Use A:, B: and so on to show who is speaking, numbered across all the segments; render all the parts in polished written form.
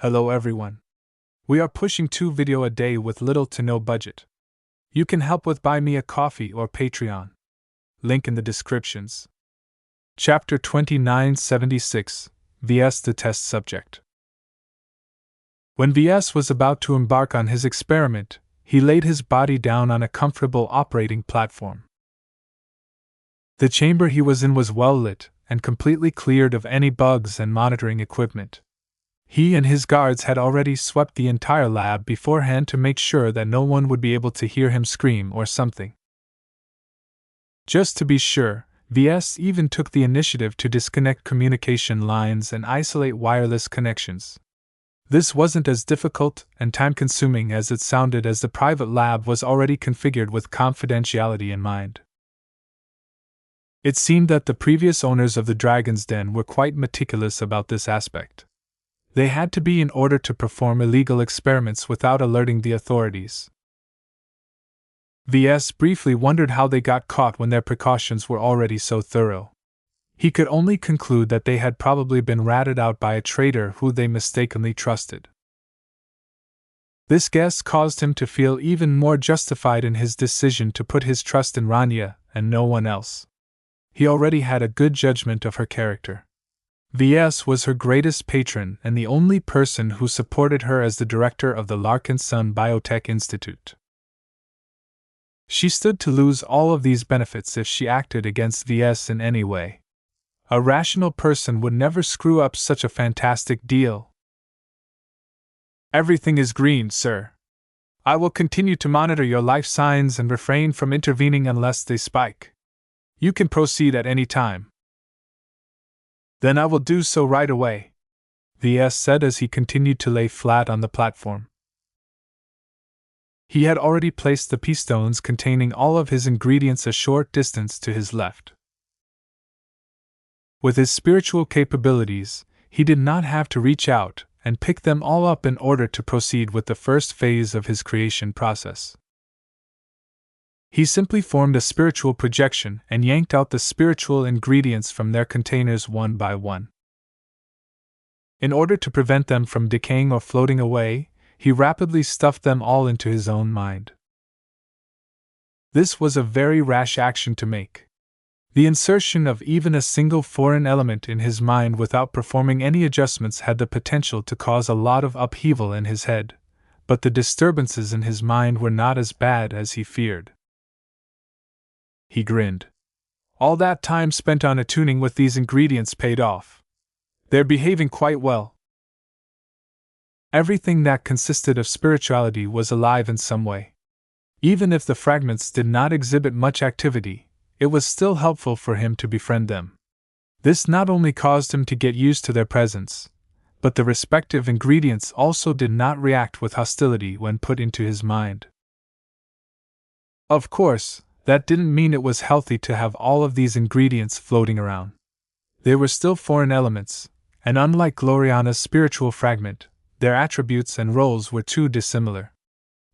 A: Hello everyone. We are pushing 2 videos a day with little to no budget. You can help with Buy Me a Coffee or Patreon. Link in the descriptions. Chapter 2976, Ves the Test Subject. When Ves was about to embark on his experiment, he laid his body down on a comfortable operating platform. The chamber he was in was well lit and completely cleared of any bugs and monitoring equipment. He and his guards had already swept the entire lab beforehand to make sure that no one would be able to hear him scream or something. Just to be sure, Ves even took the initiative to disconnect communication lines and isolate wireless connections. This wasn't as difficult and time-consuming as it sounded, as the private lab was already configured with confidentiality in mind. It seemed that the previous owners of the Dragon's Den were quite meticulous about this aspect. They had to be in order to perform illegal experiments without alerting the authorities. Ves briefly wondered how they got caught when their precautions were already so thorough. He could only conclude that they had probably been ratted out by a traitor who they mistakenly trusted. This guess caused him to feel even more justified in his decision to put his trust in Rania and no one else. He already had a good judgment of her character. Ves was her greatest patron and the only person who supported her as the director of the Larkinson Biotech Institute. She stood to lose all of these benefits if she acted against Ves in any way. A rational person would never screw up such a fantastic deal. Everything is green, sir. I will continue to monitor your life signs and refrain from intervening unless they spike. You can proceed at any time. Then I will do so right away, Ves said as he continued to lay flat on the platform. He had already placed the pea stones containing all of his ingredients a short distance to his left. With his spiritual capabilities, he did not have to reach out and pick them all up in order to proceed with the first phase of his creation process. He simply formed a spiritual projection and yanked out the spiritual ingredients from their containers one by one. In order to prevent them from decaying or floating away, he rapidly stuffed them all into his own mind. This was a very rash action to make. The insertion of even a single foreign element in his mind without performing any adjustments had the potential to cause a lot of upheaval in his head, but the disturbances in his mind were not as bad as he feared. He grinned. All that time spent on attuning with these ingredients paid off. They're behaving quite well. Everything that consisted of spirituality was alive in some way. Even if the fragments did not exhibit much activity, it was still helpful for him to befriend them. This not only caused him to get used to their presence, but the respective ingredients also did not react with hostility when put into his mind. Of course, that didn't mean it was healthy to have all of these ingredients floating around. They were still foreign elements, and unlike Gloriana's spiritual fragment, their attributes and roles were too dissimilar.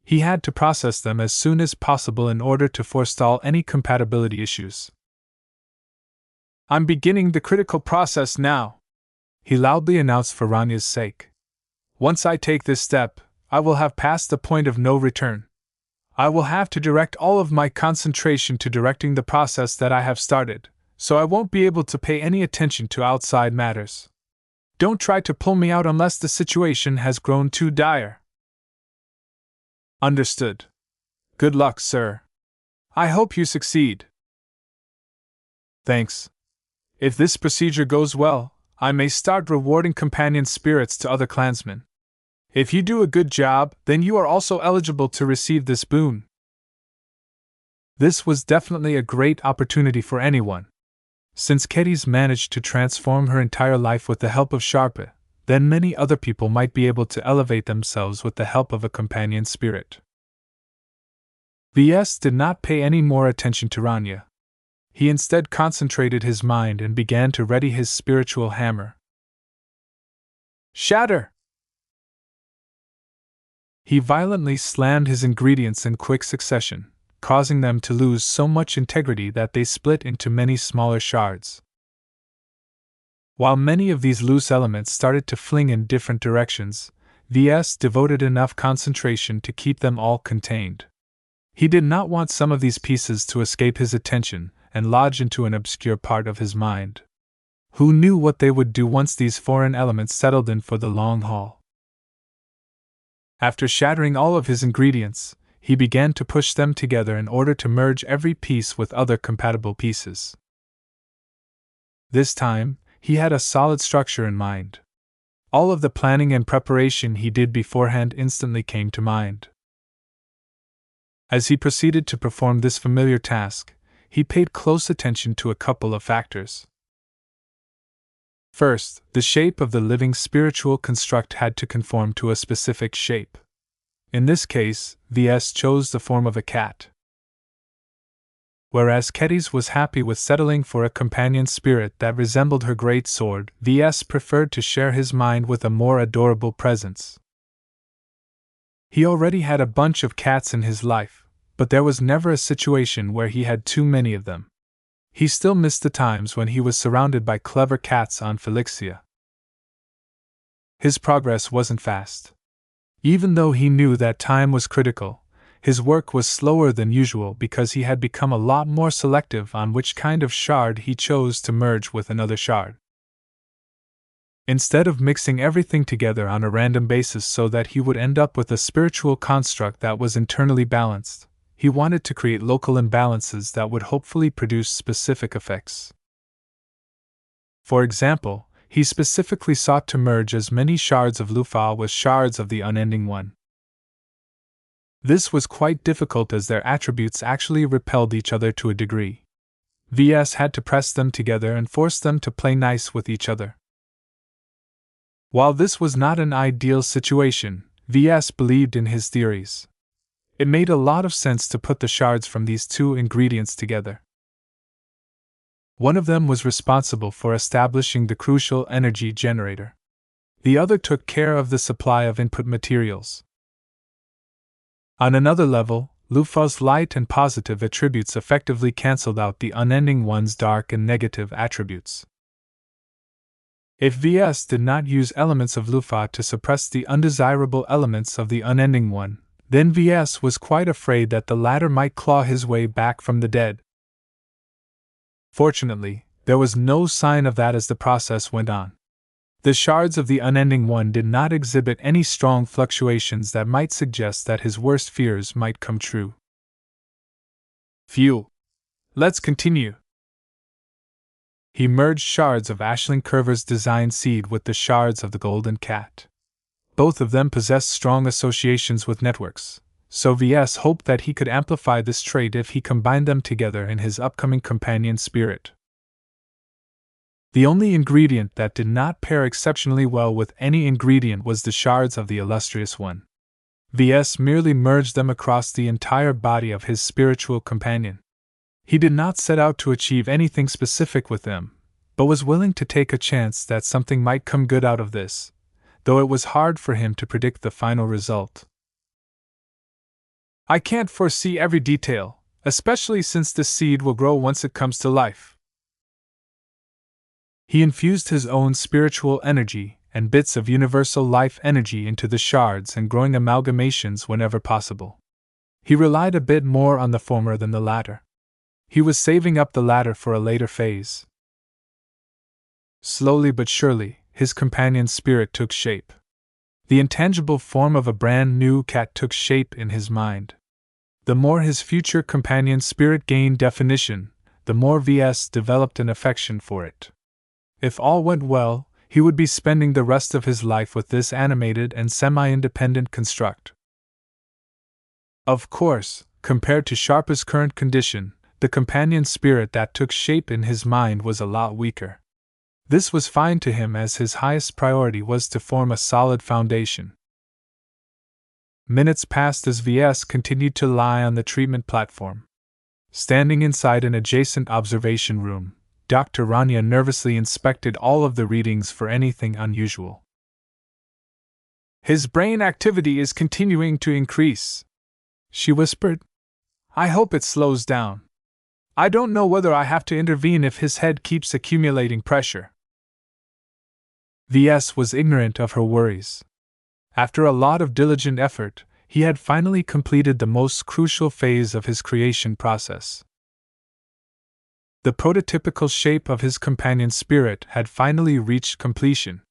A: He had to process them as soon as possible in order to forestall any compatibility issues. I'm beginning the critical process now, he loudly announced for Rania's sake. Once I take this step, I will have passed the point of no return. I will have to direct all of my concentration to directing the process that I have started, so I won't be able to pay any attention to outside matters. Don't try to pull me out unless the situation has grown too dire. Understood. Good luck, sir. I hope you succeed. Thanks. If this procedure goes well, I may start rewarding companion spirits to other clansmen. If you do a good job, then you are also eligible to receive this boon. This was definitely a great opportunity for anyone. Since Ketty's managed to transform her entire life with the help of Sharpe, then many other people might be able to elevate themselves with the help of a companion spirit. Ves did not pay any more attention to Rania. He instead concentrated his mind and began to ready his spiritual hammer. Shatter! He violently slammed his ingredients in quick succession, causing them to lose so much integrity that they split into many smaller shards. While many of these loose elements started to fling in different directions, Ves devoted enough concentration to keep them all contained. He did not want some of these pieces to escape his attention and lodge into an obscure part of his mind. Who knew what they would do once these foreign elements settled in for the long haul? After shattering all of his ingredients, he began to push them together in order to merge every piece with other compatible pieces. This time, he had a solid structure in mind. All of the planning and preparation he did beforehand instantly came to mind. As he proceeded to perform this familiar task, he paid close attention to a couple of factors. First, the shape of the living spiritual construct had to conform to a specific shape. In this case, Ves chose the form of a cat. Whereas Ketis was happy with settling for a companion spirit that resembled her great sword, Ves preferred to share his mind with a more adorable presence. He already had a bunch of cats in his life, but there was never a situation where he had too many of them. He still missed the times when he was surrounded by clever cats on Felixia. His progress wasn't fast. Even though he knew that time was critical, his work was slower than usual because he had become a lot more selective on which kind of shard he chose to merge with another shard. Instead of mixing everything together on a random basis so that he would end up with a spiritual construct that was internally balanced, he wanted to create local imbalances that would hopefully produce specific effects. For example, he specifically sought to merge as many shards of Lufa with shards of the unending one. This was quite difficult as their attributes actually repelled each other to a degree. Ves had to press them together and force them to play nice with each other. While this was not an ideal situation, Ves believed in his theories. It made a lot of sense to put the shards from these two ingredients together. One of them was responsible for establishing the crucial energy generator. The other took care of the supply of input materials. On another level, Lufa's light and positive attributes effectively cancelled out the unending one's dark and negative attributes. If Ves did not use elements of Lufa to suppress the undesirable elements of the unending one, then Ves was quite afraid that the latter might claw his way back from the dead. Fortunately, there was no sign of that as the process went on. The shards of the unending one did not exhibit any strong fluctuations that might suggest that his worst fears might come true. Phew! Let's continue. He merged shards of Aisling Curver's design seed with the shards of the Golden Cat. Both of them possessed strong associations with networks, so Ves hoped that he could amplify this trait if he combined them together in his upcoming companion spirit. The only ingredient that did not pair exceptionally well with any ingredient was the shards of the illustrious one. Ves merely merged them across the entire body of his spiritual companion. He did not set out to achieve anything specific with them, but was willing to take a chance that something might come good out of this, though it was hard for him to predict the final result. I can't foresee every detail, especially since the seed will grow once it comes to life. He infused his own spiritual energy and bits of universal life energy into the shards and growing amalgamations whenever possible. He relied a bit more on the former than the latter. He was saving up the latter for a later phase. Slowly but surely, his companion's spirit took shape. The intangible form of a brand new cat took shape in his mind. The more his future companion's spirit gained definition, the more Ves developed an affection for it. If all went well, he would be spending the rest of his life with this animated and semi-independent construct. Of course, compared to Sharpa's current condition, the companion spirit that took shape in his mind was a lot weaker. This was fine to him as his highest priority was to form a solid foundation. Minutes passed as Ves continued to lie on the treatment platform. Standing inside an adjacent observation room, Dr. Rania nervously inspected all of the readings for anything unusual. His brain activity is continuing to increase, she whispered. I hope it slows down. I don't know whether I have to intervene if his head keeps accumulating pressure. Ves was ignorant of her worries. After a lot of diligent effort, he had finally completed the most crucial phase of his creation process. The prototypical shape of his companion spirit had finally reached completion.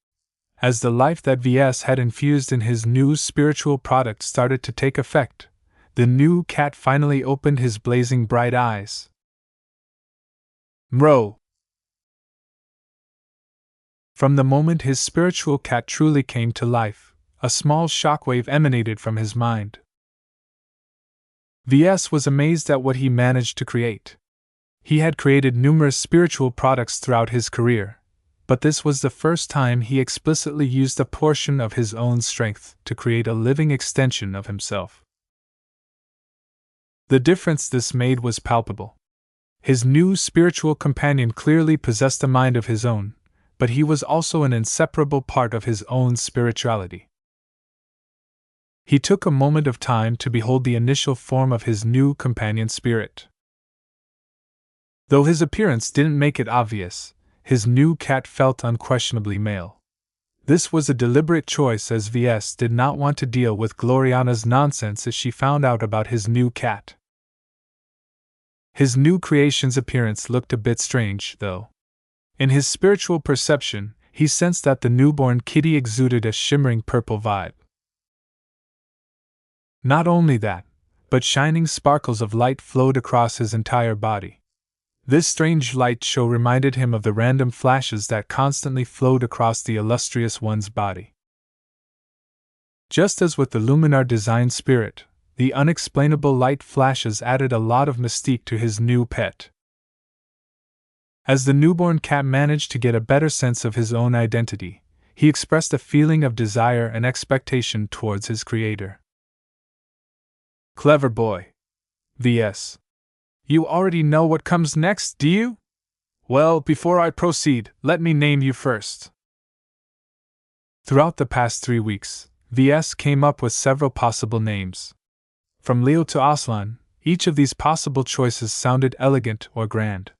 A: As the life that Ves had infused in his new spiritual product started to take effect, the new cat finally opened his blazing bright eyes. Mro! From the moment his spiritual cat truly came to life, a small shockwave emanated from his mind. Ves was amazed at what he managed to create. He had created numerous spiritual products throughout his career, but this was the first time he explicitly used a portion of his own strength to create a living extension of himself. The difference this made was palpable. His new spiritual companion clearly possessed a mind of his own, but he was also an inseparable part of his own spirituality. He took a moment of time to behold the initial form of his new companion spirit. Though his appearance didn't make it obvious, his new cat felt unquestionably male. This was a deliberate choice, as Ves did not want to deal with Gloriana's nonsense as she found out about his new cat. His new creation's appearance looked a bit strange, though. In his spiritual perception, he sensed that the newborn kitty exuded a shimmering purple vibe. Not only that, but shining sparkles of light flowed across his entire body. This strange light show reminded him of the random flashes that constantly flowed across the illustrious one's body. Just as with the Luminar design spirit, the unexplainable light flashes added a lot of mystique to his new pet. As the newborn cat managed to get a better sense of his own identity, he expressed a feeling of desire and expectation towards his creator. Clever boy. Ves. You already know what comes next, do you? Well, before I proceed, let me name you first. Throughout the past 3 weeks, Ves came up with several possible names. From Leo to Aslan, each of these possible choices sounded elegant or grand.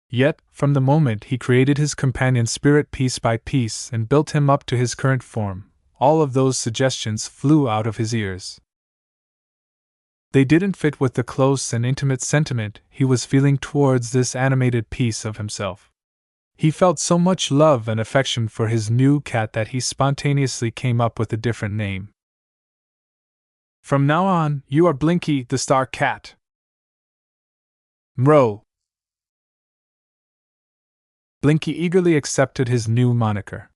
A: Yet, from the moment he created his companion spirit piece by piece and built him up to his current form, all of those suggestions flew out of his ears. They didn't fit with the close and intimate sentiment he was feeling towards this animated piece of himself. He felt so much love and affection for his new cat that he spontaneously came up with a different name. From now on, you are Blinky the Star Cat. Mro. Blinky eagerly accepted his new moniker.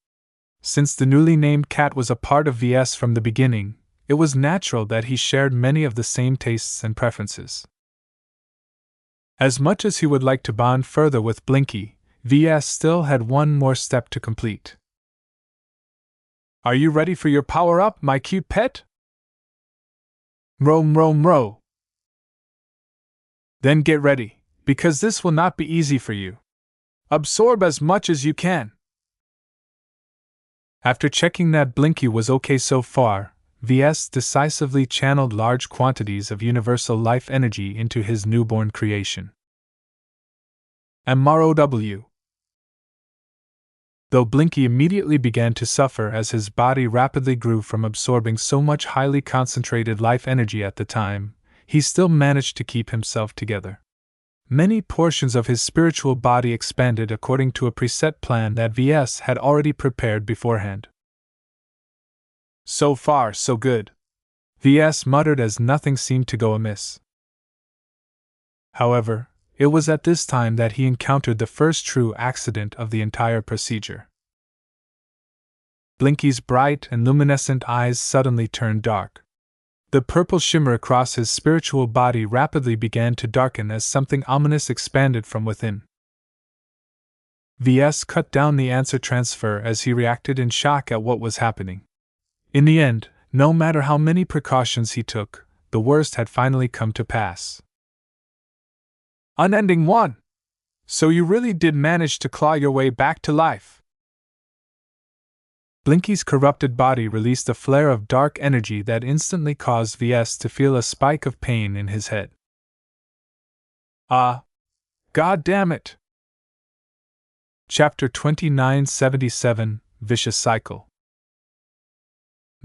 A: Since the newly named cat was a part of Ves from the beginning, it was natural that he shared many of the same tastes and preferences. As much as he would like to bond further with Blinky, Ves still had one more step to complete. Are you ready for your power-up, my cute pet? Mro, mro, mro. Then get ready, because this will not be easy for you. Absorb as much as you can. After checking that Blinky was okay so far, Ves decisively channeled large quantities of universal life energy into his newborn creation. MROW. Though Blinky immediately began to suffer as his body rapidly grew from absorbing so much highly concentrated life energy at the time, he still managed to keep himself together. Many portions of his spiritual body expanded according to a preset plan that Ves had already prepared beforehand. So far, so good. Ves muttered as nothing seemed to go amiss. However, it was at this time that he encountered the first true accident of the entire procedure. Blinky's bright and luminescent eyes suddenly turned dark. The purple shimmer across his spiritual body rapidly began to darken as something ominous expanded from within. Ves cut down the answer transfer as he reacted in shock at what was happening. In the end, no matter how many precautions he took, the worst had finally come to pass. Unending one! So you really did manage to claw your way back to life. Blinky's corrupted body released a flare of dark energy that instantly caused Ves to feel a spike of pain in his head. God damn it! Chapter 2977, Vicious Cycle.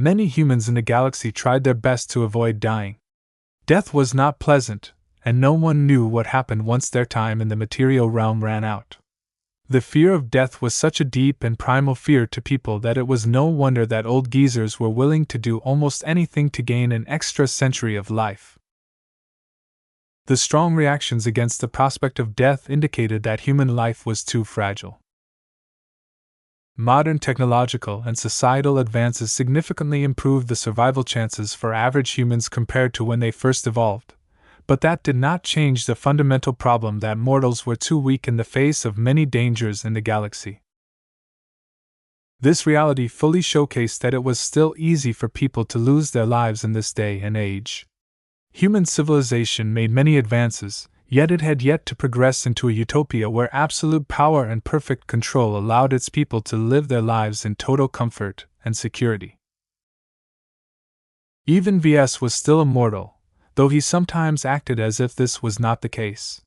A: Many humans in the galaxy tried their best to avoid dying. Death was not pleasant, and no one knew what happened once their time in the material realm ran out. The fear of death was such a deep and primal fear to people that it was no wonder that old geezers were willing to do almost anything to gain an extra century of life. The strong reactions against the prospect of death indicated that human life was too fragile. Modern technological and societal advances significantly improved the survival chances for average humans compared to when they first evolved, but that did not change the fundamental problem that mortals were too weak in the face of many dangers in the galaxy. This reality fully showcased that it was still easy for people to lose their lives in this day and age. Human civilization made many advances, yet it had yet to progress into a utopia where absolute power and perfect control allowed its people to live their lives in total comfort and security. Even Ves was still a mortal, though he sometimes acted as if this was not the case.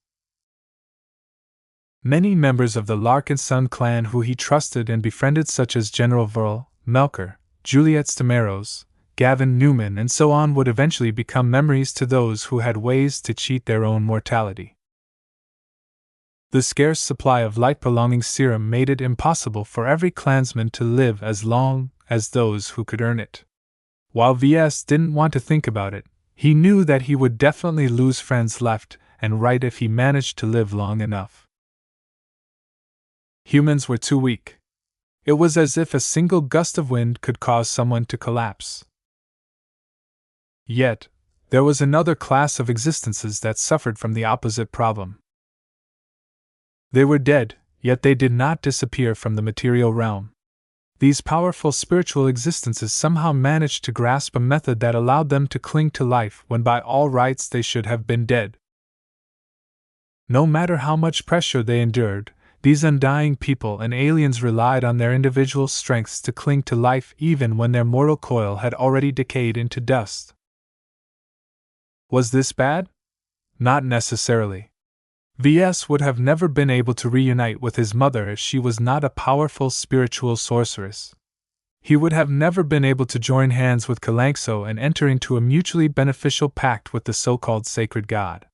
A: Many members of the Larkinson clan who he trusted and befriended, such as General Verl, Melker, Juliet Stamaros, Gavin Newman, and so on, would eventually become memories to those who had ways to cheat their own mortality. The scarce supply of light-prolonging serum made it impossible for every clansman to live as long as those who could earn it. While Ves didn't want to think about it, he knew that he would definitely lose friends left and right if he managed to live long enough. Humans were too weak. It was as if a single gust of wind could cause someone to collapse. Yet, there was another class of existences that suffered from the opposite problem. They were dead, yet they did not disappear from the material realm. These powerful spiritual existences somehow managed to grasp a method that allowed them to cling to life when by all rights they should have been dead. No matter how much pressure they endured, these undying people and aliens relied on their individual strengths to cling to life even when their mortal coil had already decayed into dust. Was this bad? Not necessarily. Ves would have never been able to reunite with his mother if she was not a powerful spiritual sorceress. He would have never been able to join hands with Kalangso and enter into a mutually beneficial pact with the so-called sacred god.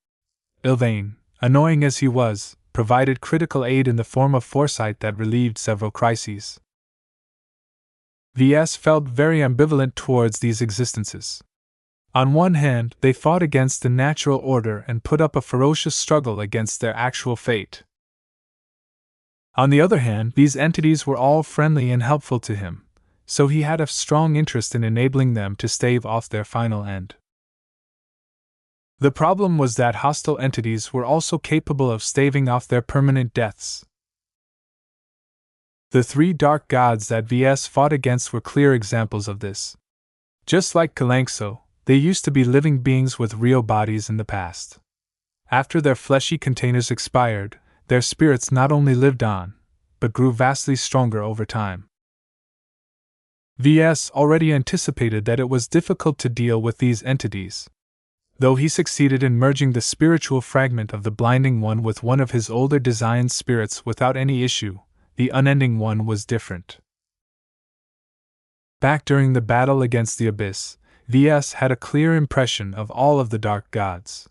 A: Ilvain, annoying as he was, provided critical aid in the form of foresight that relieved several crises. Ves felt very ambivalent towards these existences. On one hand, they fought against the natural order and put up a ferocious struggle against their actual fate. On the other hand, these entities were all friendly and helpful to him, so he had a strong interest in enabling them to stave off their final end. The problem was that hostile entities were also capable of staving off their permanent deaths. The three dark gods that Ves fought against were clear examples of this. Just like Kalangso, they used to be living beings with real bodies in the past. After their fleshy containers expired, their spirits not only lived on, but grew vastly stronger over time. Ves already anticipated that it was difficult to deal with these entities. Though he succeeded in merging the spiritual fragment of the Blinding One with one of his older designed spirits without any issue, the Unending One was different. Back during the battle against the Abyss, Ves had a clear impression of all of the dark gods.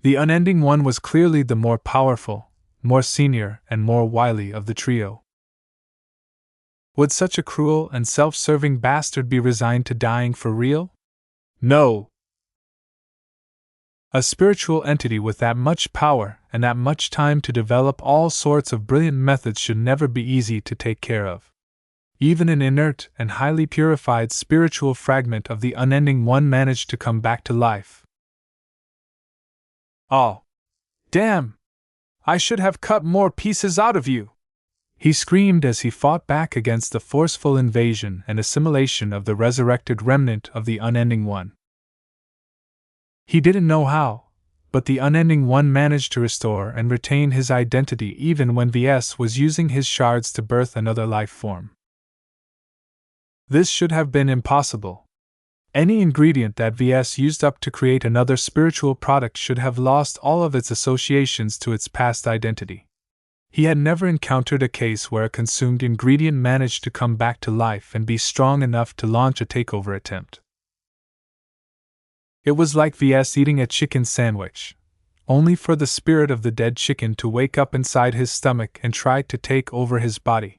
A: The Unending One was clearly the more powerful, more senior, and more wily of the trio. Would such a cruel and self-serving bastard be resigned to dying for real? No! A spiritual entity with that much power and that much time to develop all sorts of brilliant methods should never be easy to take care of. Even an inert and highly purified spiritual fragment of the Unending One managed to come back to life. Oh! Damn! I should have cut more pieces out of you! He screamed as he fought back against the forceful invasion and assimilation of the resurrected remnant of the Unending One. He didn't know how, but the Unending One managed to restore and retain his identity even when Ves was using his shards to birth another life form. This should have been impossible. Any ingredient that Ves used up to create another spiritual product should have lost all of its associations to its past identity. He had never encountered a case where a consumed ingredient managed to come back to life and be strong enough to launch a takeover attempt. It was like Ves eating a chicken sandwich, only for the spirit of the dead chicken to wake up inside his stomach and try to take over his body.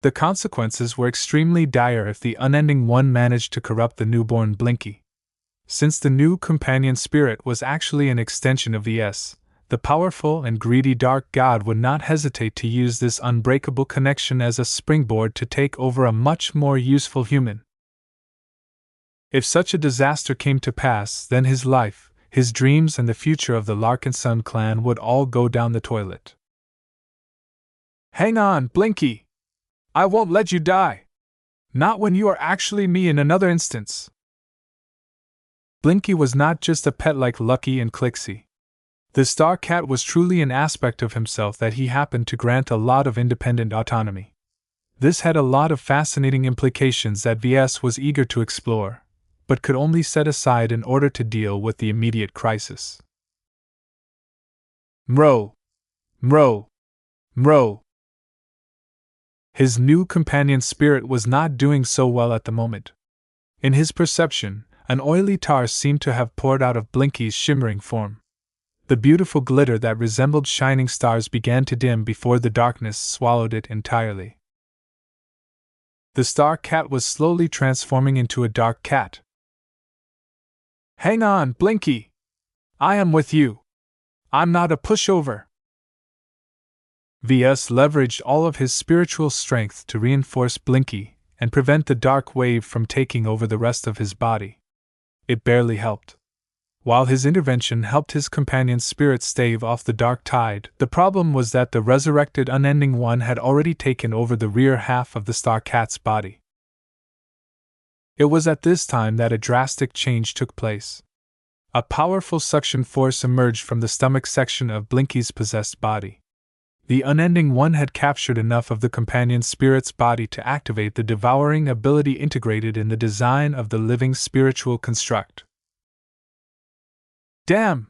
A: The consequences were extremely dire if the unending one managed to corrupt the newborn Blinky. Since the new companion spirit was actually an extension of Ves, the powerful and greedy dark god would not hesitate to use this unbreakable connection as a springboard to take over a much more useful human. If such a disaster came to pass, then his life, his dreams, and the future of the Larkinson clan would all go down the toilet. "Hang on, Blinky! I won't let you die! Not when you are actually me in another instance!" Blinky was not just a pet like Lucky and Clixie. The Star Cat was truly an aspect of himself that he happened to grant a lot of independent autonomy. This had a lot of fascinating implications that Ves was eager to explore, but could only set aside in order to deal with the immediate crisis. Mro! Mro! Mro! His new companion spirit was not doing so well at the moment. In his perception, an oily tar seemed to have poured out of Blinky's shimmering form. The beautiful glitter that resembled shining stars began to dim before the darkness swallowed it entirely. The Star Cat was slowly transforming into a dark cat. "Hang on, Blinky! I am with you! I'm not a pushover!" Ves leveraged all of his spiritual strength to reinforce Blinky and prevent the dark wave from taking over the rest of his body. It barely helped. While his intervention helped his companion's spirit stave off the dark tide, the problem was that the resurrected unending one had already taken over the rear half of the Star Cat's body. It was at this time that a drastic change took place. A powerful suction force emerged from the stomach section of Blinky's possessed body. The unending one had captured enough of the companion spirit's body to activate the devouring ability integrated in the design of the living spiritual construct. Damn!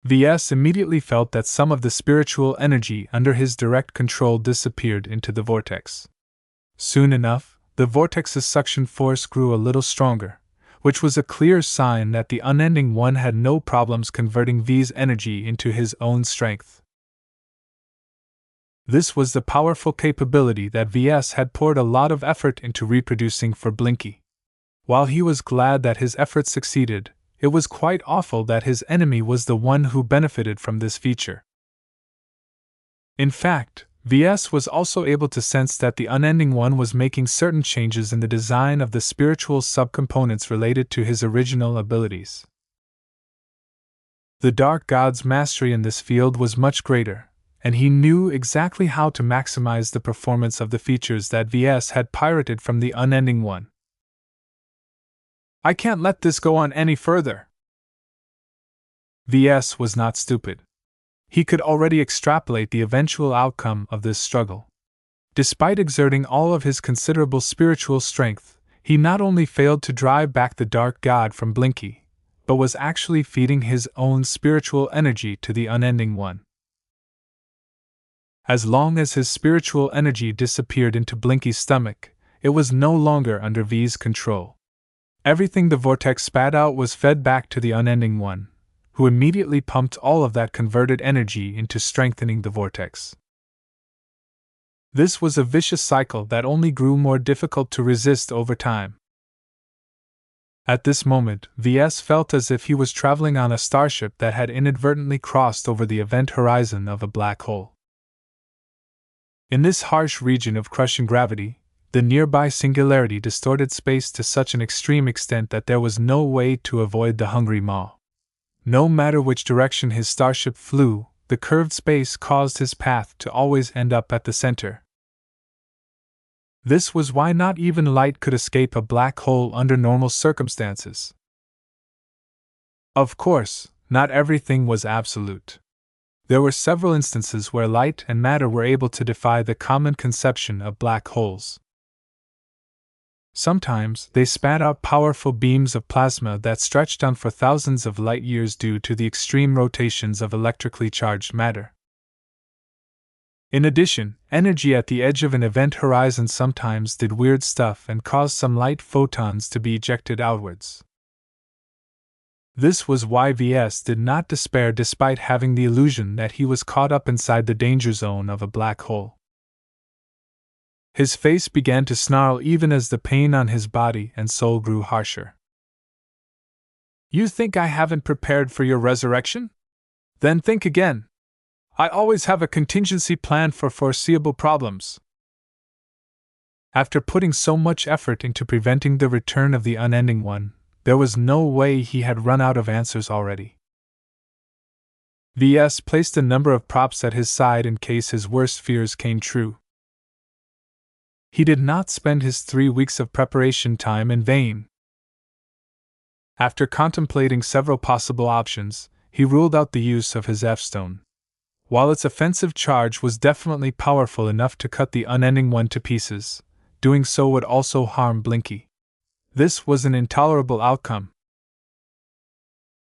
A: Ves immediately felt that some of the spiritual energy under his direct control disappeared into the vortex. Soon enough, the vortex's suction force grew a little stronger, which was a clear sign that the unending one had no problems converting V's energy into his own strength. This was the powerful capability that Ves had poured a lot of effort into reproducing for Blinky. While he was glad that his efforts succeeded, it was quite awful that his enemy was the one who benefited from this feature. In fact, Ves was also able to sense that the unending one was making certain changes in the design of the spiritual subcomponents related to his original abilities. The Dark God's mastery in this field was much greater, and he knew exactly how to maximize the performance of the features that Ves had pirated from the unending one. "I can't let this go on any further." Ves was not stupid. He could already extrapolate the eventual outcome of this struggle. Despite exerting all of his considerable spiritual strength, he not only failed to drive back the Dark God from Blinky, but was actually feeding his own spiritual energy to the unending one. As long as his spiritual energy disappeared into Blinky's stomach, it was no longer under V's control. Everything the vortex spat out was fed back to the unending one, who immediately pumped all of that converted energy into strengthening the vortex. This was a vicious cycle that only grew more difficult to resist over time. At this moment, Ves felt as if he was traveling on a starship that had inadvertently crossed over the event horizon of a black hole. In this harsh region of crushing gravity, the nearby singularity distorted space to such an extreme extent that there was no way to avoid the hungry maw. No matter which direction his starship flew, the curved space caused his path to always end up at the center. This was why not even light could escape a black hole under normal circumstances. Of course, not everything was absolute. There were several instances where light and matter were able to defy the common conception of black holes. Sometimes they spat out powerful beams of plasma that stretched on for thousands of light years due to the extreme rotations of electrically charged matter. In addition, energy at the edge of an event horizon sometimes did weird stuff and caused some light photons to be ejected outwards. This was why VS did not despair despite having the illusion that he was caught up inside the danger zone of a black hole. His face began to snarl even as the pain on his body and soul grew harsher. You think I haven't prepared for your resurrection? Then think again. I always have a contingency plan for foreseeable problems. After putting so much effort into preventing the return of the unending one, there was no way he had run out of answers already. VS placed a number of props at his side in case his worst fears came true. He did not spend his 3 weeks of preparation time in vain. After contemplating several possible options, he ruled out the use of his F-stone. While its offensive charge was definitely powerful enough to cut the unending one to pieces, doing so would also harm Blinky. This was an intolerable outcome.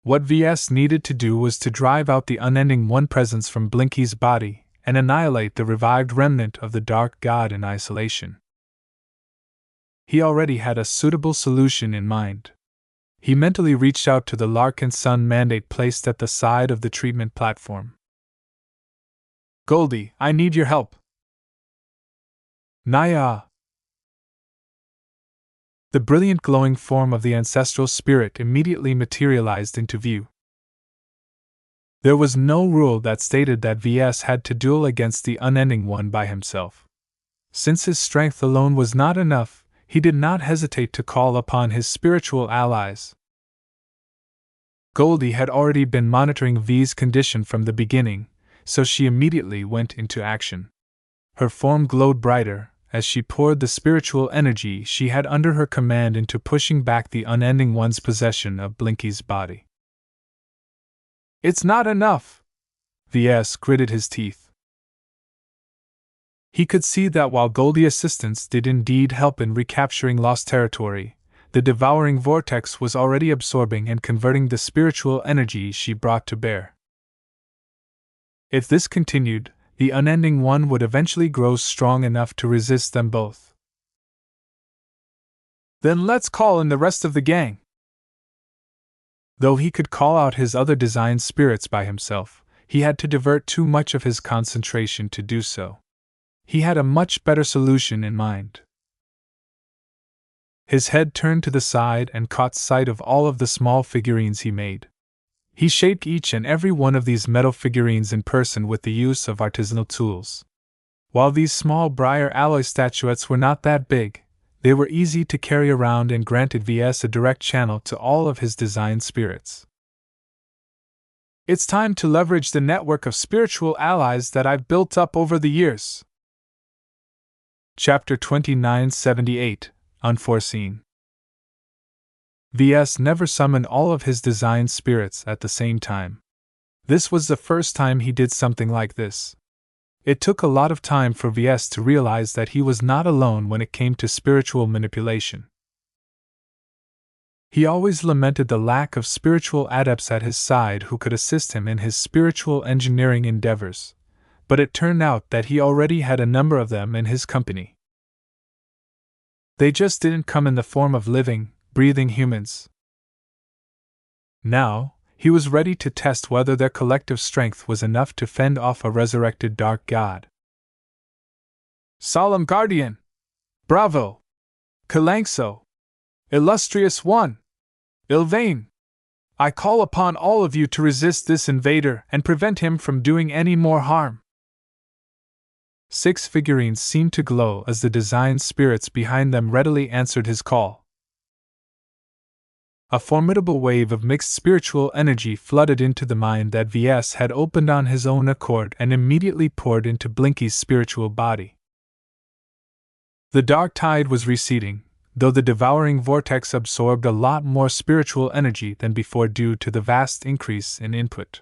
A: What VS needed to do was to drive out the unending one presence from Blinky's body and annihilate the revived remnant of the Dark God in isolation. He already had a suitable solution in mind. He mentally reached out to the Larkinson mandate placed at the side of the treatment platform. Goldie, I need your help. Naya. The brilliant glowing form of the ancestral spirit immediately materialized into view. There was no rule that stated that VS had to duel against the unending one by himself. Since his strength alone was not enough, he did not hesitate to call upon his spiritual allies. Goldie had already been monitoring V's condition from the beginning, so she immediately went into action. Her form glowed brighter as she poured the spiritual energy she had under her command into pushing back the unending one's possession of Blinky's body. It's not enough! VS gritted his teeth. He could see that while Goldie's assistance did indeed help in recapturing lost territory, the devouring vortex was already absorbing and converting the spiritual energy she brought to bear. If this continued, the unending one would eventually grow strong enough to resist them both. Then let's call in the rest of the gang. Though he could call out his other design spirits by himself, he had to divert too much of his concentration to do so. He had a much better solution in mind. His head turned to the side and caught sight of all of the small figurines he made. He shaped each and every one of these metal figurines in person with the use of artisanal tools. While these small briar alloy statuettes were not that big, they were easy to carry around and granted VS a direct channel to all of his design spirits. It's time to leverage the network of spiritual allies that I've built up over the years. Chapter 2978, Unforeseen. VS never summoned all of his design spirits at the same time. This was the first time he did something like this. It took a lot of time for VS to realize that he was not alone when it came to spiritual manipulation. He always lamented the lack of spiritual adepts at his side who could assist him in his spiritual engineering endeavors, but it turned out that he already had a number of them in his company. They just didn't come in the form of living, breathing humans. Now, he was ready to test whether their collective strength was enough to fend off a resurrected dark god. Solemn Guardian! Bravo! Kalangso! Illustrious One! Ilvain! I call upon all of you to resist this invader and prevent him from doing any more harm. 6 figurines seemed to glow as the design spirits behind them readily answered his call. A formidable wave of mixed spiritual energy flooded into the mind that VS had opened on his own accord and immediately poured into Blinky's spiritual body. The dark tide was receding, though the devouring vortex absorbed a lot more spiritual energy than before due to the vast increase in input.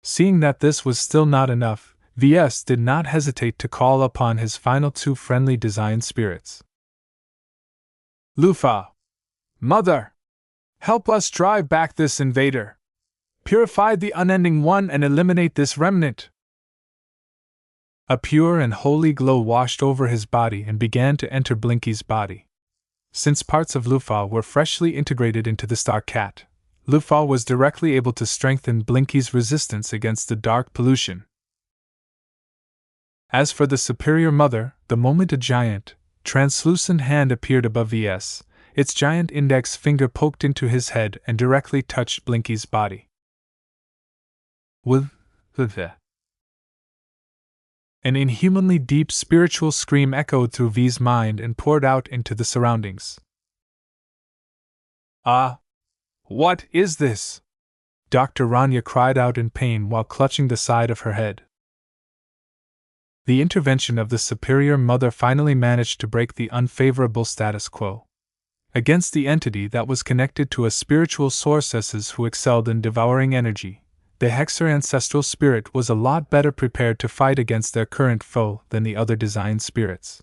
A: Seeing that this was still not enough, VS did not hesitate to call upon his final 2 friendly design spirits. Lufa! Mother! Help us drive back this invader! Purify the unending one and eliminate this remnant! A pure and holy glow washed over his body and began to enter Blinky's body. Since parts of Lufa were freshly integrated into the Star Cat, Lufa was directly able to strengthen Blinky's resistance against the dark pollution. As for the Superior Mother, the moment a giant, translucent hand appeared above Ves, its giant index finger poked into his head and directly touched Blinky's body. With the an inhumanly deep spiritual scream echoed through V's mind and poured out into the surroundings. Ah! What is this? Dr. Rania cried out in pain while clutching the side of her head. The intervention of the Superior Mother finally managed to break the unfavorable status quo. Against the entity that was connected to a spiritual sources who excelled in devouring energy, the Hexer ancestral spirit was a lot better prepared to fight against their current foe than the other design spirits.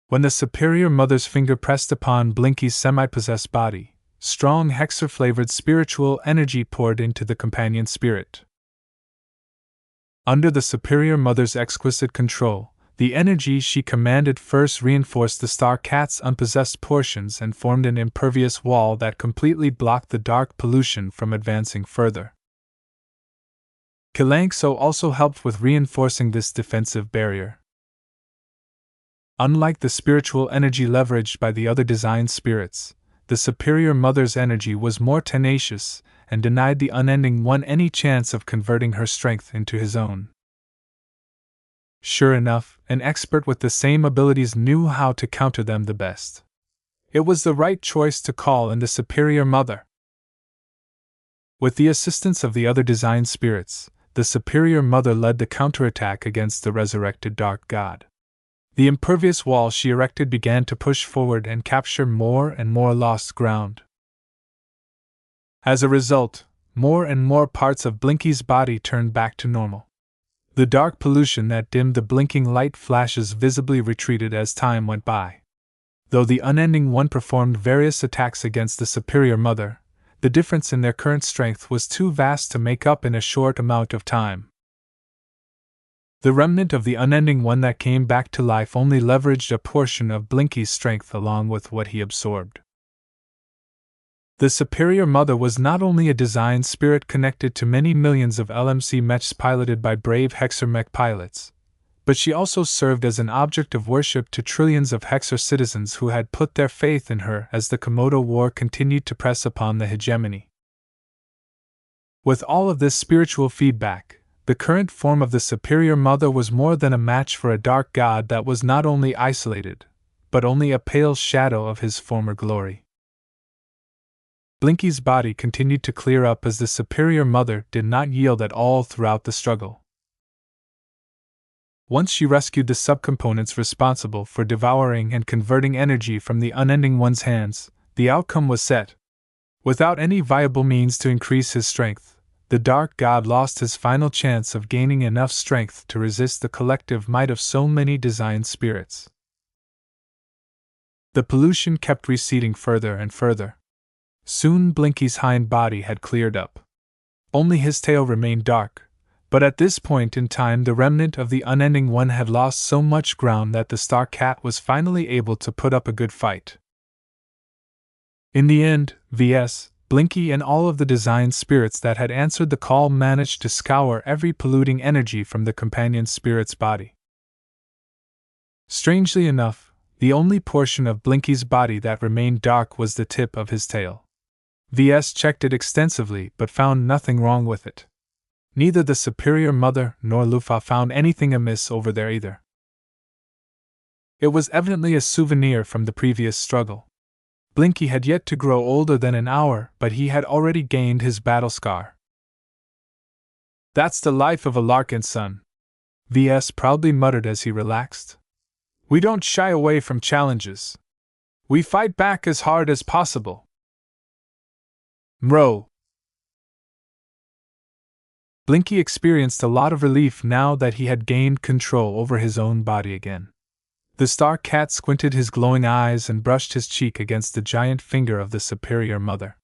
A: When the Superior Mother's finger pressed upon Blinky's semi-possessed body, strong Hexer-flavored spiritual energy poured into the companion spirit. Under the Superior Mother's exquisite control, the energy she commanded first reinforced the Star Cat's unpossessed portions and formed an impervious wall that completely blocked the dark pollution from advancing further. Kilankso also helped with reinforcing this defensive barrier. Unlike the spiritual energy leveraged by the other design spirits, the Superior Mother's energy was more tenacious and denied the Unending One any chance of converting her strength into his own. Sure enough, an expert with the same abilities knew how to counter them the best. It was the right choice to call in the Superior Mother. With the assistance of the other design spirits, the Superior Mother led the counterattack against the resurrected Dark God. The impervious wall she erected began to push forward and capture more and more lost ground. As a result, more and more parts of Blinky's body turned back to normal. The dark pollution that dimmed the blinking light flashes visibly retreated as time went by. Though the Unending One performed various attacks against the Superior Mother, the difference in their current strength was too vast to make up in a short amount of time. The remnant of the Unending One that came back to life only leveraged a portion of Blinky's strength along with what he absorbed. The Superior Mother was not only a design spirit connected to many millions of LMC mechs piloted by brave Hexer mech pilots, but she also served as an object of worship to trillions of Hexer citizens who had put their faith in her as the Komodo War continued to press upon the hegemony. With all of this spiritual feedback, the current form of the Superior Mother was more than a match for a dark god that was not only isolated, but only a pale shadow of his former glory. Blinky's body continued to clear up as the Superior Mother did not yield at all throughout the struggle. Once she rescued the subcomponents responsible for devouring and converting energy from the Unending One's hands, the outcome was set. Without any viable means to increase his strength, the Dark God lost his final chance of gaining enough strength to resist the collective might of so many design spirits. The pollution kept receding further and further. Soon Blinky's hind body had cleared up. Only his tail remained dark, but at this point in time the remnant of the Unending One had lost so much ground that the Star Cat was finally able to put up a good fight. In the end, Ves, Blinky and all of the design spirits that had answered the call managed to scour every polluting energy from the companion spirit's body. Strangely enough, the only portion of Blinky's body that remained dark was the tip of his tail. Ves checked it extensively but found nothing wrong with it. Neither the Superior Mother nor Lufa found anything amiss over there either. It was evidently a souvenir from the previous struggle. Blinky had yet to grow older than an hour, but he had already gained his battle scar. "That's the life of a Larkinson," Ves proudly muttered as he relaxed. "We don't shy away from challenges. We fight back as hard as possible." Mro. Blinky experienced a lot of relief now that he had gained control over his own body again. The star cat squinted his glowing eyes and brushed his cheek against the giant finger of the superior mother.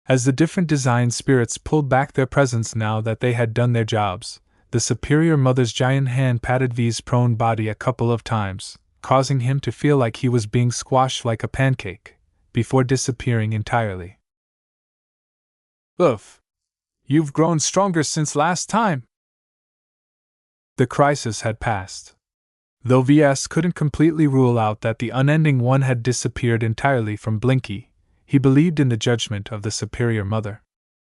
A: As the different design spirits pulled back their presence now that they had done their jobs, the superior mother's giant hand patted V's prone body a couple of times, causing him to feel like he was being squashed like a pancake, before disappearing entirely. Oof! You've grown stronger since last time! The crisis had passed. Though VS couldn't completely rule out that the unending one had disappeared entirely from Blinky, he believed in the judgment of the superior mother.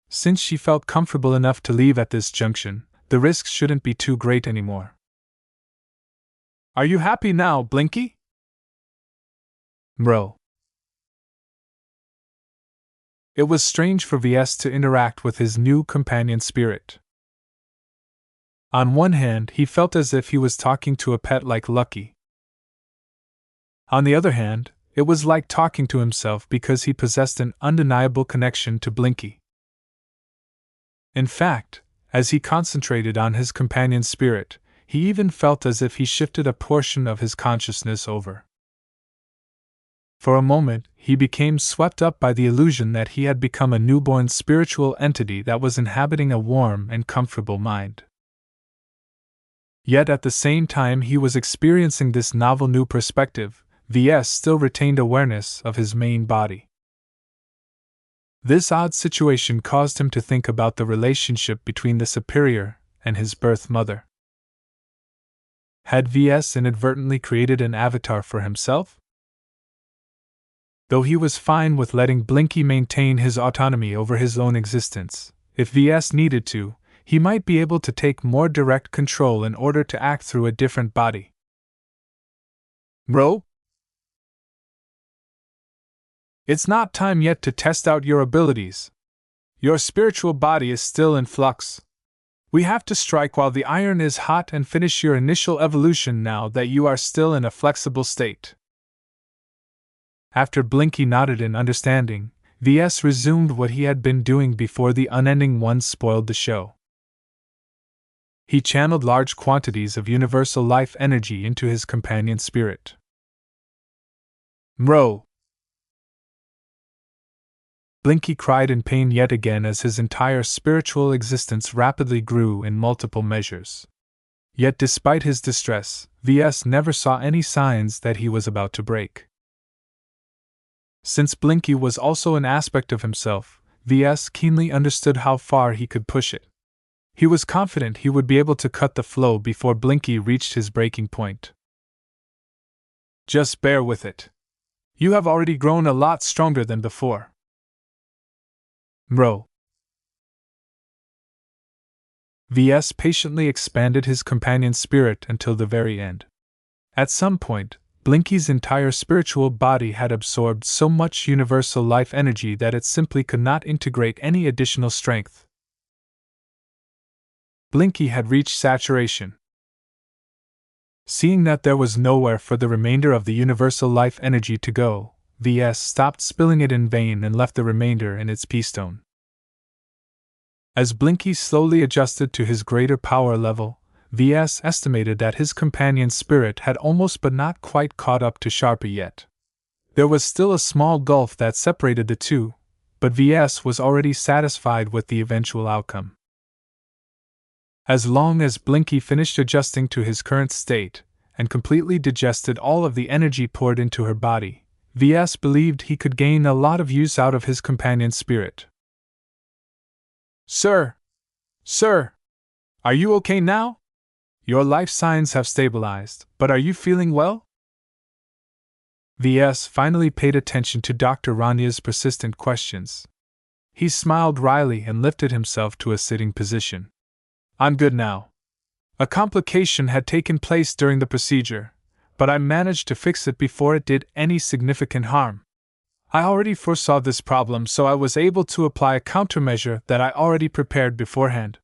A: Since she felt comfortable enough to leave at this junction, the risks shouldn't be too great anymore. Are you happy now, Blinky? Mro. It was strange for VS to interact with his new companion spirit. On one hand, he felt as if he was talking to a pet like Lucky. On the other hand, it was like talking to himself because he possessed an undeniable connection to Blinky. In fact, as he concentrated on his companion spirit, he even felt as if he shifted a portion of his consciousness over. For a moment, he became swept up by the illusion that he had become a newborn spiritual entity that was inhabiting a warm and comfortable mind. Yet at the same time he was experiencing this novel new perspective, VS still retained awareness of his main body. This odd situation caused him to think about the relationship between the superior and his birth mother. Had VS inadvertently created an avatar for himself? Though he was fine with letting Blinky maintain his autonomy over his own existence, if VS needed to, he might be able to take more direct control in order to act through a different body. Bro? It's not time yet to test out your abilities. Your spiritual body is still in flux. We have to strike while the iron is hot and finish your initial evolution now that you are still in a flexible state. After Blinky nodded in understanding, VS resumed what he had been doing before the unending one spoiled the show. He channeled large quantities of universal life energy into his companion spirit. Mro! Blinky cried in pain yet again as his entire spiritual existence rapidly grew in multiple measures. Yet despite his distress, VS never saw any signs that he was about to break. Since Blinky was also an aspect of himself, VS keenly understood how far he could push it. He was confident he would be able to cut the flow before Blinky reached his breaking point. Just bear with it. You have already grown a lot stronger than before. Mro. VS patiently expanded his companion spirit until the very end. At some point, Blinky's entire spiritual body had absorbed so much universal life energy that it simply could not integrate any additional strength. Blinky had reached saturation. Seeing that there was nowhere for the remainder of the universal life energy to go, VS stopped spilling it in vain and left the remainder in its P-stone. As Blinky slowly adjusted to his greater power level, VS estimated that his companion's spirit had almost but not quite caught up to Sharpie yet. There was still a small gulf that separated the two, but VS was already satisfied with the eventual outcome. As long as Blinky finished adjusting to his current state, and completely digested all of the energy poured into her body, VS believed he could gain a lot of use out of his companion's spirit. Sir! Sir! Are you okay now? Your life signs have stabilized, but are you feeling well? VS finally paid attention to Dr. Ranya's persistent questions. He smiled wryly and lifted himself to a sitting position. I'm good now. A complication had taken place during the procedure, but I managed to fix it before it did any significant harm. I already foresaw this problem, so I was able to apply a countermeasure that I already prepared beforehand.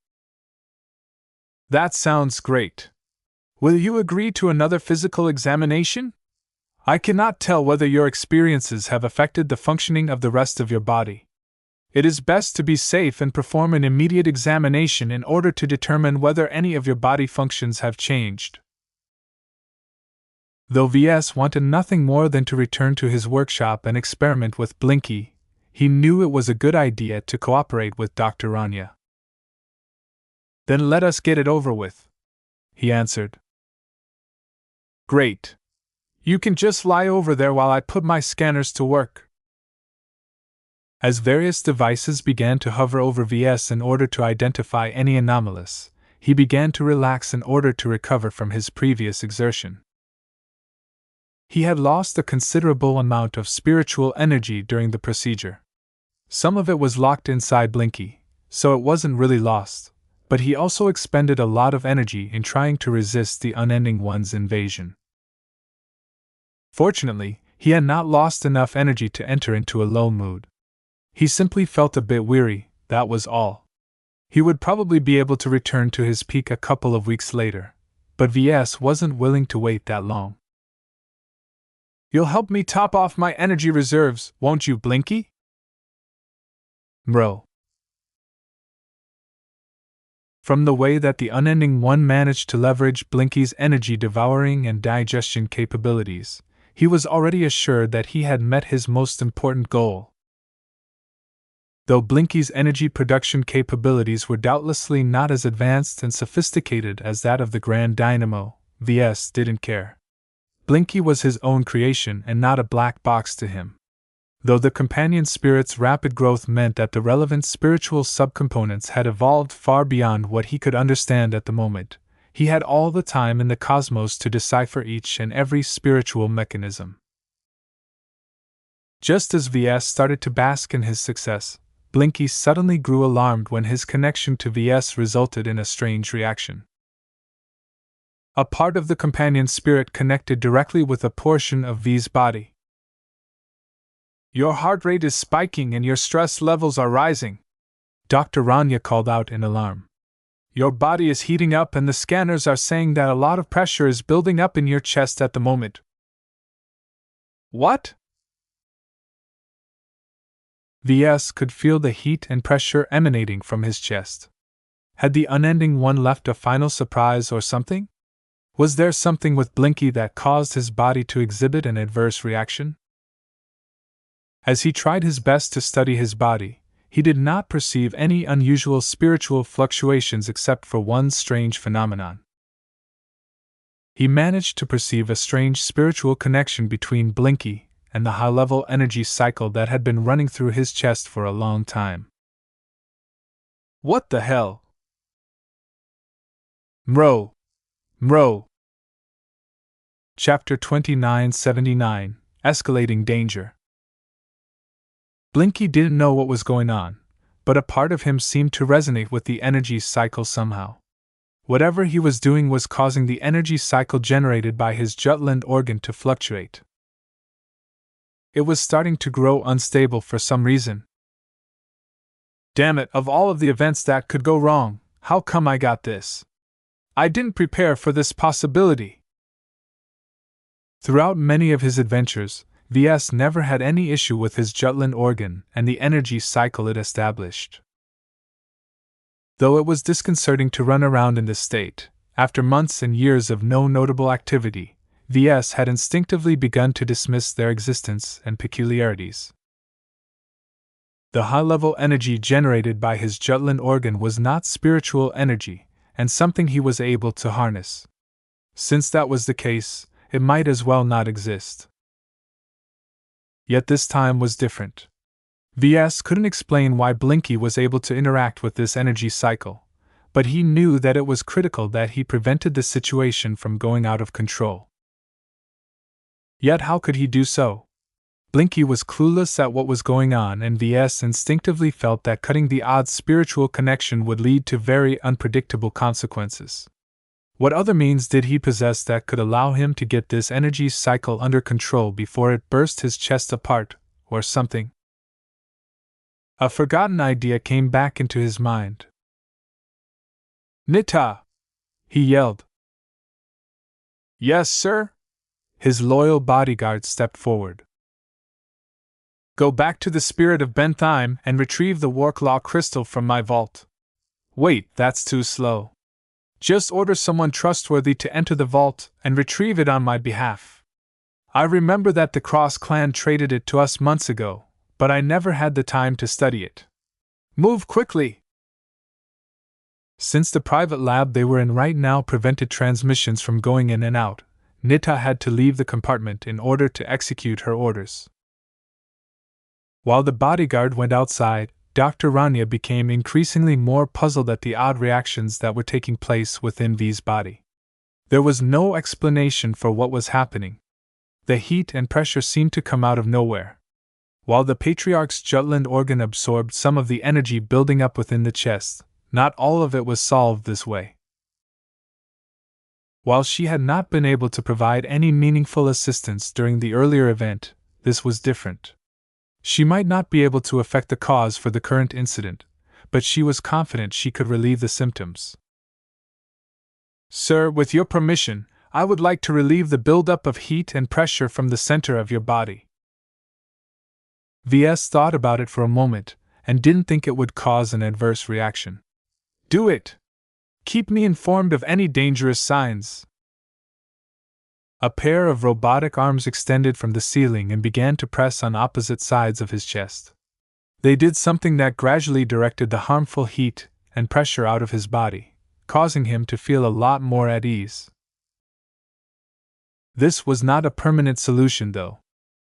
A: That sounds great. Will you agree to another physical examination? I cannot tell whether your experiences have affected the functioning of the rest of your body. It is best to be safe and perform an immediate examination in order to determine whether any of your body functions have changed. Though Ves wanted nothing more than to return to his workshop and experiment with Blinky, he knew it was a good idea to cooperate with Dr. Rania. "Then let us get it over with," he answered. "Great. You can just lie over there while I put my scanners to work." As various devices began to hover over Ves in order to identify any anomalous, he began to relax in order to recover from his previous exertion. He had lost a considerable amount of spiritual energy during the procedure. Some of it was locked inside Blinky, so it wasn't really lost, but he also expended a lot of energy in trying to resist the Unending One's invasion. Fortunately, he had not lost enough energy to enter into a low mood. He simply felt a bit weary, that was all. He would probably be able to return to his peak a couple of weeks later, but Ves wasn't willing to wait that long. "You'll help me top off my energy reserves, won't you, Blinky?" Mro. From the way that the Unending One managed to leverage Blinky's energy devouring and digestion capabilities, he was already assured that he had met his most important goal. Though Blinky's energy production capabilities were doubtlessly not as advanced and sophisticated as that of the Grand Dynamo, Ves didn't care. Blinky was his own creation and not a black box to him. Though the companion spirit's rapid growth meant that the relevant spiritual subcomponents had evolved far beyond what he could understand at the moment, he had all the time in the cosmos to decipher each and every spiritual mechanism. Just as Ves started to bask in his success, Blinky suddenly grew alarmed when his connection to Ves resulted in a strange reaction. A part of the companion spirit connected directly with a portion of V's body. "Your heart rate is spiking and your stress levels are rising," Dr. Rania called out in alarm. "Your body is heating up and the scanners are saying that a lot of pressure is building up in your chest at the moment." "What?" Ves could feel the heat and pressure emanating from his chest. Had the Unending One left a final surprise or something? Was there something with Blinky that caused his body to exhibit an adverse reaction? As he tried his best to study his body, he did not perceive any unusual spiritual fluctuations except for one strange phenomenon. He managed to perceive a strange spiritual connection between Blinky and the high-level energy cycle that had been running through his chest for a long time. "What the hell?" Mro. Chapter 2979, Escalating Danger. Blinky didn't know what was going on, but a part of him seemed to resonate with the energy cycle somehow. Whatever he was doing was causing the energy cycle generated by his Jutland organ to fluctuate. It was starting to grow unstable for some reason. "Damn it, of all of the events that could go wrong, how come I got this? I didn't prepare for this possibility." Throughout many of his adventures, Ves never had any issue with his Jutland organ and the energy cycle it established. Though it was disconcerting to run around in this state, after months and years of no notable activity, Ves had instinctively begun to dismiss their existence and peculiarities. The high-level energy generated by his Jutland organ was not spiritual energy, and something he was able to harness. Since that was the case, it might as well not exist. Yet this time was different. Ves couldn't explain why Blinky was able to interact with this energy cycle, but he knew that it was critical that he prevented the situation from going out of control. Yet how could he do so? Blinky was clueless at what was going on, and Ves instinctively felt that cutting the odd spiritual connection would lead to very unpredictable consequences. What other means did he possess that could allow him to get this energy cycle under control before it burst his chest apart, or something? A forgotten idea came back into his mind. "Nita!" he yelled. "Yes, sir?" His loyal bodyguard stepped forward. "Go back to the Spirit of Bentheim and retrieve the Warclaw crystal from my vault." "Wait, that's too slow. Just order someone trustworthy to enter the vault and retrieve it on my behalf." I remember that the Cross clan traded it to us months ago, but I never had the time to study it. Move quickly! Since the private lab they were in right now prevented transmissions from going in and out, Nita had to leave the compartment in order to execute her orders. While the bodyguard went outside, Dr. Rania became increasingly more puzzled at the odd reactions that were taking place within V's body. There was no explanation for what was happening. The heat and pressure seemed to come out of nowhere. While the patriarch's Jutland organ absorbed some of the energy building up within the chest, not all of it was solved this way. While she had not been able to provide any meaningful assistance during the earlier event, this was different. She might not be able to affect the cause for the current incident, but she was confident she could relieve the symptoms. Sir, with your permission, I would like to relieve the buildup of heat and pressure from the center of your body. Ves thought about it for a moment, and didn't think it would cause an adverse reaction. Do it! Keep me informed of any dangerous signs. A pair of robotic arms extended from the ceiling and began to press on opposite sides of his chest. They did something that gradually directed the harmful heat and pressure out of his body, causing him to feel a lot more at ease. This was not a permanent solution, though.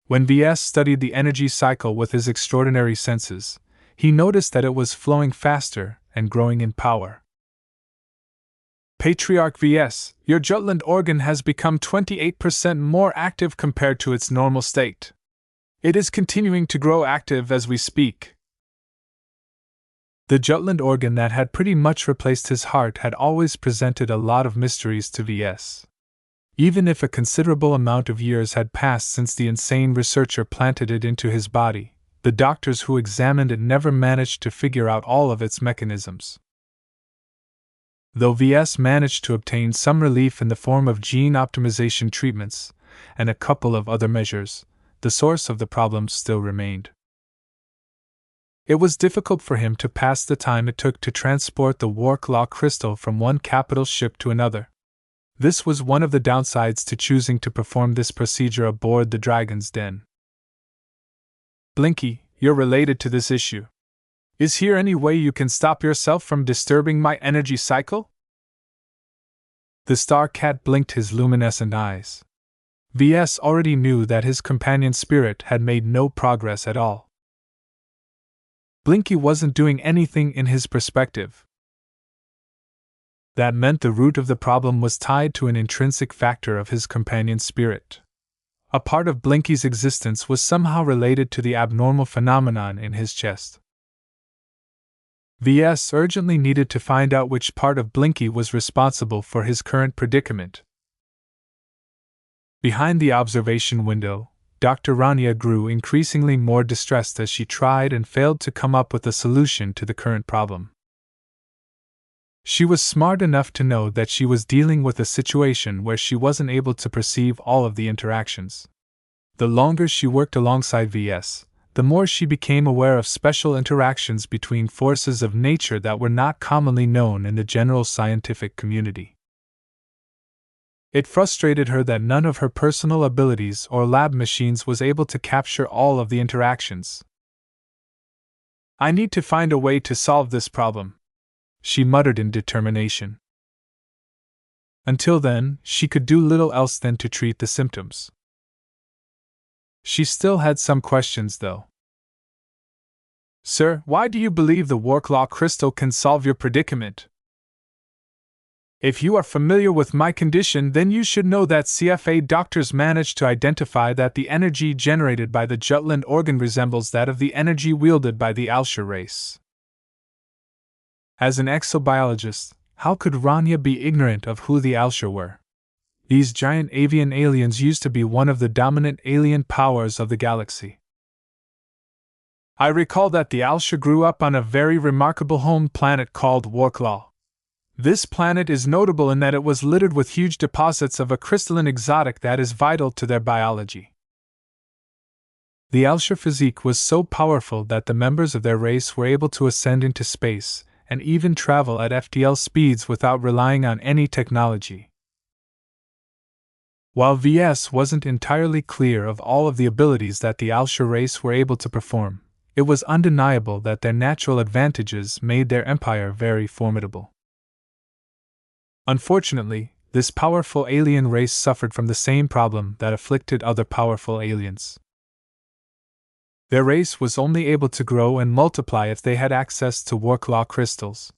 A: When Ves studied the energy cycle with his extraordinary senses, he noticed that it was flowing faster and growing in power. Patriarch Ves, your Jutland organ has become 28% more active compared to its normal state. It is continuing to grow active as we speak. The Jutland organ that had pretty much replaced his heart had always presented a lot of mysteries to Ves. Even if a considerable amount of years had passed since the insane researcher planted it into his body, the doctors who examined it never managed to figure out all of its mechanisms. Though Ves managed to obtain some relief in the form of gene optimization treatments and a couple of other measures, the source of the problems still remained. It was difficult for him to pass the time it took to transport the Warclaw crystal from one capital ship to another. This was one of the downsides to choosing to perform this procedure aboard the Dragon's Den. Blinky, you're related to this issue. Is here any way you can stop yourself from disturbing my energy cycle? The star cat blinked his luminescent eyes. Ves already knew that his companion spirit had made no progress at all. Blinky wasn't doing anything in his perspective. That meant the root of the problem was tied to an intrinsic factor of his companion's spirit. A part of Blinky's existence was somehow related to the abnormal phenomenon in his chest. Ves urgently needed to find out which part of Blinky was responsible for his current predicament. Behind the observation window, Dr. Rania grew increasingly more distressed as she tried and failed to come up with a solution to the current problem. She was smart enough to know that she was dealing with a situation where she wasn't able to perceive all of the interactions. The longer she worked alongside Ves, the more she became aware of special interactions between forces of nature that were not commonly known in the general scientific community. It frustrated her that none of her personal abilities or lab machines was able to capture all of the interactions. I need to find a way to solve this problem, she muttered in determination. Until then, she could do little else than to treat the symptoms. She still had some questions, though. Sir, why do you believe the Warclaw crystal can solve your predicament? If you are familiar with my condition, then you should know that CFA doctors managed to identify that the energy generated by the Jutland organ resembles that of the energy wielded by the Alshir race. As an exobiologist, how could Rania be ignorant of who the Alshir were? These giant avian aliens used to be one of the dominant alien powers of the galaxy. I recall that the Alshir grew up on a very remarkable home planet called Warclaw. This planet is notable in that it was littered with huge deposits of a crystalline exotic that is vital to their biology. The Alshir physique was so powerful that the members of their race were able to ascend into space and even travel at FTL speeds without relying on any technology. While VS wasn't entirely clear of all of the abilities that the Alshur race were able to perform, it was undeniable that their natural advantages made their empire very formidable. Unfortunately, this powerful alien race suffered from the same problem that afflicted other powerful aliens. Their race was only able to grow and multiply if they had access to Worklaw crystals.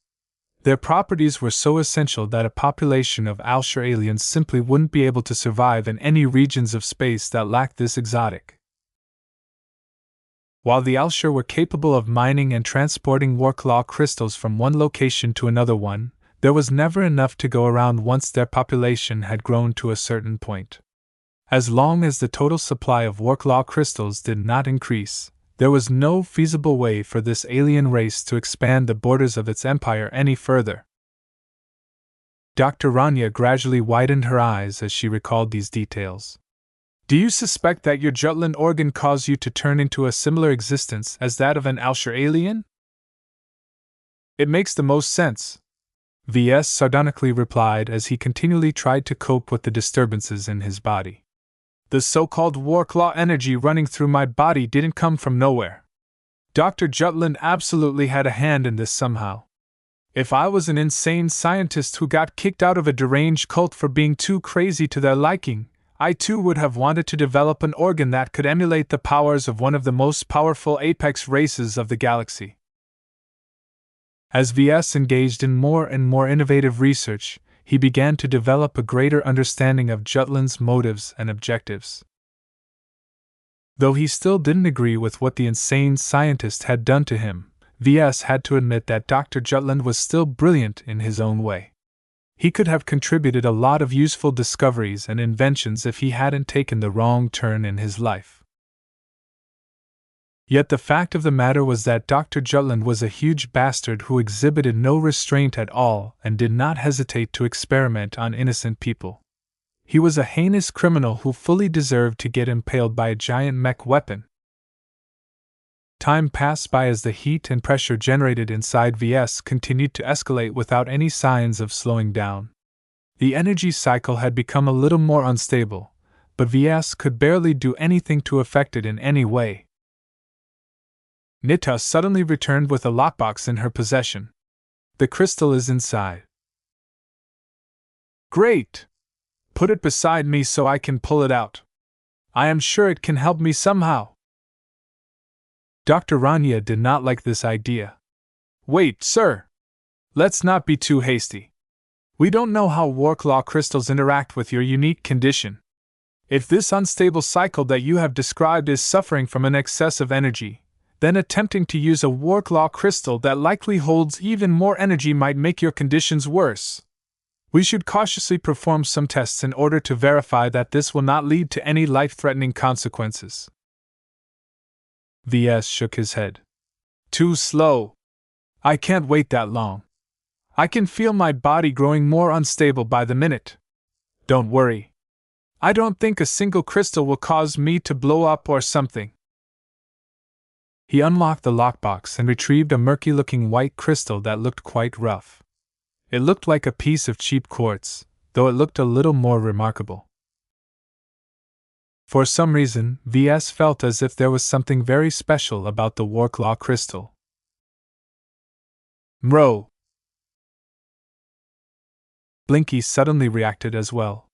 A: Their properties were so essential that a population of Alshur aliens simply wouldn't be able to survive in any regions of space that lacked this exotic. While the Alshur were capable of mining and transporting Worklaw crystals from one location to another one, there was never enough to go around once their population had grown to a certain point. As long as the total supply of Worklaw crystals did not increase, there was no feasible way for this alien race to expand the borders of its empire any further. Dr. Rania gradually widened her eyes as she recalled these details. Do you suspect that your Jutland organ caused you to turn into a similar existence as that of an Alshur alien? It makes the most sense, VS sardonically replied as he continually tried to cope with the disturbances in his body. The so-called Worklaw energy running through my body didn't come from nowhere. Dr. Jutland absolutely had a hand in this somehow. If I was an insane scientist who got kicked out of a deranged cult for being too crazy to their liking, I too would have wanted to develop an organ that could emulate the powers of one of the most powerful apex races of the galaxy. As VS engaged in more and more innovative research, he began to develop a greater understanding of Jutland's motives and objectives. Though he still didn't agree with what the insane scientist had done to him, VS had to admit that Dr. Jutland was still brilliant in his own way. He could have contributed a lot of useful discoveries and inventions if he hadn't taken the wrong turn in his life. Yet the fact of the matter was that Dr. Jutland was a huge bastard who exhibited no restraint at all and did not hesitate to experiment on innocent people. He was a heinous criminal who fully deserved to get impaled by a giant mech weapon. Time passed by as the heat and pressure generated inside VS continued to escalate without any signs of slowing down. The energy cycle had become a little more unstable, but VS could barely do anything to affect it in any way. Nita suddenly returned with a lockbox in her possession. The crystal is inside. Great! Put it beside me so I can pull it out. I am sure it can help me somehow. Dr. Rania did not like this idea. Wait, sir! Let's not be too hasty. We don't know how Worklaw crystals interact with your unique condition. If this unstable cycle that you have described is suffering from an excess of energy, then attempting to use a Worklaw crystal that likely holds even more energy might make your conditions worse. We should cautiously perform some tests in order to verify that this will not lead to any life-threatening consequences. VS shook his head. Too slow. I can't wait that long. I can feel my body growing more unstable by the minute. Don't worry. I don't think a single crystal will cause me to blow up or something. He unlocked the lockbox and retrieved a murky-looking white crystal that looked quite rough. It looked like a piece of cheap quartz, though it looked a little more remarkable. For some reason, VS felt as if there was something very special about the Worklaw crystal. Mro! Blinky suddenly reacted as well.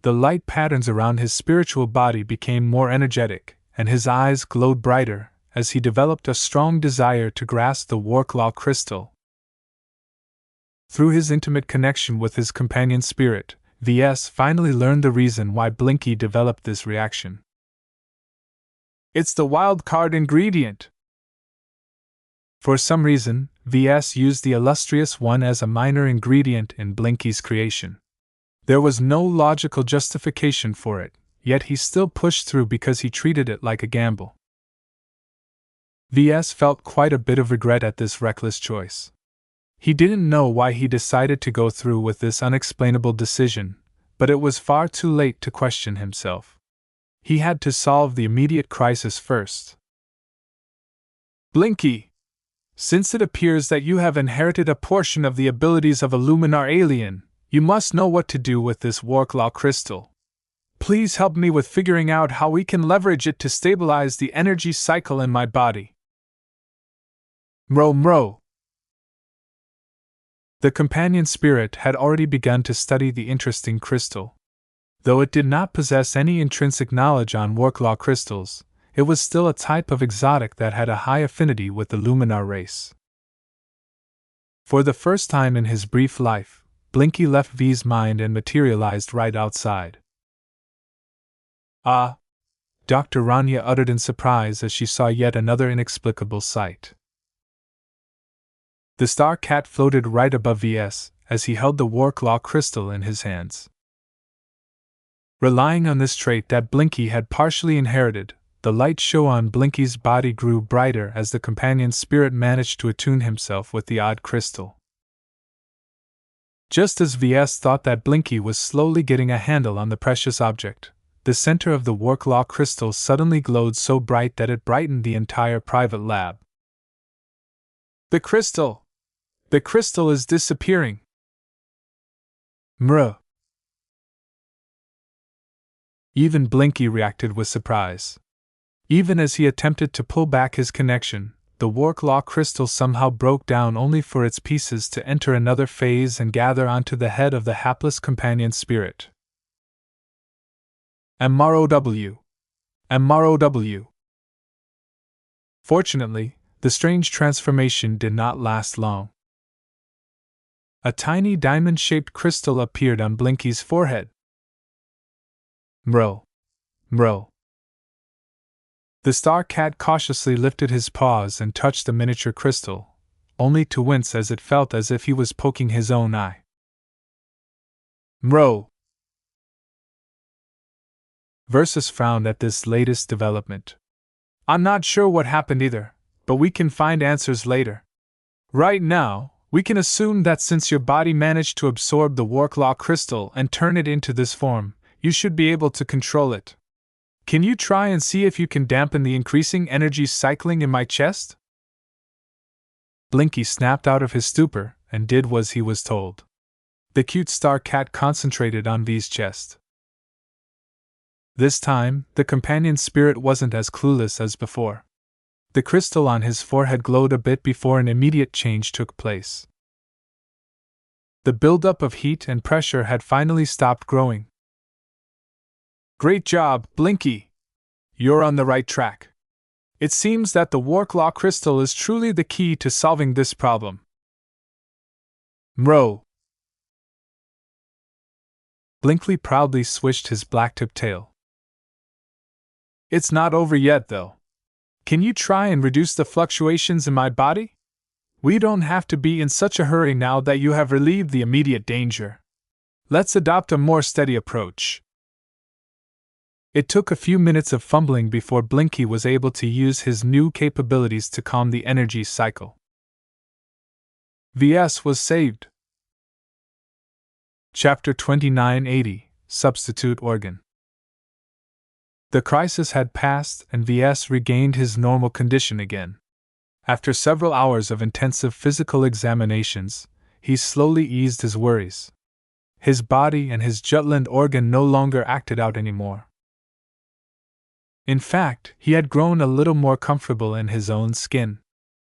A: The light patterns around his spiritual body became more energetic, and his eyes glowed brighter, as he developed a strong desire to grasp the Worklaw crystal. Through his intimate connection with his companion spirit, VS finally learned the reason why Blinky developed this reaction. It's the wild card ingredient! For some reason, VS used the illustrious one as a minor ingredient in Blinky's creation. There was no logical justification for it, yet he still pushed through because he treated it like a gamble. VS felt quite a bit of regret at this reckless choice. He didn't know why he decided to go through with this unexplainable decision, but it was far too late to question himself. He had to solve the immediate crisis first. Blinky! Since it appears that you have inherited a portion of the abilities of a Luminar alien, you must know what to do with this Worklaw crystal. Please help me with figuring out how we can leverage it to stabilize the energy cycle in my body. Mro. The companion spirit had already begun to study the interesting crystal. Though it did not possess any intrinsic knowledge on worklaw crystals, it was still a type of exotic that had a high affinity with the Luminar race. For the first time in his brief life, Blinky left V's mind and materialized right outside. Ah! Dr. Rania uttered in surprise as she saw yet another inexplicable sight. The star cat floated right above Ves as he held the worklaw crystal in his hands. Relying on this trait that Blinky had partially inherited, the light show on Blinky's body grew brighter as the companion spirit managed to attune himself with the odd crystal. Just as Ves thought that Blinky was slowly getting a handle on the precious object, the center of the worklaw crystal suddenly glowed so bright that it brightened the entire private lab. The crystal is disappearing. Mruh. Even Blinky reacted with surprise. Even as he attempted to pull back his connection, the worklaw crystal somehow broke down only for its pieces to enter another phase and gather onto the head of the hapless companion spirit. MROW. Fortunately, the strange transformation did not last long. A tiny diamond-shaped crystal appeared on Blinky's forehead. Mro. The star cat cautiously lifted his paws and touched the miniature crystal, only to wince as it felt as if he was poking his own eye. Mro. Versus frowned at this latest development. I'm not sure what happened either, but we can find answers later. Right now, we can assume that since your body managed to absorb the worklaw crystal and turn it into this form, you should be able to control it. Can you try and see if you can dampen the increasing energy cycling in my chest? Blinky snapped out of his stupor and did as he was told. The cute star cat concentrated on V's chest. This time, the companion spirit wasn't as clueless as before. The crystal on his forehead glowed a bit before an immediate change took place. The buildup of heat and pressure had finally stopped growing. Great job, Blinky! You're on the right track. It seems that the worklaw crystal is truly the key to solving this problem. Mro. Blinky proudly swished his black-tipped tail. It's not over yet, though. Can you try and reduce the fluctuations in my body? We don't have to be in such a hurry now that you have relieved the immediate danger. Let's adopt a more steady approach. It took a few minutes of fumbling before Blinky was able to use his new capabilities to calm the energy cycle. Ves was saved. Chapter 2980, Substitute Organ. The crisis had passed and Ves regained his normal condition again. After several hours of intensive physical examinations, he slowly eased his worries. His body and his Jutland organ no longer acted out anymore. In fact, he had grown a little more comfortable in his own skin.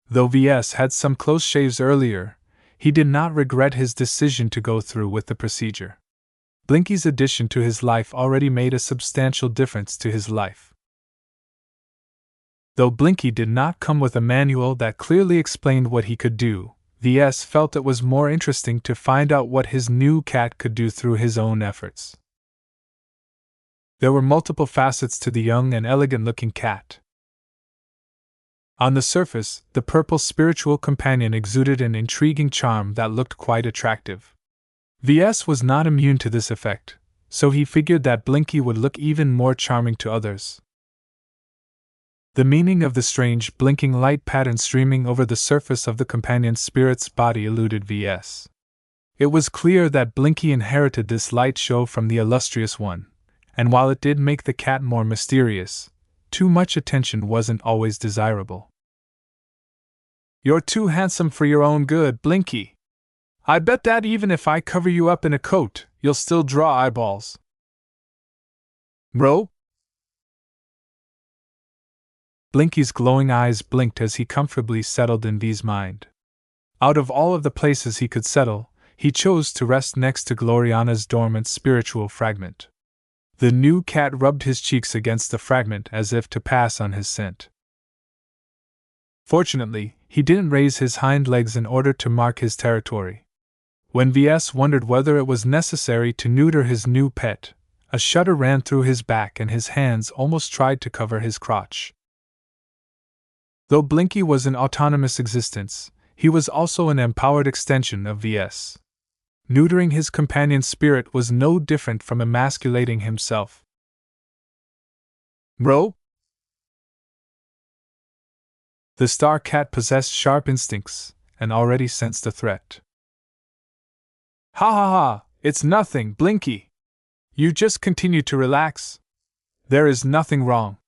A: Though Ves had some close shaves earlier, he did not regret his decision to go through with the procedure. Blinky's addition to his life already made a substantial difference to his life. Though Blinky did not come with a manual that clearly explained what he could do, Ves felt it was more interesting to find out what his new cat could do through his own efforts. There were multiple facets to the young and elegant-looking cat. On the surface, the purple spiritual companion exuded an intriguing charm that looked quite attractive. Ves was not immune to this effect, so he figured that Blinky would look even more charming to others. The meaning of the strange, blinking light pattern streaming over the surface of the companion spirit's body eluded Ves. It was clear that Blinky inherited this light show from the illustrious one, and while it did make the cat more mysterious, too much attention wasn't always desirable. You're too handsome for your own good, Blinky. I bet that even if I cover you up in a coat, you'll still draw eyeballs. Bro? Blinky's glowing eyes blinked as he comfortably settled in V's mind. Out of all of the places he could settle, he chose to rest next to Gloriana's dormant spiritual fragment. The new cat rubbed his cheeks against the fragment as if to pass on his scent. Fortunately, he didn't raise his hind legs in order to mark his territory. When Ves wondered whether it was necessary to neuter his new pet, a shudder ran through his back and his hands almost tried to cover his crotch. Though Blinky was an autonomous existence, he was also an empowered extension of Ves. Neutering his companion's spirit was no different from emasculating himself. Bro? The star cat possessed sharp instincts and already sensed a threat. Ha ha ha, it's nothing, Blinky. You just continue to relax. There is nothing wrong.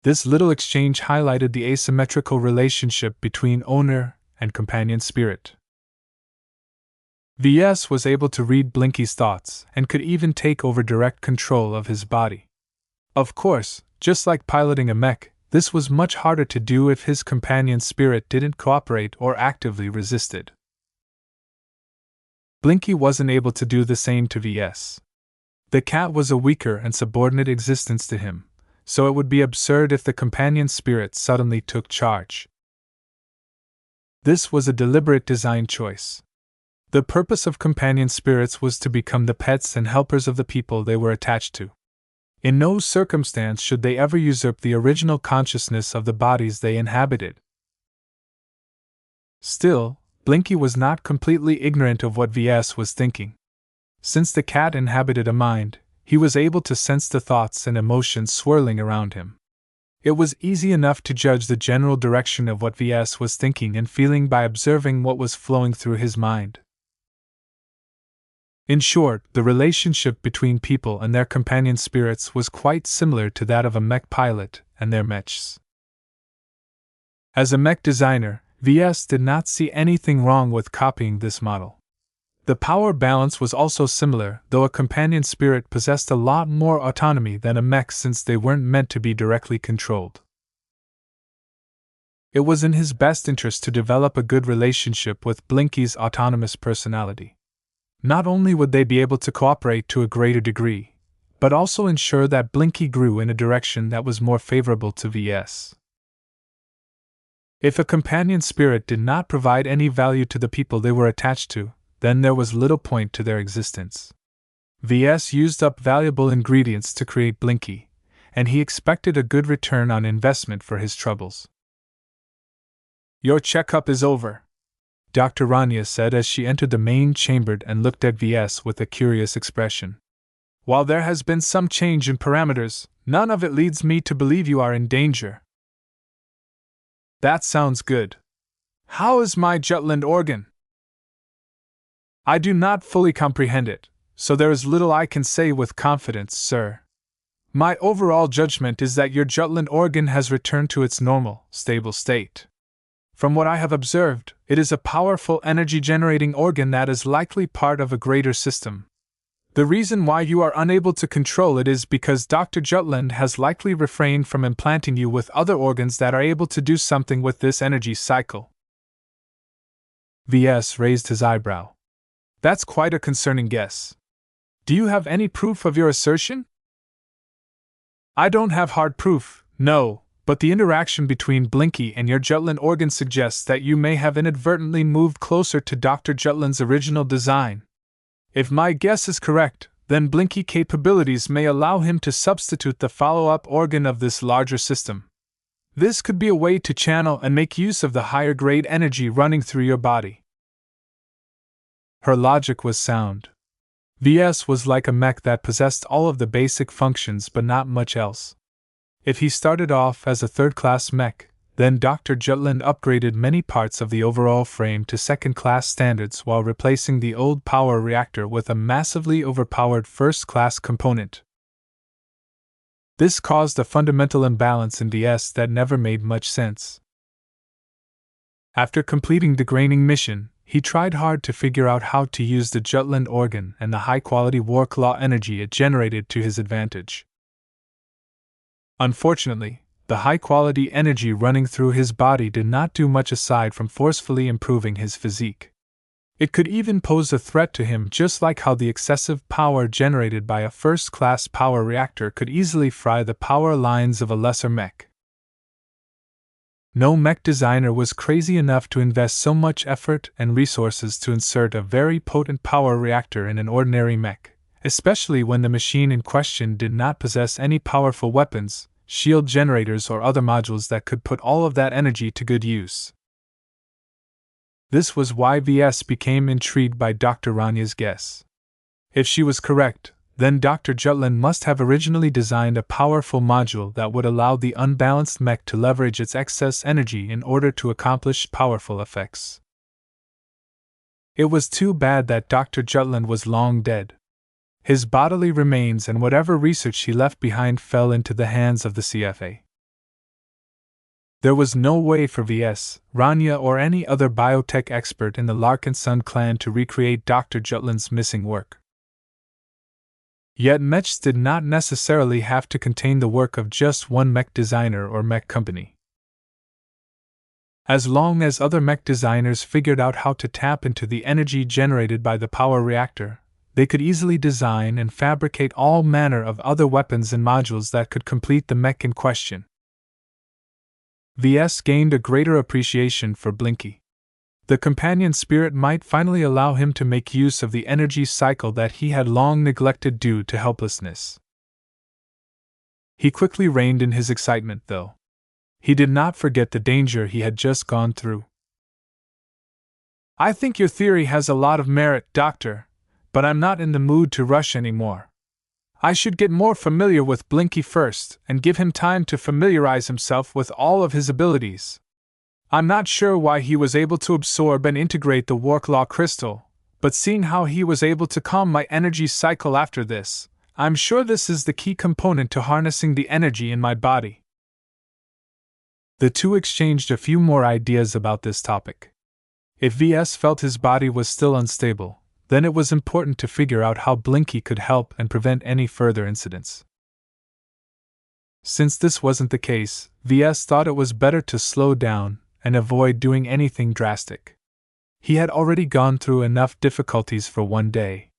A: This little exchange highlighted the asymmetrical relationship between owner and companion spirit. Ves was able to read Blinky's thoughts and could even take over direct control of his body. Of course, just like piloting a mech, this was much harder to do if his companion spirit didn't cooperate or actively resisted. Blinky wasn't able to do the same to Ves. The cat was a weaker and subordinate existence to him, so it would be absurd if the companion spirit suddenly took charge. This was a deliberate design choice. The purpose of companion spirits was to become the pets and helpers of the people they were attached to. In no circumstance should they ever usurp the original consciousness of the bodies they inhabited. Still, Blinky was not completely ignorant of what Ves was thinking. Since the cat inhabited a mind, he was able to sense the thoughts and emotions swirling around him. It was easy enough to judge the general direction of what Ves was thinking and feeling by observing what was flowing through his mind. In short, the relationship between people and their companion spirits was quite similar to that of a mech pilot and their mechs. As a mech designer, Ves did not see anything wrong with copying this model. The power balance was also similar, though a companion spirit possessed a lot more autonomy than a mech since they weren't meant to be directly controlled. It was in his best interest to develop a good relationship with Blinky's autonomous personality. Not only would they be able to cooperate to a greater degree, but also ensure that Blinky grew in a direction that was more favorable to Ves. If a companion spirit did not provide any value to the people they were attached to, then there was little point to their existence. Ves used up valuable ingredients to create Blinky, and he expected a good return on investment for his troubles. Your checkup is over, Dr. Rania said as she entered the main chamber and looked at Ves with a curious expression. While there has been some change in parameters, none of it leads me to believe you are in danger. That sounds good. How is my Jutland organ? I do not fully comprehend it, so there is little I can say with confidence, sir. My overall judgment is that your Jutland organ has returned to its normal, stable state. From what I have observed, it is a powerful energy-generating organ that is likely part of a greater system. The reason why you are unable to control it is because Dr. Jutland has likely refrained from implanting you with other organs that are able to do something with this energy cycle. Ves raised his eyebrow. That's quite a concerning guess. Do you have any proof of your assertion? I don't have hard proof, no. But the interaction between Blinky and your Jutland organ suggests that you may have inadvertently moved closer to Dr. Jutland's original design. If my guess is correct, then Blinky capabilities may allow him to substitute the follow-up organ of this larger system. This could be a way to channel and make use of the higher-grade energy running through your body. Her logic was sound. Ves was like a mech that possessed all of the basic functions but not much else. If he started off as a third-class mech, then Dr. Jutland upgraded many parts of the overall frame to second-class standards while replacing the old power reactor with a massively overpowered first-class component. This caused a fundamental imbalance in Ves that never made much sense. After completing the graining mission, he tried hard to figure out how to use the Jutland organ and the high-quality Warclaw energy it generated to his advantage. Unfortunately, the high-quality energy running through his body did not do much aside from forcefully improving his physique. It could even pose a threat to him, just like how the excessive power generated by a first-class power reactor could easily fry the power lines of a lesser mech. No mech designer was crazy enough to invest so much effort and resources to insert a very potent power reactor in an ordinary mech, especially when the machine in question did not possess any powerful weapons, shield generators, or other modules that could put all of that energy to good use. This was why Ves became intrigued by Dr. Ranya's guess. If she was correct, then Dr. Jutland must have originally designed a powerful module that would allow the unbalanced mech to leverage its excess energy in order to accomplish powerful effects. It was too bad that Dr. Jutland was long dead. His bodily remains and whatever research he left behind fell into the hands of the CFA. There was no way for Ves, Ranya, or any other biotech expert in the Larkinson clan to recreate Dr. Jutland's missing work. Yet mechs did not necessarily have to contain the work of just one mech designer or mech company. As long as other mech designers figured out how to tap into the energy generated by the power reactor, they could easily design and fabricate all manner of other weapons and modules that could complete the mech in question. Ves gained a greater appreciation for Blinky. The companion spirit might finally allow him to make use of the energy cycle that he had long neglected due to helplessness. He quickly reined in his excitement, though. He did not forget the danger he had just gone through. "I think your theory has a lot of merit, Doctor, but I'm not in the mood to rush anymore. I should get more familiar with Blinky first and give him time to familiarize himself with all of his abilities. I'm not sure why he was able to absorb and integrate the Warclaw crystal, but seeing how he was able to calm my energy cycle after this, I'm sure this is the key component to harnessing the energy in my body." The two exchanged a few more ideas about this topic. If Ves felt his body was still unstable, then it was important to figure out how Blinky could help and prevent any further incidents. Since this wasn't the case, Ves thought it was better to slow down and avoid doing anything drastic. He had already gone through enough difficulties for one day.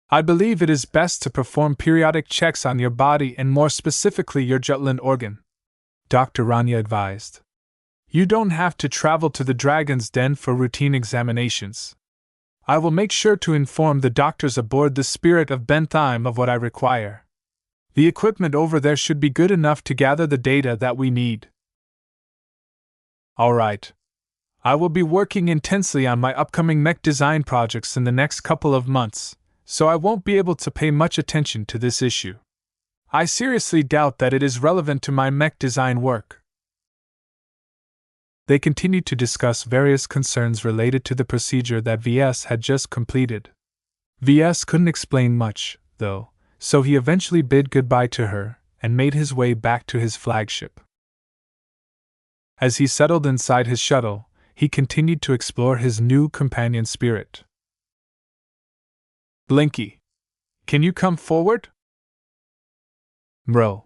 A: "I believe it is best to perform periodic checks on your body and more specifically your Jutland organ," Dr. Ranya advised. "You don't have to travel to the Dragon's Den for routine examinations. I will make sure to inform the doctors aboard the Spirit of Bentheim of what I require. The equipment over there should be good enough to gather the data that we need." "All right. I will be working intensely on my upcoming mech design projects in the next couple of months, so I won't be able to pay much attention to this issue. I seriously doubt that it is relevant to my mech design work." They continued to discuss various concerns related to the procedure that Ves had just completed. Ves couldn't explain much, though, so he eventually bid goodbye to her and made his way back to his flagship. As he settled inside his shuttle, he continued to explore his new companion spirit. "Blinky, can you come forward?" "Mro."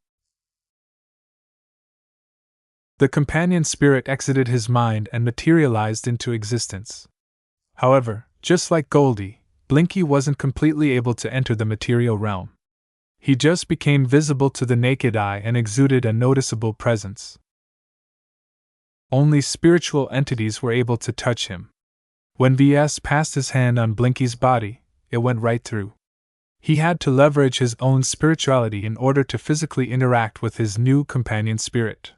A: The companion spirit exited his mind and materialized into existence. However, just like Goldie, Blinky wasn't completely able to enter the material realm. He just became visible to the naked eye and exuded a noticeable presence. Only spiritual entities were able to touch him. When Ves passed his hand on Blinky's body, it went right through. He had to leverage his own spirituality in order to physically interact with his new companion spirit.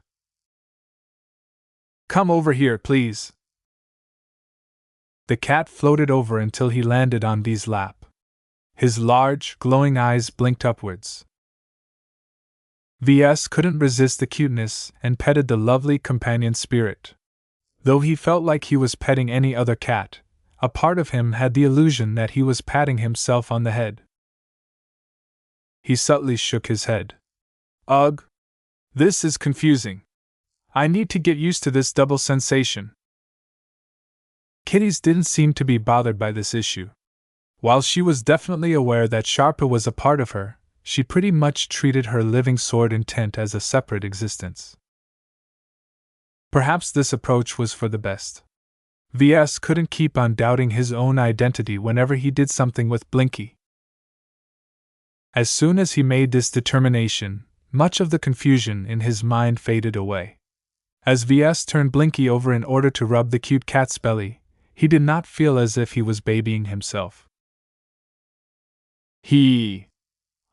A: "Come over here, please." The cat floated over until he landed on V's lap. His large, glowing eyes blinked upwards. Ves couldn't resist the cuteness and petted the lovely companion spirit. Though he felt like he was petting any other cat, a part of him had the illusion that he was patting himself on the head. He subtly shook his head. "Ugh! This is confusing. I need to get used to this double sensation." Kitties didn't seem to be bothered by this issue. While she was definitely aware that Sharpa was a part of her, she pretty much treated her living sword in tent as a separate existence. Perhaps this approach was for the best. Ves couldn't keep on doubting his own identity whenever he did something with Blinky. As soon as he made this determination, much of the confusion in his mind faded away. As Ves turned Blinky over in order to rub the cute cat's belly, he did not feel as if he was babying himself.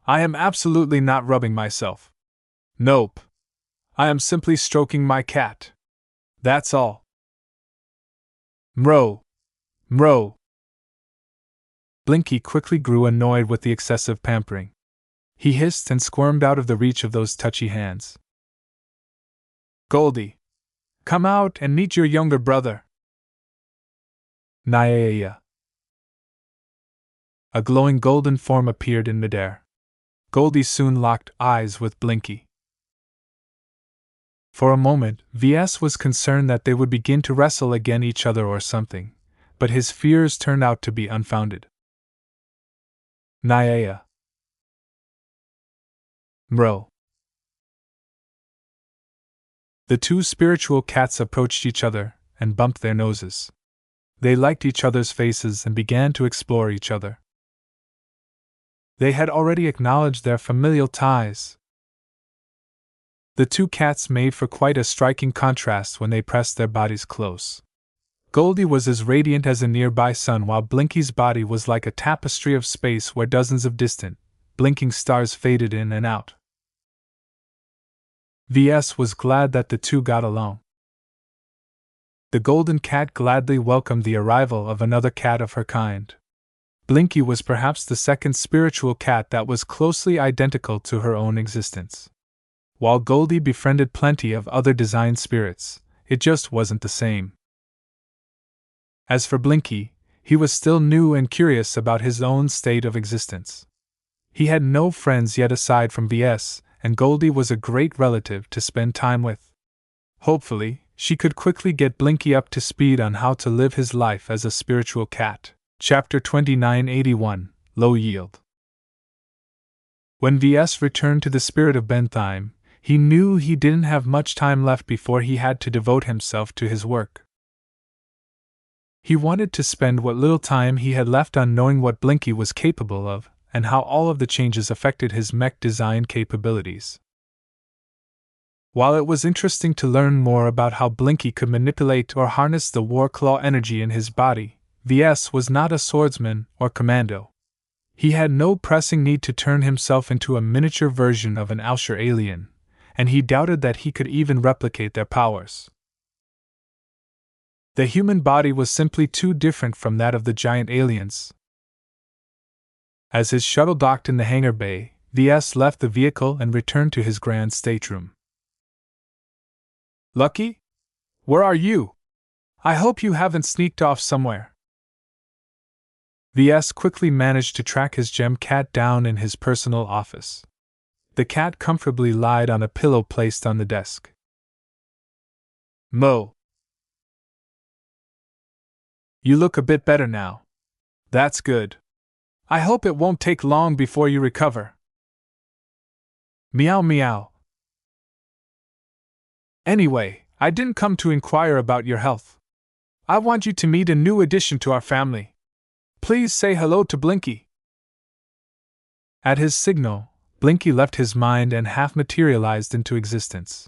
A: I am absolutely not rubbing myself. Nope. I am simply stroking my cat. That's all. Mrow. Mrow. Blinky quickly grew annoyed with the excessive pampering. He hissed and squirmed out of the reach of those touchy hands. Goldie, come out and meet your younger brother. Nyaya. A glowing golden form appeared in midair. Goldie soon locked eyes with Blinky. For a moment, Ves was concerned that they would begin to wrestle against each other or something, but his fears turned out to be unfounded. Nyaya. Mrow. The two spiritual cats approached each other and bumped their noses. They liked each other's faces and began to explore each other. They had already acknowledged their familial ties. The two cats made for quite a striking contrast when they pressed their bodies close. Goldie was as radiant as a nearby sun, while Blinky's body was like a tapestry of space where dozens of distant, blinking stars faded in and out. Ves was glad that the two got along. The golden cat gladly welcomed the arrival of another cat of her kind. Blinky was perhaps the second spiritual cat that was closely identical to her own existence. While Goldie befriended plenty of other design spirits, it just wasn't the same. As for Blinky, he was still new and curious about his own state of existence. He had no friends yet aside from Ves, and Goldie was a great relative to spend time with. Hopefully, she could quickly get Blinky up to speed on how to live his life as a spiritual cat. Chapter 2981, Low Yield. When Ves returned to the Spirit of Bentheim, he knew he didn't have much time left before he had to devote himself to his work. He wanted to spend what little time he had left on knowing what Blinky was capable of, and how all of the changes affected his mech design capabilities. While it was interesting to learn more about how Blinky could manipulate or harness the war claw energy in his body, Ves was not a swordsman or commando. He had no pressing need to turn himself into a miniature version of an Ausher alien, and he doubted that he could even replicate their powers. The human body was simply too different from that of the giant aliens. As his shuttle docked in the hangar bay, Ves left the vehicle and returned to his grand stateroom. Lucky? Where are you? I hope you haven't sneaked off somewhere. Ves quickly managed to track his gem cat down in his personal office. The cat comfortably lied on a pillow placed on the desk. Mo. You look a bit better now. That's good. I hope it won't take long before you recover. Meow meow. Anyway, I didn't come to inquire about your health. I want you to meet a new addition to our family. Please say hello to Blinky. At his signal, Blinky left his mind and half materialized into existence.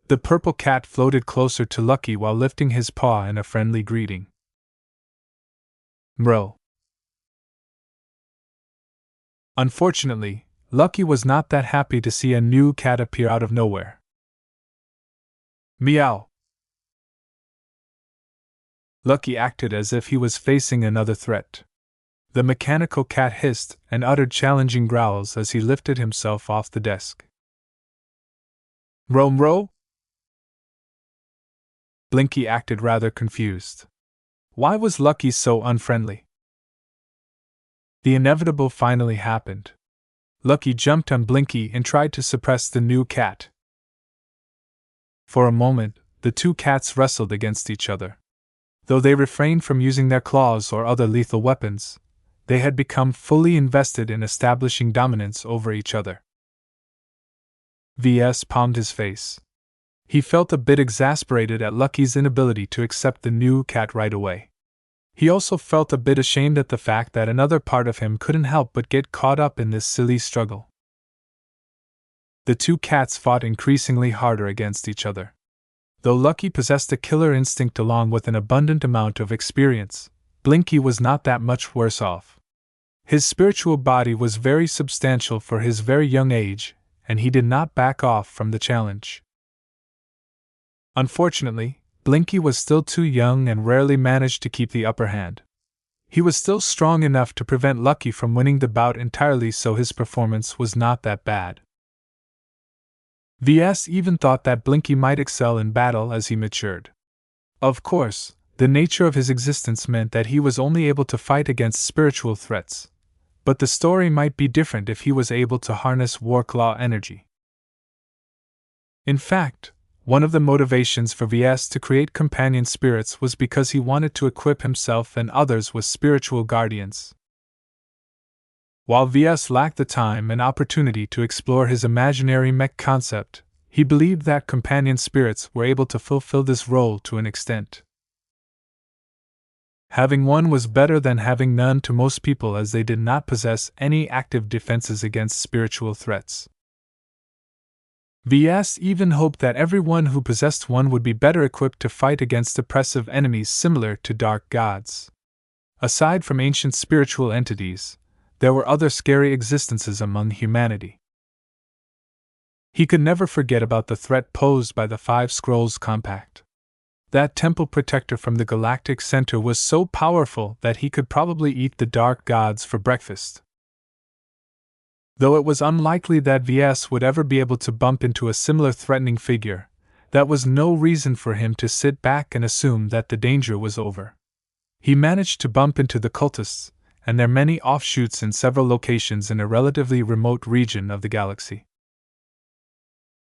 A: The purple cat floated closer to Lucky while lifting his paw in a friendly greeting. Mrow. Unfortunately, Lucky was not that happy to see a new cat appear out of nowhere. Meow. Lucky acted as if he was facing another threat. The mechanical cat hissed and uttered challenging growls as he lifted himself off the desk. Mrow? Blinky acted rather confused. Why was Lucky so unfriendly? The inevitable finally happened. Lucky jumped on Blinky and tried to suppress the new cat. For a moment, the two cats wrestled against each other. Though they refrained from using their claws or other lethal weapons, they had become fully invested in establishing dominance over each other. Ves palmed his face. He felt a bit exasperated at Lucky's inability to accept the new cat right away. He also felt a bit ashamed at the fact that another part of him couldn't help but get caught up in this silly struggle. The two cats fought increasingly harder against each other. Though Lucky possessed a killer instinct along with an abundant amount of experience, Blinky was not that much worse off. His spiritual body was very substantial for his very young age, and he did not back off from the challenge. Unfortunately, Blinky was still too young and rarely managed to keep the upper hand. He was still strong enough to prevent Lucky from winning the bout entirely, so his performance was not that bad. Ves even thought that Blinky might excel in battle as he matured. Of course, the nature of his existence meant that he was only able to fight against spiritual threats, but the story might be different if he was able to harness Warclaw energy. In fact, one of the motivations for Ves to create companion spirits was because he wanted to equip himself and others with spiritual guardians. While Ves lacked the time and opportunity to explore his imaginary mech concept, he believed that companion spirits were able to fulfill this role to an extent. Having one was better than having none to most people, as they did not possess any active defenses against spiritual threats. Ves even hoped that everyone who possessed one would be better equipped to fight against oppressive enemies similar to dark gods. Aside from ancient spiritual entities, there were other scary existences among humanity. He could never forget about the threat posed by the Five Scrolls Compact. That temple protector from the galactic center was so powerful that he could probably eat the dark gods for breakfast. Though it was unlikely that Ves would ever be able to bump into a similar threatening figure, that was no reason for him to sit back and assume that the danger was over. He managed to bump into the cultists and their many offshoots in several locations in a relatively remote region of the galaxy.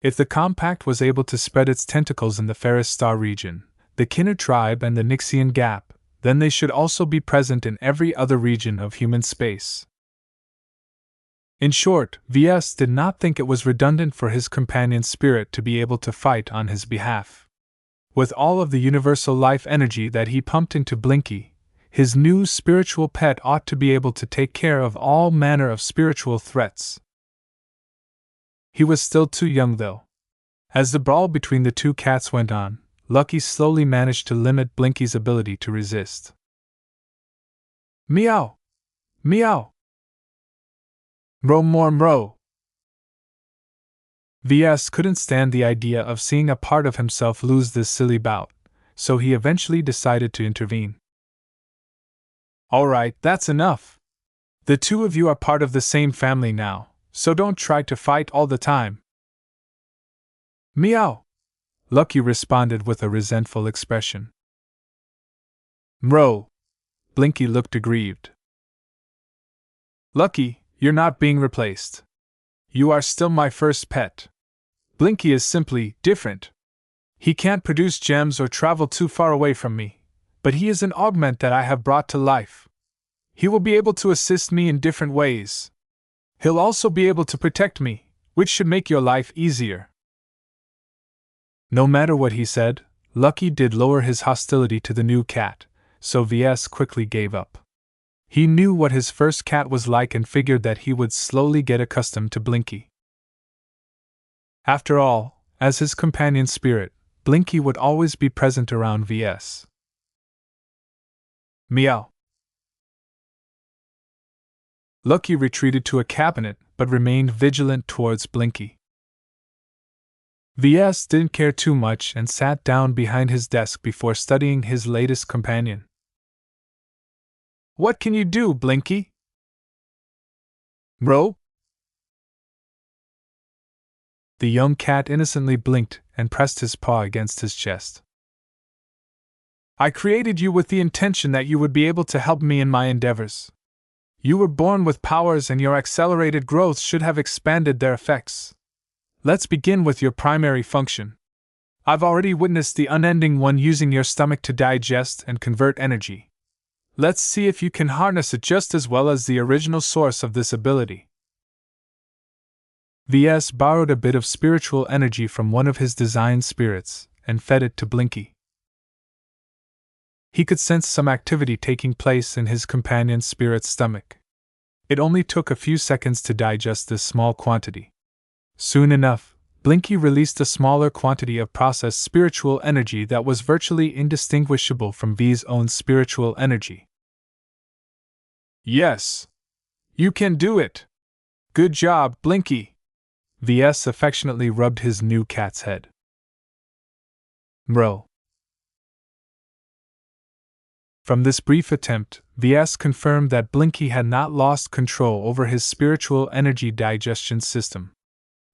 A: If the Compact was able to spread its tentacles in the Ferris Star region, the Kinner tribe and the Nixian Gap, then they should also be present in every other region of human space. In short, Ves did not think it was redundant for his companion spirit to be able to fight on his behalf. With all of the universal life energy that he pumped into Blinky, his new spiritual pet ought to be able to take care of all manner of spiritual threats. He was still too young, though. As the brawl between the two cats went on, Lucky slowly managed to limit Blinky's ability to resist. Meow! Meow! Mrow more mrow! Ves couldn't stand the idea of seeing a part of himself lose this silly bout, so he eventually decided to intervene. Alright, that's enough. The two of you are part of the same family now, so don't try to fight all the time. Meow! Lucky responded with a resentful expression. Mrow! Blinky looked aggrieved. Lucky, you're not being replaced. You are still my first pet. Blinky is simply different. He can't produce gems or travel too far away from me, but he is an augment that I have brought to life. He will be able to assist me in different ways. He'll also be able to protect me, which should make your life easier. No matter what he said, Lucky did lower his hostility to the new cat, so Ves quickly gave up. He knew what his first cat was like and figured that he would slowly get accustomed to Blinky. After all, as his companion spirit, Blinky would always be present around Ves. Meow! Lucky retreated to a cabinet but remained vigilant towards Blinky. Ves didn't care too much and sat down behind his desk before studying his latest companion. What can you do, Blinky? Mrow? The young cat innocently blinked and pressed his paw against his chest. I created you with the intention that you would be able to help me in my endeavors. You were born with powers and your accelerated growth should have expanded their effects. Let's begin with your primary function. I've already witnessed the unending one using your stomach to digest and convert energy. Let's see if you can harness it just as well as the original source of this ability. Ves borrowed a bit of spiritual energy from one of his design spirits and fed it to Blinky. He could sense some activity taking place in his companion spirit's stomach. It only took a few seconds to digest this small quantity. Soon enough, Blinky released a smaller quantity of processed spiritual energy that was virtually indistinguishable from V's own spiritual energy. Yes! You can do it! Good job, Blinky! Ves affectionately rubbed his new cat's head. Mro. From this brief attempt, Ves confirmed that Blinky had not lost control over his spiritual energy digestion system.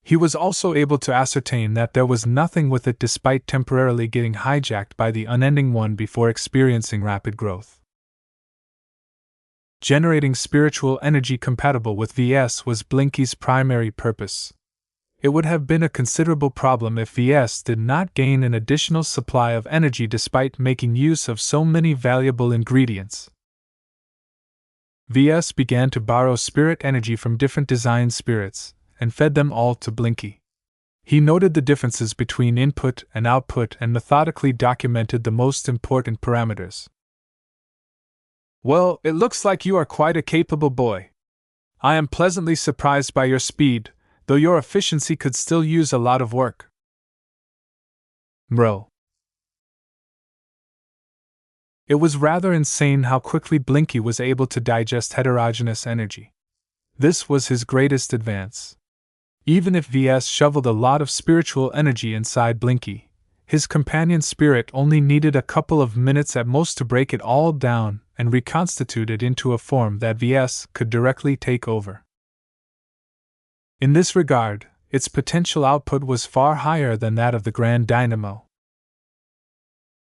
A: He was also able to ascertain that there was nothing with it despite temporarily getting hijacked by the unending one before experiencing rapid growth. Generating spiritual energy compatible with Ves was Blinky's primary purpose. It would have been a considerable problem if Ves did not gain an additional supply of energy despite making use of so many valuable ingredients. Ves began to borrow spirit energy from different design spirits, and fed them all to Blinky. He noted the differences between input and output and methodically documented the most important parameters. Well, it looks like you are quite a capable boy. I am pleasantly surprised by your speed, though your efficiency could still use a lot of work. Mro. It was rather insane how quickly Blinky was able to digest heterogeneous energy. This was his greatest advance. Even if Ves shoveled a lot of spiritual energy inside Blinky, his companion spirit only needed a couple of minutes at most to break it all down and reconstitute it into a form that Ves could directly take over. In this regard, its potential output was far higher than that of the Grand Dynamo.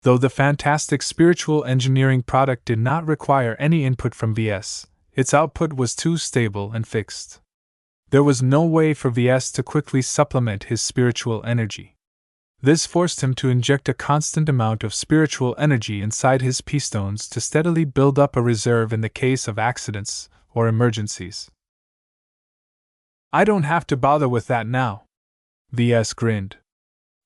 A: Though the fantastic spiritual engineering product did not require any input from Ves, its output was too stable and fixed. There was no way for Ves to quickly supplement his spiritual energy. This forced him to inject a constant amount of spiritual energy inside his pistons to steadily build up a reserve in the case of accidents or emergencies. I don't have to bother with that now. Ves grinned.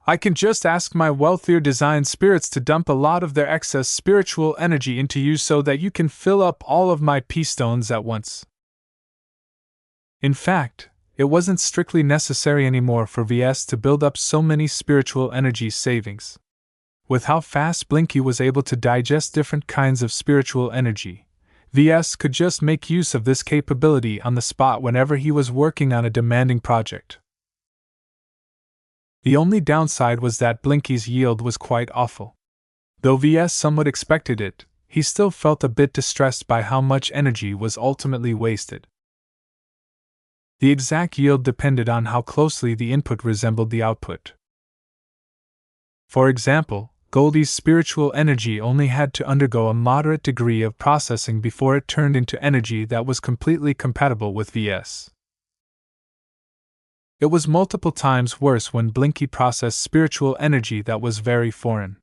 A: I can just ask my wealthier design spirits to dump a lot of their excess spiritual energy into you so that you can fill up all of my pistons at once. In fact, it wasn't strictly necessary anymore for Ves to build up so many spiritual energy savings. With how fast Blinky was able to digest different kinds of spiritual energy, Ves could just make use of this capability on the spot whenever he was working on a demanding project. The only downside was that Blinky's yield was quite awful. Though Ves somewhat expected it, he still felt a bit distressed by how much energy was ultimately wasted. The exact yield depended on how closely the input resembled the output. For example, Goldie's spiritual energy only had to undergo a moderate degree of processing before it turned into energy that was completely compatible with Ves. It was multiple times worse when Blinky processed spiritual energy that was very foreign.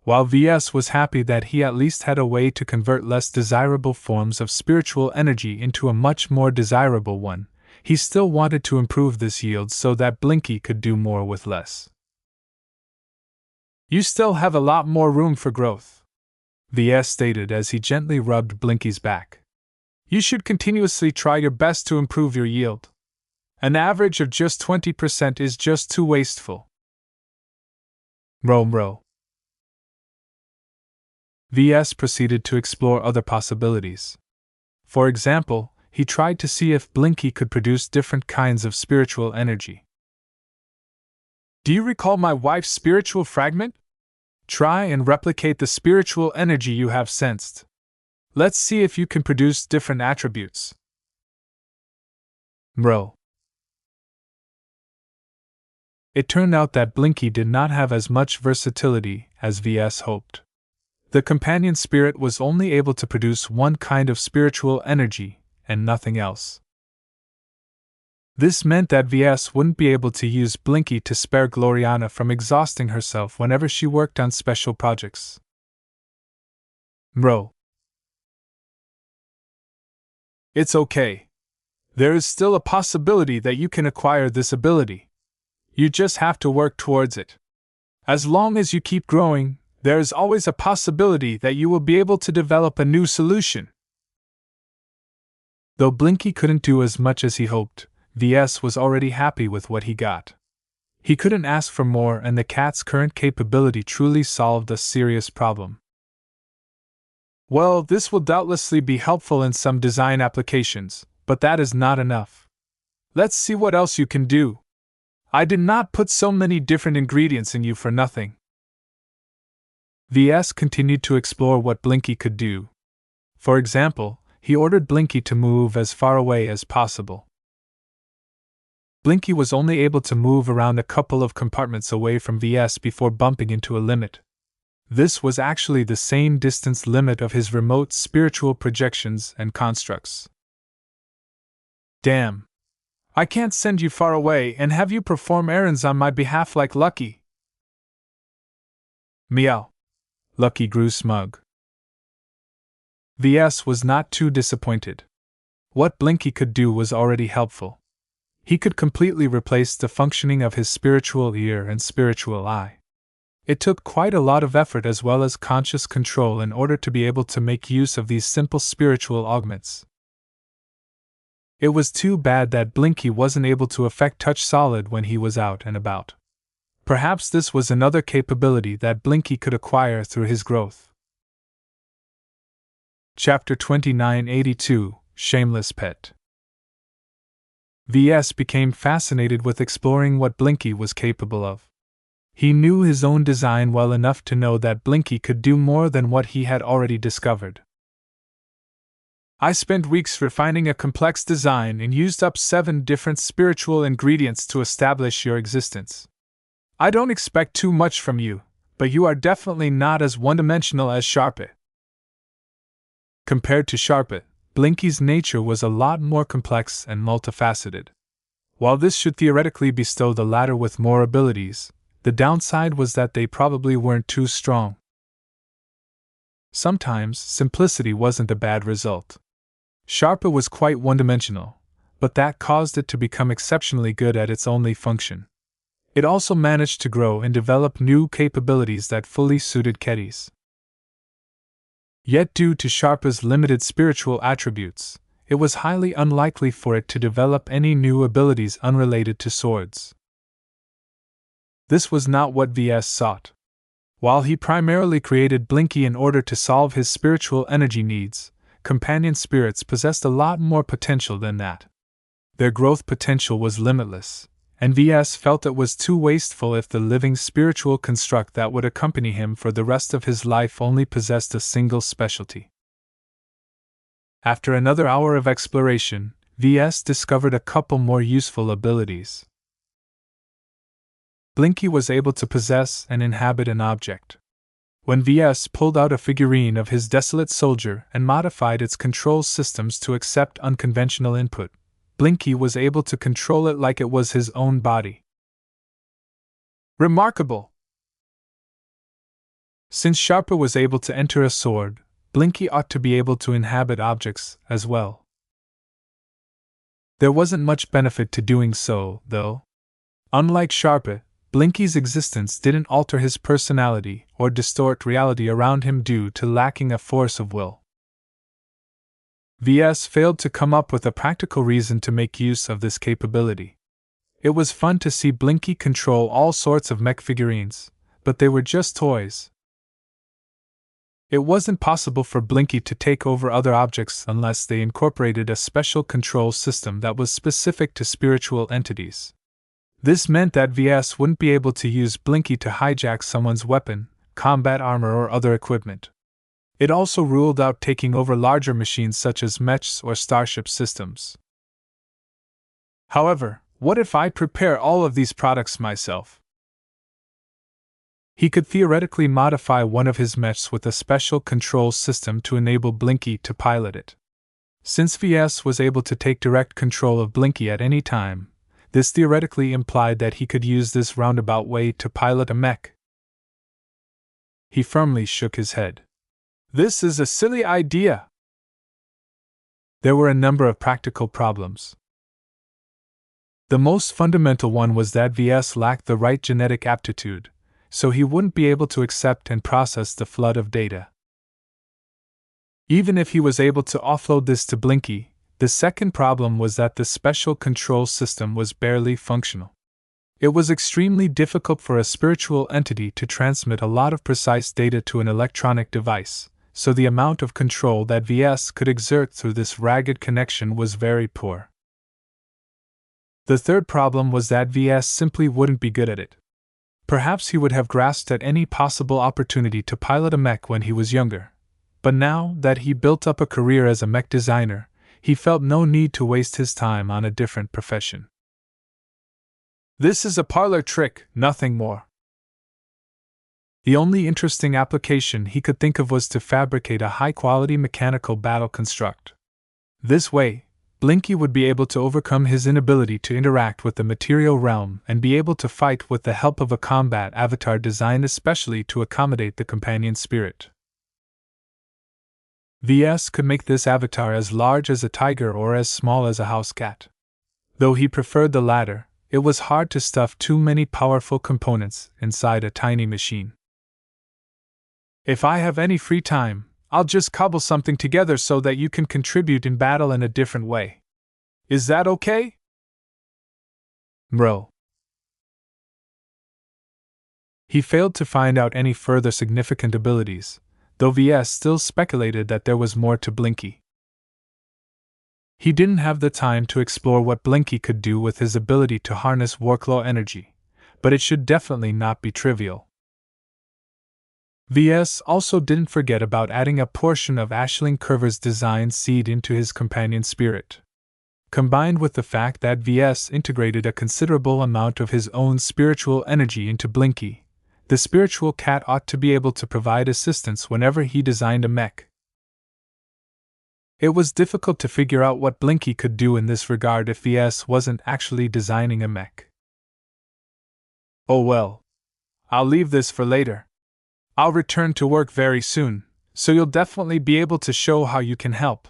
A: While Ves was happy that he at least had a way to convert less desirable forms of spiritual energy into a much more desirable one, he still wanted to improve this yield so that Blinky could do more with less. You still have a lot more room for growth, Ves stated as he gently rubbed Blinky's back. You should continuously try your best to improve your yield. An average of just 20% is just too wasteful. Mro. Ves proceeded to explore other possibilities. For example, he tried to see if Blinky could produce different kinds of spiritual energy. Do you recall my wife's spiritual fragment? Try and replicate the spiritual energy you have sensed. Let's see if you can produce different attributes. Mro. It turned out that Blinky did not have as much versatility as Ves hoped. The companion spirit was only able to produce one kind of spiritual energy, and nothing else. This meant that Ves wouldn't be able to use Blinky to spare Gloriana from exhausting herself whenever she worked on special projects. Mro. It's okay. There is still a possibility that you can acquire this ability. You just have to work towards it. As long as you keep growing, there is always a possibility that you will be able to develop a new solution. Though Blinky couldn't do as much as he hoped, Ves was already happy with what he got. He couldn't ask for more, and the cat's current capability truly solved a serious problem. Well, this will doubtlessly be helpful in some design applications, but that is not enough. Let's see what else you can do. I did not put so many different ingredients in you for nothing. Ves continued to explore what Blinky could do. For example, he ordered Blinky to move as far away as possible. Blinky was only able to move around a couple of compartments away from Ves before bumping into a limit. This was actually the same distance limit of his remote spiritual projections and constructs. Damn. I can't send you far away and have you perform errands on my behalf like Lucky. Meow. Lucky grew smug. Ves was not too disappointed. What Blinky could do was already helpful. He could completely replace the functioning of his spiritual ear and spiritual eye. It took quite a lot of effort as well as conscious control in order to be able to make use of these simple spiritual augments. It was too bad that Blinky wasn't able to affect Touch Solid when he was out and about. Perhaps this was another capability that Blinky could acquire through his growth. Chapter 2982, Shameless Pet. Ves became fascinated with exploring what Blinky was capable of. He knew his own design well enough to know that Blinky could do more than what he had already discovered. I spent weeks refining a complex design and used up 7 different spiritual ingredients to establish your existence. I don't expect too much from you, but you are definitely not as one-dimensional as Sharpet. Compared to Sharpet, Blinky's nature was a lot more complex and multifaceted. While this should theoretically bestow the latter with more abilities, the downside was that they probably weren't too strong. Sometimes, simplicity wasn't a bad result. Sharpet was quite one-dimensional, but that caused it to become exceptionally good at its only function. It also managed to grow and develop new capabilities that fully suited Keddy's. Yet due to Sharpet's limited spiritual attributes, it was highly unlikely for it to develop any new abilities unrelated to swords. This was not what Ves sought. While he primarily created Blinky in order to solve his spiritual energy needs, companion spirits possessed a lot more potential than that. Their growth potential was limitless, and Ves felt it was too wasteful if the living spiritual construct that would accompany him for the rest of his life only possessed a single specialty. After another hour of exploration, Ves discovered a couple more useful abilities. Blinky was able to possess and inhabit an object. When Ves pulled out a figurine of his desolate soldier and modified its control systems to accept unconventional input, Blinky was able to control it like it was his own body. Remarkable! Since Sharpet was able to enter a sword, Blinky ought to be able to inhabit objects as well. There wasn't much benefit to doing so, though. Unlike Sharpet, Blinky's existence didn't alter his personality or distort reality around him due to lacking a force of will. Ves failed to come up with a practical reason to make use of this capability. It was fun to see Blinky control all sorts of mech figurines, but they were just toys. It wasn't possible for Blinky to take over other objects unless they incorporated a special control system that was specific to spiritual entities. This meant that Ves wouldn't be able to use Blinky to hijack someone's weapon, combat armor, or other equipment. It also ruled out taking over larger machines such as mechs or starship systems. However, what if I prepare all of these products myself? He could theoretically modify one of his mechs with a special control system to enable Blinky to pilot it. Since Ves was able to take direct control of Blinky at any time, this theoretically implied that he could use this roundabout way to pilot a mech. He firmly shook his head. This is a silly idea. There were a number of practical problems. The most fundamental one was that Ves lacked the right genetic aptitude, so he wouldn't be able to accept and process the flood of data. Even if he was able to offload this to Blinky, the second problem was that the special control system was barely functional. It was extremely difficult for a spiritual entity to transmit a lot of precise data to an electronic device, so the amount of control that Ves could exert through this ragged connection was very poor. The third problem was that Ves simply wouldn't be good at it. Perhaps he would have grasped at any possible opportunity to pilot a mech when he was younger, but now that he built up a career as a mech designer, he felt no need to waste his time on a different profession. This is a parlor trick, nothing more. The only interesting application he could think of was to fabricate a high-quality mechanical battle construct. This way, Blinky would be able to overcome his inability to interact with the material realm and be able to fight with the help of a combat avatar designed especially to accommodate the companion spirit. Ves could make this avatar as large as a tiger or as small as a house cat. Though he preferred the latter, it was hard to stuff too many powerful components inside a tiny machine. If I have any free time, I'll just cobble something together so that you can contribute in battle in a different way. Is that okay? Mro. He failed to find out any further significant abilities, though Ves still speculated that there was more to Blinky. He didn't have the time to explore what Blinky could do with his ability to harness worklaw energy, but it should definitely not be trivial. Ves also didn't forget about adding a portion of Aisling Curver's design seed into his companion spirit. Combined with the fact that Ves integrated a considerable amount of his own spiritual energy into Blinky, the spiritual cat ought to be able to provide assistance whenever he designed a mech. It was difficult to figure out what Blinky could do in this regard if Ves wasn't actually designing a mech. Oh well. I'll leave this for later. I'll return to work very soon, so you'll definitely be able to show how you can help.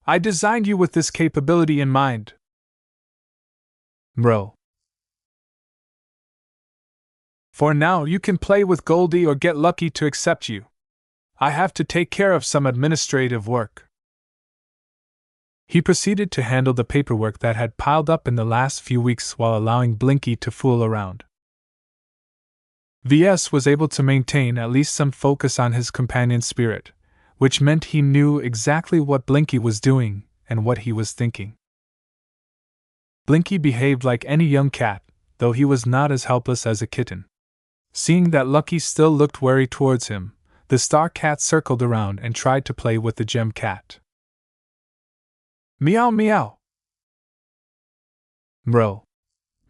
A: I designed you with this capability in mind. Mro. For now, you can play with Goldie or get Lucky to accept you. I have to take care of some administrative work. He proceeded to handle the paperwork that had piled up in the last few weeks while allowing Blinky to fool around. Ves was able to maintain at least some focus on his companion spirit, which meant he knew exactly what Blinky was doing and what he was thinking. Blinky behaved like any young cat, though he was not as helpless as a kitten. Seeing that Lucky still looked wary towards him, the star cat circled around and tried to play with the gem cat. Meow meow. Mro.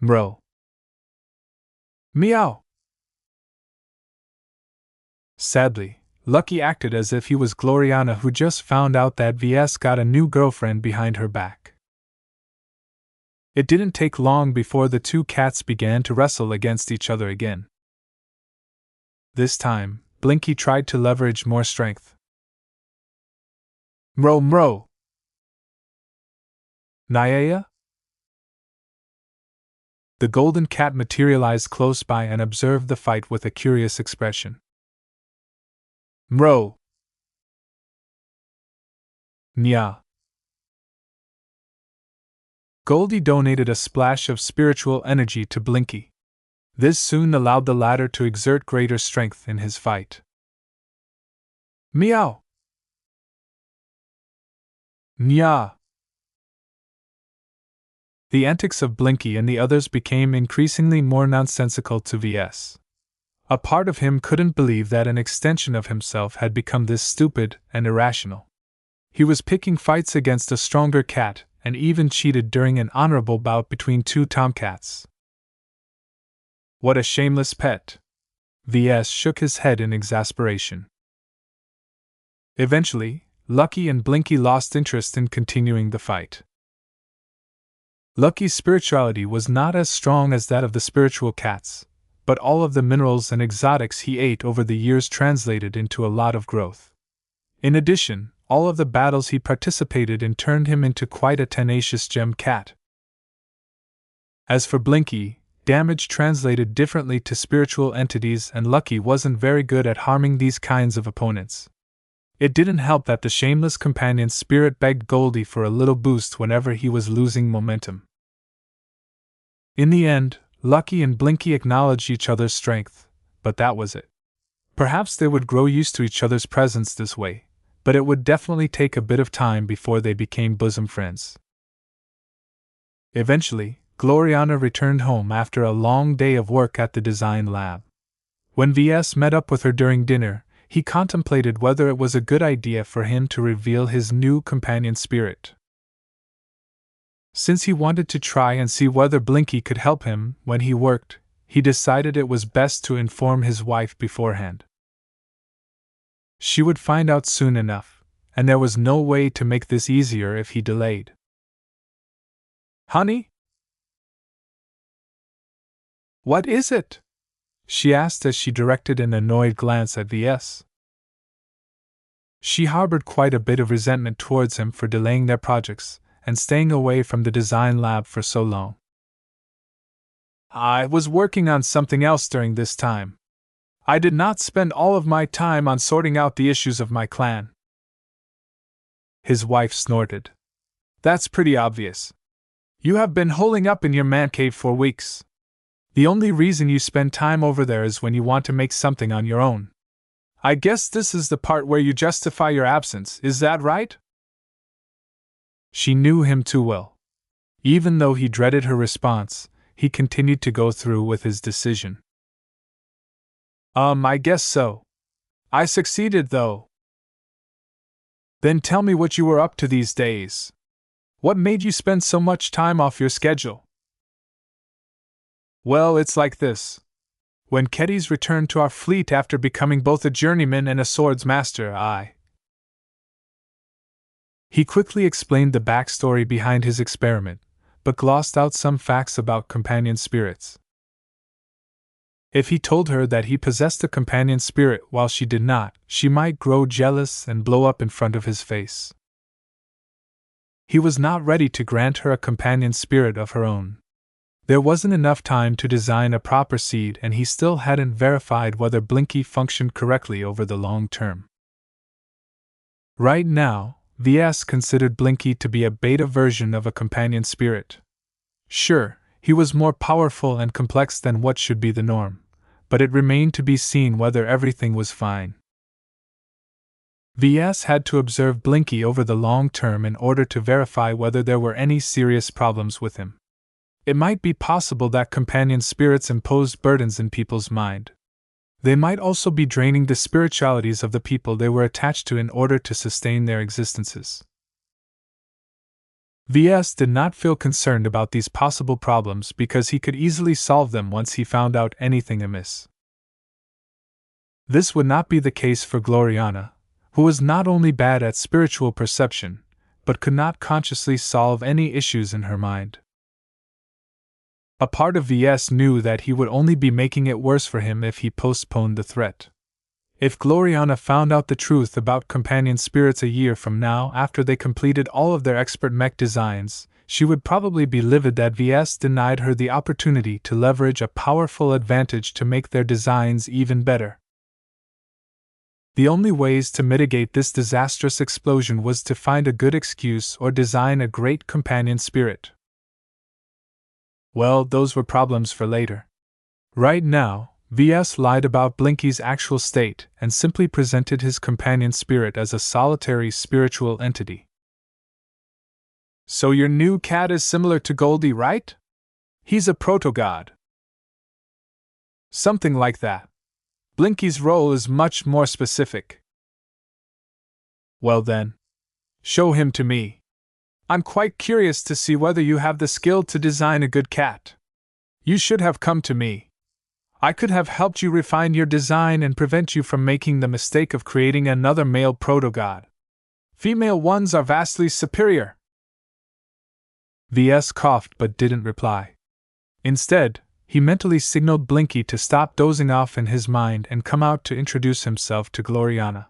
A: Mro. Meow. Sadly, Lucky acted as if he was Gloriana who just found out that Ves got a new girlfriend behind her back. It didn't take long before the two cats began to wrestle against each other again. This time, Blinky tried to leverage more strength. Mro mro. Nyaya? The golden cat materialized close by and observed the fight with a curious expression. Mro. Nya. Goldie donated a splash of spiritual energy to Blinky. This soon allowed the latter to exert greater strength in his fight. Meow. Nya. The antics of Blinky and the others became increasingly more nonsensical to Ves. A part of him couldn't believe that an extension of himself had become this stupid and irrational. He was picking fights against a stronger cat and even cheated during an honorable bout between two tomcats. What a shameless pet! Ves shook his head in exasperation. Eventually, Lucky and Blinky lost interest in continuing the fight. Lucky's spirituality was not as strong as that of the spiritual cats, but all of the minerals and exotics he ate over the years translated into a lot of growth. In addition, all of the battles he participated in turned him into quite a tenacious gem cat. As for Blinky, damage translated differently to spiritual entities, and Lucky wasn't very good at harming these kinds of opponents. It didn't help that the shameless companion spirit begged Goldie for a little boost whenever he was losing momentum. In the end, Lucky and Blinky acknowledged each other's strength, but that was it. Perhaps they would grow used to each other's presence this way, but it would definitely take a bit of time before they became bosom friends. Eventually, Gloriana returned home after a long day of work at the design lab. When Ves met up with her during dinner, he contemplated whether it was a good idea for him to reveal his new companion spirit. Since he wanted to try and see whether Blinky could help him when he worked, he decided it was best to inform his wife beforehand. She would find out soon enough, and there was no way to make this easier if he delayed. "Honey? What is it?" she asked as she directed an annoyed glance at Ves. She harbored quite a bit of resentment towards him for delaying their projects and staying away from the design lab for so long. "I was working on something else during this time. I did not spend all of my time on sorting out the issues of my clan." His wife snorted. "That's pretty obvious. You have been holing up in your man cave for weeks. The only reason you spend time over there is when you want to make something on your own. I guess this is the part where you justify your absence, is that right?" She knew him too well. Even though he dreaded her response, he continued to go through with his decision. I guess so. I succeeded, though." "Then tell me what you were up to these days. What made you spend so much time off your schedule?" "Well, it's like this. When Keddies returned to our fleet after becoming both a journeyman and a swords master, He quickly explained the backstory behind his experiment, but glossed out some facts about companion spirits. If he told her that he possessed a companion spirit while she did not, she might grow jealous and blow up in front of his face. He was not ready to grant her a companion spirit of her own. There wasn't enough time to design a proper seed, and he still hadn't verified whether Blinky functioned correctly over the long term. Right now, Ves considered Blinky to be a beta version of a companion spirit. Sure, he was more powerful and complex than what should be the norm, but it remained to be seen whether everything was fine. Ves had to observe Blinky over the long term in order to verify whether there were any serious problems with him. It might be possible that companion spirits imposed burdens in people's mind. They might also be draining the spiritualities of the people they were attached to in order to sustain their existences. Ves did not feel concerned about these possible problems because he could easily solve them once he found out anything amiss. This would not be the case for Gloriana, who was not only bad at spiritual perception, but could not consciously solve any issues in her mind. A part of Ves knew that he would only be making it worse for him if he postponed the threat. If Gloriana found out the truth about companion spirits a year from now after they completed all of their expert mech designs, she would probably be livid that Ves denied her the opportunity to leverage a powerful advantage to make their designs even better. The only ways to mitigate this disastrous explosion was to find a good excuse or design a great companion spirit. Well, those were problems for later. Right now, Ves lied about Blinky's actual state and simply presented his companion spirit as a solitary spiritual entity. "So your new cat is similar to Goldie, right? He's a proto-god." "Something like that. Blinky's role is much more specific." "Well then, show him to me. I'm quite curious to see whether you have the skill to design a good cat. You should have come to me. I could have helped you refine your design and prevent you from making the mistake of creating another male proto-god. Female ones are vastly superior. Ves coughed but didn't reply. Instead, he mentally signaled Blinky to stop dozing off in his mind and come out to introduce himself to Gloriana.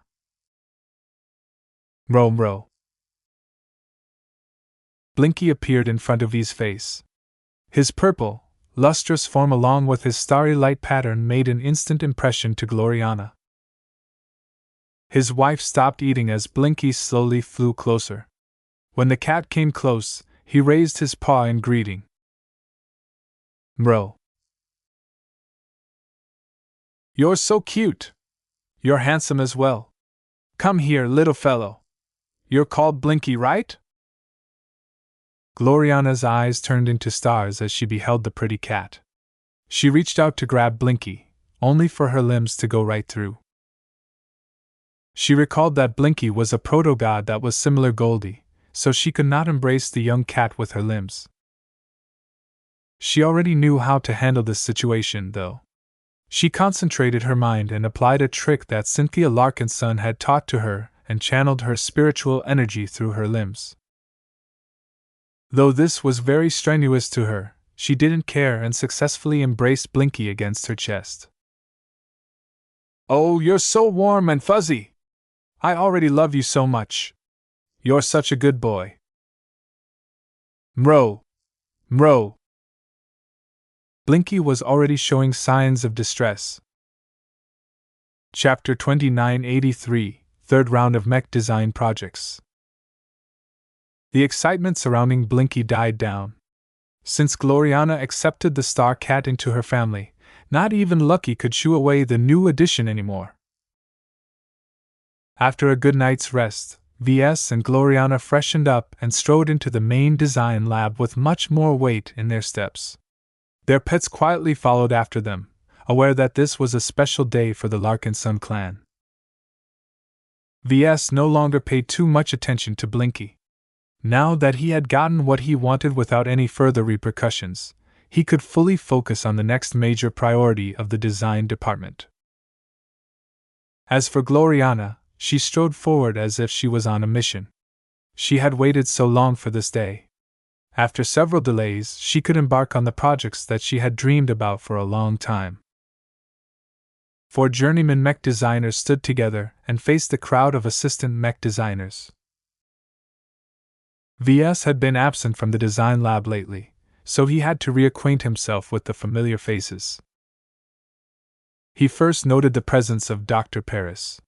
A: Row. Blinky appeared in front of V's face. His purple, lustrous form along with his starry light pattern made an instant impression to Gloriana. His wife stopped eating as Blinky slowly flew closer. When the cat came close, he raised his paw in greeting. Mro. You're so cute. You're handsome as well. Come here, little fellow. You're called Blinky, right? Gloriana's eyes turned into stars as she beheld the pretty cat. She reached out to grab Blinky, only for her limbs to go right through. She recalled that Blinky was a proto-god that was similar Goldie, so she could not embrace the young cat with her limbs. She already knew how to handle this situation, though. She concentrated her mind and applied a trick that Cynthia Larkinson had taught to her and channeled her spiritual energy through her limbs. Though this was very strenuous to her, she didn't care and successfully embraced Blinky against her chest. Oh, you're so warm and fuzzy! I already love you so much. You're such a good boy. Mro. Blinky was already showing signs of distress. Chapter 2983, Third Round of Mech Design Projects. The excitement surrounding Blinky died down. Since Gloriana accepted the star cat into her family, not even Lucky could shoo away the new addition anymore. After a good night's rest, Ves and Gloriana freshened up and strode into the main design lab with much more weight in their steps. Their pets quietly followed after them, aware that this was a special day for the Larkinson clan. Ves no longer paid too much attention to Blinky. Now that he had gotten what he wanted without any further repercussions, he could fully focus on the next major priority of the design department. As for Gloriana, she strode forward as if she was on a mission. She had waited so long for this day. After several delays, she could embark on the projects that she had dreamed about for a long time. 4 journeyman mech designers stood together and faced the crowd of assistant mech designers. Ves had been absent from the design lab lately, so he had to reacquaint himself with the familiar faces. He first noted the presence of Dr. Paris.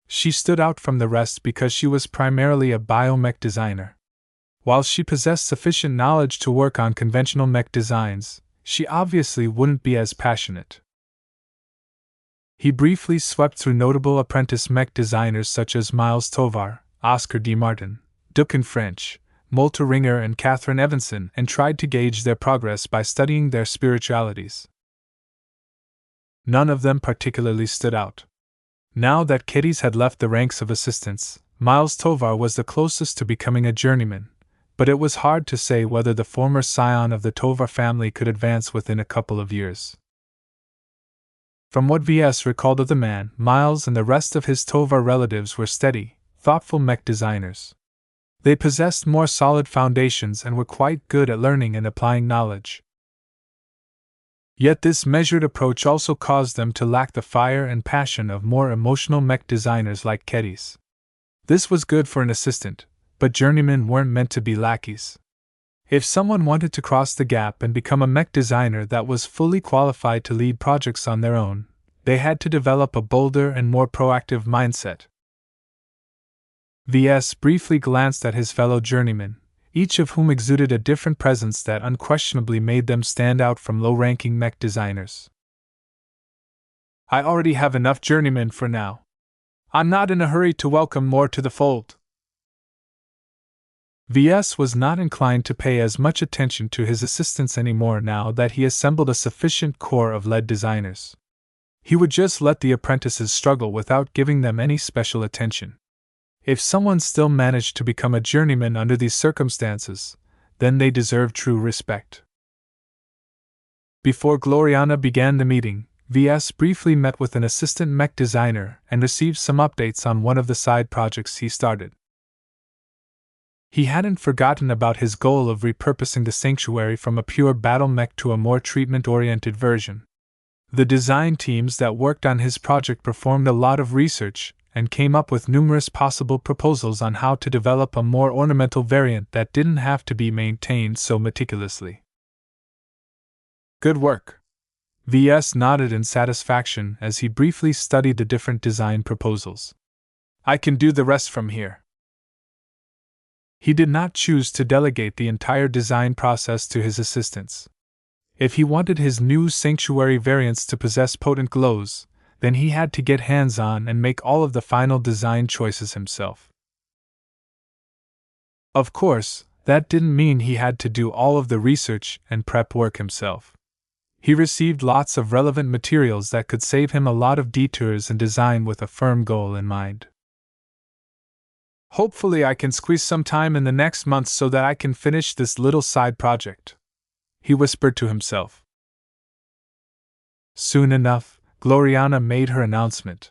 A: She stood out from the rest because she was primarily a biomech designer. While she possessed sufficient knowledge to work on conventional mech designs, she obviously wouldn't be as passionate. He briefly swept through notable apprentice mech designers such as Miles Tovar, Oscar D. Martin, Ducan French, Molter Ringer and Catherine Evanson and tried to gauge their progress by studying their spiritualities. None of them particularly stood out. Now that Kitties had left the ranks of assistants, Miles Tovar was the closest to becoming a journeyman, but it was hard to say whether the former scion of the Tovar family could advance within a couple of years. From what Ves recalled of the man, Miles and the rest of his Tovar relatives were steady, thoughtful mech designers. They possessed more solid foundations and were quite good at learning and applying knowledge. Yet this measured approach also caused them to lack the fire and passion of more emotional mech designers like Keddies. This was good for an assistant, but journeymen weren't meant to be lackeys. If someone wanted to cross the gap and become a mech designer that was fully qualified to lead projects on their own, they had to develop a bolder and more proactive mindset. Ves briefly glanced at his fellow journeymen, each of whom exuded a different presence that unquestionably made them stand out from low-ranking mech designers. I already have enough journeymen for now. I'm not in a hurry to welcome more to the fold. Ves was not inclined to pay as much attention to his assistants anymore now that he assembled a sufficient core of lead designers. He would just let the apprentices struggle without giving them any special attention. If someone still managed to become a journeyman under these circumstances, then they deserved true respect. Before Gloriana began the meeting, Ves briefly met with an assistant mech designer and received some updates on one of the side projects he started. He hadn't forgotten about his goal of repurposing the sanctuary from a pure battle mech to a more treatment-oriented version. The design teams that worked on his project performed a lot of research and came up with numerous possible proposals on how to develop a more ornamental variant that didn't have to be maintained so meticulously. Good work. Ves nodded in satisfaction as he briefly studied the different design proposals. I can do the rest from here. He did not choose to delegate the entire design process to his assistants. If he wanted his new sanctuary variants to possess potent glows, then he had to get hands-on and make all of the final design choices himself. Of course, that didn't mean he had to do all of the research and prep work himself. He received lots of relevant materials that could save him a lot of detours and design with a firm goal in mind. Hopefully I can squeeze some time in the next month so that I can finish this little side project, he whispered to himself. Soon enough, Gloriana made her announcement.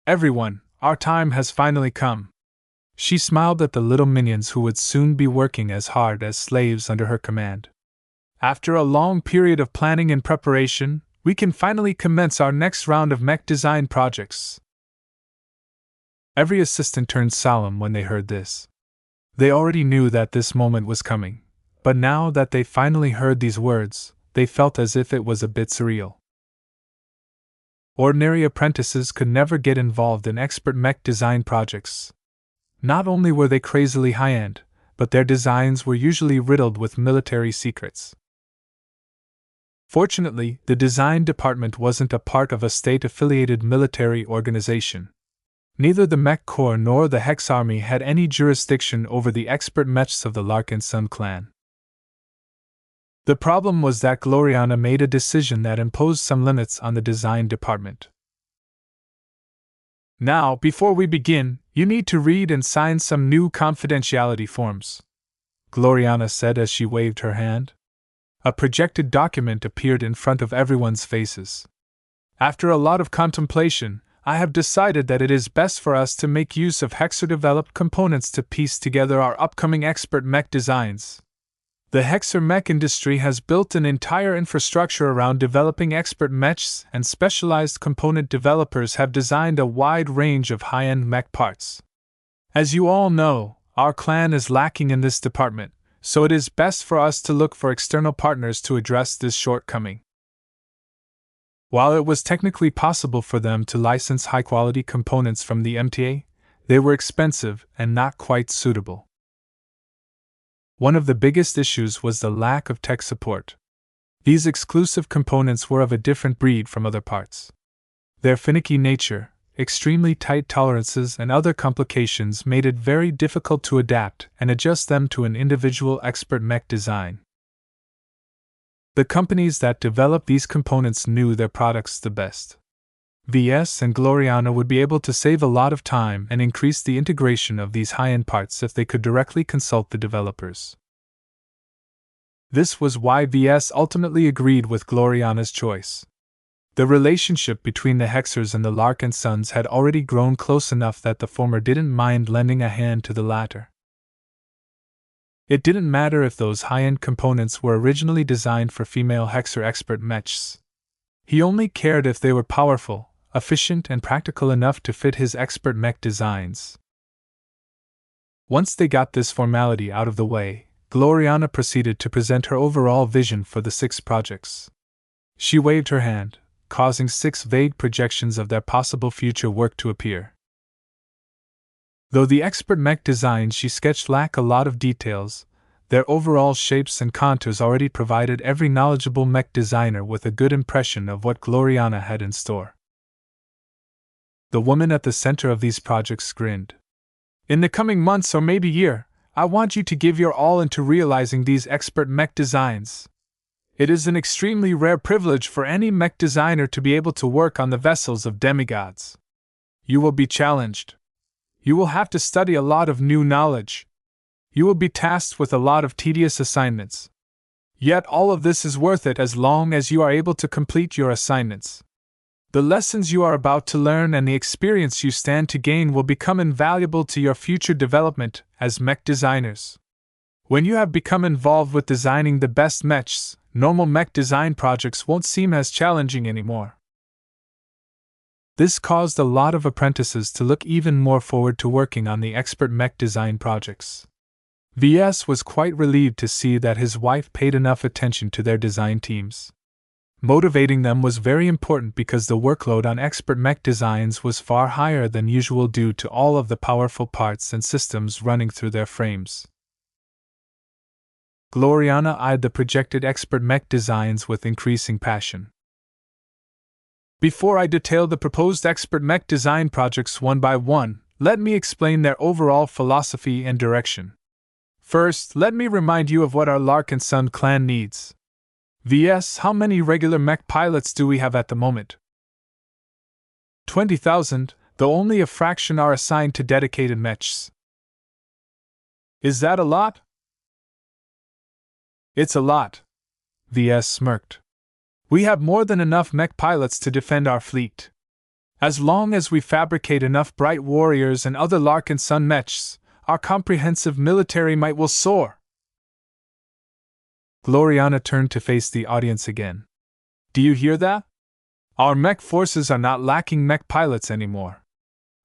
A: Everyone, our time has finally come. She smiled at the little minions who would soon be working as hard as slaves under her command. After a long period of planning and preparation, we can finally commence our next round of mech design projects. Every assistant turned solemn when they heard this. They already knew that this moment was coming, but now that they finally heard these words, they felt as if it was a bit surreal. Ordinary apprentices could never get involved in expert mech design projects. Not only were they crazily high-end, but their designs were usually riddled with military secrets. Fortunately, the design department wasn't a part of a state-affiliated military organization. Neither the Mech Corps nor the Hex Army had any jurisdiction over the expert mechs of the Larkinson clan. The problem was that Gloriana made a decision that imposed some limits on the design department. Now, before we begin, you need to read and sign some new confidentiality forms, Gloriana said as she waved her hand. A projected document appeared in front of everyone's faces. After a lot of contemplation, I have decided that it is best for us to make use of Hexer-developed components to piece together our upcoming expert mech designs. The Hexer mech industry has built an entire infrastructure around developing expert mechs, and specialized component developers have designed a wide range of high-end mech parts. As you all know, our clan is lacking in this department, so it is best for us to look for external partners to address this shortcoming. While it was technically possible for them to license high-quality components from the MTA, they were expensive and not quite suitable. One of the biggest issues was the lack of tech support. These exclusive components were of a different breed from other parts. Their finicky nature, extremely tight tolerances, and other complications made it very difficult to adapt and adjust them to an individual expert mech design. The companies that developed these components knew their products the best. Ves and Gloriana would be able to save a lot of time and increase the integration of these high-end parts if they could directly consult the developers. This was why Ves ultimately agreed with Gloriana's choice. The relationship between the Hexers and the Larkinsons had already grown close enough that the former didn't mind lending a hand to the latter. It didn't matter if those high-end components were originally designed for female Hexer expert mechs. He only cared if they were powerful, efficient, and practical enough to fit his expert mech designs. Once they got this formality out of the way, Gloriana proceeded to present her overall vision for the 6 projects. She waved her hand, causing 6 vague projections of their possible future work to appear. Though the expert mech designs she sketched lack a lot of details, their overall shapes and contours already provided every knowledgeable mech designer with a good impression of what Gloriana had in store. The woman at the center of these projects grinned. In the coming months or maybe year, I want you to give your all into realizing these expert mech designs. It is an extremely rare privilege for any mech designer to be able to work on the vessels of demigods. You will be challenged. You will have to study a lot of new knowledge. You will be tasked with a lot of tedious assignments. Yet all of this is worth it as long as you are able to complete your assignments. The lessons you are about to learn and the experience you stand to gain will become invaluable to your future development as mech designers. When you have become involved with designing the best mechs, normal mech design projects won't seem as challenging anymore. This caused a lot of apprentices to look even more forward to working on the expert mech design projects. Ves was quite relieved to see that his wife paid enough attention to their design teams. Motivating them was very important because the workload on expert mech designs was far higher than usual due to all of the powerful parts and systems running through their frames. Gloriana eyed the projected expert mech designs with increasing passion. Before I detail the proposed expert mech design projects one by one, let me explain their overall philosophy and direction. First, let me remind you of what our Larkinson clan needs. Ves, how many regular mech pilots do we have at the moment? 20,000, though only a fraction are assigned to dedicated mechs. Is that a lot? It's a lot. Ves smirked. We have more than enough mech pilots to defend our fleet. As long as we fabricate enough bright warriors and other Larkinson mechs, our comprehensive military might will soar. Gloriana turned to face the audience again. Do you hear that? Our mech forces are not lacking mech pilots anymore.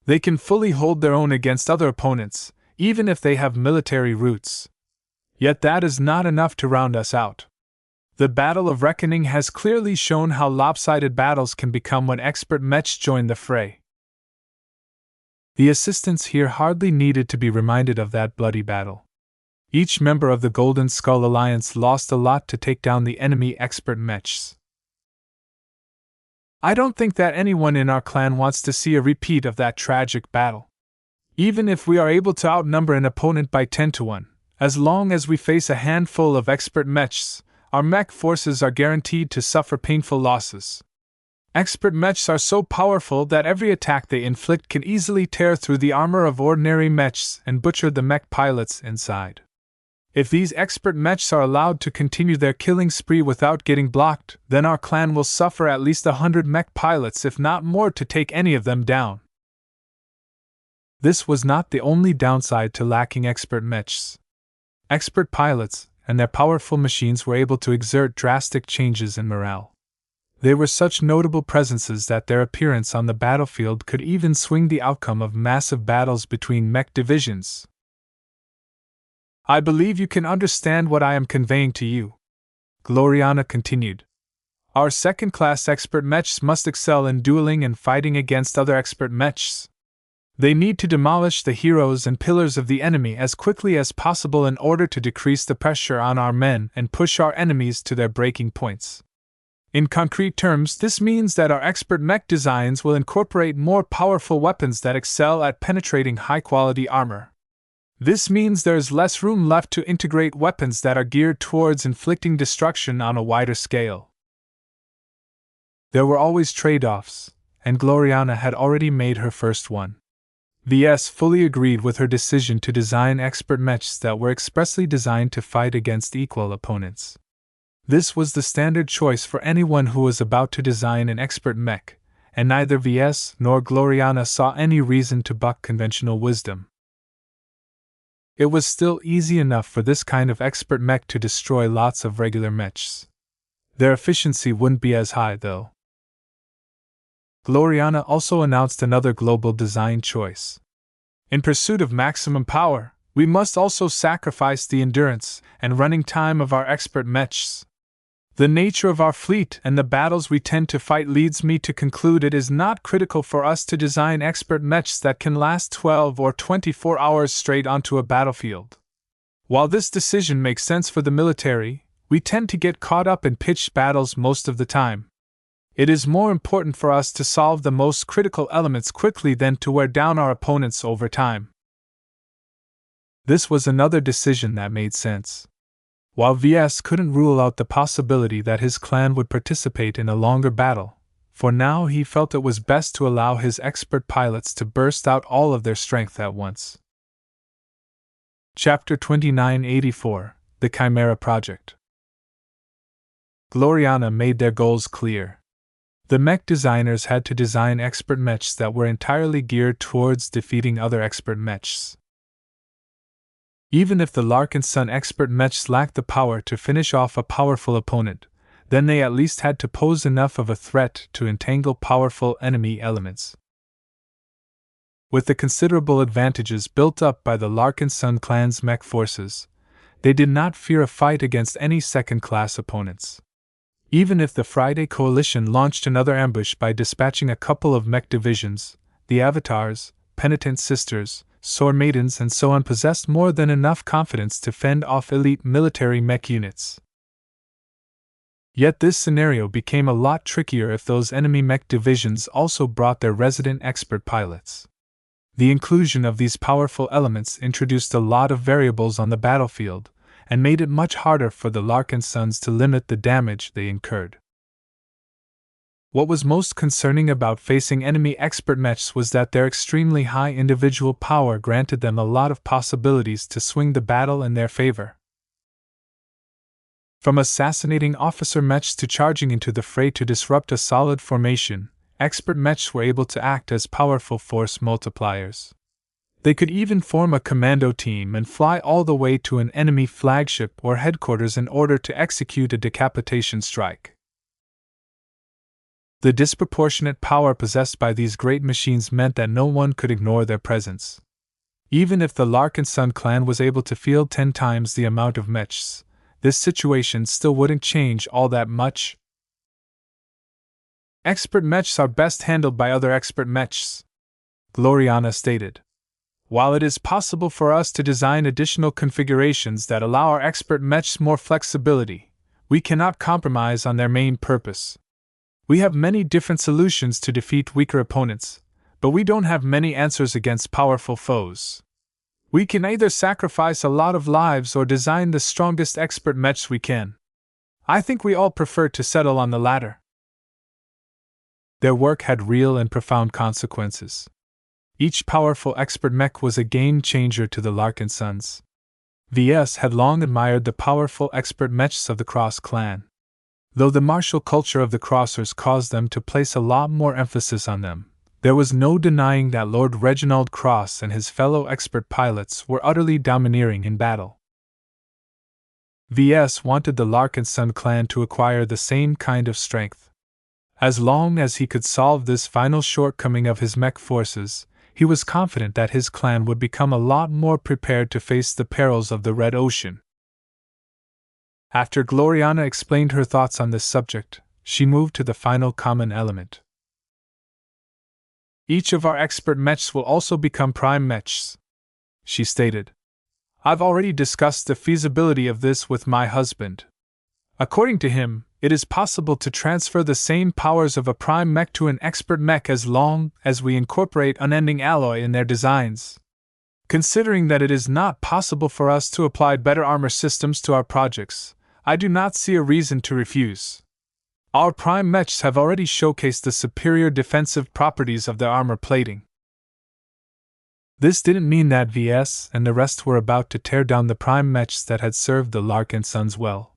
A: They can fully hold their own against other opponents, even if they have military roots. Yet that is not enough to round us out. The Battle of Reckoning has clearly shown how lopsided battles can become when expert mechs join the fray. The assistants here hardly needed to be reminded of that bloody battle. Each member of the Golden Skull Alliance lost a lot to take down the enemy expert mechs. I don't think that anyone in our clan wants to see a repeat of that tragic battle. Even if we are able to outnumber an opponent by 10 to 1, as long as we face a handful of expert mechs, our mech forces are guaranteed to suffer painful losses. Expert mechs are so powerful that every attack they inflict can easily tear through the armor of ordinary mechs and butcher the mech pilots inside. If these expert mechs are allowed to continue their killing spree without getting blocked, then our clan will suffer at least 100 mech pilots, if not more, to take any of them down. This was not the only downside to lacking expert mechs. Expert pilots and their powerful machines were able to exert drastic changes in morale. They were such notable presences that their appearance on the battlefield could even swing the outcome of massive battles between mech divisions. I believe you can understand what I am conveying to you, Gloriana continued. Our second-class expert mechs must excel in dueling and fighting against other expert mechs. They need to demolish the heroes and pillars of the enemy as quickly as possible in order to decrease the pressure on our men and push our enemies to their breaking points. In concrete terms, this means that our expert mech designs will incorporate more powerful weapons that excel at penetrating high-quality armor. This means there is less room left to integrate weapons that are geared towards inflicting destruction on a wider scale. There were always trade-offs, and Gloriana had already made her first one. Ves fully agreed with her decision to design expert mechs that were expressly designed to fight against equal opponents. This was the standard choice for anyone who was about to design an expert mech, and neither Ves nor Gloriana saw any reason to buck conventional wisdom. It was still easy enough for this kind of expert mech to destroy lots of regular mechs. Their efficiency wouldn't be as high, though. Gloriana also announced another global design choice. In pursuit of maximum power, we must also sacrifice the endurance and running time of our expert mechs. The nature of our fleet and the battles we tend to fight leads me to conclude it is not critical for us to design expert mechs that can last 12 or 24 hours straight onto a battlefield. While this decision makes sense for the military, we tend to get caught up in pitched battles most of the time. It is more important for us to solve the most critical elements quickly than to wear down our opponents over time. This was another decision that made sense. While Ves couldn't rule out the possibility that his clan would participate in a longer battle, for now he felt it was best to allow his expert pilots to burst out all of their strength at once. Chapter 2984 The Chimera Project. Gloriana made their goals clear. The mech designers had to design expert mechs that were entirely geared towards defeating other expert mechs. Even if the Larkinson expert mechs lacked the power to finish off a powerful opponent, then they at least had to pose enough of a threat to entangle powerful enemy elements. With the considerable advantages built up by the Larkinson clan's mech forces, they did not fear a fight against any second-class opponents. Even if the Friday Coalition launched another ambush by dispatching a couple of mech divisions, the Avatars, Penitent Sisters, Sword Maidens and so on possessed more than enough confidence to fend off elite military mech units. Yet this scenario became a lot trickier if those enemy mech divisions also brought their resident expert pilots. The inclusion of these powerful elements introduced a lot of variables on the battlefield, and made it much harder for the Larkinsons to limit the damage they incurred. What was most concerning about facing enemy expert mechs was that their extremely high individual power granted them a lot of possibilities to swing the battle in their favor. From assassinating officer mechs to charging into the fray to disrupt a solid formation, expert mechs were able to act as powerful force multipliers. They could even form a commando team and fly all the way to an enemy flagship or headquarters in order to execute a decapitation strike. The disproportionate power possessed by these great machines meant that no one could ignore their presence. Even if the Larkinson clan was able to field 10 times the amount of mechs, this situation still wouldn't change all that much. Expert mechs are best handled by other expert mechs, Gloriana stated. While it is possible for us to design additional configurations that allow our expert mechs more flexibility, we cannot compromise on their main purpose. We have many different solutions to defeat weaker opponents, but we don't have many answers against powerful foes. We can either sacrifice a lot of lives or design the strongest expert mechs we can. I think we all prefer to settle on the latter. Their work had real and profound consequences. Each powerful expert mech was a game-changer to the Larkinsons. Ves had long admired the powerful expert mechs of the Cross clan. Though the martial culture of the Crossers caused them to place a lot more emphasis on them, there was no denying that Lord Reginald Cross and his fellow expert pilots were utterly domineering in battle. Ves wanted the Larkinson clan to acquire the same kind of strength. As long as he could solve this final shortcoming of his mech forces, he was confident that his clan would become a lot more prepared to face the perils of the Red Ocean. After Gloriana explained her thoughts on this subject, she moved to the final common element. Each of our expert mechs will also become prime mechs, she stated. I've already discussed the feasibility of this with my husband. According to him, it is possible to transfer the same powers of a prime mech to an expert mech as long as we incorporate unending alloy in their designs. Considering that it is not possible for us to apply better armor systems to our projects, I do not see a reason to refuse. Our prime mechs have already showcased the superior defensive properties of their armor plating. This didn't mean that Ves and the rest were about to tear down the prime mechs that had served the Larkinsons well.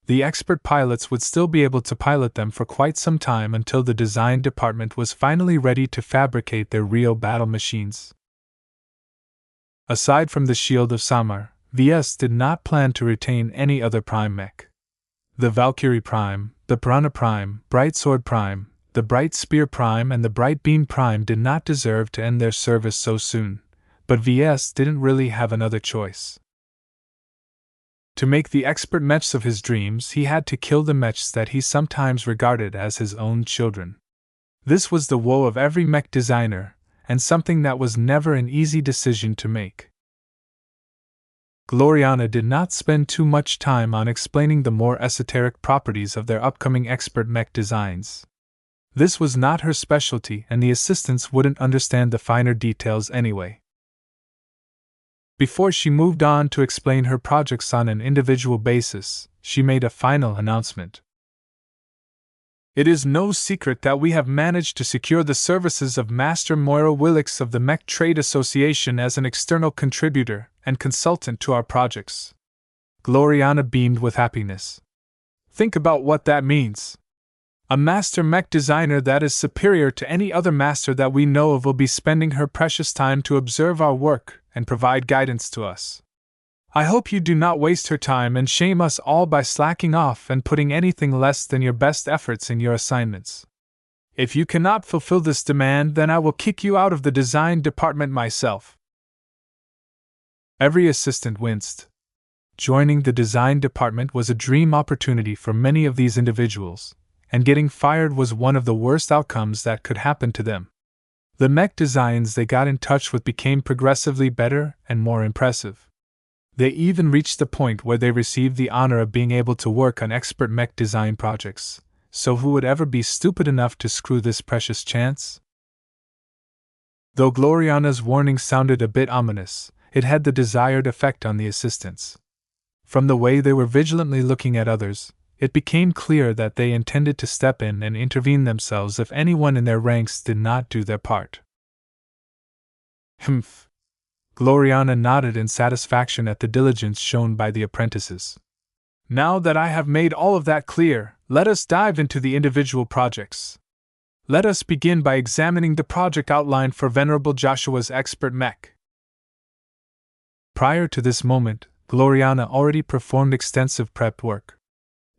A: The expert pilots would still be able to pilot them for quite some time until the design department was finally ready to fabricate their real battle machines. Aside from the Shield of Samar, Ves did not plan to retain any other prime mech. The Valkyrie Prime, the Piranha Prime, Bright Sword Prime, the Bright Spear Prime and the Bright Beam Prime did not deserve to end their service so soon, but Ves didn't really have another choice. To make the expert mechs of his dreams, he had to kill the mechs that he sometimes regarded as his own children. This was the woe of every mech designer, and something that was never an easy decision to make. Gloriana did not spend too much time on explaining the more esoteric properties of their upcoming expert mech designs. This was not her specialty, and the assistants wouldn't understand the finer details anyway. Before she moved on to explain her projects on an individual basis, she made a final announcement. It is no secret that we have managed to secure the services of Master Moira Willix of the Mech Trade Association as an external contributor and consultant to our projects. Gloriana beamed with happiness. Think about what that means. A master mech designer that is superior to any other master that we know of will be spending her precious time to observe our work and provide guidance to us. I hope you do not waste her time and shame us all by slacking off and putting anything less than your best efforts in your assignments. If you cannot fulfill this demand, then I will kick you out of the design department myself." Every assistant winced. Joining the design department was a dream opportunity for many of these individuals, and getting fired was one of the worst outcomes that could happen to them. The mech designs they got in touch with became progressively better and more impressive. They even reached the point where they received the honor of being able to work on expert mech design projects. So who would ever be stupid enough to screw this precious chance? Though Gloriana's warning sounded a bit ominous, it had the desired effect on the assistants. From the way they were vigilantly looking at others, it became clear that they intended to step in and intervene themselves if anyone in their ranks did not do their part. Humph. Gloriana nodded in satisfaction at the diligence shown by the apprentices. Now that I have made all of that clear, let us dive into the individual projects. Let us begin by examining the project outline for Venerable Joshua's expert mech. Prior to this moment, Gloriana already performed extensive prep work.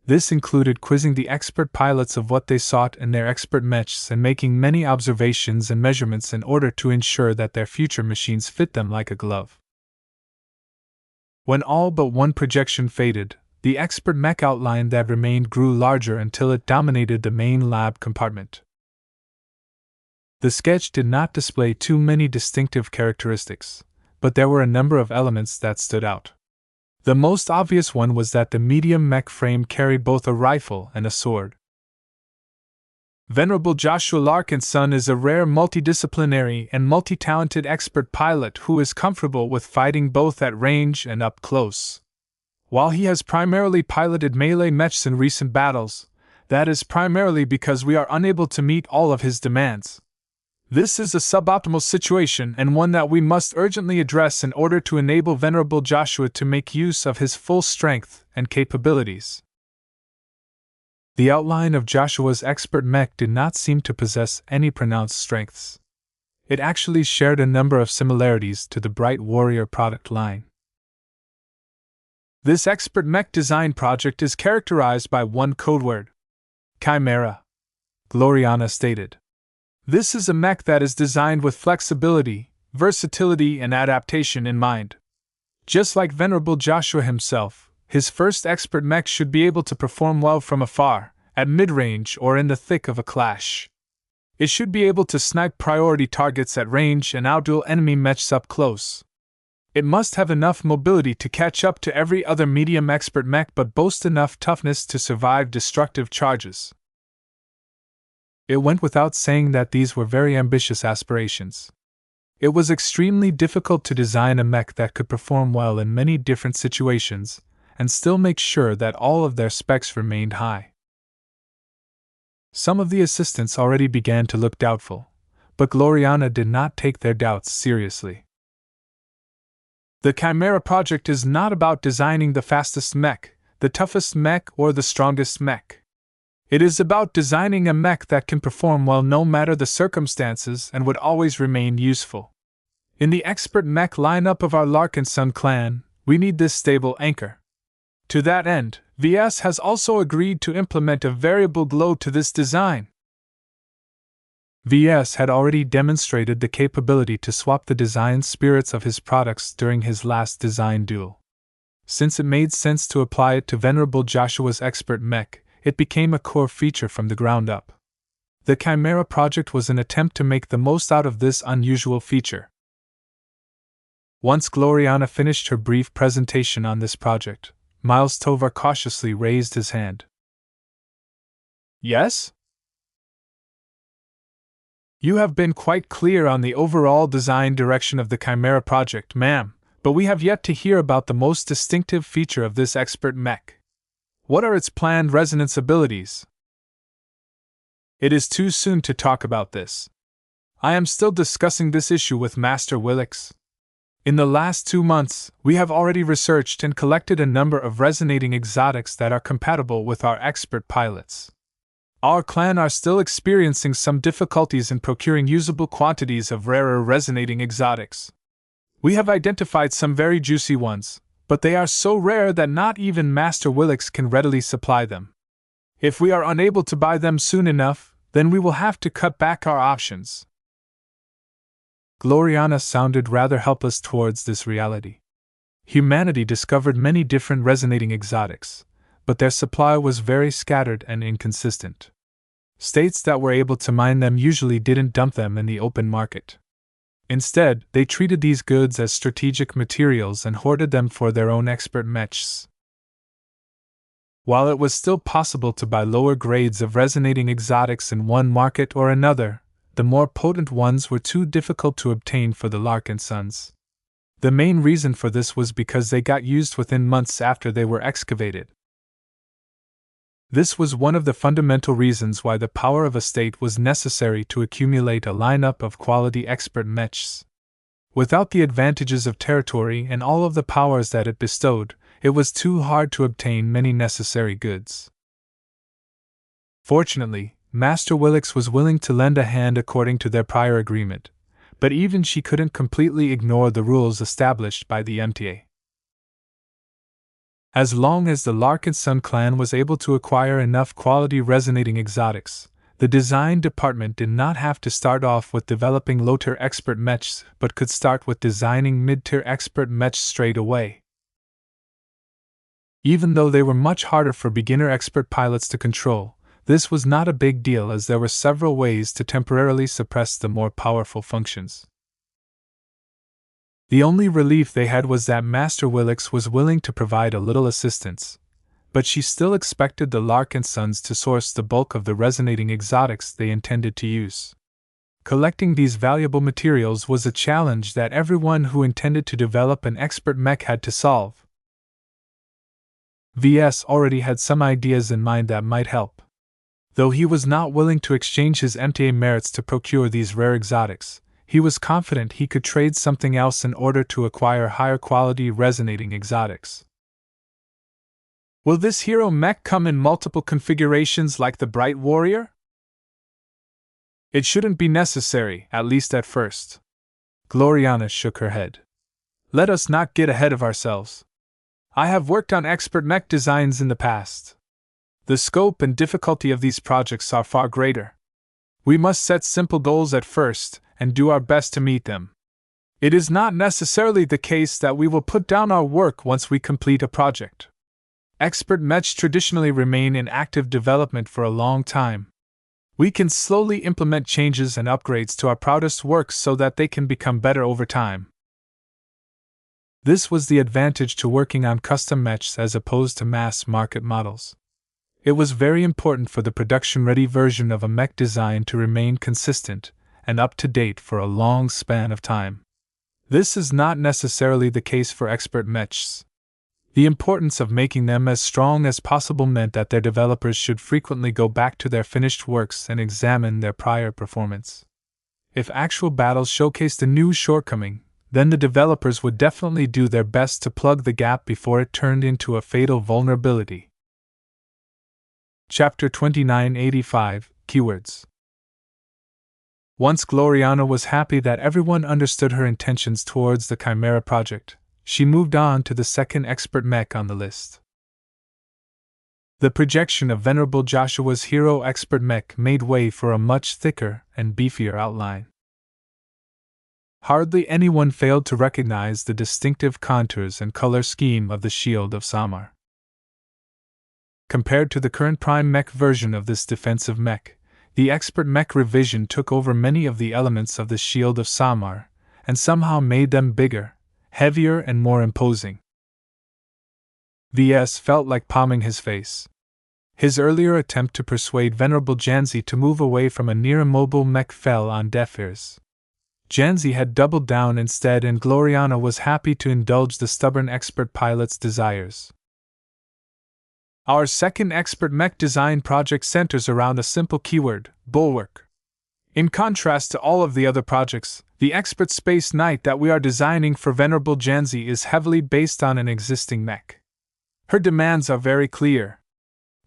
A: This included quizzing the expert pilots of what they sought in their expert mechs and making many observations and measurements in order to ensure that their future machines fit them like a glove. When all but one projection faded, the expert mech outline that remained grew larger until it dominated the main lab compartment. The sketch did not display too many distinctive characteristics, but there were a number of elements that stood out. The most obvious one was that the medium mech frame carried both a rifle and a sword. Venerable Joshua Larkinson is a rare multidisciplinary and multi-talented expert pilot who is comfortable with fighting both at range and up close. While he has primarily piloted melee mechs in recent battles, that is primarily because we are unable to meet all of his demands. This is a suboptimal situation and one that we must urgently address in order to enable Venerable Joshua to make use of his full strength and capabilities. The outline of Joshua's expert mech did not seem to possess any pronounced strengths. It actually shared a number of similarities to the Bright Warrior product line. This expert mech design project is characterized by one codeword: Chimera, Gloriana stated. This is a mech that is designed with flexibility, versatility, and adaptation in mind. Just like Venerable Joshua himself, his first expert mech should be able to perform well from afar, at mid-range or in the thick of a clash. It should be able to snipe priority targets at range and outduel enemy mechs up close. It must have enough mobility to catch up to every other medium expert mech but boast enough toughness to survive destructive charges. It went without saying that these were very ambitious aspirations. It was extremely difficult to design a mech that could perform well in many different situations, and still make sure that all of their specs remained high. Some of the assistants already began to look doubtful, but Gloriana did not take their doubts seriously. The Chimera project is not about designing the fastest mech, the toughest mech, or the strongest mech. It is about designing a mech that can perform well no matter the circumstances and would always remain useful. In the expert mech lineup of our Larkinson clan, we need this stable anchor. To that end, Ves has also agreed to implement a variable glow to this design. Ves had already demonstrated the capability to swap the design spirits of his products during his last design duel. Since it made sense to apply it to Venerable Joshua's expert mech, it became a core feature from the ground up. The Chimera project was an attempt to make the most out of this unusual feature. Once Gloriana finished her brief presentation on this project, Miles Tovar cautiously raised his hand. Yes? You have been quite clear on the overall design direction of the Chimera project, ma'am, but we have yet to hear about the most distinctive feature of this expert mech. What are its planned resonance abilities? It is too soon to talk about this. I am still discussing this issue with Master Willix. In the last 2 months, we have already researched and collected a number of resonating exotics that are compatible with our expert pilots. Our clan are still experiencing some difficulties in procuring usable quantities of rarer resonating exotics. We have identified some very juicy ones, but they are so rare that not even Master Willix can readily supply them. If we are unable to buy them soon enough, then we will have to cut back our options. Gloriana sounded rather helpless towards this reality. Humanity discovered many different resonating exotics, but their supply was very scattered and inconsistent. States that were able to mine them usually didn't dump them in the open market. Instead, they treated these goods as strategic materials and hoarded them for their own expert mechs. While it was still possible to buy lower grades of resonating exotics in one market or another, the more potent ones were too difficult to obtain for the Larkinsons. The main reason for this was because they got used within months after they were excavated. This was one of the fundamental reasons why the power of a state was necessary to accumulate a lineup of quality expert mechs. Without the advantages of territory and all of the powers that it bestowed, it was too hard to obtain many necessary goods. Fortunately, Master Willix was willing to lend a hand according to their prior agreement, but even she couldn't completely ignore the rules established by the MTA. As long as the Larkinson clan was able to acquire enough quality resonating exotics, the design department did not have to start off with developing low-tier expert mechs, but could start with designing mid-tier expert mechs straight away. Even though they were much harder for beginner expert pilots to control, this was not a big deal as there were several ways to temporarily suppress the more powerful functions. The only relief they had was that Master Willix was willing to provide a little assistance, but she still expected the Larkinsons to source the bulk of the resonating exotics they intended to use. Collecting these valuable materials was a challenge that everyone who intended to develop an expert mech had to solve. VS already had some ideas in mind that might help. Though he was not willing to exchange his MTA merits to procure these rare exotics, he was confident he could trade something else in order to acquire higher quality resonating exotics. Will this hero mech come in multiple configurations like the Bright Warrior? It shouldn't be necessary, at least at first. Gloriana shook her head. Let us not get ahead of ourselves. I have worked on expert mech designs in the past. The scope and difficulty of these projects are far greater. We must set simple goals at first and do our best to meet them. It is not necessarily the case that we will put down our work once we complete a project. Expert mechs traditionally remain in active development for a long time. We can slowly implement changes and upgrades to our proudest works so that they can become better over time. This was the advantage to working on custom mechs as opposed to mass market models. It was very important for the production-ready version of a mech design to remain consistent and up to date for a long span of time. This is not necessarily the case for expert mechs. The importance of making them as strong as possible meant that their developers should frequently go back to their finished works and examine their prior performance. If actual battles showcased a new shortcoming, then the developers would definitely do their best to plug the gap before it turned into a fatal vulnerability. Chapter 2985 Keywords. Once Gloriana was happy that everyone understood her intentions towards the Chimera project, she moved on to the second expert mech on the list. The projection of Venerable Joshua's hero expert mech made way for a much thicker and beefier outline. Hardly anyone failed to recognize the distinctive contours and color scheme of the Shield of Samar. Compared to the current Prime Mech version of this defensive mech, the Expert Mech revision took over many of the elements of the Shield of Samar, and somehow made them bigger, heavier and more imposing. VS felt like palming his face. His earlier attempt to persuade Venerable Janzi to move away from a near-immobile mech fell on deaf ears. Janzi had doubled down instead, and Gloriana was happy to indulge the stubborn expert pilot's desires. Our second expert mech design project centers around a simple keyword, bulwark. In contrast to all of the other projects, the expert space knight that we are designing for Venerable Janzi is heavily based on an existing mech. Her demands are very clear.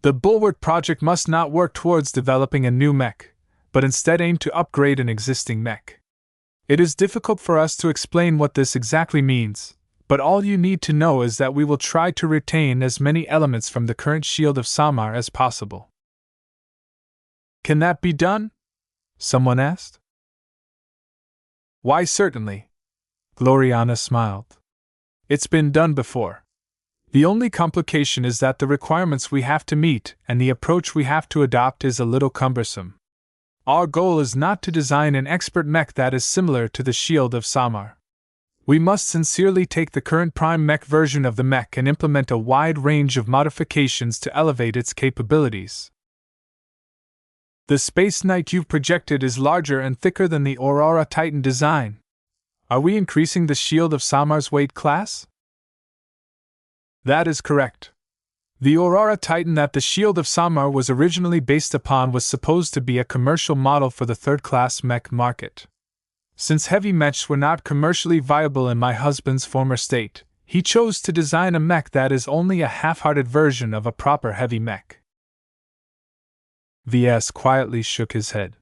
A: The Bulwark project must not work towards developing a new mech, but instead aim to upgrade an existing mech. It is difficult for us to explain what this exactly means, but all you need to know is that we will try to retain as many elements from the current Shield of Samar as possible. Can that be done? Someone asked. Why, certainly. Gloriana smiled. It's been done before. The only complication is that the requirements we have to meet and the approach we have to adopt is a little cumbersome. Our goal is not to design an expert mech that is similar to the Shield of Samar. We must sincerely take the current prime mech version of the mech and implement a wide range of modifications to elevate its capabilities. The Space Knight you've projected is larger and thicker than the Aurora Titan design. Are we increasing the Shield of Samar's weight class? That is correct. The Aurora Titan that the Shield of Samar was originally based upon was supposed to be a commercial model for the third-class mech market. Since heavy mechs were not commercially viable in my husband's former state, he chose to design a mech that is only a half-hearted version of a proper heavy mech. Ves quietly shook his head.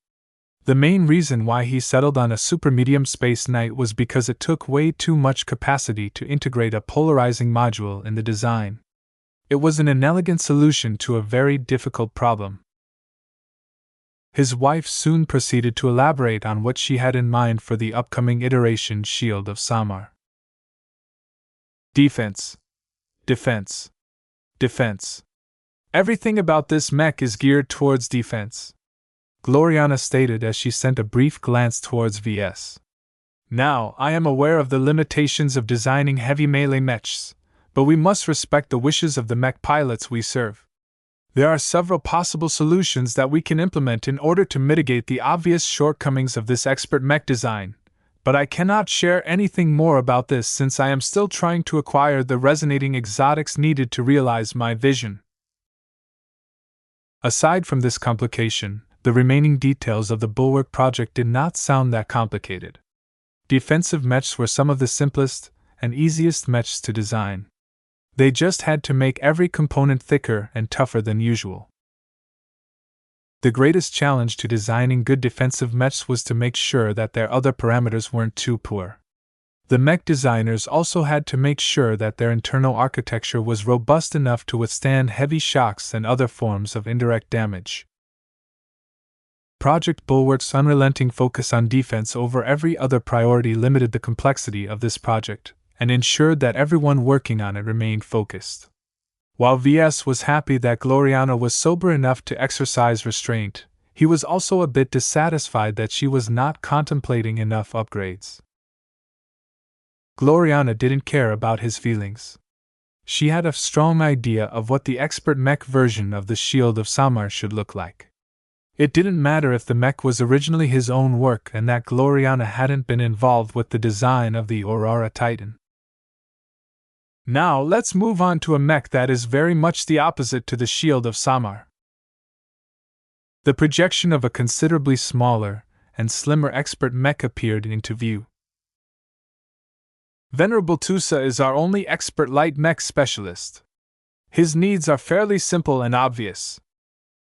A: The main reason why he settled on a super-medium Space Knight was because it took way too much capacity to integrate a polarizing module in the design. It was an inelegant solution to a very difficult problem. His wife soon proceeded to elaborate on what she had in mind for the upcoming iteration Shield of Samar. Defense. Defense. Defense. Everything about this mech is geared towards defense, Gloriana stated as she sent a brief glance towards Ves. Now, I am aware of the limitations of designing heavy melee mechs, but we must respect the wishes of the mech pilots we serve. There are several possible solutions that we can implement in order to mitigate the obvious shortcomings of this expert mech design, but I cannot share anything more about this since I am still trying to acquire the resonating exotics needed to realize my vision. Aside from this complication, the remaining details of the Bulwark project did not sound that complicated. Defensive mechs were some of the simplest and easiest mechs to design. They just had to make every component thicker and tougher than usual. The greatest challenge to designing good defensive mechs was to make sure that their other parameters weren't too poor. The mech designers also had to make sure that their internal architecture was robust enough to withstand heavy shocks and other forms of indirect damage. Project Bulwark's unrelenting focus on defense over every other priority limited the complexity of this project and ensured that everyone working on it remained focused. While Ves was happy that Gloriana was sober enough to exercise restraint, he was also a bit dissatisfied that she was not contemplating enough upgrades. Gloriana didn't care about his feelings. She had a strong idea of what the expert mech version of the Shield of Samar should look like. It didn't matter if the mech was originally his own work and that Gloriana hadn't been involved with the design of the Aurora Titan. Now let's move on to a mech that is very much the opposite to the Shield of Samar. The projection of a considerably smaller and slimmer expert mech appeared into view. Venerable Tusa is our only expert light mech specialist. His needs are fairly simple and obvious.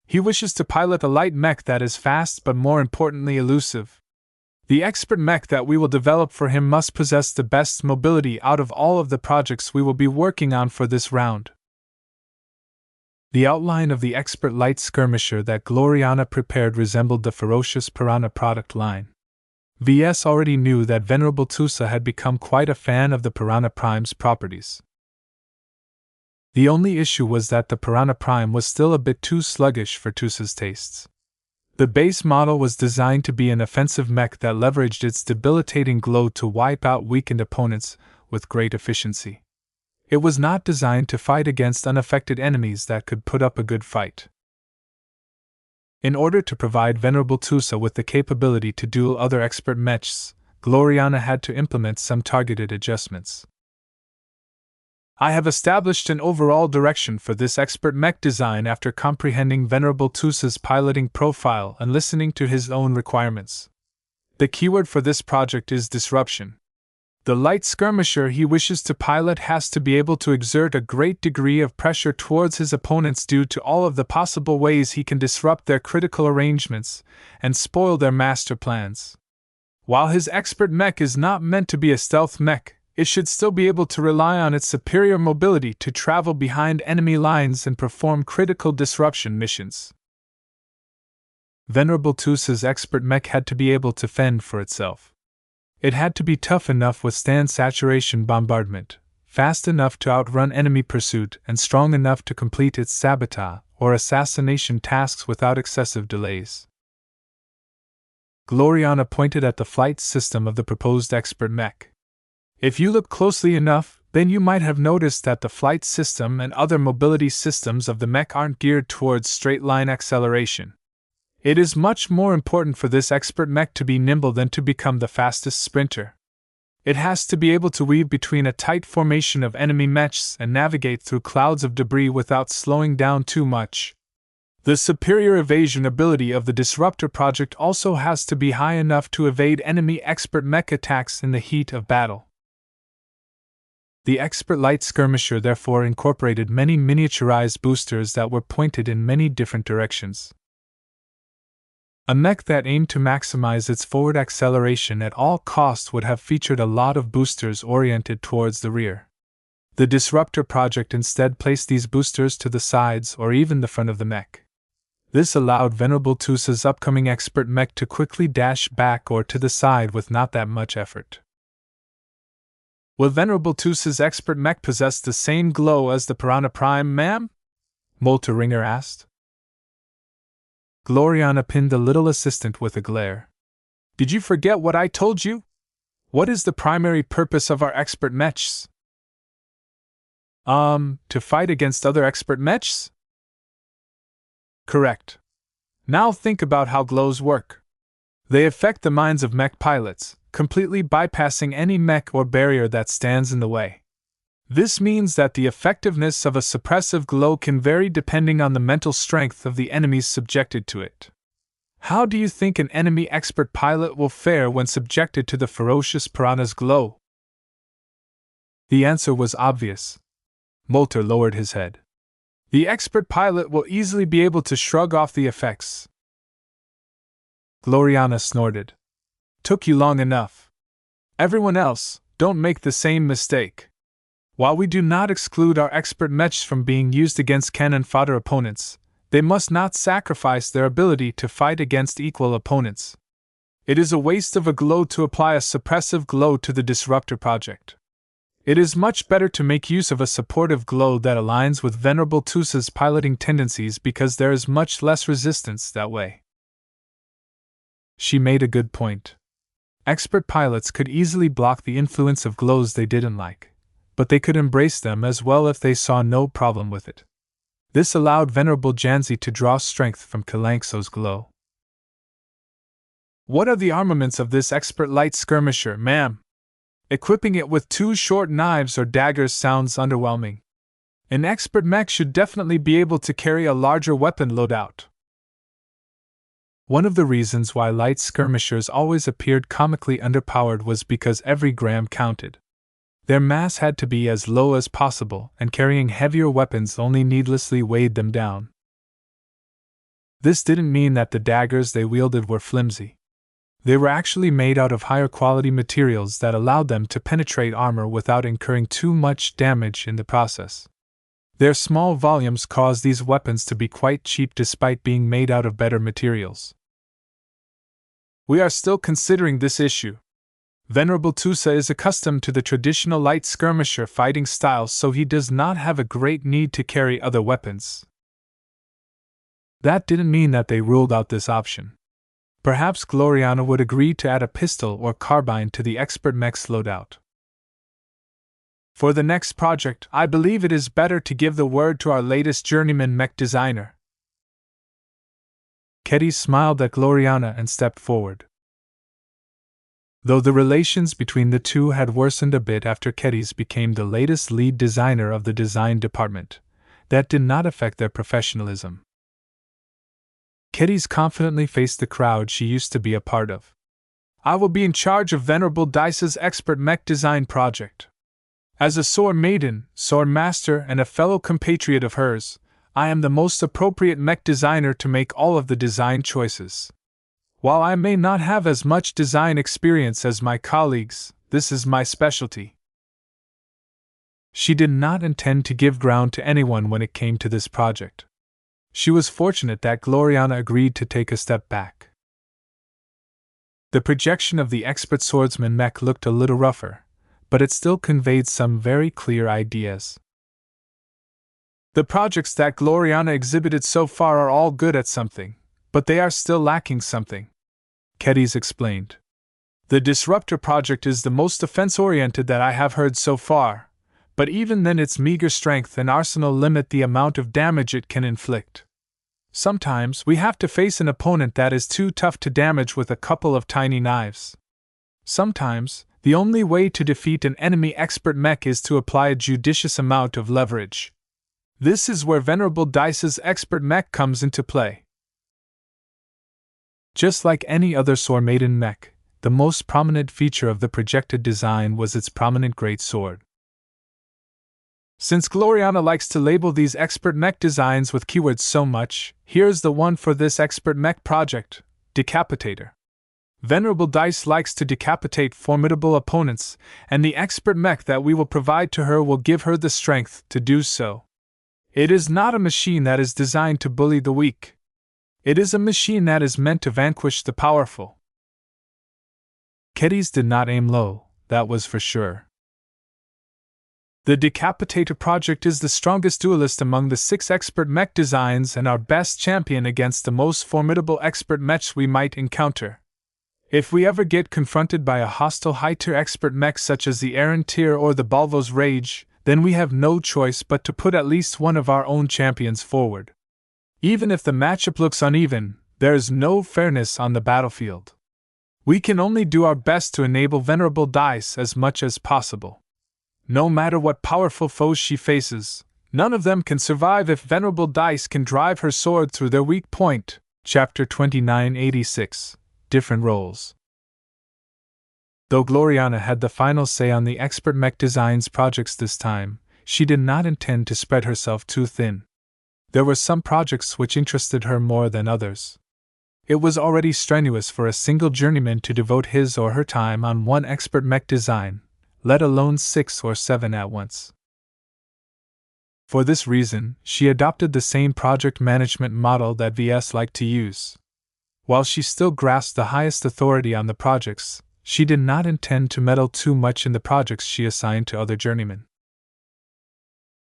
A: He wishes to pilot a light mech that is fast but more importantly elusive. The expert mech that we will develop for him must possess the best mobility out of all of the projects we will be working on for this round. The outline of the expert light skirmisher that Gloriana prepared resembled the ferocious Piranha product line. Ves already knew that Venerable Tusa had become quite a fan of the Piranha Prime's properties. The only issue was that the Piranha Prime was still a bit too sluggish for Tusa's tastes. The base model was designed to be an offensive mech that leveraged its debilitating glow to wipe out weakened opponents with great efficiency. It was not designed to fight against unaffected enemies that could put up a good fight. In order to provide Venerable Tusa with the capability to duel other expert mechs, Gloriana had to implement some targeted adjustments. I have established an overall direction for this expert mech design after comprehending Venerable Tusa's piloting profile and listening to his own requirements. The keyword for this project is disruption. The light skirmisher he wishes to pilot has to be able to exert a great degree of pressure towards his opponents due to all of the possible ways he can disrupt their critical arrangements and spoil their master plans. While his expert mech is not meant to be a stealth mech, it should still be able to rely on its superior mobility to travel behind enemy lines and perform critical disruption missions. Venerable Tusa's expert mech had to be able to fend for itself. It had to be tough enough to withstand saturation bombardment, fast enough to outrun enemy pursuit, and strong enough to complete its sabotage or assassination tasks without excessive delays. Gloriana pointed at the flight system of the proposed expert mech. If you look closely enough, then you might have noticed that the flight system and other mobility systems of the mech aren't geared towards straight-line acceleration. It is much more important for this expert mech to be nimble than to become the fastest sprinter. It has to be able to weave between a tight formation of enemy mechs and navigate through clouds of debris without slowing down too much. The superior evasion ability of the Disruptor project also has to be high enough to evade enemy expert mech attacks in the heat of battle. The expert light skirmisher therefore incorporated many miniaturized boosters that were pointed in many different directions. A mech that aimed to maximize its forward acceleration at all costs would have featured a lot of boosters oriented towards the rear. The Disruptor project instead placed these boosters to the sides or even the front of the mech. This allowed Venerable Tusa's upcoming expert mech to quickly dash back or to the side with not that much effort. Will Venerable Tusa's expert mech possess the same glow as the Piranha Prime, ma'am? Molter Ringer asked. Gloriana pinned the little assistant with a glare. Did you forget what I told you? What is the primary purpose of our expert mechs? To fight against other expert mechs? Correct. Now think about how glows work. They affect the minds of mech pilots, completely bypassing any mech or barrier that stands in the way. This means that the effectiveness of a suppressive glow can vary depending on the mental strength of the enemies subjected to it. How do you think an enemy expert pilot will fare when subjected to the ferocious piranha's glow? The answer was obvious. Molter lowered his head. The expert pilot will easily be able to shrug off the effects. Gloriana snorted. Took you long enough. Everyone else, don't make the same mistake. While we do not exclude our expert mechs from being used against cannon fodder opponents, they must not sacrifice their ability to fight against equal opponents. It is a waste of a glow to apply a suppressive glow to the Disruptor project. It is much better to make use of a supportive glow that aligns with Venerable Tusa's piloting tendencies because there is much less resistance that way. She made a good point. Expert pilots could easily block the influence of glows they didn't like, but they could embrace them as well if they saw no problem with it. This allowed Venerable Janzi to draw strength from Kalankso's glow. What are the armaments of this expert light skirmisher, ma'am? Equipping it with 2 short knives or daggers sounds underwhelming. An expert mech should definitely be able to carry a larger weapon loadout. One of the reasons why light skirmishers always appeared comically underpowered was because every gram counted. Their mass had to be as low as possible, and carrying heavier weapons only needlessly weighed them down. This didn't mean that the daggers they wielded were flimsy. They were actually made out of higher quality materials that allowed them to penetrate armor without incurring too much damage in the process. Their small volumes caused these weapons to be quite cheap despite being made out of better materials. We are still considering this issue. Venerable Tusa is accustomed to the traditional light skirmisher fighting style, so he does not have a great need to carry other weapons. That didn't mean that they ruled out this option. Perhaps Gloriana would agree to add a pistol or carbine to the expert mech's loadout. For the next project, I believe it is better to give the word to our latest journeyman mech designer. Ketty smiled at Gloriana and stepped forward. Though the relations between the two had worsened a bit after Ketty's became the latest lead designer of the design department, that did not affect their professionalism. Ketty's confidently faced the crowd she used to be a part of. I will be in charge of Venerable Dice's expert mech design project. As a sword maiden, sword master, and a fellow compatriot of hers, I am the most appropriate mech designer to make all of the design choices. While I may not have as much design experience as my colleagues, this is my specialty. She did not intend to give ground to anyone when it came to this project. She was fortunate that Gloriana agreed to take a step back. The projection of the expert swordsman mech looked a little rougher, but it still conveyed some very clear ideas. The projects that Gloriana exhibited so far are all good at something, but they are still lacking something, Kedis explained. The Disruptor project is the most offense-oriented that I have heard so far, but even then its meager strength and arsenal limit the amount of damage it can inflict. Sometimes we have to face an opponent that is too tough to damage with a couple of tiny knives. Sometimes, the only way to defeat an enemy expert mech is to apply a judicious amount of leverage. This is where Venerable Dice's expert mech comes into play. Just like any other sword maiden mech, the most prominent feature of the projected design was its prominent great sword. Since Gloriana likes to label these expert mech designs with keywords so much, here's the one for this expert mech project: Decapitator. Venerable Dice likes to decapitate formidable opponents, and the expert mech that we will provide to her will give her the strength to do so. It is not a machine that is designed to bully the weak. It is a machine that is meant to vanquish the powerful. Kedis did not aim low, that was for sure. The Decapitator project is the strongest duelist among the 6 expert mech designs and our best champion against the most formidable expert mechs we might encounter. If we ever get confronted by a hostile high-tier expert mech such as the Aaron Tier or the Balvo's Rage, then we have no choice but to put at least one of our own champions forward. Even if the matchup looks uneven, there is no fairness on the battlefield. We can only do our best to enable Venerable Dice as much as possible. No matter what powerful foes she faces, none of them can survive if Venerable Dice can drive her sword through their weak point. Chapter 2986. Different Roles. Though Gloriana had the final say on the expert mech designs projects this time, she did not intend to spread herself too thin. There were some projects which interested her more than others. It was already strenuous for a single journeyman to devote his or her time on one expert mech design, let alone 6 or 7 at once. For this reason, she adopted the same project management model that Ves liked to use. While she still grasped the highest authority on the projects, she did not intend to meddle too much in the projects she assigned to other journeymen.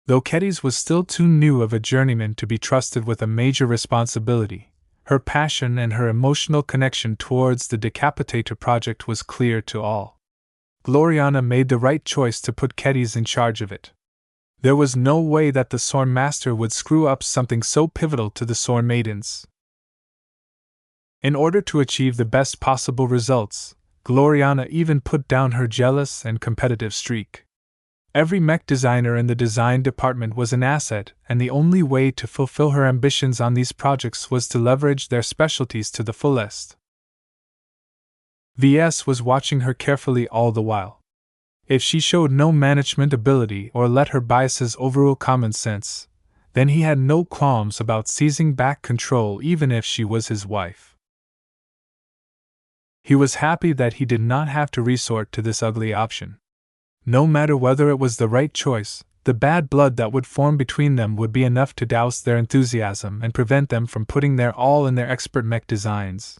A: Though Kedis was still too new of a journeyman to be trusted with a major responsibility, her passion and her emotional connection towards the Decapitator project was clear to all. Gloriana made the right choice to put Kedis in charge of it. There was no way that the Sword Master would screw up something so pivotal to the Sword Maidens. In order to achieve the best possible results, Gloriana even put down her jealous and competitive streak. Every mech designer in the design department was an asset, and the only way to fulfill her ambitions on these projects was to leverage their specialties to the fullest. Ves was watching her carefully all the while. If she showed no management ability or let her biases overrule common sense, then he had no qualms about seizing back control even if she was his wife. He was happy that he did not have to resort to this ugly option. No matter whether it was the right choice, the bad blood that would form between them would be enough to douse their enthusiasm and prevent them from putting their all in their expert mech designs.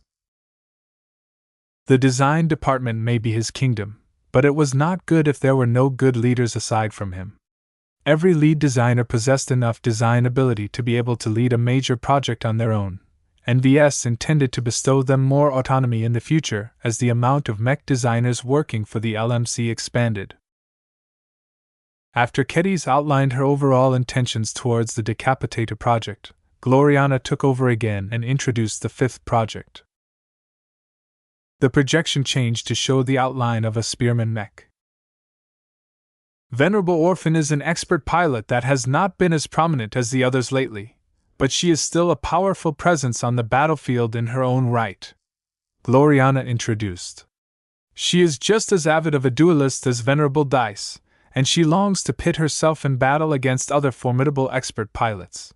A: The design department may be his kingdom, but it was not good if there were no good leaders aside from him. Every lead designer possessed enough design ability to be able to lead a major project on their own, and Ves intended to bestow them more autonomy in the future as the amount of mech designers working for the LMC expanded. After Kedis outlined her overall intentions towards the Decapitator project, Gloriana took over again and introduced the 5th project. The projection changed to show the outline of a spearman mech. Venerable Orphan is an expert pilot that has not been as prominent as the others lately, but she is still a powerful presence on the battlefield in her own right, Gloriana introduced. She is just as avid of a duelist as Venerable Dice, and she longs to pit herself in battle against other formidable expert pilots.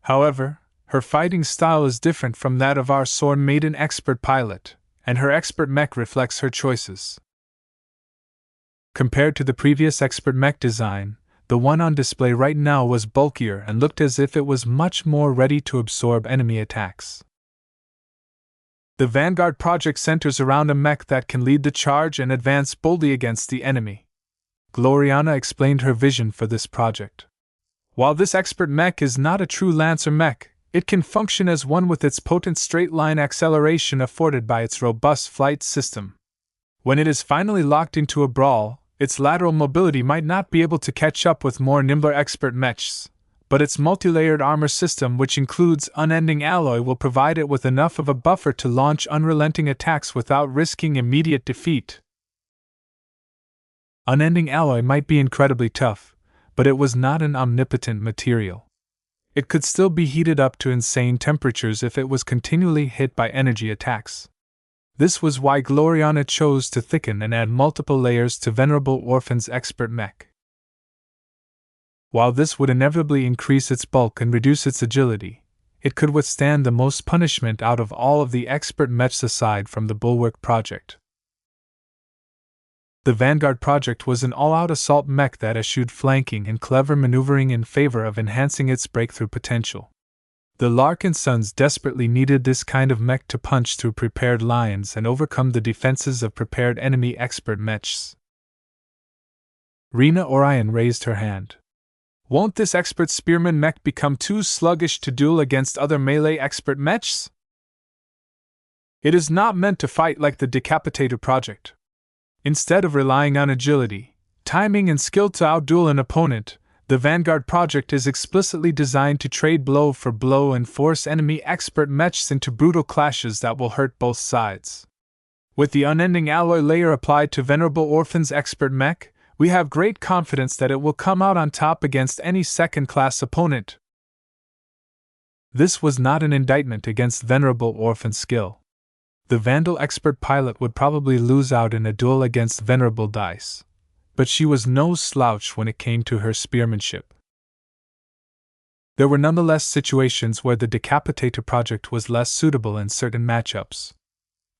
A: However, her fighting style is different from that of our sword maiden expert pilot, and her expert mech reflects her choices. Compared to the previous expert mech design, the one on display right now was bulkier and looked as if it was much more ready to absorb enemy attacks. The Vanguard project centers around a mech that can lead the charge and advance boldly against the enemy. Gloriana explained her vision for this project. While this expert mech is not a true Lancer mech, it can function as one with its potent straight-line acceleration afforded by its robust flight system. When it is finally locked into a brawl, its lateral mobility might not be able to catch up with more nimbler expert mechs, but its multi-layered armor system, which includes unending alloy, will provide it with enough of a buffer to launch unrelenting attacks without risking immediate defeat. Unending alloy might be incredibly tough, but it was not an omnipotent material. It could still be heated up to insane temperatures if it was continually hit by energy attacks. This was why Gloriana chose to thicken and add multiple layers to Venerable Orphan's expert mech. While this would inevitably increase its bulk and reduce its agility, it could withstand the most punishment out of all of the expert mechs aside from the Bulwark project. The Vanguard project was an all-out assault mech that eschewed flanking and clever maneuvering in favor of enhancing its breakthrough potential. The Larkinsons desperately needed this kind of mech to punch through prepared lines and overcome the defenses of prepared enemy expert mechs. Rena Orion raised her hand. Won't this expert spearman mech become too sluggish to duel against other melee expert mechs? It is not meant to fight like the Decapitator project. Instead of relying on agility, timing, and skill to outduel an opponent, the Vanguard project is explicitly designed to trade blow for blow and force enemy expert mechs into brutal clashes that will hurt both sides. With the unending alloy layer applied to Venerable Orphan's expert mech, we have great confidence that it will come out on top against any second-class opponent. This was not an indictment against Venerable Orphan's skill. The Vandal expert pilot would probably lose out in a duel against Venerable Dice, but she was no slouch when it came to her spearmanship. There were nonetheless situations where the Decapitator project was less suitable in certain matchups.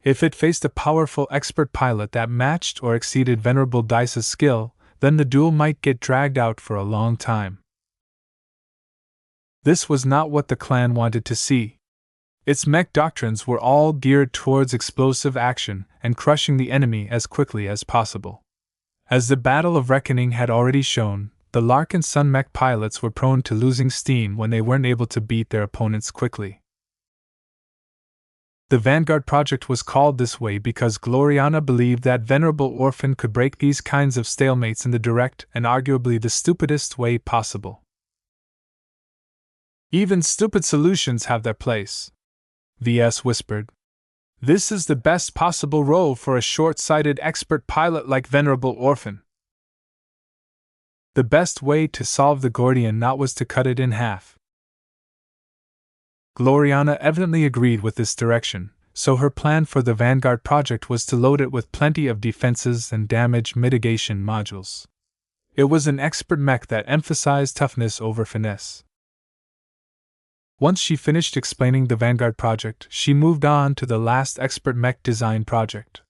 A: If it faced a powerful expert pilot that matched or exceeded Venerable Dice's skill, then the duel might get dragged out for a long time. This was not what the clan wanted to see. Its mech doctrines were all geared towards explosive action and crushing the enemy as quickly as possible. As the Battle of Reckoning had already shown, the Larkinson mech pilots were prone to losing steam when they weren't able to beat their opponents quickly. The Vanguard project was called this way because Gloriana believed that Venerable Orphan could break these kinds of stalemates in the direct and arguably the stupidest way possible. Even stupid solutions have their place, VS whispered. This is the best possible role for a short-sighted expert pilot like Venerable Orphan. The best way to solve the Gordian knot was to cut it in half. Gloriana evidently agreed with this direction, so her plan for the Vanguard project was to load it with plenty of defenses and damage mitigation modules. It was an expert mech that emphasized toughness over finesse. Once she finished explaining the Vanguard project, she moved on to the last expert mech design project.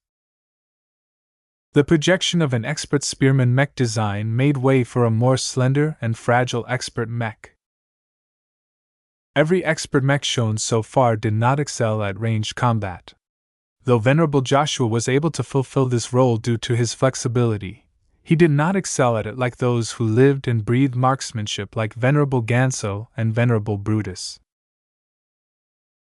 A: The projection of an expert spearman mech design made way for a more slender and fragile expert mech. Every expert mech shown so far did not excel at ranged combat. Though Venerable Joshua was able to fulfill this role due to his flexibility, he did not excel at it like those who lived and breathed marksmanship like Venerable Ganso and Venerable Brutus.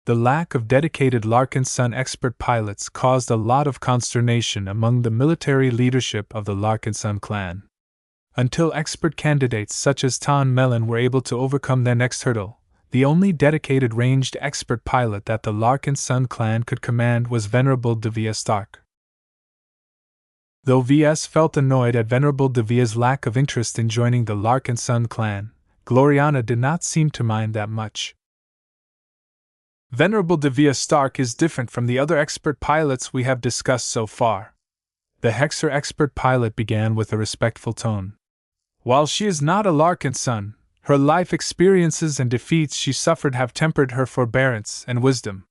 A: The lack of dedicated Larkinson expert pilots caused a lot of consternation among the military leadership of the Larkinson clan. Until expert candidates such as Ton Mellon were able to overcome their next hurdle, the only dedicated ranged expert pilot that the Larkinson clan could command was Venerable Devia Stark. Though VS felt annoyed at Venerable Devia's lack of interest in joining the Larkinson clan, Gloriana did not seem to mind that much. Venerable Devia Stark is different from the other expert pilots we have discussed so far. The Hexer expert pilot began with a respectful tone. While she is not a Larkinson, her life experiences and defeats she suffered have tempered her forbearance and wisdom.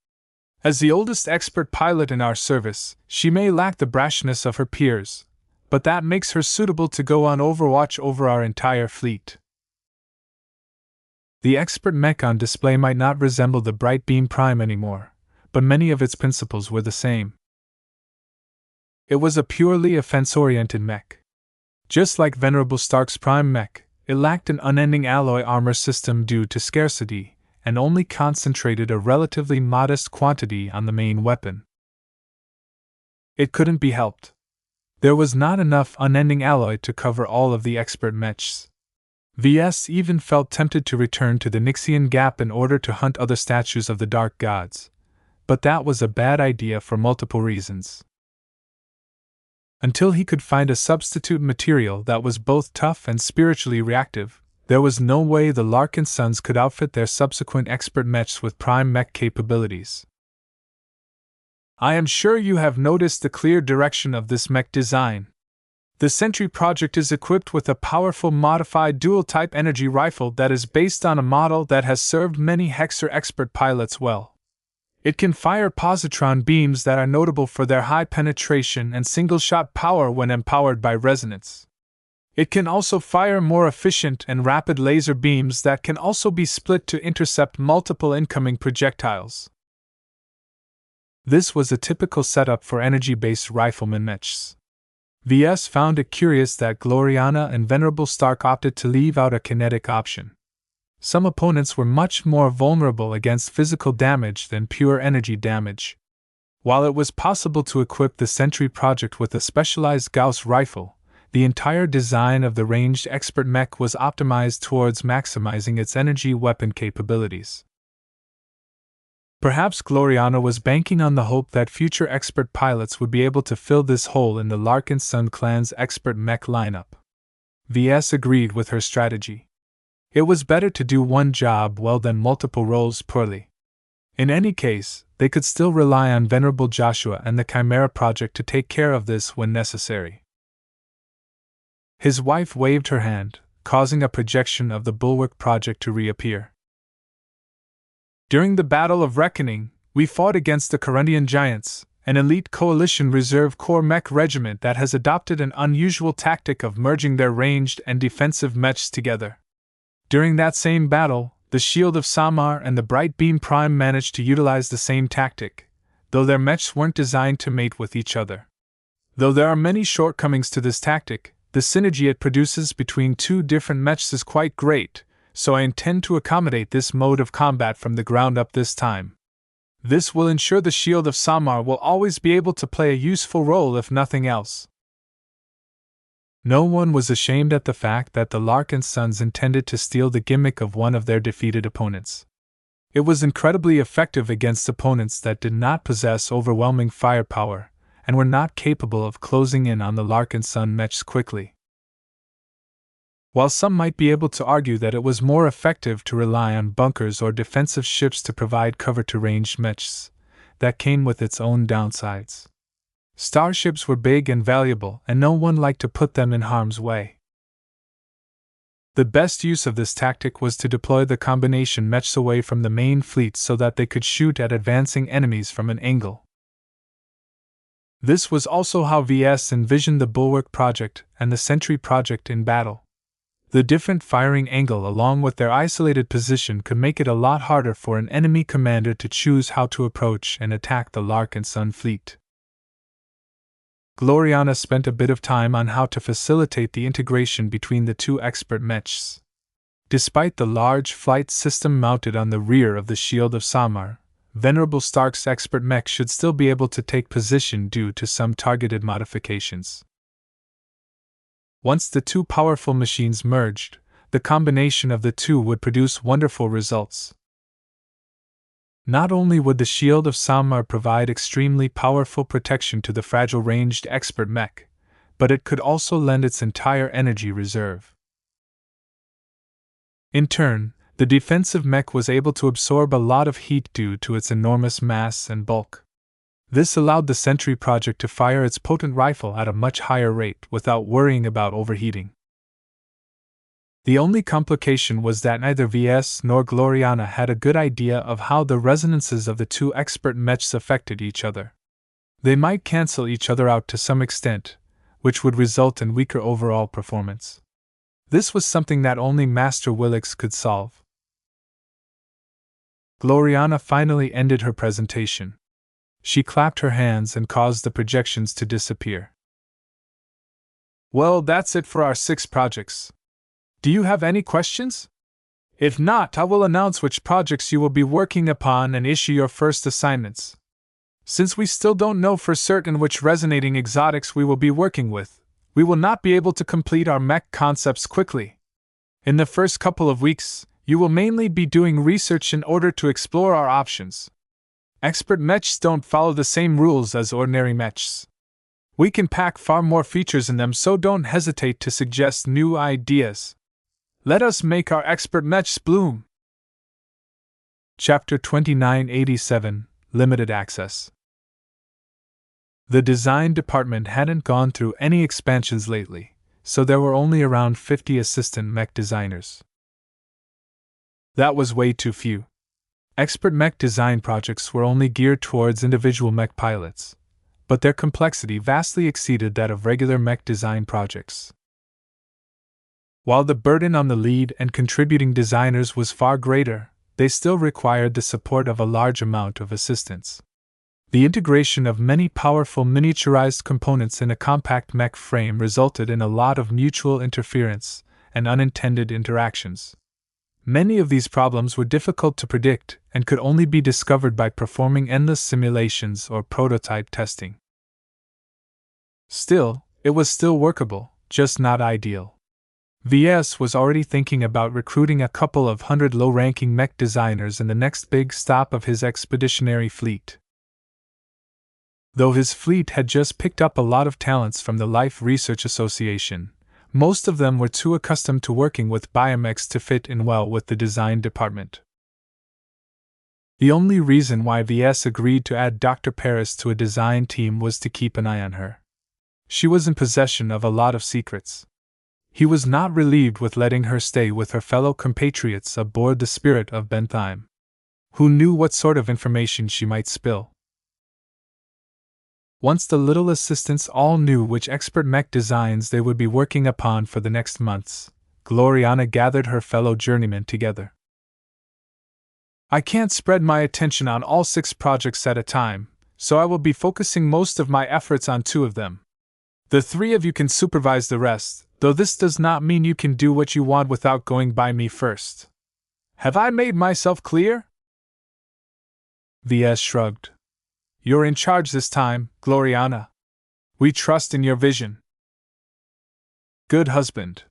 A: As the oldest expert pilot in our service, she may lack the brashness of her peers, but that makes her suitable to go on overwatch over our entire fleet. The expert mech on display might not resemble the Bright Beam Prime anymore, but many of its principles were the same. It was a purely offense-oriented mech. Just like Venerable Stark's Prime mech, it lacked an unending alloy armor system due to scarcity, and only concentrated a relatively modest quantity on the main weapon. It couldn't be helped. There was not enough unending alloy to cover all of the expert mechs. VS even felt tempted to return to the Nixian Gap in order to hunt other statues of the Dark Gods, but that was a bad idea for multiple reasons. Until he could find a substitute material that was both tough and spiritually reactive, there was no way the Larkinsons could outfit their subsequent expert mechs with prime mech capabilities. I am sure you have noticed the clear direction of this mech design. The Sentry project is equipped with a powerful modified dual-type energy rifle that is based on a model that has served many Hexer expert pilots well. It can fire positron beams that are notable for their high penetration and single-shot power when empowered by resonance. It can also fire more efficient and rapid laser beams that can also be split to intercept multiple incoming projectiles. This was a typical setup for energy-based rifleman mechs. VS found it curious that Gloriana and Venerable Stark opted to leave out a kinetic option. Some opponents were much more vulnerable against physical damage than pure energy damage. While it was possible to equip the Sentry project with a specialized Gauss rifle, the entire design of the ranged expert mech was optimized towards maximizing its energy weapon capabilities. Perhaps Gloriana was banking on the hope that future expert pilots would be able to fill this hole in the Larkinson clan's expert mech lineup. VS agreed with her strategy. It was better to do one job well than multiple roles poorly. In any case, they could still rely on Venerable Joshua and the Chimera Project to take care of this when necessary. His wife waved her hand, causing a projection of the Bulwark Project to reappear. During the Battle of Reckoning, we fought against the Corundian Giants, an elite coalition reserve corps mech regiment that has adopted an unusual tactic of merging their ranged and defensive mechs together. During that same battle, the Shield of Samar and the Bright Beam Prime managed to utilize the same tactic, though their mechs weren't designed to mate with each other. Though there are many shortcomings to this tactic, the synergy it produces between two different mechs is quite great, so I intend to accommodate this mode of combat from the ground up this time. This will ensure the Shield of Samar will always be able to play a useful role if nothing else. No one was ashamed at the fact that the Larkinsons intended to steal the gimmick of one of their defeated opponents. It was incredibly effective against opponents that did not possess overwhelming firepower and were not capable of closing in on the Larkinson mechs quickly. While some might be able to argue that it was more effective to rely on bunkers or defensive ships to provide cover to ranged mechs, that came with its own downsides. Starships were big and valuable, and no one liked to put them in harm's way. The best use of this tactic was to deploy the combination mechs away from the main fleet so that they could shoot at advancing enemies from an angle. This was also how VS envisioned the Bulwark Project and the Sentry Project in battle. The different firing angle along with their isolated position could make it a lot harder for an enemy commander to choose how to approach and attack the Larkinson fleet. Gloriana spent a bit of time on how to facilitate the integration between the two expert mechs. Despite the large flight system mounted on the rear of the Shield of Samar, Venerable Stark's expert mech should still be able to take position due to some targeted modifications. Once the two powerful machines merged, the combination of the two would produce wonderful results. Not only would the Shield of Samar provide extremely powerful protection to the fragile ranged expert mech, but it could also lend its entire energy reserve. In turn, the defensive mech was able to absorb a lot of heat due to its enormous mass and bulk. This allowed the Sentry project to fire its potent rifle at a much higher rate without worrying about overheating. The only complication was that neither Ves nor Gloriana had a good idea of how the resonances of the two expert mechs affected each other. They might cancel each other out to some extent, which would result in weaker overall performance. This was something that only Master Willix could solve. Gloriana finally ended her presentation. She clapped her hands and caused the projections to disappear. Well, that's it for our 6 projects. Do you have any questions? If not, I will announce which projects you will be working upon and issue your first assignments. Since we still don't know for certain which resonating exotics we will be working with, we will not be able to complete our mech concepts quickly. In the first couple of weeks, you will mainly be doing research in order to explore our options. Expert mechs don't follow the same rules as ordinary mechs. We can pack far more features in them, so don't hesitate to suggest new ideas. Let us make our expert mechs bloom. Chapter 2987, Limited Access. The design department hadn't gone through any expansions lately, so there were only around 50 assistant mech designers. That was way too few. Expert mech design projects were only geared towards individual mech pilots, but their complexity vastly exceeded that of regular mech design projects. While the burden on the lead and contributing designers was far greater, they still required the support of a large amount of assistants. The integration of many powerful miniaturized components in a compact mech frame resulted in a lot of mutual interference and unintended interactions. Many of these problems were difficult to predict and could only be discovered by performing endless simulations or prototype testing. Still, it was still workable, just not ideal. VS was already thinking about recruiting a couple of hundred low-ranking mech designers in the next big stop of his expeditionary fleet. Though his fleet had just picked up a lot of talents from the Life Research Association, most of them were too accustomed to working with biomechs to fit in well with the design department. The only reason why VS agreed to add Dr. Paris to a design team was to keep an eye on her. She was in possession of a lot of secrets. He was not relieved with letting her stay with her fellow compatriots aboard the Spirit of Bentheim. Who knew what sort of information she might spill? Once the little assistants all knew which expert mech designs they would be working upon for the next months, Gloriana gathered her fellow journeymen together. I can't spread my attention on all 6 projects at a time, so I will be focusing most of my efforts on 2 of them. The 3 of you can supervise the rest, though this does not mean you can do what you want without going by me first. Have I made myself clear? VS shrugged. You're in charge this time, Gloriana. We trust in your vision. Good husband.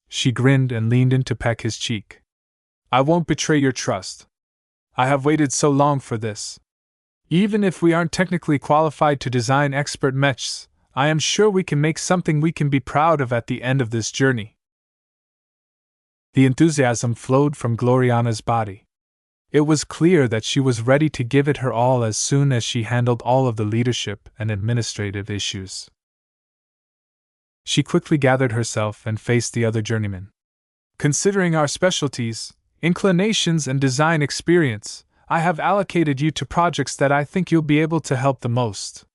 A: She grinned and leaned in to peck his cheek. I won't betray your trust. I have waited so long for this. Even if we aren't technically qualified to design expert mechs, I am sure we can make something we can be proud of at the end of this journey. The enthusiasm flowed from Gloriana's body. It was clear that she was ready to give it her all as soon as she handled all of the leadership and administrative issues. She quickly gathered herself and faced the other journeymen. Considering our specialties, inclinations, and design experience, I have allocated you to projects that I think you'll be able to help the most.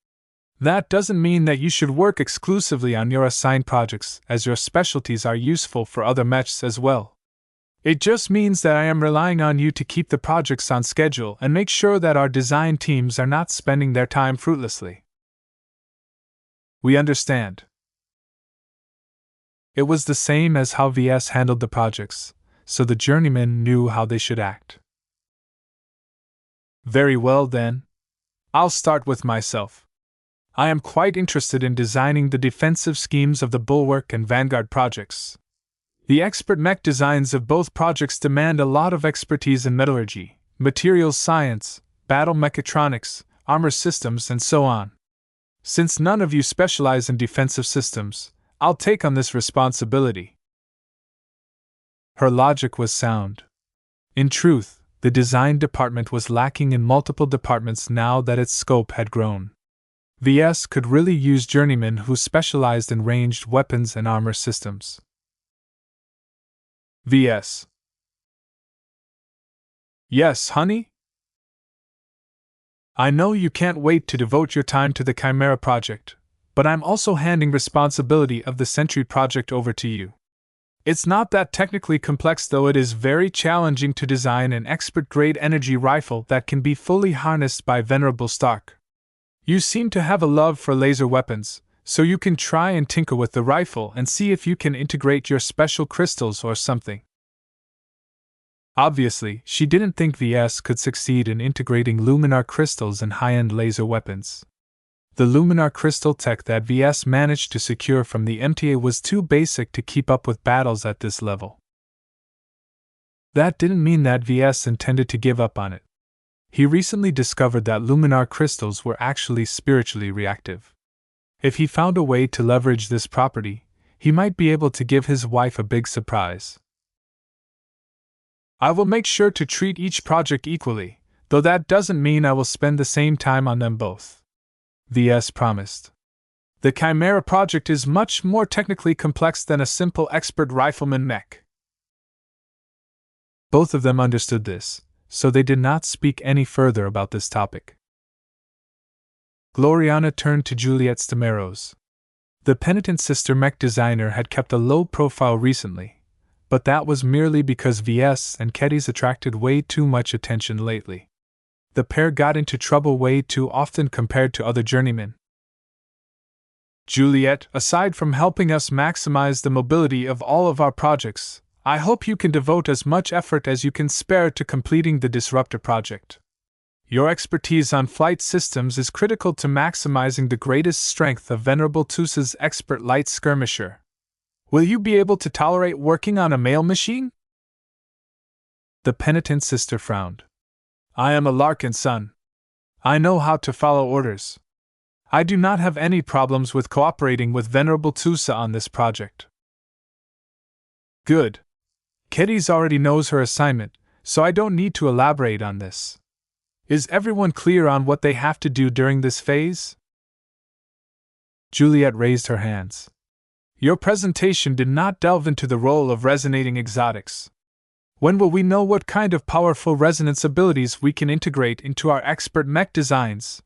A: That doesn't mean that you should work exclusively on your assigned projects, as your specialties are useful for other mechs as well. It just means that I am relying on you to keep the projects on schedule and make sure that our design teams are not spending their time fruitlessly. We understand. It was the same as how VS handled the projects, so the journeymen knew how they should act. Very well then. I'll start with myself. I am quite interested in designing the defensive schemes of the Bulwark and Vanguard projects. The expert mech designs of both projects demand a lot of expertise in metallurgy, materials science, battle mechatronics, armor systems, and so on. Since none of you specialize in defensive systems, I'll take on this responsibility. Her logic was sound. In truth, The design department was lacking in multiple departments now that its scope had grown. VS could really use journeymen who specialized in ranged weapons and armor systems. VS. Yes, honey? I know you can't wait to devote your time to the Chimera project, but I'm also handing responsibility of the Sentry project over to you. It's not that technically complex, though it is very challenging to design an expert-grade energy rifle that can be fully harnessed by Venerable Stark. You seem to have a love for laser weapons, so you can try and tinker with the rifle and see if you can integrate your special crystals or something. Obviously, she didn't think VS could succeed in integrating luminar crystals and high-end laser weapons. The luminar crystal tech that VS managed to secure from the MTA was too basic to keep up with battles at this level. That didn't mean that VS intended to give up on it. He recently discovered that luminar crystals were actually spiritually reactive. If he found a way to leverage this property, he might be able to give his wife a big surprise. I will make sure to treat each project equally, though that doesn't mean I will spend the same time on them both, VS promised. The Chimera project is much more technically complex than a simple expert rifleman mech. Both of them understood this, so they did not speak any further about this topic. Gloriana turned to Juliet Stameros. The penitent sister mech designer had kept a low profile recently, but that was merely because VS and Kedis attracted way too much attention lately. The pair got into trouble way too often compared to other journeymen. Juliet, aside from helping us maximize the mobility of all of our projects, I hope you can devote as much effort as you can spare to completing the Disruptor project. Your expertise on flight systems is critical to maximizing the greatest strength of Venerable Tussa's expert light skirmisher. Will you be able to tolerate working on a male machine? The penitent sister frowned. I am a Larkinson. I know how to follow orders. I do not have any problems with cooperating with Venerable Tussa on this project. Good. Kedis already knows her assignment, so I don't need to elaborate on this. Is everyone clear on what they have to do during this phase? Juliet raised her hands. Your presentation did not delve into the role of resonating exotics. When will we know what kind of powerful resonance abilities we can integrate into our expert mech designs?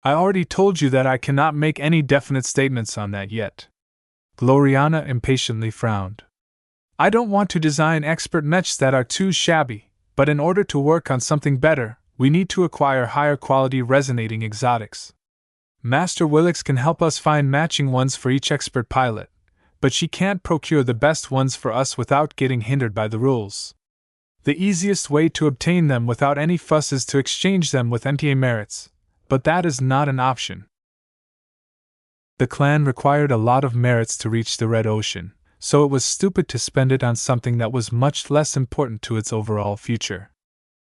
A: I already told you that I cannot make any definite statements on that yet. Gloriana impatiently frowned. I don't want to design expert mechs that are too shabby, but in order to work on something better, we need to acquire higher quality resonating exotics. Master Willix can help us find matching ones for each expert pilot, but she can't procure the best ones for us without getting hindered by the rules. The easiest way to obtain them without any fuss is to exchange them with MTA merits, but that is not an option. The clan required a lot of merits to reach the Red Ocean, so it was stupid to spend it on something that was much less important to its overall future.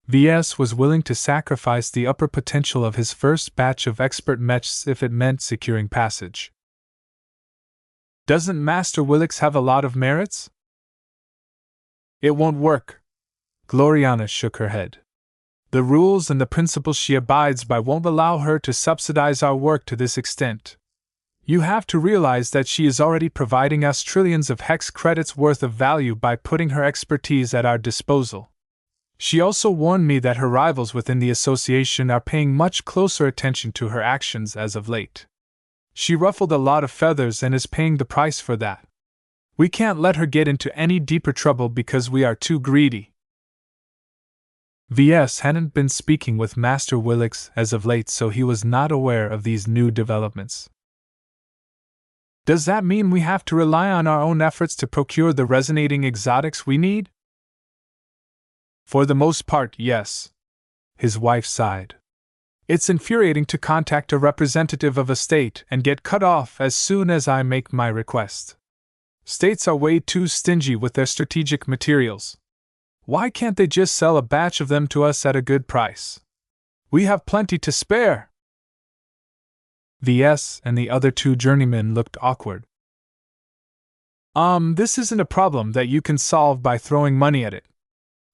A: VS was willing to sacrifice the upper potential of his first batch of expert mechs if it meant securing passage. Doesn't Master Willix have a lot of merits? It won't work. Gloriana shook her head. The rules and the principles she abides by won't allow her to subsidize our work to this extent. You have to realize that she is already providing us trillions of hex credits worth of value by putting her expertise at our disposal. She also warned me that her rivals within the association are paying much closer attention to her actions as of late. She ruffled a lot of feathers and is paying the price for that. We can't let her get into any deeper trouble because we are too greedy. VS hadn't been speaking with Master Willix as of late, so he was not aware of these new developments. Does that mean we have to rely on our own efforts to procure the resonating exotics we need? For the most part, yes. His wife sighed. It's infuriating to contact a representative of a state and get cut off as soon as I make my request. States are way too stingy with their strategic materials. Why can't they just sell a batch of them to us at a good price? We have plenty to spare. VS and the other two journeymen looked awkward. This isn't a problem that you can solve by throwing money at it.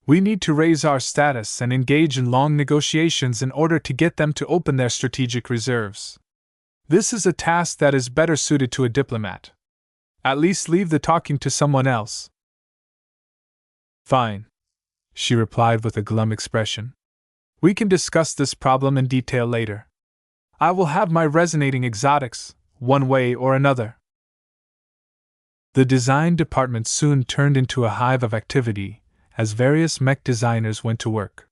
A: We need to raise our status and engage in long negotiations in order to get them to open their strategic reserves. This is a task that is better suited to a diplomat. At least leave the talking to someone else. Fine, she replied with a glum expression. We can discuss this problem in detail later. I will have my resonating exotics, one way or another. The design department soon turned into a hive of activity, as various mech designers went to work.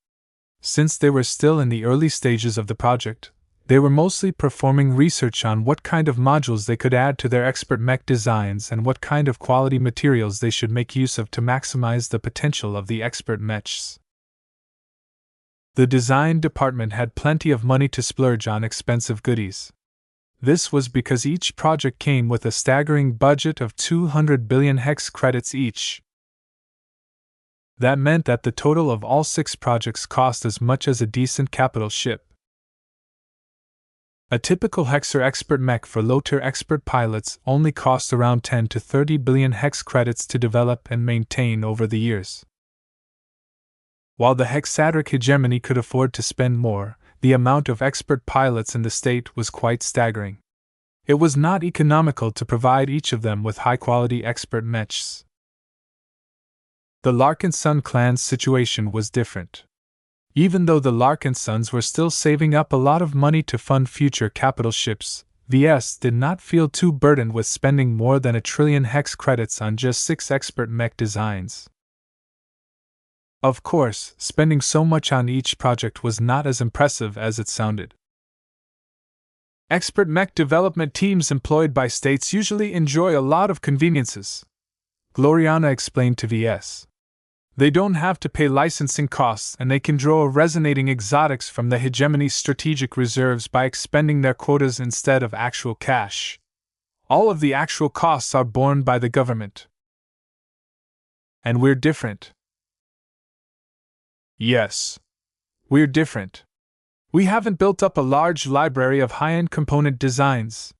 A: Since they were still in the early stages of the project, they were mostly performing research on what kind of modules they could add to their expert mech designs and what kind of quality materials they should make use of to maximize the potential of the expert mechs. The design department had plenty of money to splurge on expensive goodies. This was because each project came with a staggering budget of 200 billion hex credits each. That meant that the total of all 6 projects cost as much as a decent capital ship. A typical Hexer expert mech for low-tier expert pilots only costs around 10 to 30 billion hex credits to develop and maintain over the years. While the hexadric hegemony could afford to spend more, the amount of expert pilots in the state was quite staggering. It was not economical to provide each of them with high-quality expert mechs. The Larkinson clan's situation was different. Even though the Larkinsons were still saving up a lot of money to fund future capital ships, Ves did not feel too burdened with spending more than 1 trillion hex credits on just 6 expert mech designs. Of course, spending so much on each project was not as impressive as it sounded. Expert mech development teams employed by states usually enjoy a lot of conveniences, Gloriana explained to Ves. They don't have to pay licensing costs and they can draw resonating exotics from the hegemony's strategic reserves by expending their quotas instead of actual cash. All of the actual costs are borne by the government. And we're different. Yes. We're different. We haven't built up a large library of high-end component designs.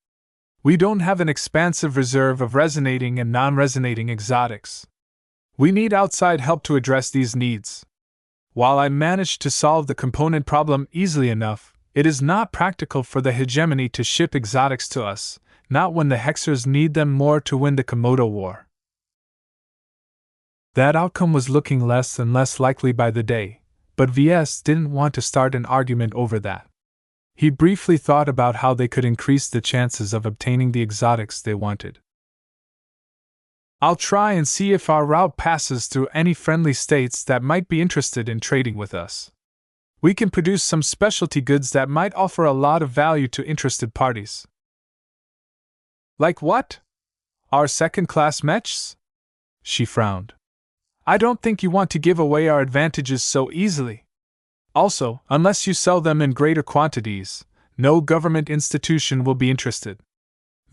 A: We don't have an expansive reserve of resonating and non-resonating exotics. We need outside help to address these needs. While I managed to solve the component problem easily enough, it is not practical for the hegemony to ship exotics to us, not when the Hexers need them more to win the Komodo War. That outcome was looking less and less likely by the day, but Ves didn't want to start an argument over that. He briefly thought about how they could increase the chances of obtaining the exotics they wanted. I'll try and see if our route passes through any friendly states that might be interested in trading with us. We can produce some specialty goods that might offer a lot of value to interested parties. Like what? Our second-class mechs? She frowned. I don't think you want to give away our advantages so easily. Also, unless you sell them in greater quantities, no government institution will be interested.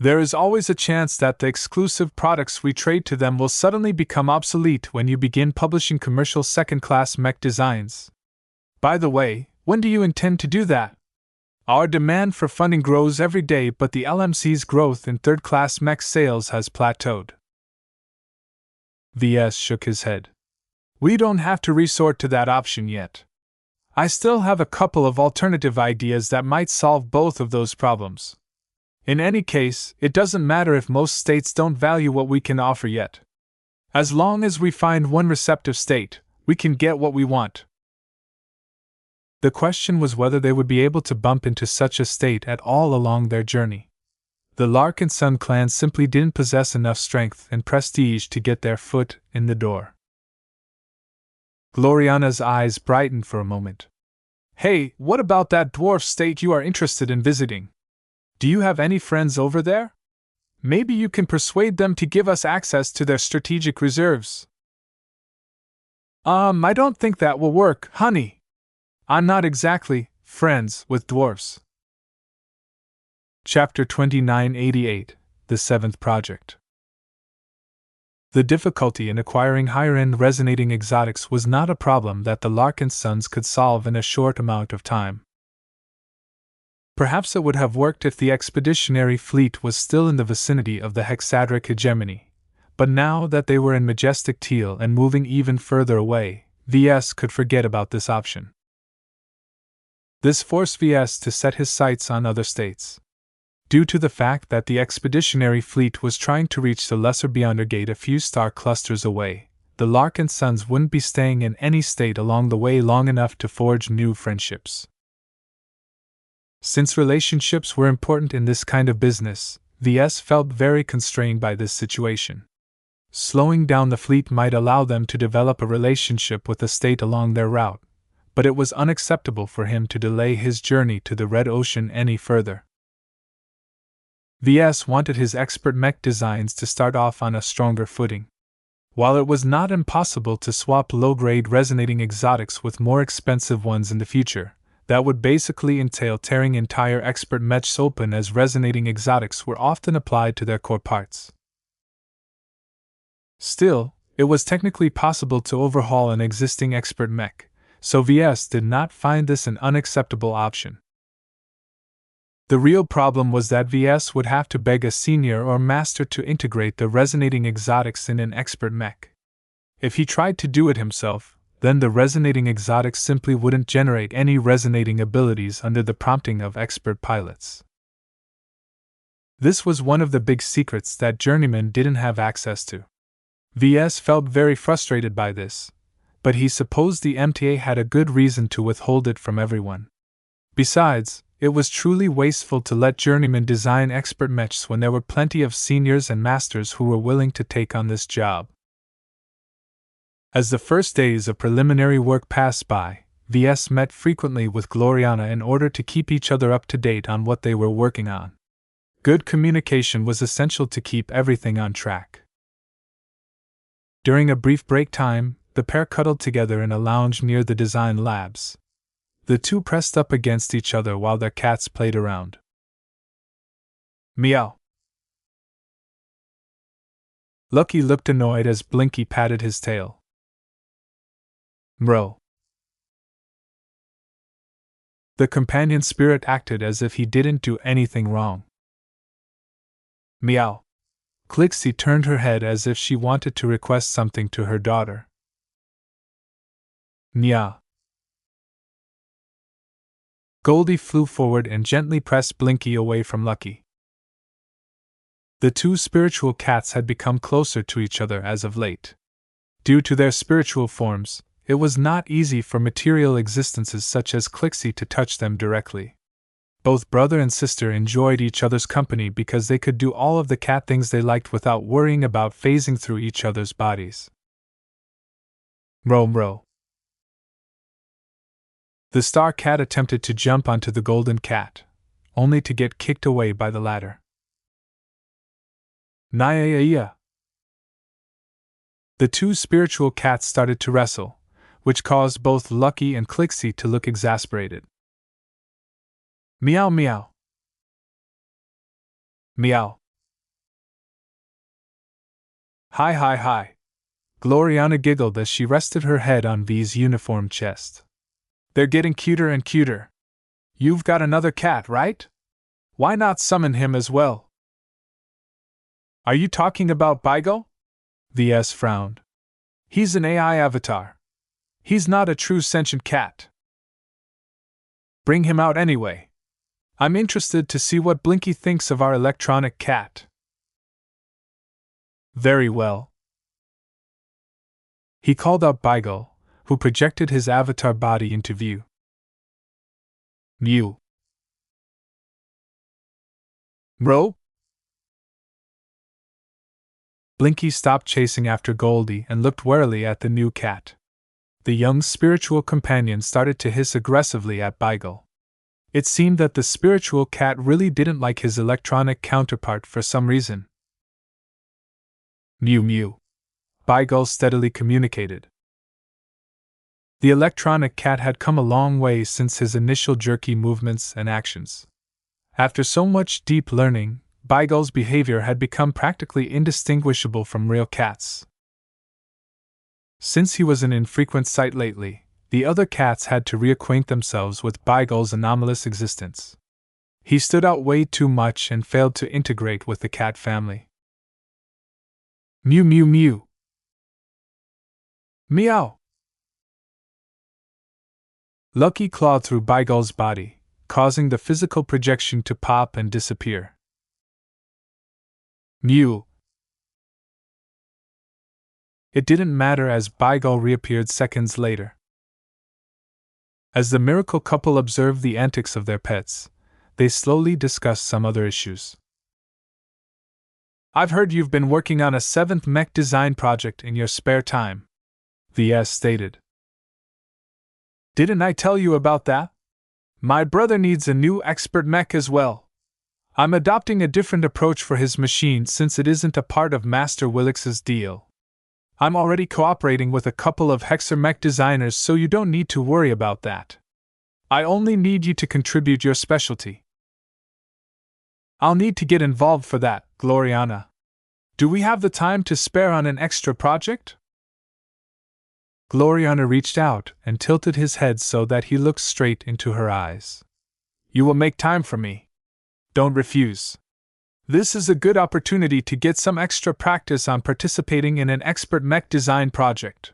A: There is always a chance that the exclusive products we trade to them will suddenly become obsolete when you begin publishing commercial second-class mech designs. By the way, when do you intend to do that? Our demand for funding grows every day, but the LMC's growth in third-class mech sales has plateaued. Ves shook his head. We don't have to resort to that option yet. I still have a couple of alternative ideas that might solve both of those problems. In any case, it doesn't matter if most states don't value what we can offer yet. As long as we find one receptive state, we can get what we want. The question was whether they would be able to bump into such a state at all along their journey. The Larkinson clan simply didn't possess enough strength and prestige to get their foot in the door. Gloriana's eyes brightened for a moment. Hey, what about that dwarf state you are interested in visiting? Do you have any friends over there? Maybe you can persuade them to give us access to their strategic reserves. I don't think that will work, honey. I'm not exactly friends with dwarfs. Chapter 2988, The Seventh Project. The difficulty in acquiring higher-end resonating exotics was not a problem that the Larkinsons could solve in a short amount of time. Perhaps it would have worked if the expeditionary fleet was still in the vicinity of the hexadric hegemony, but now that they were in majestic teal and moving even further away, VS could forget about this option. This forced VS to set his sights on other states. Due to the fact that the expeditionary fleet was trying to reach the lesser Beyondergate a few star clusters away, the Larkinsons wouldn't be staying in any state along the way long enough to forge new friendships. Since relationships were important in this kind of business, VS felt very constrained by this situation. Slowing down the fleet might allow them to develop a relationship with a state along their route, but it was unacceptable for him to delay his journey to the Red Ocean any further. VS wanted his expert mech designs to start off on a stronger footing. While it was not impossible to swap low-grade resonating exotics with more expensive ones in the future, that would basically entail tearing entire expert mechs open, as resonating exotics were often applied to their core parts. Still, it was technically possible to overhaul an existing expert mech, so VS did not find this an unacceptable option. The real problem was that VS would have to beg a senior or master to integrate the resonating exotics in an expert mech. If he tried to do it himself, then the resonating exotics simply wouldn't generate any resonating abilities under the prompting of expert pilots. This was one of the big secrets that journeymen didn't have access to. VS felt very frustrated by this, but he supposed the MTA had a good reason to withhold it from everyone. Besides, it was truly wasteful to let journeymen design expert mechs when there were plenty of seniors and masters who were willing to take on this job. As the first days of preliminary work passed by, VS met frequently with Gloriana in order to keep each other up to date on what they were working on. Good communication was essential to keep everything on track. During a brief break time, the pair cuddled together in a lounge near the design labs. The two pressed up against each other while their cats played around. Meow. Lucky looked annoyed as Blinky patted his tail. Mro. The companion spirit acted as if he didn't do anything wrong. Meow. Clixie turned her head as if she wanted to request something to her daughter. Nya. Goldie flew forward and gently pressed Blinky away from Lucky. The two spiritual cats had become closer to each other as of late. Due to their spiritual forms, it was not easy for material existences such as Clixie to touch them directly. Both brother and sister enjoyed each other's company because they could do all of the cat things they liked without worrying about phasing through each other's bodies. Mro. The star cat attempted to jump onto the golden cat, only to get kicked away by the latter. Naya. The two spiritual cats started to wrestle, which caused both Lucky and Clixie to look exasperated. Meow meow. Meow. Hi. Gloriana giggled as she rested her head on V's uniform chest. They're getting cuter and cuter. You've got another cat, right? Why not summon him as well? Are you talking about Baigo? VS frowned. He's an AI avatar. He's not a true sentient cat. Bring him out anyway. I'm interested to see what Blinky thinks of our electronic cat. Very well. He called out Baigo, who projected his avatar body into view. Mew. Mro? Blinky stopped chasing after Goldie and looked warily at the new cat. The young spiritual companion started to hiss aggressively at Baigo. It seemed that the spiritual cat really didn't like his electronic counterpart for some reason. Mew. Baigo steadily communicated. The electronic cat had come a long way since his initial jerky movements and actions. After so much deep learning, Baigo's behavior had become practically indistinguishable from real cats. Since he was an infrequent sight lately, the other cats had to reacquaint themselves with Baigo's anomalous existence. He stood out way too much and failed to integrate with the cat family. Mew. Meow. Lucky clawed through Bygul's body, causing the physical projection to pop and disappear. Mew! It didn't matter as Bygul reappeared seconds later. As the miracle couple observed the antics of their pets, they slowly discussed some other issues. I've heard you've been working on a 7th mech design project in your spare time, Ves stated. Didn't I tell you about that? My brother needs a new expert mech as well. I'm adopting a different approach for his machine since it isn't a part of Master Willix's deal. I'm already cooperating with a couple of Hexer mech designers, so you don't need to worry about that. I only need you to contribute your specialty. I'll need to get involved for that, Gloriana. Do we have the time to spare on an extra project? Gloriana reached out and tilted his head so that he looked straight into her eyes. You will make time for me. Don't refuse. This is a good opportunity to get some extra practice on participating in an expert mech design project.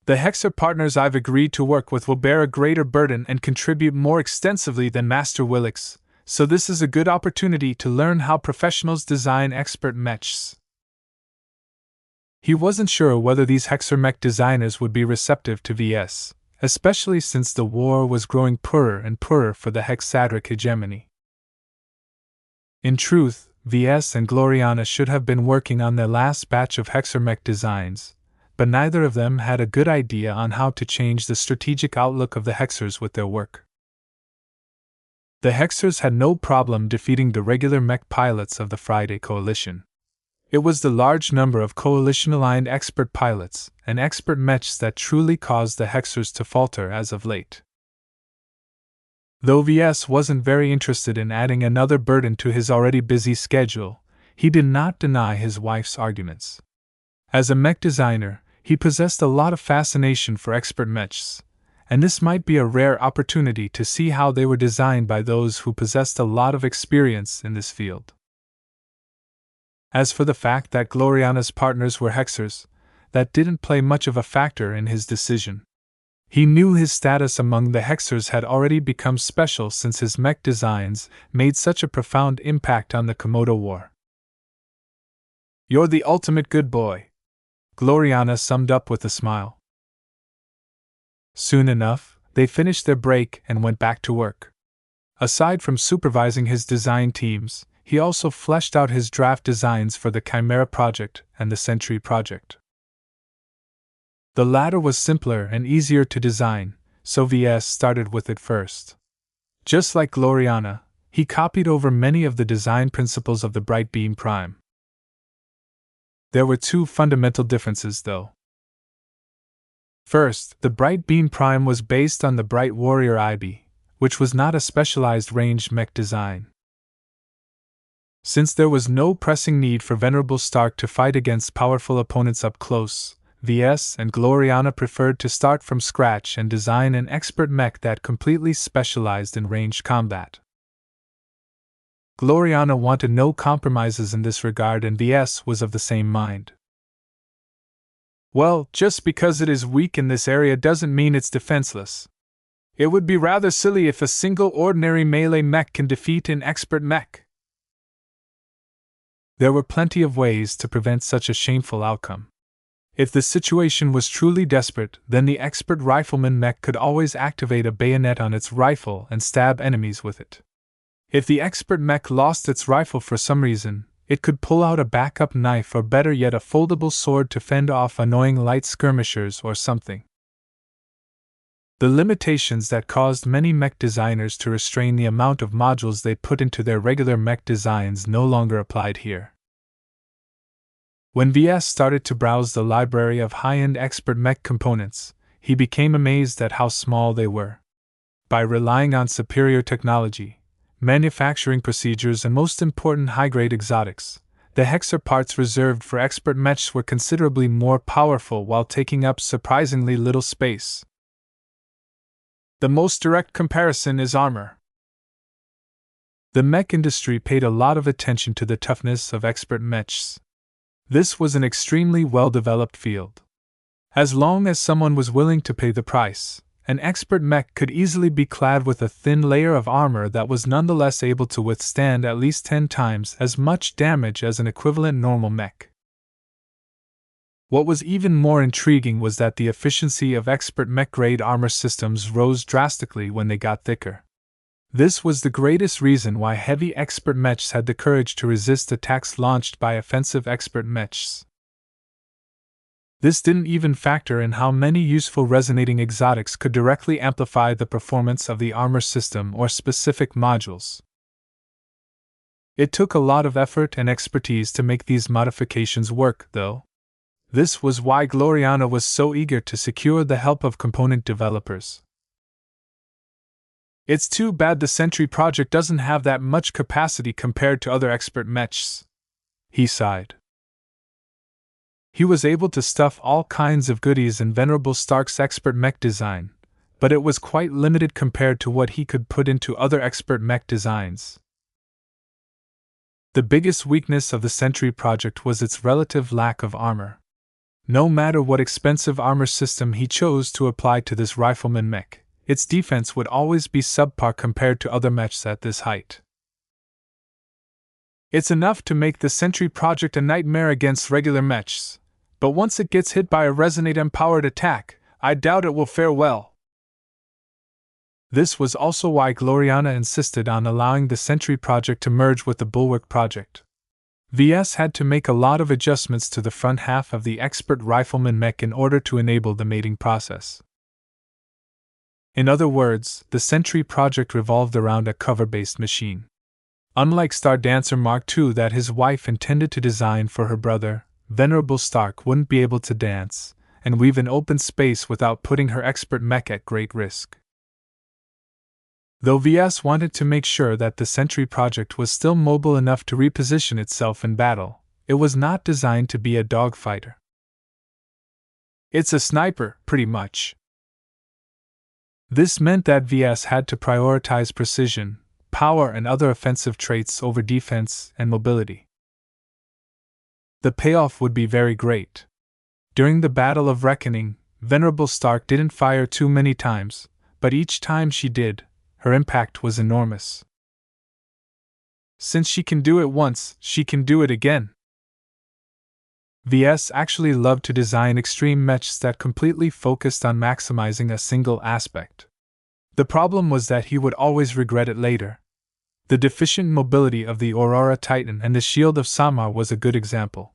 A: The Hexer partners I've agreed to work with will bear a greater burden and contribute more extensively than Master Willix, so this is a good opportunity to learn how professionals design expert mechs. He wasn't sure whether these Hexer mech designers would be receptive to Ves, especially since the war was growing poorer and poorer for the Hexadric hegemony. In truth, Ves and Gloriana should have been working on their last batch of Hexer mech designs, but neither of them had a good idea on how to change the strategic outlook of the Hexers with their work. The Hexers had no problem defeating the regular mech pilots of the Friday Coalition. It was the large number of coalition-aligned expert pilots and expert mechs that truly caused the Hexers to falter as of late. Though Ves wasn't very interested in adding another burden to his already busy schedule, he did not deny his wife's arguments. As a mech designer, he possessed a lot of fascination for expert mechs, and this might be a rare opportunity to see how they were designed by those who possessed a lot of experience in this field. As for the fact that Gloriana's partners were Hexers, that didn't play much of a factor in his decision. He knew his status among the Hexers had already become special since his mech designs made such a profound impact on the Komodo War. You're the ultimate good boy, Gloriana summed up with a smile. Soon enough, they finished their break and went back to work. Aside from supervising his design teams, he also fleshed out his draft designs for the Chimera project and the Sentry project. The latter was simpler and easier to design, so Ves started with it first. Just like Gloriana, he copied over many of the design principles of the Bright Beam Prime. There were two fundamental differences, though. First, the Bright Beam Prime was based on the Bright Warrior IB, which was not a specialized ranged mech design. Since there was no pressing need for Venerable Stark to fight against powerful opponents up close, Ves and Gloriana preferred to start from scratch and design an expert mech that completely specialized in ranged combat. Gloriana wanted no compromises in this regard, and Ves was of the same mind. Well, just because it is weak in this area doesn't mean it's defenseless. It would be rather silly if a single ordinary melee mech can defeat an expert mech. There were plenty of ways to prevent such a shameful outcome. If the situation was truly desperate, then the expert rifleman mech could always activate a bayonet on its rifle and stab enemies with it. If the expert mech lost its rifle for some reason, it could pull out a backup knife or better yet a foldable sword to fend off annoying light skirmishers or something. The limitations that caused many mech designers to restrain the amount of modules they put into their regular mech designs no longer applied here. When Ves started to browse the library of high-end expert mech components, he became amazed at how small they were. By relying on superior technology, manufacturing procedures, and most important high-grade exotics, the Hexer parts reserved for expert mechs were considerably more powerful while taking up surprisingly little space. The most direct comparison is armor. The mech industry paid a lot of attention to the toughness of expert mechs. This was an extremely well-developed field. As long as someone was willing to pay the price, an expert mech could easily be clad with a thin layer of armor that was nonetheless able to withstand at least 10 times as much damage as an equivalent normal mech. What was even more intriguing was that the efficiency of expert mech-grade armor systems rose drastically when they got thicker. This was the greatest reason why heavy expert mechs had the courage to resist attacks launched by offensive expert mechs. This didn't even factor in how many useful resonating exotics could directly amplify the performance of the armor system or specific modules. It took a lot of effort and expertise to make these modifications work, though. This was why Gloriana was so eager to secure the help of component developers. It's too bad the Sentry project doesn't have that much capacity compared to other expert mechs, he sighed. He was able to stuff all kinds of goodies in Venerable Stark's expert mech design, but it was quite limited compared to what he could put into other expert mech designs. The biggest weakness of the Sentry project was its relative lack of armor. No matter what expensive armor system he chose to apply to this rifleman mech, its defense would always be subpar compared to other mechs at this height. It's enough to make the Sentry project a nightmare against regular mechs, but once it gets hit by a resonate-empowered attack, I doubt it will fare well. This was also why Gloriana insisted on allowing the Sentry project to merge with the Bulwark project. VS had to make a lot of adjustments to the front half of the expert rifleman mech in order to enable the mating process. In other words, the Sentry project revolved around a cover-based machine. Unlike Star Dancer Mark II that his wife intended to design for her brother, Venerable Stark wouldn't be able to dance and weave an open space without putting her expert mech at great risk. Though VS wanted to make sure that the Sentry project was still mobile enough to reposition itself in battle, it was not designed to be a dogfighter. It's a sniper, pretty much. This meant that VS had to prioritize precision, power, and other offensive traits over defense and mobility. The payoff would be very great. During the Battle of Reckoning, Venerable Stark didn't fire too many times, but each time she did, her impact was enormous. Since she can do it once, she can do it again. VS actually loved to design extreme mechs that completely focused on maximizing a single aspect. The problem was that he would always regret it later. The deficient mobility of the Aurora Titan and the Shield of Samar was a good example.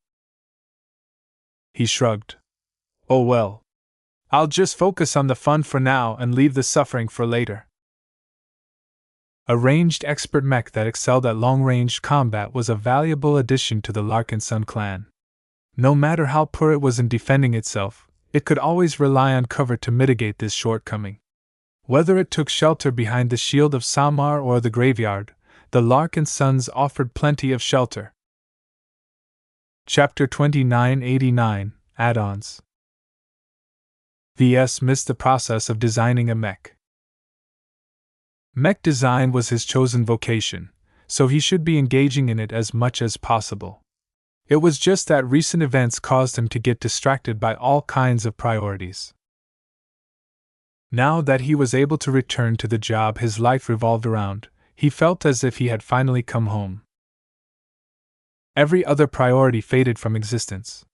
A: He shrugged. Oh well. I'll just focus on the fun for now and leave the suffering for later. A ranged expert mech that excelled at long-range combat was a valuable addition to the Larkinson clan. No matter how poor it was in defending itself, it could always rely on cover to mitigate this shortcoming. Whether it took shelter behind the Shield of Samar or the graveyard, the Larkinsons offered plenty of shelter. Chapter 2989, Add-ons. VS missed the process of designing a mech. Mech design was his chosen vocation, so he should be engaging in it as much as possible. It was just that recent events caused him to get distracted by all kinds of priorities. Now that he was able to return to the job his life revolved around, he felt as if he had finally come home. Every other priority faded from existence.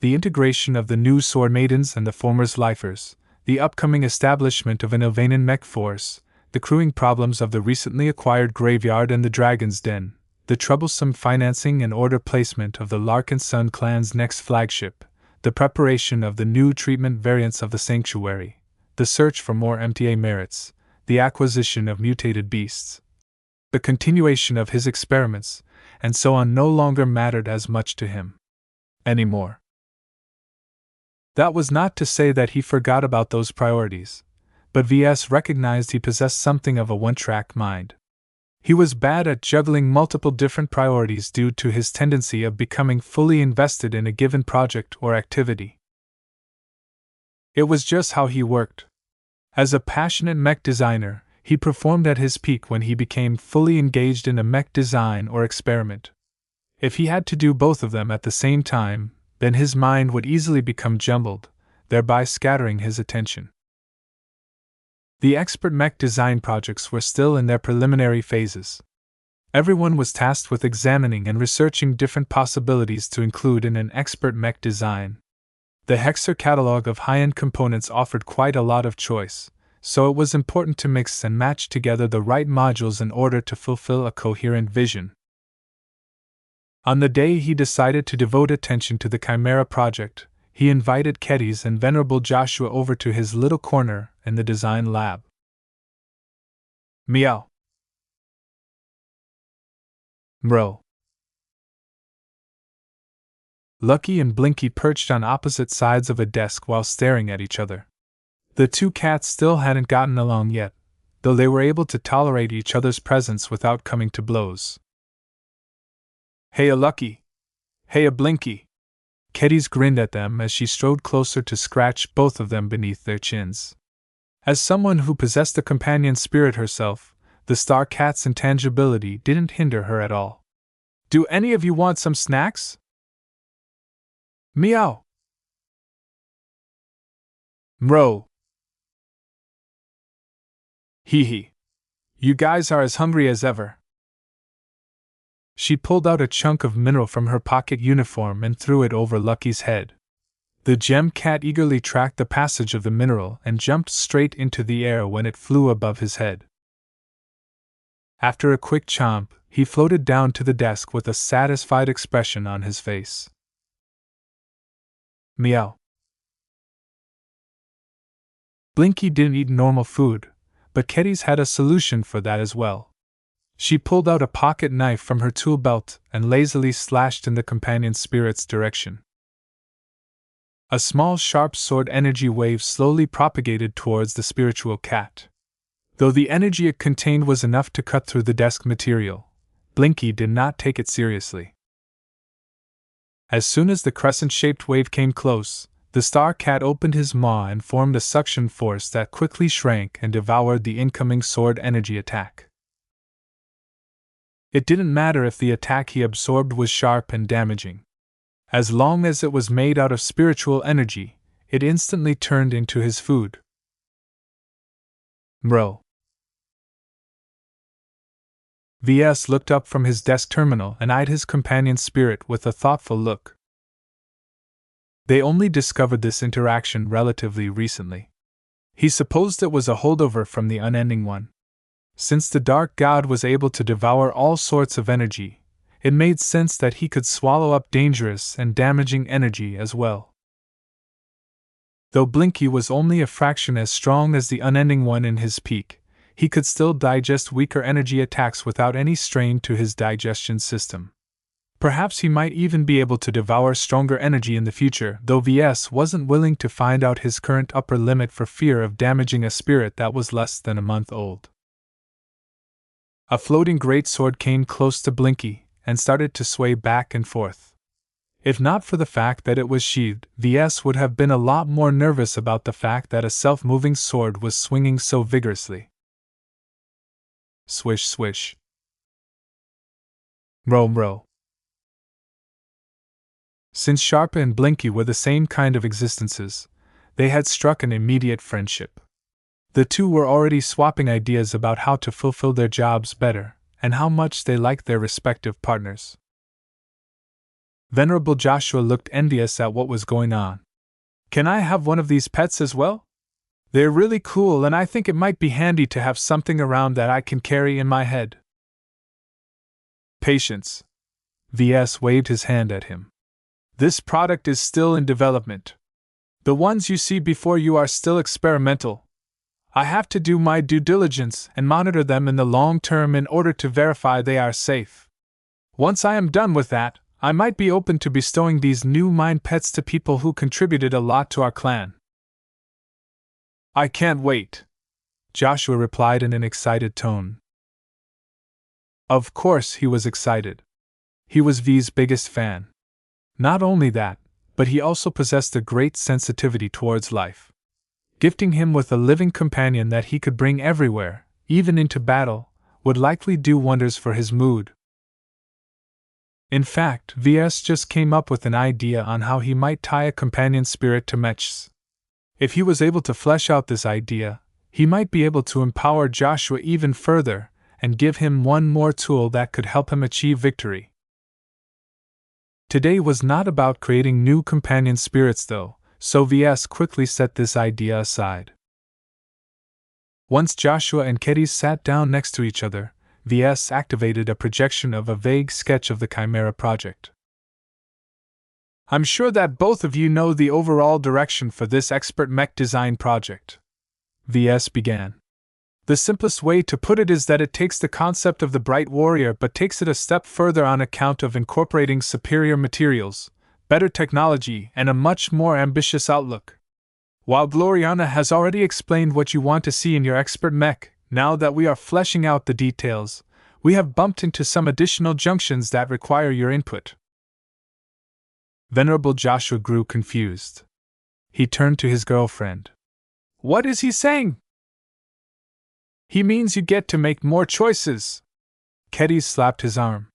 A: The integration of the new Sword Maidens and the former's lifers, the upcoming establishment of an Ilvanan mech force, the crewing problems of the recently acquired graveyard and the Dragon's Den, the troublesome financing and order placement of the Larkinson clan's next flagship, the preparation of the new treatment variants of the Sanctuary, the search for more MTA merits, the acquisition of mutated beasts, the continuation of his experiments, and so on no longer mattered as much to him anymore. That was not to say that he forgot about those priorities, but VS recognized he possessed something of a one-track mind. He was bad at juggling multiple different priorities due to his tendency of becoming fully invested in a given project or activity. It was just how he worked. As a passionate mech designer, he performed at his peak when he became fully engaged in a mech design or experiment. If he had to do both of them at the same time, then his mind would easily become jumbled, thereby scattering his attention. The expert mech design projects were still in their preliminary phases. Everyone was tasked with examining and researching different possibilities to include in an expert mech design. The Hexer catalog of high-end components offered quite a lot of choice, so it was important to mix and match together the right modules in order to fulfill a coherent vision. On the day he decided to devote attention to the Chimera project, he invited Keddies and Venerable Joshua over to his little corner in the design lab. Meow. Mro. Lucky and Blinky perched on opposite sides of a desk while staring at each other. The two cats still hadn't gotten along yet, though they were able to tolerate each other's presence without coming to blows. Heya Lucky! Heya Blinky! Keddies grinned at them as she strode closer to scratch both of them beneath their chins. As someone who possessed a companion spirit herself, the star cat's intangibility didn't hinder her at all. Do any of you want some snacks? Meow! Mro! Hee hee. You guys are as hungry as ever. She pulled out a chunk of mineral from her pocket uniform and threw it over Lucky's head. The gem cat eagerly tracked the passage of the mineral and jumped straight into the air when it flew above his head. After a quick chomp, he floated down to the desk with a satisfied expression on his face. Meow. Blinky didn't eat normal food, but Keddies had a solution for that as well. She pulled out a pocket knife from her tool belt and lazily slashed in the companion spirit's direction. A small sharp sword energy wave slowly propagated towards the spiritual cat. Though the energy it contained was enough to cut through the desk material, Blinky did not take it seriously. As soon as the crescent-shaped wave came close, the star cat opened his maw and formed a suction force that quickly shrank and devoured the incoming sword energy attack. It didn't matter if the attack he absorbed was sharp and damaging. As long as it was made out of spiritual energy, it instantly turned into his food. Mro. Ves looked up from his desk terminal and eyed his companion's spirit with a thoughtful look. They only discovered this interaction relatively recently. He supposed it was a holdover from the Unending One. Since the Dark God was able to devour all sorts of energy, it made sense that he could swallow up dangerous and damaging energy as well. Though Blinky was only a fraction as strong as the Unending One in his peak, he could still digest weaker energy attacks without any strain to his digestion system. Perhaps he might even be able to devour stronger energy in the future, though Ves wasn't willing to find out his current upper limit for fear of damaging a spirit that was less than a month old. A floating greatsword came close to Blinky and started to sway back and forth. If not for the fact that it was sheathed, Ves would have been a lot more nervous about the fact that a self-moving sword was swinging so vigorously. Swish swish. Mro mro. Since Sharpa and Blinky were the same kind of existences, they had struck an immediate friendship. The two were already swapping ideas about how to fulfill their jobs better, and how much they liked their respective partners. Venerable Joshua looked envious at what was going on. Can I have one of these pets as well? They're really cool and I think it might be handy to have something around that I can carry in my head. Patience. Ves waved his hand at him. This product is still in development. The ones you see before you are still experimental. I have to do my due diligence and monitor them in the long term in order to verify they are safe. Once I am done with that, I might be open to bestowing these new mind pets to people who contributed a lot to our clan. I can't wait, Joshua replied in an excited tone. Of course he was excited. He was V's biggest fan. Not only that, but he also possessed a great sensitivity towards life. Gifting him with a living companion that he could bring everywhere, even into battle, would likely do wonders for his mood. In fact, Ves just came up with an idea on how he might tie a companion spirit to Mechs. If he was able to flesh out this idea, He might be able to empower Joshua even further and give him one more tool that could help him achieve victory. Today was not about creating new companion spirits though, so Ves quickly set this idea aside. Once Joshua and Kedis sat down next to each other, Ves activated a projection of a vague sketch of the Chimera project. I'm sure that both of you know the overall direction for this expert mech design project, Ves began. The simplest way to put it is that it takes the concept of the Bright Warrior but takes it a step further on account of incorporating superior materials, better technology, and a much more ambitious outlook. While Gloriana has already explained what you want to see in your expert mech, now that we are fleshing out the details, we have bumped into some additional junctions that require your input. Venerable Joshua grew confused. He turned to his girlfriend. What is he saying? He means you get to make more choices. Kedis slapped his arm.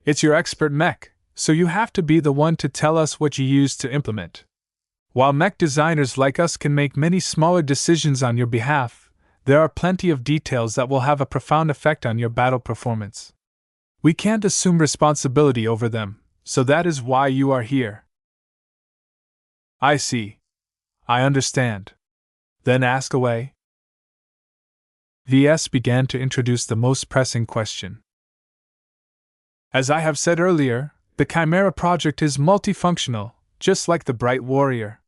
A: It's your expert mech, so you have to be the one to tell us what you use to implement. While mech designers like us can make many smaller decisions on your behalf, there are plenty of details that will have a profound effect on your battle performance. We can't assume responsibility over them, so that is why you are here. I see. I understand. Then ask away. Ves began to introduce the most pressing question. As I have said earlier, the Chimera project is multifunctional, just like the Bright Warrior.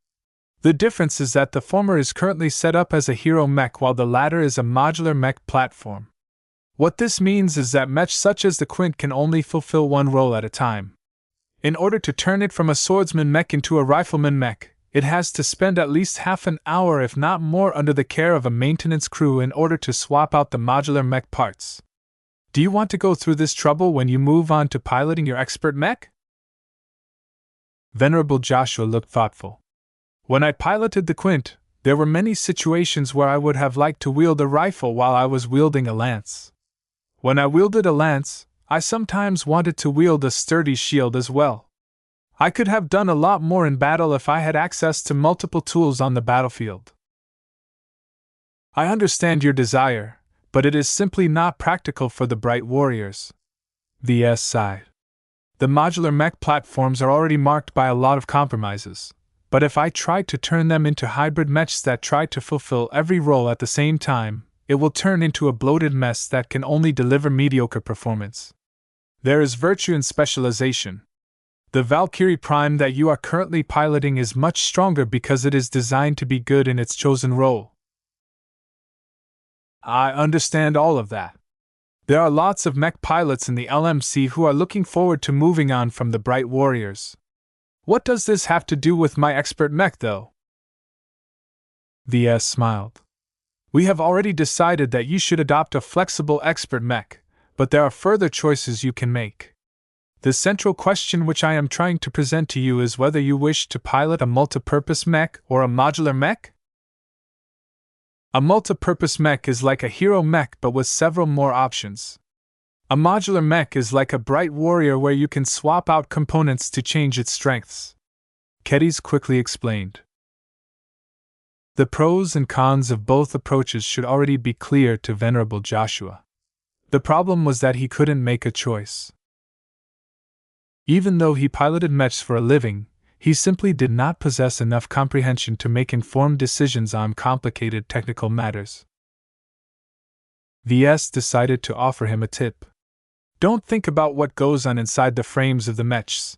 A: The difference is that the former is currently set up as a hero mech while the latter is a modular mech platform. What this means is that mechs such as the Quint can only fulfill one role at a time. In order to turn it from a swordsman mech into a rifleman mech, it has to spend at least half an hour if not more under the care of a maintenance crew in order to swap out the modular mech parts. Do you want to go through this trouble when you move on to piloting your expert mech? Venerable Joshua looked thoughtful. When I piloted the Quint, there were many situations where I would have liked to wield a rifle while I was wielding a lance. When I wielded a lance, I sometimes wanted to wield a sturdy shield as well. I could have done a lot more in battle if I had access to multiple tools on the battlefield. I understand your desire, but it is simply not practical for the Bright Warriors. Ves sighed. The modular mech platforms are already marked by a lot of compromises, but if I try to turn them into hybrid mechs that try to fulfill every role at the same time, it will turn into a bloated mess that can only deliver mediocre performance. There is virtue in specialization. The Valkyrie Prime that you are currently piloting is much stronger because it is designed to be good in its chosen role. I understand all of that. There are lots of mech pilots in the LMC who are looking forward to moving on from the Bright Warriors. What does this have to do with my expert mech, though? Ves smiled. We have already decided that you should adopt a flexible expert mech, but there are further choices you can make. The central question which I am trying to present to you is whether you wish to pilot a multipurpose mech or a modular mech? A multipurpose mech is like a hero mech but with several more options. A modular mech is like a Bright Warrior where you can swap out components to change its strengths. Kedis quickly explained. The pros and cons of both approaches should already be clear to Venerable Joshua. The problem was that he couldn't make a choice. Even though he piloted mechs for a living, he simply did not possess enough comprehension to make informed decisions on complicated technical matters. Ves decided to offer him a tip. Don't think about what goes on inside the frames of the mechs.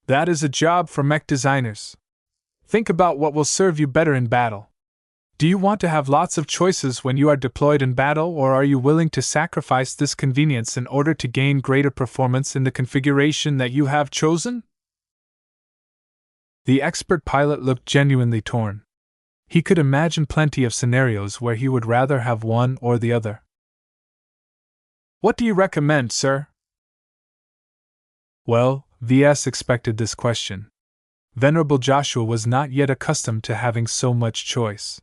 A: That is a job for mech designers. Think about what will serve you better in battle. Do you want to have lots of choices when you are deployed in battle, or are you willing to sacrifice this convenience in order to gain greater performance in the configuration that you have chosen? The expert pilot looked genuinely torn. He could imagine plenty of scenarios where he would rather have one or the other. What do you recommend, sir? Well, Ves expected this question. Venerable Joshua was not yet accustomed to having so much choice.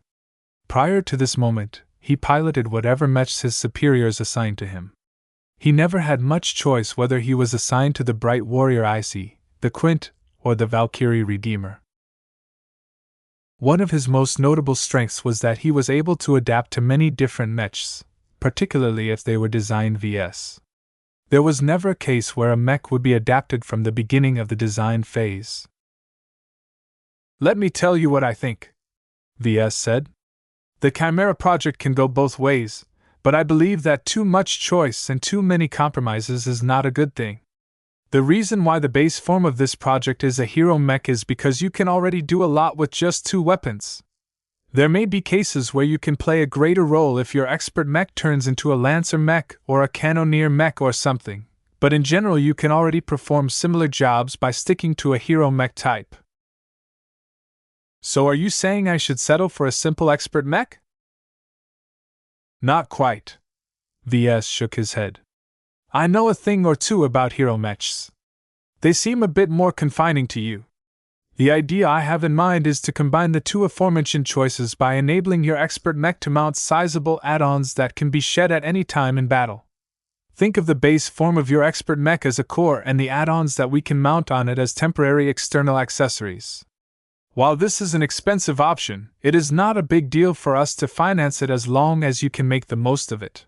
A: Prior to this moment, he piloted whatever mechs his superiors assigned to him. He never had much choice whether he was assigned to the Bright Warrior IC, the Quint, or the Valkyrie Redeemer. One of his most notable strengths was that he was able to adapt to many different mechs, particularly if they were designed vs. There was never a case where a mech would be adapted from the beginning of the design phase. "Let me tell you what I think," Ves said. "The Chimera project can go both ways, but I believe that too much choice and too many compromises is not a good thing. The reason why the base form of this project is a hero mech is because you can already do a lot with just 2 weapons. There may be cases where you can play a greater role if your expert mech turns into a lancer mech or a cannoneer mech or something, but in general you can already perform similar jobs by sticking to a hero mech type." "So are you saying I should settle for a simple expert mech?" "Not quite." Ves shook his head. "I know a thing or two about hero mechs. They seem a bit more confining to you. The idea I have in mind is to combine the 2 aforementioned choices by enabling your expert mech to mount sizable add-ons that can be shed at any time in battle. Think of the base form of your expert mech as a core and the add-ons that we can mount on it as temporary external accessories. While this is an expensive option, it is not a big deal for us to finance it as long as you can make the most of it.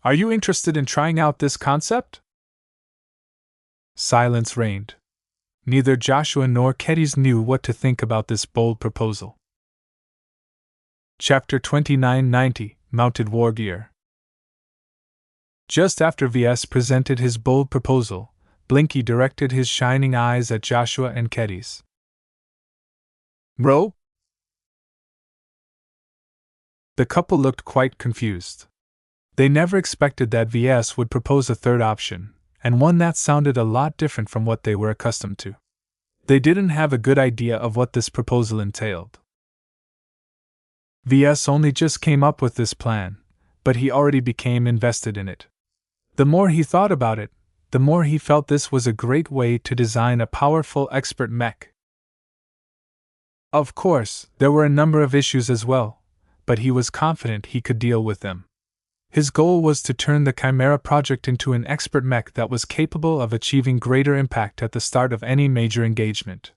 A: Are you interested in trying out this concept?" Silence reigned. Neither Joshua nor Kedys knew what to think about this bold proposal. Chapter 2990, Mounted War Gear. Just after Ves presented his bold proposal, Blinky directed his shining eyes at Joshua and Kedys. "Bro?" The couple looked quite confused. They never expected that Ves would propose a third option, and one that sounded a lot different from what they were accustomed to. They didn't have a good idea of what this proposal entailed. Ves only just came up with this plan, but he already became invested in it. The more he thought about it, the more he felt this was a great way to design a powerful expert mech. Of course, there were a number of issues as well, but he was confident he could deal with them. His goal was to turn the Chimera project into an expert mech that was capable of achieving greater impact at the start of any major engagement.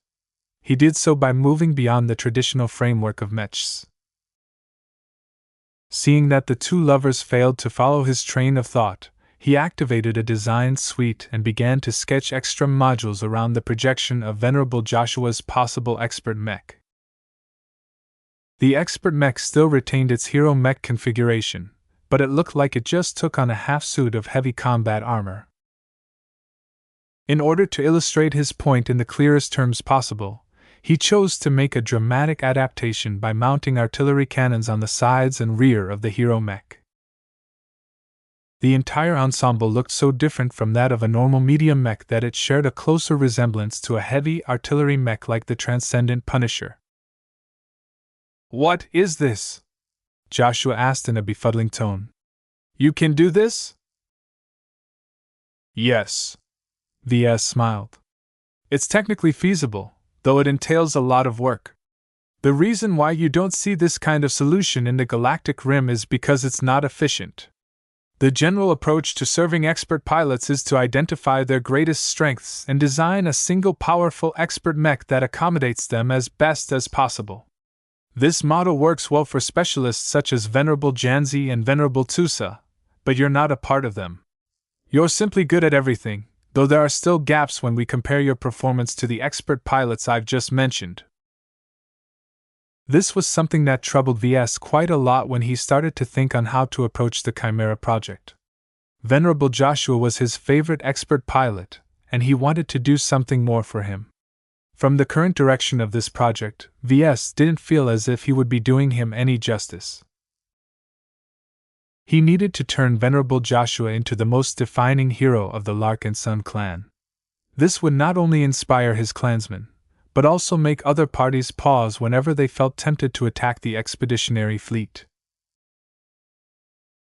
A: He did so by moving beyond the traditional framework of mechs. Seeing that the 2 lovers failed to follow his train of thought, he activated a design suite and began to sketch extra modules around the projection of Venerable Joshua's possible expert mech. The expert mech still retained its hero mech configuration, but it looked like it just took on a half suit of heavy combat armor. In order to illustrate his point in the clearest terms possible, he chose to make a dramatic adaptation by mounting artillery cannons on the sides and rear of the hero mech. The entire ensemble looked so different from that of a normal medium mech that it shared a closer resemblance to a heavy artillery mech like the Transcendent Punisher. "What is this?" Joshua asked in a befuddling tone. "You can do this?" "Yes." Ves smiled. "It's technically feasible, though it entails a lot of work. The reason why you don't see this kind of solution in the galactic rim is because it's not efficient. The general approach to serving expert pilots is to identify their greatest strengths and design a single powerful expert mech that accommodates them as best as possible. This model works well for specialists such as Venerable Janzi and Venerable Tusa, but you're not a part of them. You're simply good at everything, though there are still gaps when we compare your performance to the expert pilots I've just mentioned." This was something that troubled Ves quite a lot when he started to think on how to approach the Chimera project. Venerable Joshua was his favorite expert pilot, and he wanted to do something more for him. From the current direction of this project, Ves didn't feel as if he would be doing him any justice. He needed to turn Venerable Joshua into the most defining hero of the Larkinson clan. This would not only inspire his clansmen, but also make other parties pause whenever they felt tempted to attack the expeditionary fleet.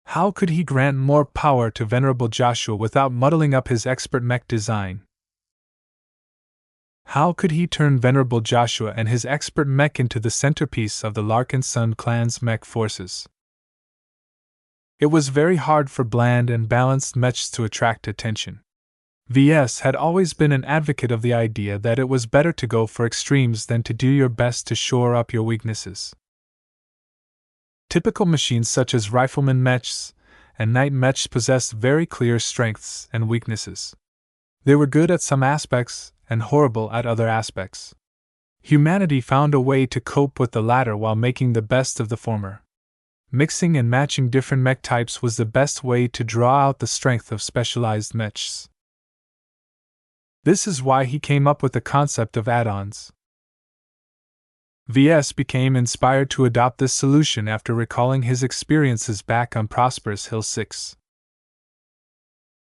A: How could he grant more power to Venerable Joshua without muddling up his expert mech design? How could he turn Venerable Joshua and his expert mech into the centerpiece of the Larkinson clan's mech forces? It was very hard for bland and balanced mechs to attract attention. Ves had always been an advocate of the idea that it was better to go for extremes than to do your best to shore up your weaknesses. Typical machines such as rifleman mechs and knight mechs possessed very clear strengths and weaknesses. They were good at some aspects and horrible at other aspects. Humanity found a way to cope with the latter while making the best of the former. Mixing and matching different mech types was the best way to draw out the strength of specialized mechs. This is why he came up with the concept of add-ons. Ves became inspired to adopt this solution after recalling his experiences back on Prosperous Hill 6.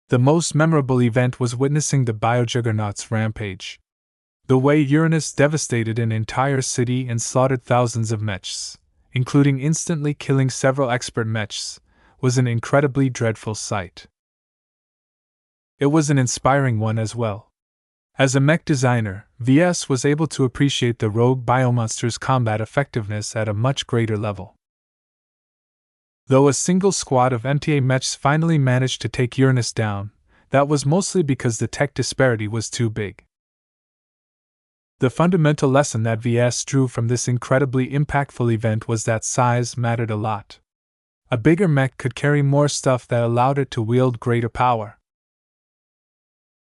A: The most memorable event was witnessing the Biojuggernauts rampage. The way Uranus devastated an entire city and slaughtered thousands of mechs, including instantly killing several expert mechs, was an incredibly dreadful sight. It was an inspiring one as well. As a mech designer, Ves was able to appreciate the rogue biomonster's combat effectiveness at a much greater level. Though a single squad of MTA mechs finally managed to take Uranus down, that was mostly because the tech disparity was too big. The fundamental lesson that Ves drew from this incredibly impactful event was that size mattered a lot. A bigger mech could carry more stuff that allowed it to wield greater power.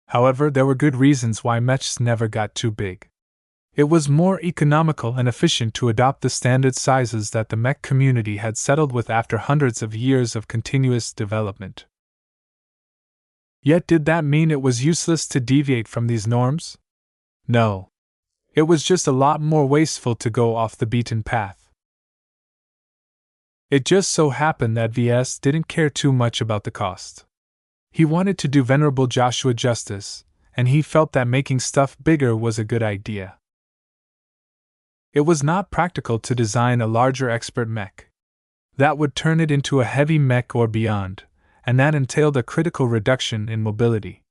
A: However, there were good reasons why mechs never got too big. It was more economical and efficient to adopt the standard sizes that the mech community had settled with after hundreds of years of continuous development. Yet did that mean it was useless to deviate from these norms? No. It was just a lot more wasteful to go off the beaten path. It just so happened that Ves didn't care too much about the cost. He wanted to do Venerable Joshua justice, and he felt that making stuff bigger was a good idea. It was not practical to design a larger expert mech. That would turn it into a heavy mech or beyond, and that entailed a critical reduction in mobility.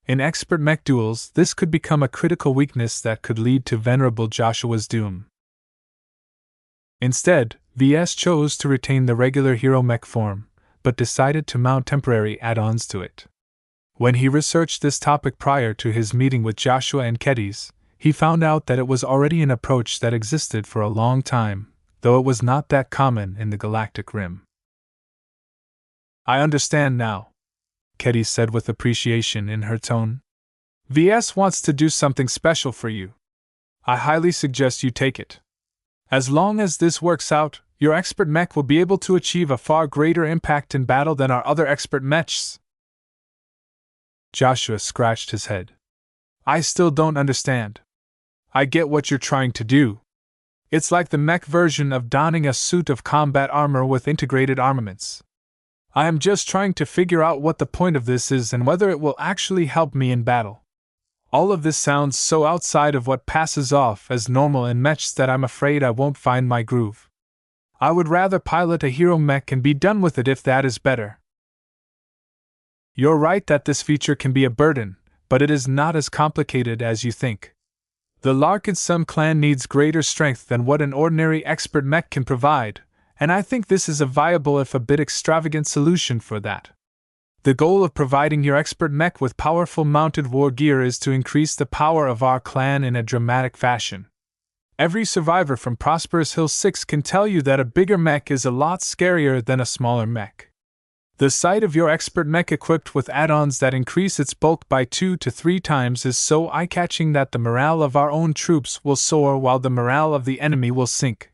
A: In expert mech duels, this could become a critical weakness that could lead to Venerable Joshua's doom. Instead, Ves chose to retain the regular hero mech form, but decided to mount temporary add-ons to it. When he researched this topic prior to his meeting with Joshua and Kedis, he found out that it was already an approach that existed for a long time, though it was not that common in the galactic rim. I understand now, Kedis said with appreciation in her tone. Ves wants to do something special for you. I highly suggest you take it. As long as this works out, your expert mech will be able to achieve a far greater impact in battle than our other expert mechs. Joshua scratched his head. I still don't understand. I get what you're trying to do. It's like the mech version of donning a suit of combat armor with integrated armaments. I am just trying to figure out what the point of this is and whether it will actually help me in battle. All of this sounds so outside of what passes off as normal in mechs that I'm afraid I won't find my groove. I would rather pilot a hero mech and be done with it if that is better. You're right that this feature can be a burden, but it is not as complicated as you think. The Larkinson clan needs greater strength than what an ordinary expert mech can provide, and I think this is a viable if a bit extravagant solution for that. The goal of providing your expert mech with powerful mounted war gear is to increase the power of our clan in a dramatic fashion. Every survivor from Prosperous Hill 6 can tell you that a bigger mech is a lot scarier than a smaller mech. The sight of your expert mech equipped with add-ons that increase its bulk by 2 to 3 times is so eye-catching that the morale of our own troops will soar while the morale of the enemy will sink.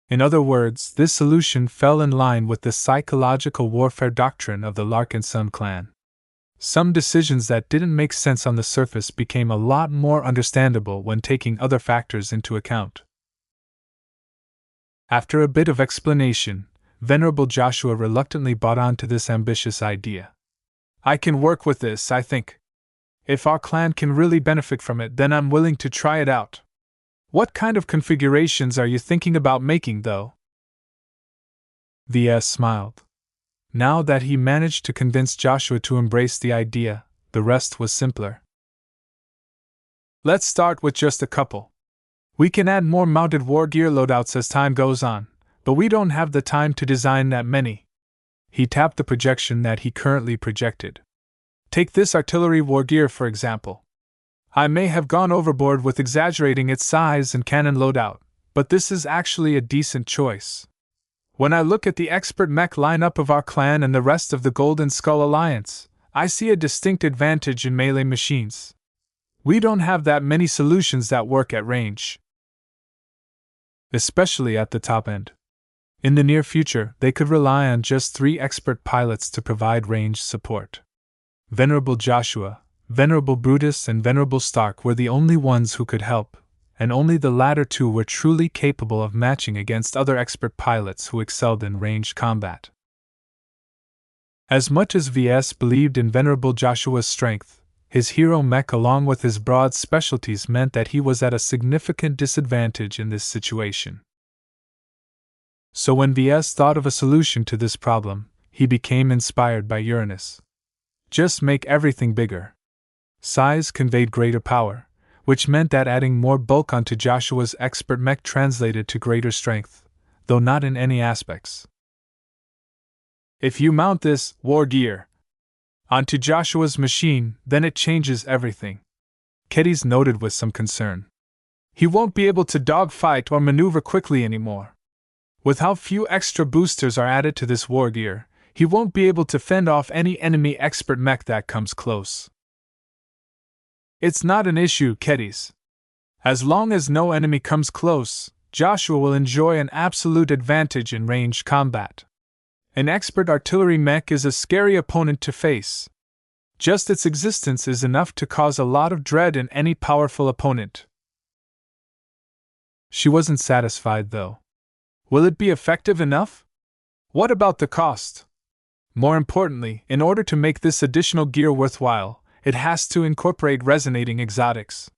A: In other words, this solution fell in line with the psychological warfare doctrine of the Larkinson clan. Some decisions that didn't make sense on the surface became a lot more understandable when taking other factors into account. After a bit of explanation, Venerable Joshua reluctantly bought on to this ambitious idea. I can work with this, I think. If our clan can really benefit from it, then I'm willing to try it out. What kind of configurations are you thinking about making, though? Ves smiled. Now that he managed to convince Joshua to embrace the idea, the rest was simpler. Let's start with just a couple. We can add more mounted war gear loadouts as time goes on, but we don't have the time to design that many. He tapped the projection that he currently projected. Take this artillery war gear for example. I may have gone overboard with exaggerating its size and cannon loadout, but this is actually a decent choice. When I look at the expert mech lineup of our clan and the rest of the Golden Skull Alliance, I see a distinct advantage in melee machines. We don't have that many solutions that work at range, especially at the top end. In the near future, they could rely on just 3 expert pilots to provide range support. Venerable Joshua, Venerable Brutus, and Venerable Stark were the only ones who could help, and only the latter 2 were truly capable of matching against other expert pilots who excelled in ranged combat. As much as Ves believed in Venerable Joshua's strength, his hero mech along with his broad specialties meant that he was at a significant disadvantage in this situation. So when Ves thought of a solution to this problem, he became inspired by Uranus. Just make everything bigger. Size conveyed greater power, which meant that adding more bulk onto Joshua's expert mech translated to greater strength, though not in any aspects. If you mount this war gear onto Joshua's machine, then it changes everything, Kedis noted with some concern. He won't be able to dogfight or maneuver quickly anymore. With how few extra boosters are added to this war gear, he won't be able to fend off any enemy expert mech that comes close. It's not an issue, Kedis. As long as no enemy comes close, Joshua will enjoy an absolute advantage in ranged combat. An expert artillery mech is a scary opponent to face. Just its existence is enough to cause a lot of dread in any powerful opponent. She wasn't satisfied, though. Will it be effective enough? What about the cost? More importantly, in order to make this additional gear worthwhile, it has to incorporate resonating exotics.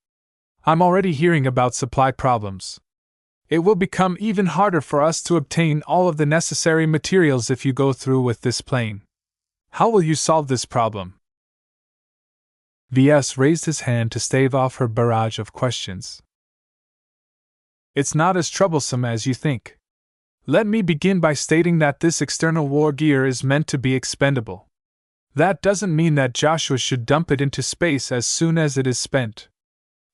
A: I'm already hearing about supply problems. It will become even harder for us to obtain all of the necessary materials if you go through with this plane. How will you solve this problem? Ves raised his hand to stave off her barrage of questions. It's not as troublesome as you think. Let me begin by stating that this external war gear is meant to be expendable. That doesn't mean that Joshua should dump it into space as soon as it is spent.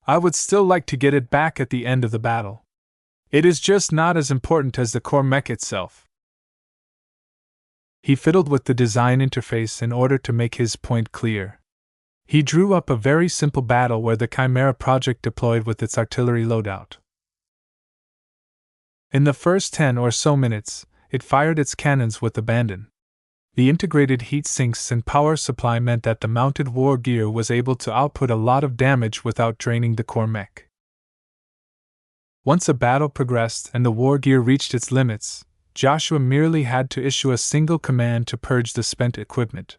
A: I would still like to get it back at the end of the battle. It is just not as important as the core mech itself. He fiddled with the design interface in order to make his point clear. He drew up a very simple battle where the Chimera project deployed with its artillery loadout. In the first 10 or so minutes, it fired its cannons with abandon. The integrated heat sinks and power supply meant that the mounted war gear was able to output a lot of damage without draining the core mech. Once a battle progressed and the war gear reached its limits, Joshua merely had to issue a single command to purge the spent equipment.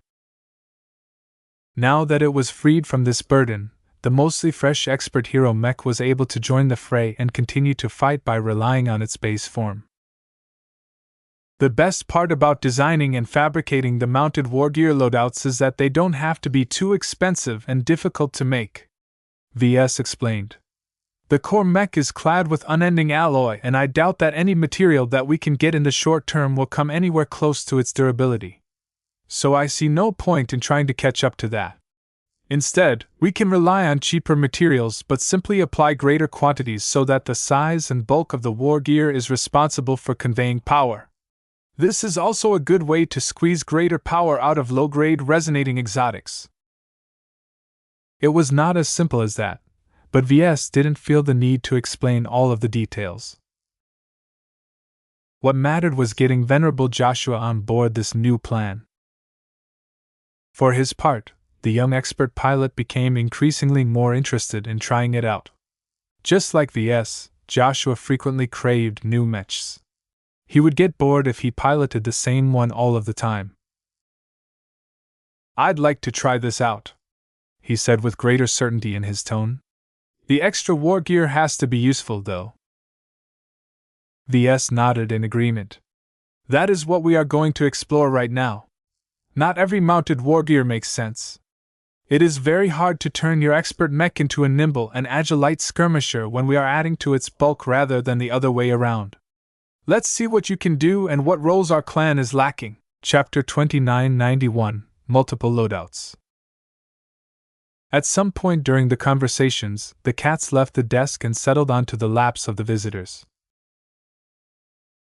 A: Now that it was freed from this burden, the mostly fresh expert hero mech was able to join the fray and continue to fight by relying on its base form. The best part about designing and fabricating the mounted war gear loadouts is that they don't have to be too expensive and difficult to make, Ves explained. The core mech is clad with unending alloy, and I doubt that any material that we can get in the short term will come anywhere close to its durability. So I see no point in trying to catch up to that. Instead, we can rely on cheaper materials but simply apply greater quantities so that the size and bulk of the war gear is responsible for conveying power. This is also a good way to squeeze greater power out of low-grade resonating exotics. It was not as simple as that, but Ves didn't feel the need to explain all of the details. What mattered was getting Venerable Joshua on board this new plan. For his part, the young expert pilot became increasingly more interested in trying it out. Just like Ves, Joshua frequently craved new mechs. He would get bored if he piloted the same one all of the time. I'd like to try this out, he said with greater certainty in his tone. The extra war gear has to be useful, though. Ves nodded in agreement. That is what we are going to explore right now. Not every mounted war gear makes sense. It is very hard to turn your expert mech into a nimble and agile light skirmisher when we are adding to its bulk rather than the other way around. Let's see what you can do and what roles our clan is lacking. Chapter 2991, Multiple Loadouts. At some point during the conversations, the cats left the desk and settled onto the laps of the visitors.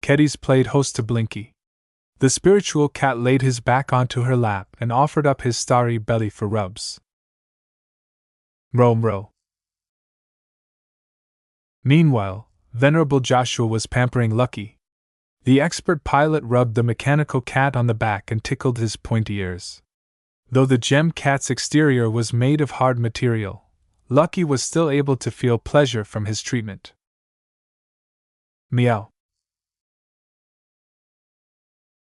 A: Keddies played host to Blinky. The spiritual cat laid his back onto her lap and offered up his starry belly for rubs. Mro. Meanwhile, Venerable Joshua was pampering Lucky. The expert pilot rubbed the mechanical cat on the back and tickled his pointy ears. Though the gem cat's exterior was made of hard material, Lucky was still able to feel pleasure from his treatment. Meow.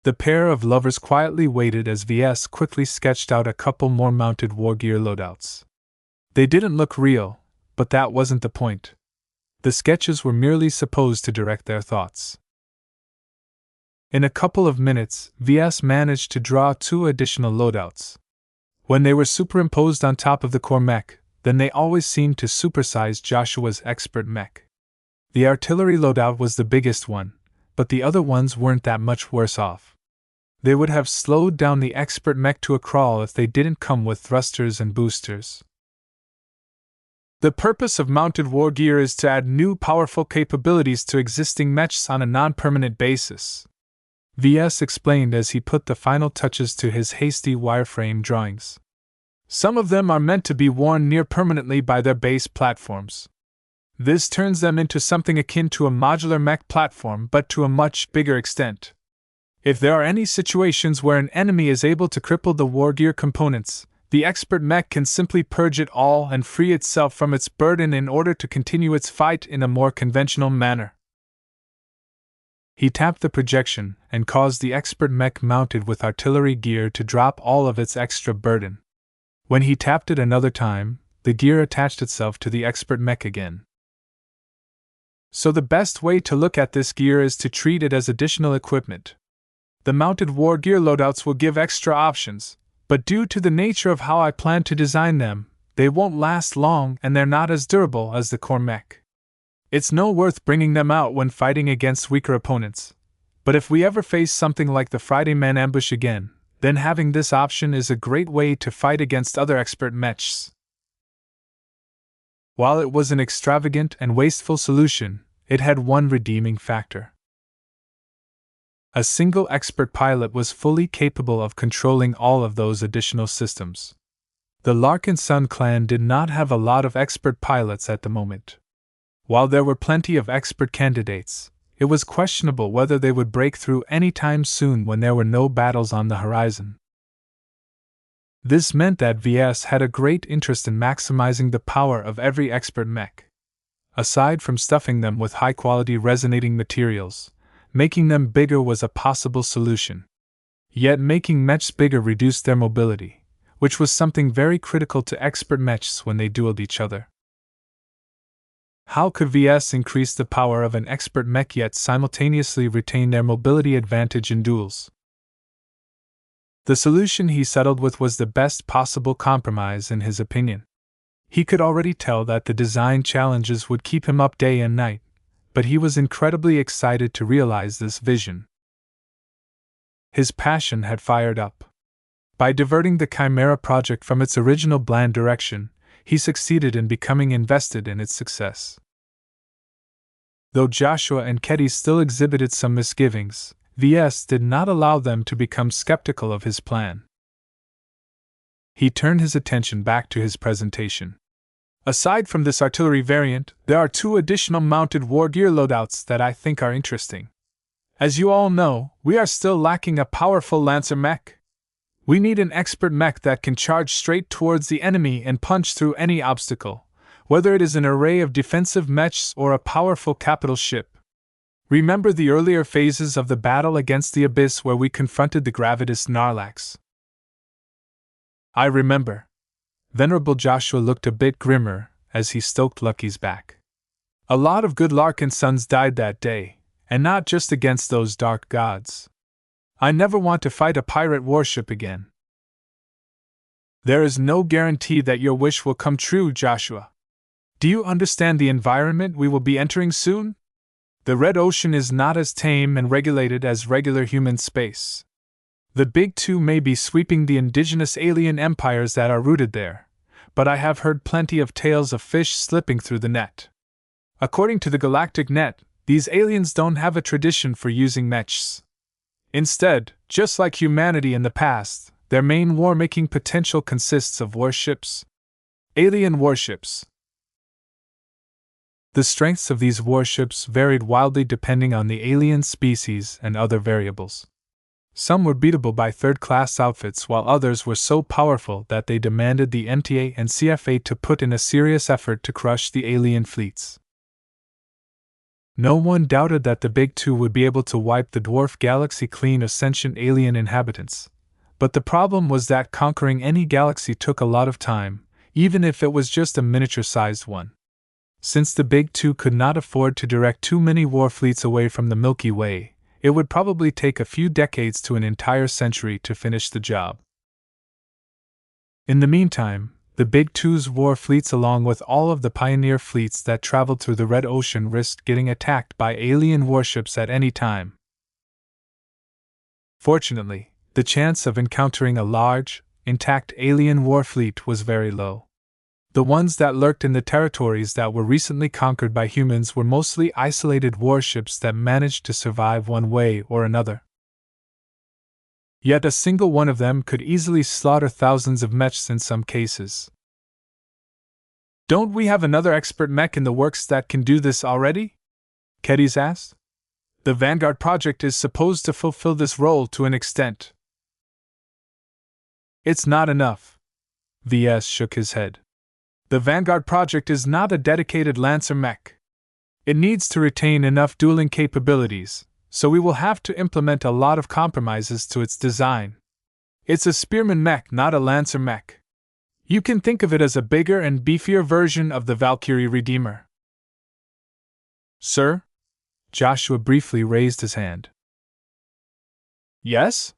A: The pair of lovers quietly waited as Ves quickly sketched out a couple more mounted war gear loadouts. They didn't look real, but that wasn't the point. The sketches were merely supposed to direct their thoughts. In a couple of minutes, Ves managed to draw 2 additional loadouts. When they were superimposed on top of the core mech, then they always seemed to supersize Joshua's expert mech. The artillery loadout was the biggest one, but the other ones weren't that much worse off. They would have slowed down the expert mech to a crawl if they didn't come with thrusters and boosters. The purpose of mounted war gear is to add new powerful capabilities to existing mechs on a non-permanent basis, Ves explained as he put the final touches to his hasty wireframe drawings. Some of them are meant to be worn near permanently by their base platforms. This turns them into something akin to a modular mech platform, but to a much bigger extent. If there are any situations where an enemy is able to cripple the war gear components, the expert mech can simply purge it all and free itself from its burden in order to continue its fight in a more conventional manner. He tapped the projection and caused the expert mech mounted with artillery gear to drop all of its extra burden. When he tapped it another time, the gear attached itself to the expert mech again. So the best way to look at this gear is to treat it as additional equipment. The mounted war gear loadouts will give extra options, but due to the nature of how I plan to design them, they won't last long and they're not as durable as the core mech. It's no worth bringing them out when fighting against weaker opponents, but if we ever face something like the Friday Man ambush again, then having this option is a great way to fight against other expert mechs. While it was an extravagant and wasteful solution, it had one redeeming factor. A single expert pilot was fully capable of controlling all of those additional systems. The Larkinson clan did not have a lot of expert pilots at the moment. While there were plenty of expert candidates, it was questionable whether they would break through any time soon when there were no battles on the horizon. This meant that Ves had a great interest in maximizing the power of every expert mech. Aside from stuffing them with high-quality resonating materials, making them bigger was a possible solution. Yet making mechs bigger reduced their mobility, which was something very critical to expert mechs when they dueled each other. How could Ves increase the power of an expert mech yet simultaneously retain their mobility advantage in duels? The solution he settled with was the best possible compromise in his opinion. He could already tell that the design challenges would keep him up day and night, but he was incredibly excited to realize this vision. His passion had fired up. By diverting the Chimera project from its original bland direction, he succeeded in becoming invested in its success. Though Joshua and Keddy still exhibited some misgivings, Ves did not allow them to become skeptical of his plan. He turned his attention back to his presentation. Aside from this artillery variant, there are 2 additional mounted war gear loadouts that I think are interesting. As you all know, we are still lacking a powerful lancer mech. We need an expert mech that can charge straight towards the enemy and punch through any obstacle, whether it is an array of defensive mechs or a powerful capital ship. Remember the earlier phases of the battle against the Abyss where we confronted the Gravitas Narlax? I remember. Venerable Joshua looked a bit grimmer as he stroked Lucky's back. A lot of good Larkinsons died that day, and not just against those dark gods. I never want to fight a pirate warship again. There is no guarantee that your wish will come true, Joshua. Do you understand the environment we will be entering soon? The Red Ocean is not as tame and regulated as regular human space. The Big Two may be sweeping the indigenous alien empires that are rooted there, but I have heard plenty of tales of fish slipping through the net. According to the galactic net, these aliens don't have a tradition for using mechs. Instead, just like humanity in the past, their main war-making potential consists of warships. Alien warships. The strengths of these warships varied wildly depending on the alien species and other variables. Some were beatable by third-class outfits, while others were so powerful that they demanded the MTA and CFA to put in a serious effort to crush the alien fleets. No one doubted that the Big Two would be able to wipe the dwarf galaxy clean of sentient alien inhabitants, but the problem was that conquering any galaxy took a lot of time, even if it was just a miniature-sized one. Since the Big Two could not afford to direct too many war fleets away from the Milky Way, it would probably take a few decades to an entire century to finish the job. In the meantime, the Big Two's war fleets, along with all of the pioneer fleets that traveled through the Red Ocean, risked getting attacked by alien warships at any time. Fortunately, the chance of encountering a large, intact alien war fleet was very low. The ones that lurked in the territories that were recently conquered by humans were mostly isolated warships that managed to survive one way or another. Yet a single one of them could easily slaughter thousands of mechs in some cases. "Don't we have another expert mech in the works that can do this already?" Kedis asked. "The Vanguard project is supposed to fulfill this role to an extent." "It's not enough." Ves shook his head. "The Vanguard project is not a dedicated Lancer mech. It needs to retain enough dueling capabilities, so we will have to implement a lot of compromises to its design. It's a Spearman mech, not a Lancer mech. You can think of it as a bigger and beefier version of the Valkyrie Redeemer." "Sir?" Joshua briefly raised his hand. "Yes?"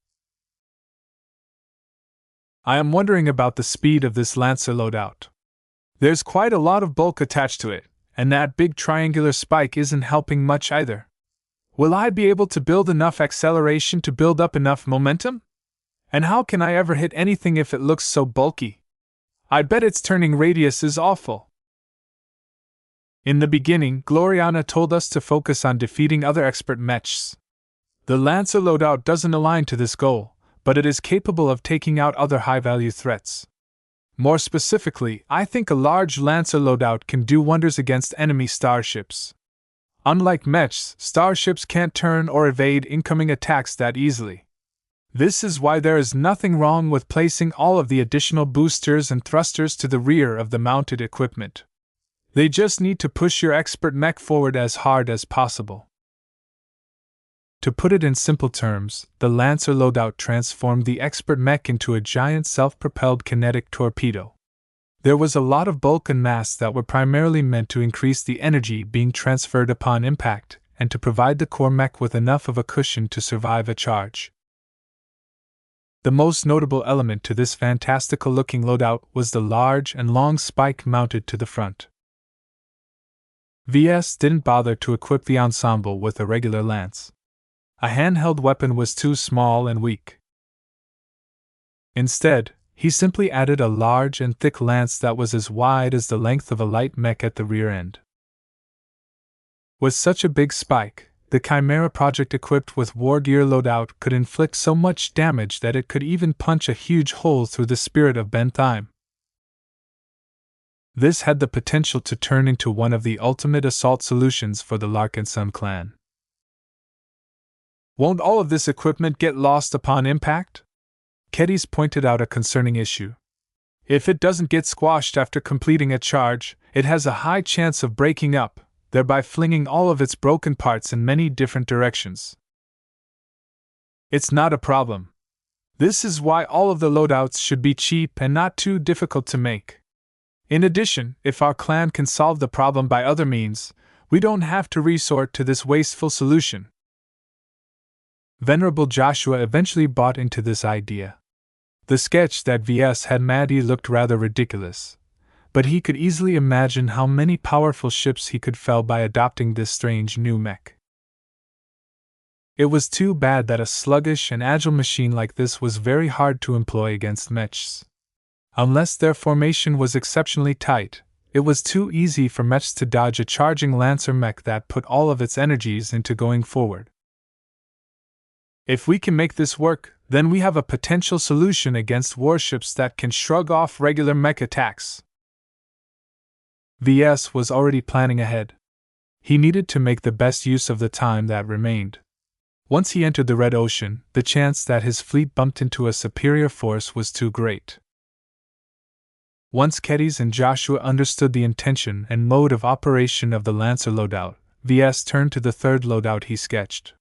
A: "I am wondering about the speed of this Lancer loadout. There's quite a lot of bulk attached to it, and that big triangular spike isn't helping much either. Will I be able to build enough acceleration to build up enough momentum? And how can I ever hit anything if it looks so bulky? I bet its turning radius is awful." "In the beginning, Gloriana told us to focus on defeating other expert mechs. The Lancer loadout doesn't align to this goal, but it is capable of taking out other high-value threats. More specifically, I think a large Lancer loadout can do wonders against enemy starships. Unlike mechs, starships can't turn or evade incoming attacks that easily. This is why there is nothing wrong with placing all of the additional boosters and thrusters to the rear of the mounted equipment. They just need to push your expert mech forward as hard as possible." To put it in simple terms, the Lancer loadout transformed the expert mech into a giant self-propelled kinetic torpedo. There was a lot of bulk and mass that were primarily meant to increase the energy being transferred upon impact and to provide the core mech with enough of a cushion to survive a charge. The most notable element to this fantastical-looking loadout was the large and long spike mounted to the front. Ves didn't bother to equip the ensemble with a regular lance. A handheld weapon was too small and weak. Instead, he simply added a large and thick lance that was as wide as the length of a light mech at the rear end. With such a big spike, the Chimera project equipped with war gear loadout could inflict so much damage that it could even punch a huge hole through the spirit of Bentheim. This had the potential to turn into one of the ultimate assault solutions for the Larkinson clan. "Won't all of this equipment get lost upon impact?" Kedis pointed out a concerning issue. "If it doesn't get squashed after completing a charge, it has a high chance of breaking up, thereby flinging all of its broken parts in many different directions." "It's not a problem. This is why all of the loadouts should be cheap and not too difficult to make. In addition, if our clan can solve the problem by other means, we don't have to resort to this wasteful solution." Venerable Joshua eventually bought into this idea. The sketch that Ves had made looked rather ridiculous, but he could easily imagine how many powerful ships he could fell by adopting this strange new mech. It was too bad that a sluggish and agile machine like this was very hard to employ against mechs. Unless their formation was exceptionally tight, it was too easy for mechs to dodge a charging Lancer mech that put all of its energies into going forward. If we can make this work, then we have a potential solution against warships that can shrug off regular mech attacks. Ves was already planning ahead. He needed to make the best use of the time that remained. Once he entered the Red Ocean, the chance that his fleet bumped into a superior force was too great. Once Kedis and Joshua understood the intention and mode of operation of the Lancer loadout, Ves turned to the third loadout he sketched.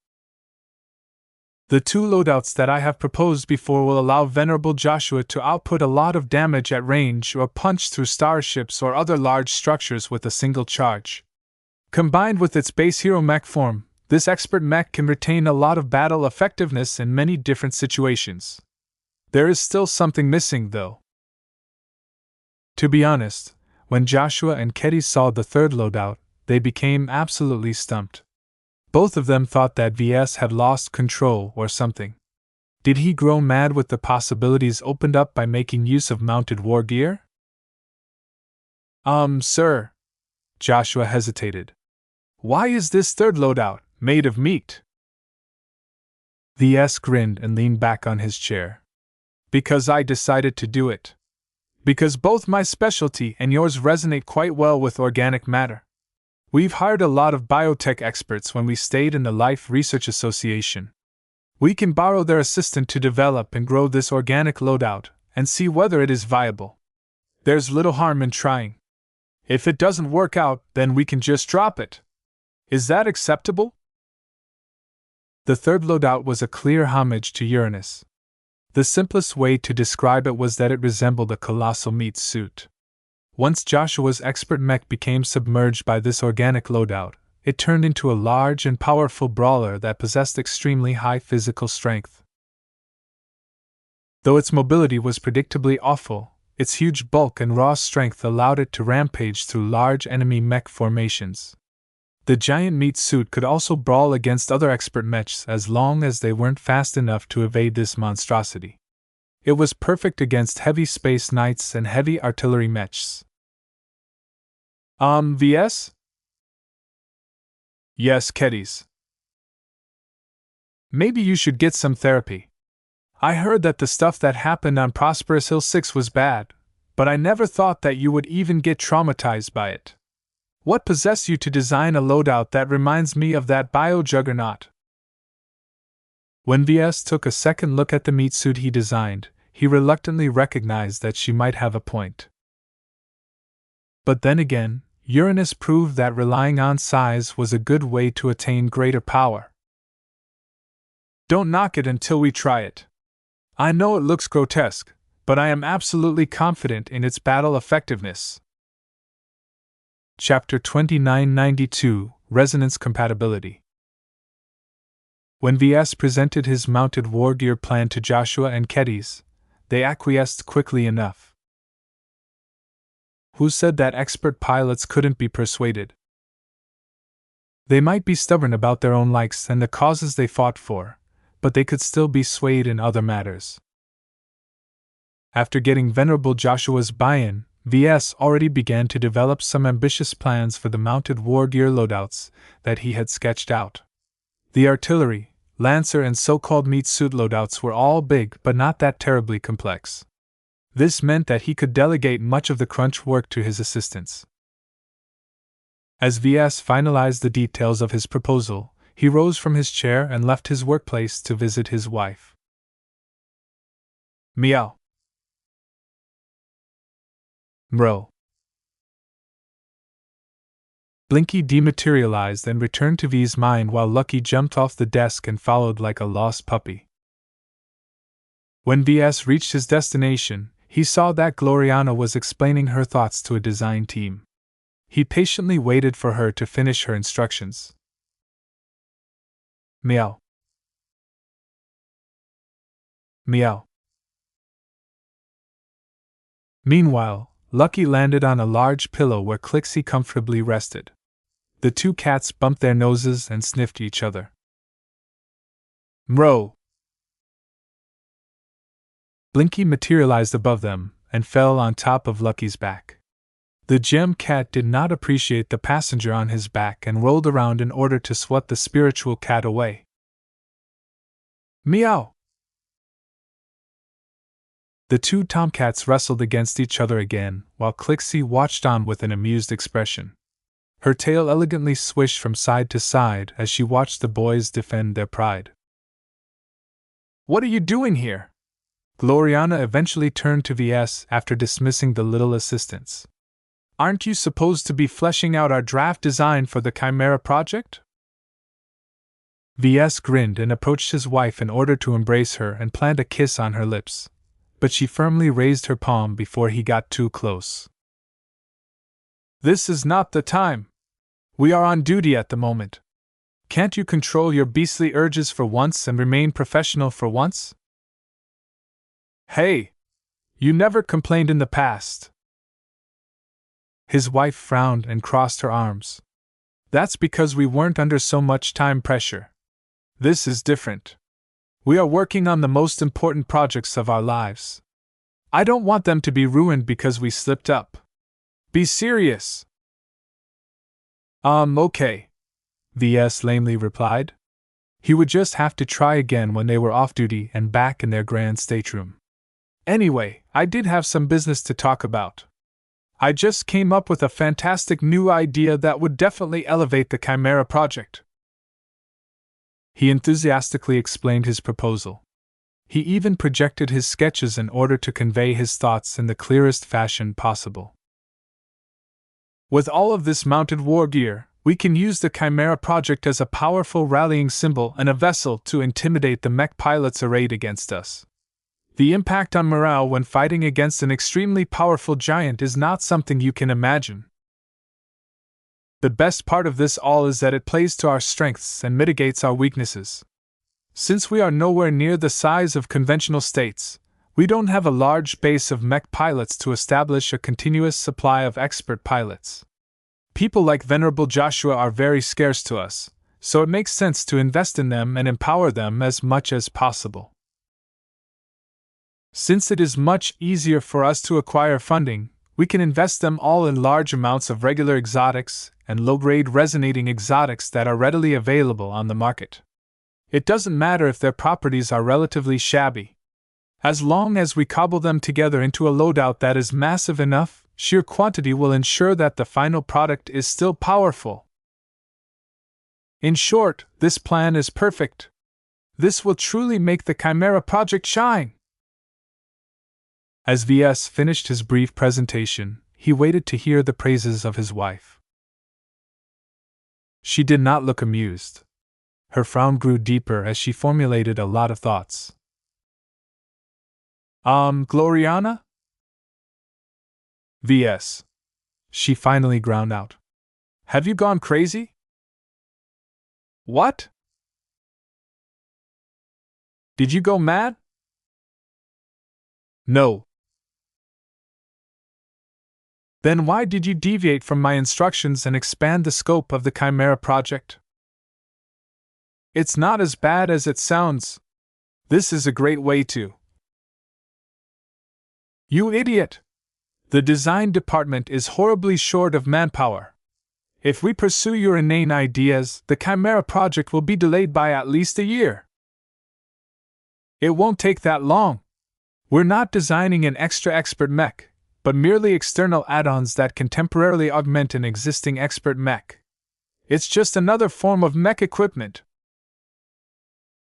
A: The two loadouts that I have proposed before will allow Venerable Joshua to output a lot of damage at range or punch through starships or other large structures with a single charge. Combined with its base hero mech form, this expert mech can retain a lot of battle effectiveness in many different situations. There is still something missing, though. To be honest, when Joshua and Kedis saw the third loadout, they became absolutely stumped. Both of them thought that Ves had lost control or something. Did he grow mad with the possibilities opened up by making use of mounted war gear? Sir. Joshua hesitated. Why is this third loadout made of meat? Ves grinned and leaned back on his chair. Because I decided to do it. Because both my specialty and yours resonate quite well with organic matter. We've hired a lot of biotech experts when we stayed in the Life Research Association. We can borrow their assistance to develop and grow this organic loadout and see whether it is viable. There's little harm in trying. If it doesn't work out, then we can just drop it. Is that acceptable? The third loadout was a clear homage to Uranus. The simplest way to describe it was that it resembled a colossal meat suit. Once Joshua's expert mech became submerged by this organic loadout, it turned into a large and powerful brawler that possessed extremely high physical strength. Though its mobility was predictably awful, its huge bulk and raw strength allowed it to rampage through large enemy mech formations. The giant meat suit could also brawl against other expert mechs as long as they weren't fast enough to evade this monstrosity. It was perfect against heavy space knights and heavy artillery mechs. Ves? Yes, Kedis. Maybe you should get some therapy. I heard that the stuff that happened on Prosperous Hill 6 was bad, but I never thought that you would even get traumatized by it. What possessed you to design a loadout that reminds me of that bio-juggernaut? When Ves took a second look at the meat suit he designed, he reluctantly recognized that she might have a point. But then again, Uranus proved that relying on size was a good way to attain greater power. Don't knock it until we try it. I know it looks grotesque, but I am absolutely confident in its battle effectiveness. Chapter 2992 Resonance Compatibility. When Ves presented his mounted war gear plan to Joshua and Kedis, they acquiesced quickly enough. Who said that expert pilots couldn't be persuaded? They might be stubborn about their own likes and the causes they fought for, but they could still be swayed in other matters. After getting Venerable Joshua's buy-in, Ves already began to develop some ambitious plans for the mounted war gear loadouts that he had sketched out. The artillery, Lancer and so-called meat suit loadouts were all big but not that terribly complex. This meant that he could delegate much of the crunch work to his assistants. As Ves finalized the details of his proposal, he rose from his chair and left his workplace to visit his wife. Meow. Mro. Blinky dematerialized and returned to V's mind while Lucky jumped off the desk and followed like a lost puppy. When Ves reached his destination, he saw that Gloriana was explaining her thoughts to a design team. He patiently waited for her to finish her instructions. Meow. Meow. Meanwhile, Lucky landed on a large pillow where Clixie comfortably rested. The two cats bumped their noses and sniffed each other. Mro! Blinky materialized above them, and fell on top of Lucky's back. The gem cat did not appreciate the passenger on his back and rolled around in order to swat the spiritual cat away. Meow! The two tomcats wrestled against each other again, while Clixie watched on with an amused expression. Her tail elegantly swished from side to side as she watched the boys defend their pride. "What are you doing here?" Gloriana eventually turned to Ves after dismissing the little assistants. "Aren't you supposed to be fleshing out our draft design for the Chimera project?" Ves grinned and approached his wife in order to embrace her and plant a kiss on her lips, but she firmly raised her palm before he got too close. "This is not the time. We are on duty at the moment. Can't you control your beastly urges for once and remain professional for once?" "Hey! You never complained in the past." His wife frowned and crossed her arms. "That's because we weren't under so much time pressure. This is different. We are working on the most important projects of our lives. I don't want them to be ruined because we slipped up. Be serious." Okay," Ves lamely replied. He would just have to try again when they were off duty and back in their grand stateroom. "Anyway, I did have some business to talk about. I just came up with a fantastic new idea that would definitely elevate the Chimera project." He enthusiastically explained his proposal. He even projected his sketches in order to convey his thoughts in the clearest fashion possible. "With all of this mounted war gear, we can use the Chimera project as a powerful rallying symbol and a vessel to intimidate the mech pilots arrayed against us. The impact on morale when fighting against an extremely powerful giant is not something you can imagine. The best part of this all is that it plays to our strengths and mitigates our weaknesses. Since we are nowhere near the size of conventional states, we don't have a large base of mech pilots to establish a continuous supply of expert pilots. People like Venerable Joshua are very scarce to us, so it makes sense to invest in them and empower them as much as possible. Since it is much easier for us to acquire funding, we can invest them all in large amounts of regular exotics and low-grade resonating exotics that are readily available on the market. It doesn't matter if their properties are relatively shabby. As long as we cobble them together into a loadout that is massive enough, sheer quantity will ensure that the final product is still powerful. In short, this plan is perfect. This will truly make the Chimera project shine." As Ves finished his brief presentation, he waited to hear the praises of his wife. She did not look amused. Her frown grew deeper as she formulated a lot of thoughts. Gloriana?" "Ves," she finally ground out. "Have you gone crazy?" "What? Did you go mad?" "No." "Then why did you deviate from my instructions and expand the scope of the Chimera project?" "It's not as bad as it sounds. This is a great way to—" "You idiot! The design department is horribly short of manpower. If we pursue your inane ideas, the Chimera project will be delayed by at least a year." "It won't take that long. We're not designing an extra expert mech, but merely external add-ons that can temporarily augment an existing expert mech. It's just another form of mech equipment."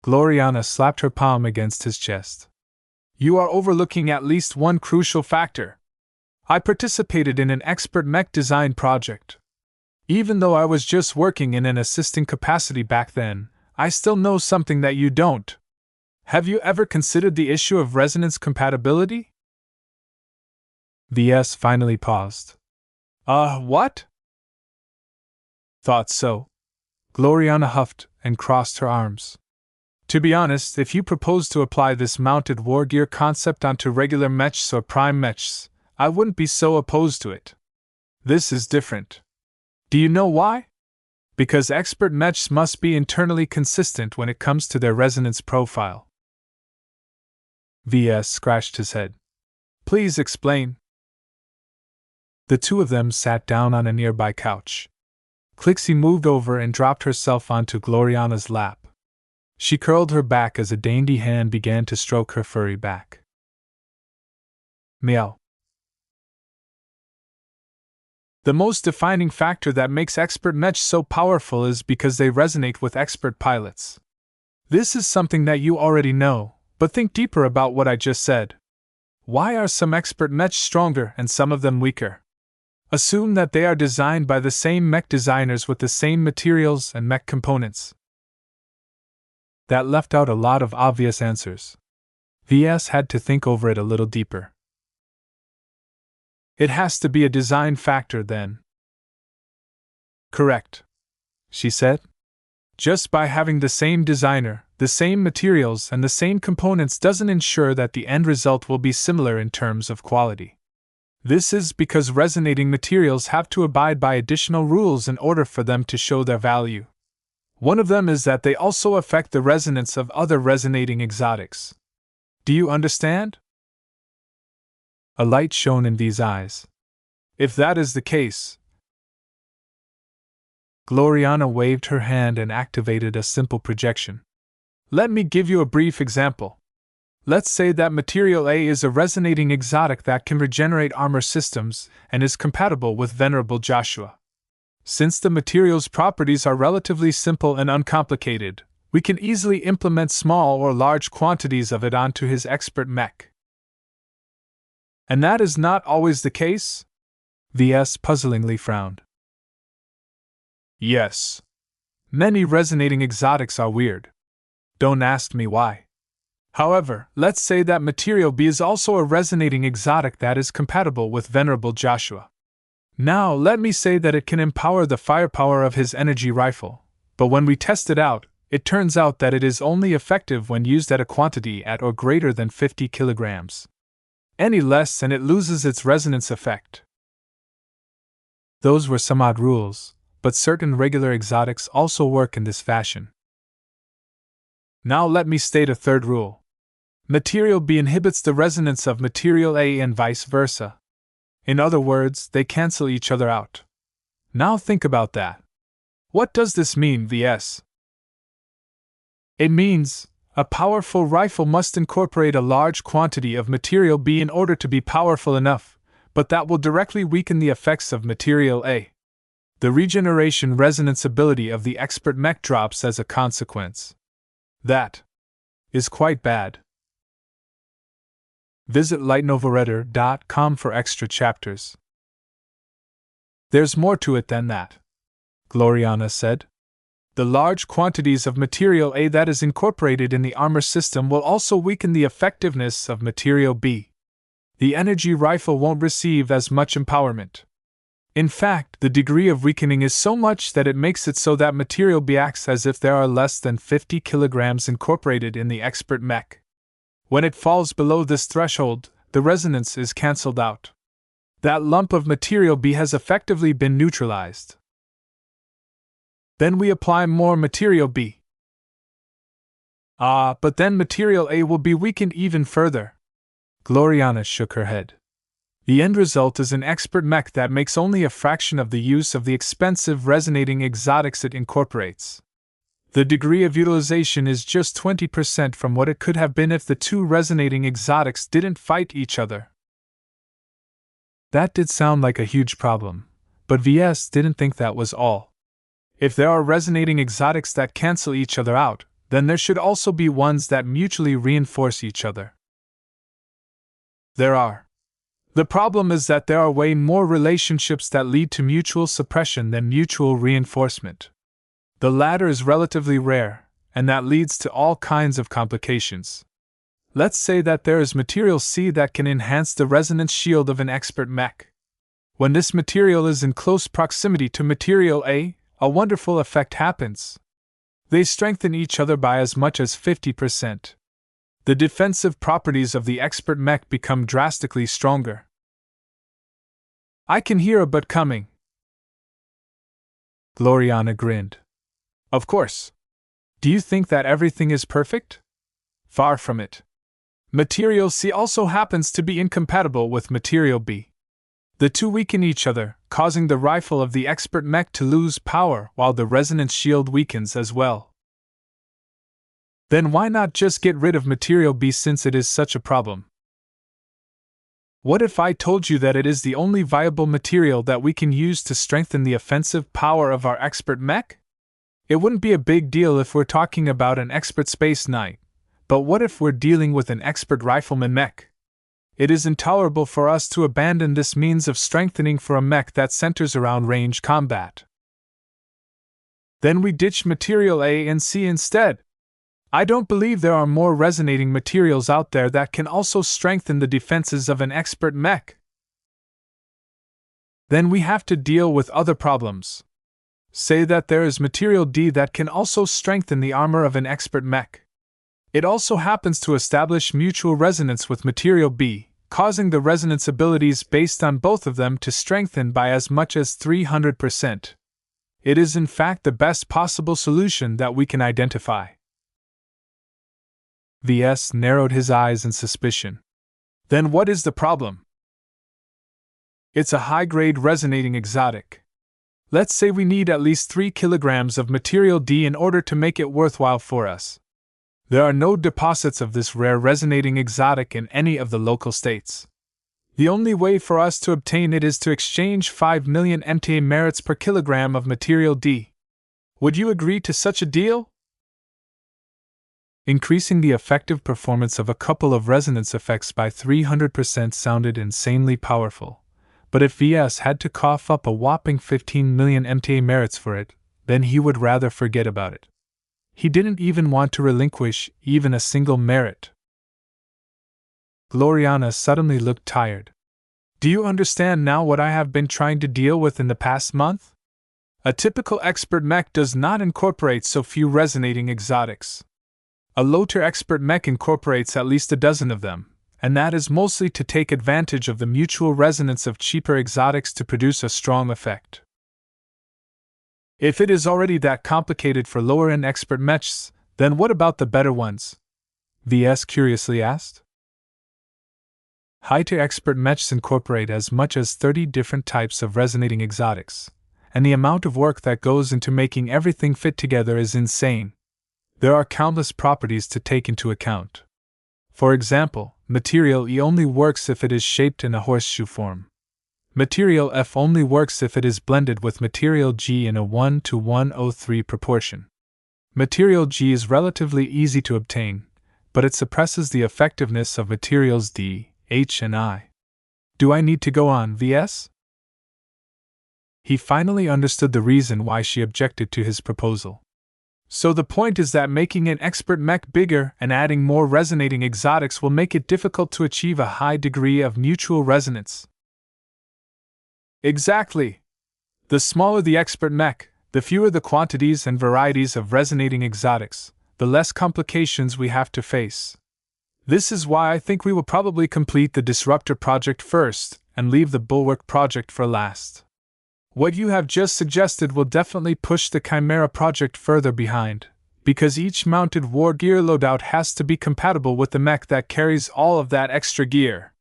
A: Gloriana slapped her palm against his chest. "You are overlooking at least one crucial factor. I participated in an expert mech design project. Even though I was just working in an assisting capacity back then, I still know something that you don't. Have you ever considered the issue of resonance compatibility?" Ves finally paused. What?" "Thought so." Gloriana huffed and crossed her arms. "To be honest, if you propose to apply this mounted war gear concept onto regular mechs or prime mechs, I wouldn't be so opposed to it. This is different. Do you know why? Because expert mechs must be internally consistent when it comes to their resonance profile." Ves scratched his head. Please explain. The two of them sat down on a nearby couch. Clixie moved over and dropped herself onto Gloriana's lap. She curled her back as a dainty hand began to stroke her furry back. Meow. The most defining factor that makes expert mechs so powerful is because they resonate with expert pilots. This is something that you already know, but think deeper about what I just said. Why are some expert mechs stronger and some of them weaker? Assume that they are designed by the same mech designers with the same materials and mech components. That left out a lot of obvious answers. Ves had to think over it a little deeper. It has to be a design factor then. Correct, she said. Just by having the same designer, the same materials, and the same components doesn't ensure that the end result will be similar in terms of quality. This is because resonating materials have to abide by additional rules in order for them to show their value. One of them is that they also affect the resonance of other resonating exotics. Do you understand? A light shone in V's eyes. If that is the case... Gloriana waved her hand and activated a simple projection. Let me give you a brief example. Let's say that Material A is a resonating exotic that can regenerate armor systems and is compatible with Venerable Joshua. Since the material's properties are relatively simple and uncomplicated, we can easily implement small or large quantities of it onto his expert mech. And that is not always the case? Ves puzzlingly frowned. Yes. Many resonating exotics are weird. Don't ask me why. However, let's say that Material B is also a resonating exotic that is compatible with Venerable Joshua. Now, let me say that it can empower the firepower of his energy rifle, but when we test it out, it turns out that it is only effective when used at a quantity at or greater than 50 kilograms. Any less and it loses its resonance effect. Those were some odd rules, but certain regular exotics also work in this fashion. Now let me state a third rule. Material B inhibits the resonance of Material A and vice versa. In other words, they cancel each other out. Now think about that. What does this mean, Ves? It means, a powerful rifle must incorporate a large quantity of Material B in order to be powerful enough, but that will directly weaken the effects of Material A. The regeneration resonance ability of the expert mech drops as a consequence. That is quite bad. Visit lightnovareader.com for extra chapters. There's more to it than that, Gloriana said. The large quantities of Material A that is incorporated in the armor system will also weaken the effectiveness of Material B. The energy rifle won't receive as much empowerment. In fact, the degree of weakening is so much that it makes it so that Material B acts as if there are less than 50 kilograms incorporated in the expert mech. When it falls below this threshold, the resonance is cancelled out. That lump of Material B has effectively been neutralized. Then we apply more Material B. But then Material A will be weakened even further. Gloriana shook her head. The end result is an expert mech that makes only a fraction of the use of the expensive resonating exotics it incorporates. The degree of utilization is just 20% from what it could have been if the two resonating exotics didn't fight each other. That did sound like a huge problem, but Ves didn't think that was all. If there are resonating exotics that cancel each other out, then there should also be ones that mutually reinforce each other. There are. The problem is that there are way more relationships that lead to mutual suppression than mutual reinforcement. The latter is relatively rare, and that leads to all kinds of complications. Let's say that there is Material C that can enhance the resonance shield of an expert mech. When this material is in close proximity to Material A wonderful effect happens. They strengthen each other by as much as 50%. The defensive properties of the expert mech become drastically stronger. I can hear a but coming. Gloriana grinned. Of course. Do you think that everything is perfect? Far from it. Material C also happens to be incompatible with Material B. The two weaken each other, causing the rifle of the expert mech to lose power while the resonance shield weakens as well. Then why not just get rid of Material B since it is such a problem? What if I told you that it is the only viable material that we can use to strengthen the offensive power of our expert mech? It wouldn't be a big deal if we're talking about an expert space knight, but what if we're dealing with an expert rifleman mech? It is intolerable for us to abandon this means of strengthening for a mech that centers around range combat. Then we ditch Material A and C instead. I don't believe there are more resonating materials out there that can also strengthen the defenses of an expert mech. Then we have to deal with other problems. Say that there is Material D that can also strengthen the armor of an expert mech. It also happens to establish mutual resonance with Material B, causing the resonance abilities based on both of them to strengthen by as much as 300%. It is in fact the best possible solution that we can identify. Ves narrowed his eyes in suspicion. Then what is the problem? It's a high-grade resonating exotic. Let's say we need at least 3 kilograms of Material D in order to make it worthwhile for us. There are no deposits of this rare resonating exotic in any of the local states. The only way for us to obtain it is to exchange 5 million MTA merits per kilogram of Material D. Would you agree to such a deal? Increasing the effective performance of a couple of resonance effects by 300% sounded insanely powerful, but if Ves had to cough up a whopping 15 million MTA merits for it, then he would rather forget about it. He didn't even want to relinquish even a single merit. Gloriana suddenly looked tired. Do you understand now what I have been trying to deal with in the past month? A typical expert mech does not incorporate so few resonating exotics. A low-tier expert mech incorporates at least a dozen of them, and that is mostly to take advantage of the mutual resonance of cheaper exotics to produce a strong effect. If it is already that complicated for lower-end expert mechs, then what about the better ones? Ves curiously asked. High-tier expert mechs incorporate as much as 30 different types of resonating exotics, and the amount of work that goes into making everything fit together is insane. There are countless properties to take into account. For example, Material E only works if it is shaped in a horseshoe form. Material F only works if it is blended with Material G in a 1:103 proportion. Material G is relatively easy to obtain, but it suppresses the effectiveness of Materials D, H, and I. Do I need to go on, Ves? He finally understood the reason why she objected to his proposal. So the point is that making an expert mech bigger and adding more resonating exotics will make it difficult to achieve a high degree of mutual resonance. Exactly. The smaller the expert mech, the fewer the quantities and varieties of resonating exotics, the less complications we have to face. This is why I think we will probably complete the Disruptor project first and leave the Bulwark project for last. What you have just suggested will definitely push the Chimera project further behind, because each mounted war gear loadout has to be compatible with the mech that carries all of that extra gear.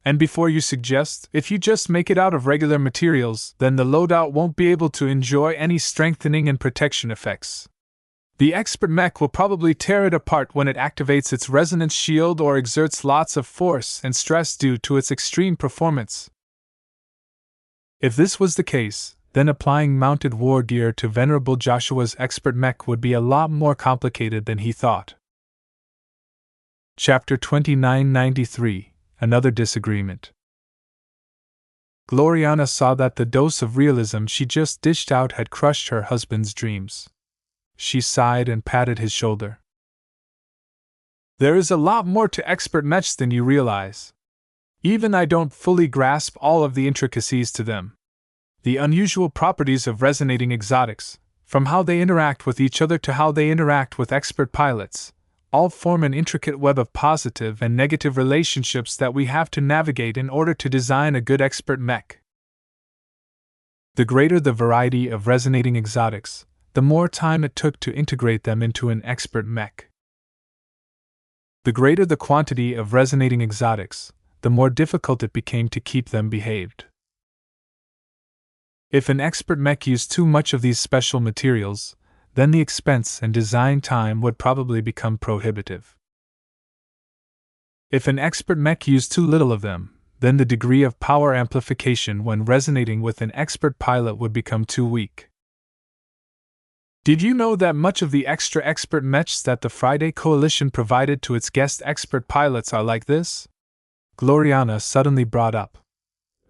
A: And before you suggest, if you just make it out of regular materials, then the loadout won't be able to enjoy any strengthening and protection effects. The expert mech will probably tear it apart when it activates its resonance shield or exerts lots of force and stress due to its extreme performance. If this was the case, then applying mounted war gear to Venerable Joshua's expert mech would be a lot more complicated than he thought. Chapter 2993. Another disagreement. Gloriana saw that the dose of realism she just dished out had crushed her husband's dreams. She sighed and patted his shoulder. There is a lot more to expert mechs than you realize. Even I don't fully grasp all of the intricacies to them. The unusual properties of resonating exotics, from how they interact with each other to how they interact with expert pilots, all form an intricate web of positive and negative relationships that we have to navigate in order to design a good expert mech. The greater the variety of resonating exotics, the more time it took to integrate them into an expert mech. The greater the quantity of resonating exotics, the more difficult it became to keep them behaved. If an expert mech used too much of these special materials, then the expense and design time would probably become prohibitive. If an expert mech used too little of them, then the degree of power amplification when resonating with an expert pilot would become too weak. Did you know that much of the extra expert mechs that the Friday Coalition provided to its guest expert pilots are like this? Gloriana suddenly brought up.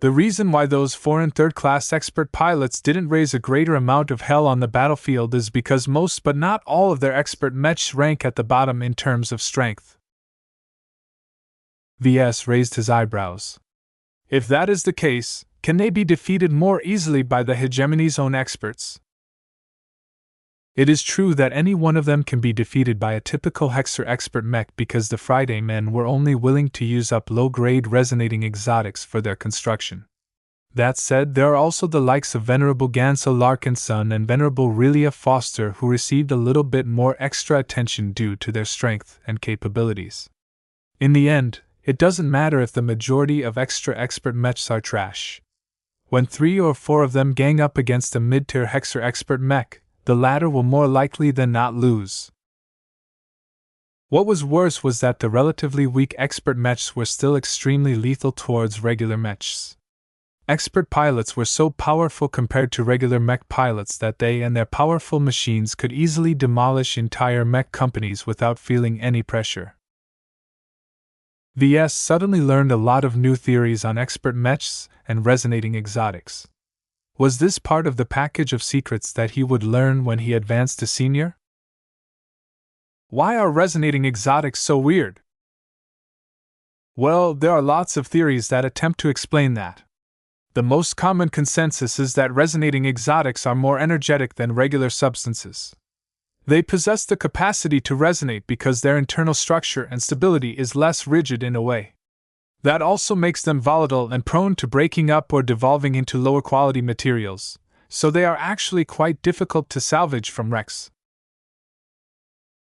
A: The reason why those foreign third-class expert pilots didn't raise a greater amount of hell on the battlefield is because most but not all of their expert mechs rank at the bottom in terms of strength. Ves raised his eyebrows. If that is the case, can they be defeated more easily by the hegemony's own experts? It is true that any one of them can be defeated by a typical Hexer expert mech because the Friday men were only willing to use up low-grade resonating exotics for their construction. That said, there are also the likes of Venerable Ves Larkinson and Venerable Relia Foster who received a little bit more extra attention due to their strength and capabilities. In the end, it doesn't matter if the majority of extra expert mechs are trash. When 3 or 4 of them gang up against a mid-tier Hexer expert mech, the latter will more likely than not lose. What was worse was that the relatively weak expert mechs were still extremely lethal towards regular mechs. Expert pilots were so powerful compared to regular mech pilots that they and their powerful machines could easily demolish entire mech companies without feeling any pressure. Ves suddenly learned a lot of new theories on expert mechs and resonating exotics. Was this part of the package of secrets that he would learn when he advanced to senior? Why are resonating exotics so weird? Well, there are lots of theories that attempt to explain that. The most common consensus is that resonating exotics are more energetic than regular substances. They possess the capacity to resonate because their internal structure and stability is less rigid in a way. That also makes them volatile and prone to breaking up or devolving into lower quality materials, so they are actually quite difficult to salvage from wrecks.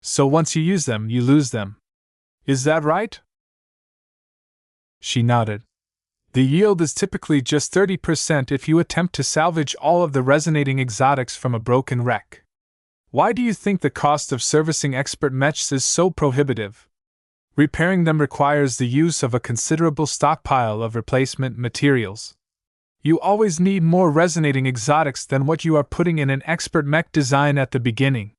A: So once you use them, you lose them. Is that right? She nodded. The yield is typically just 30% if you attempt to salvage all of the resonating exotics from a broken wreck. Why do you think the cost of servicing expert mechs is so prohibitive? Repairing them requires the use of a considerable stockpile of replacement materials. You always need more resonating exotics than what you are putting in an expert mech design at the beginning.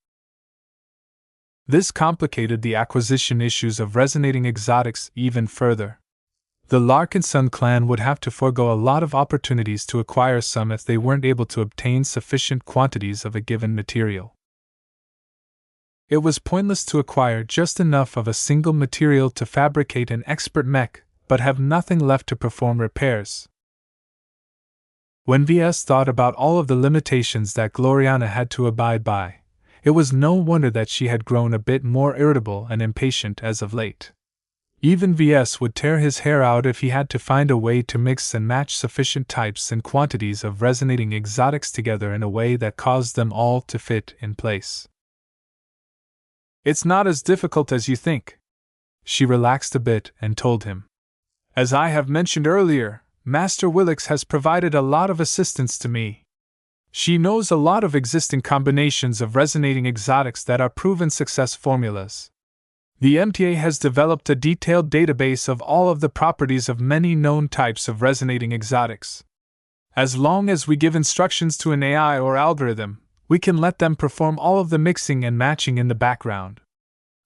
A: This complicated the acquisition issues of resonating exotics even further. The Larkinson clan would have to forego a lot of opportunities to acquire some if they weren't able to obtain sufficient quantities of a given material. It was pointless to acquire just enough of a single material to fabricate an expert mech, but have nothing left to perform repairs. When Ves thought about all of the limitations that Gloriana had to abide by, it was no wonder that she had grown a bit more irritable and impatient as of late. Even Ves would tear his hair out if he had to find a way to mix and match sufficient types and quantities of resonating exotics together in a way that caused them all to fit in place. It's not as difficult as you think. She relaxed a bit and told him. As I have mentioned earlier, Master Willix has provided a lot of assistance to me. She knows a lot of existing combinations of resonating exotics that are proven success formulas. The MTA has developed a detailed database of all of the properties of many known types of resonating exotics. As long as we give instructions to an AI or algorithm, we can let them perform all of the mixing and matching in the background.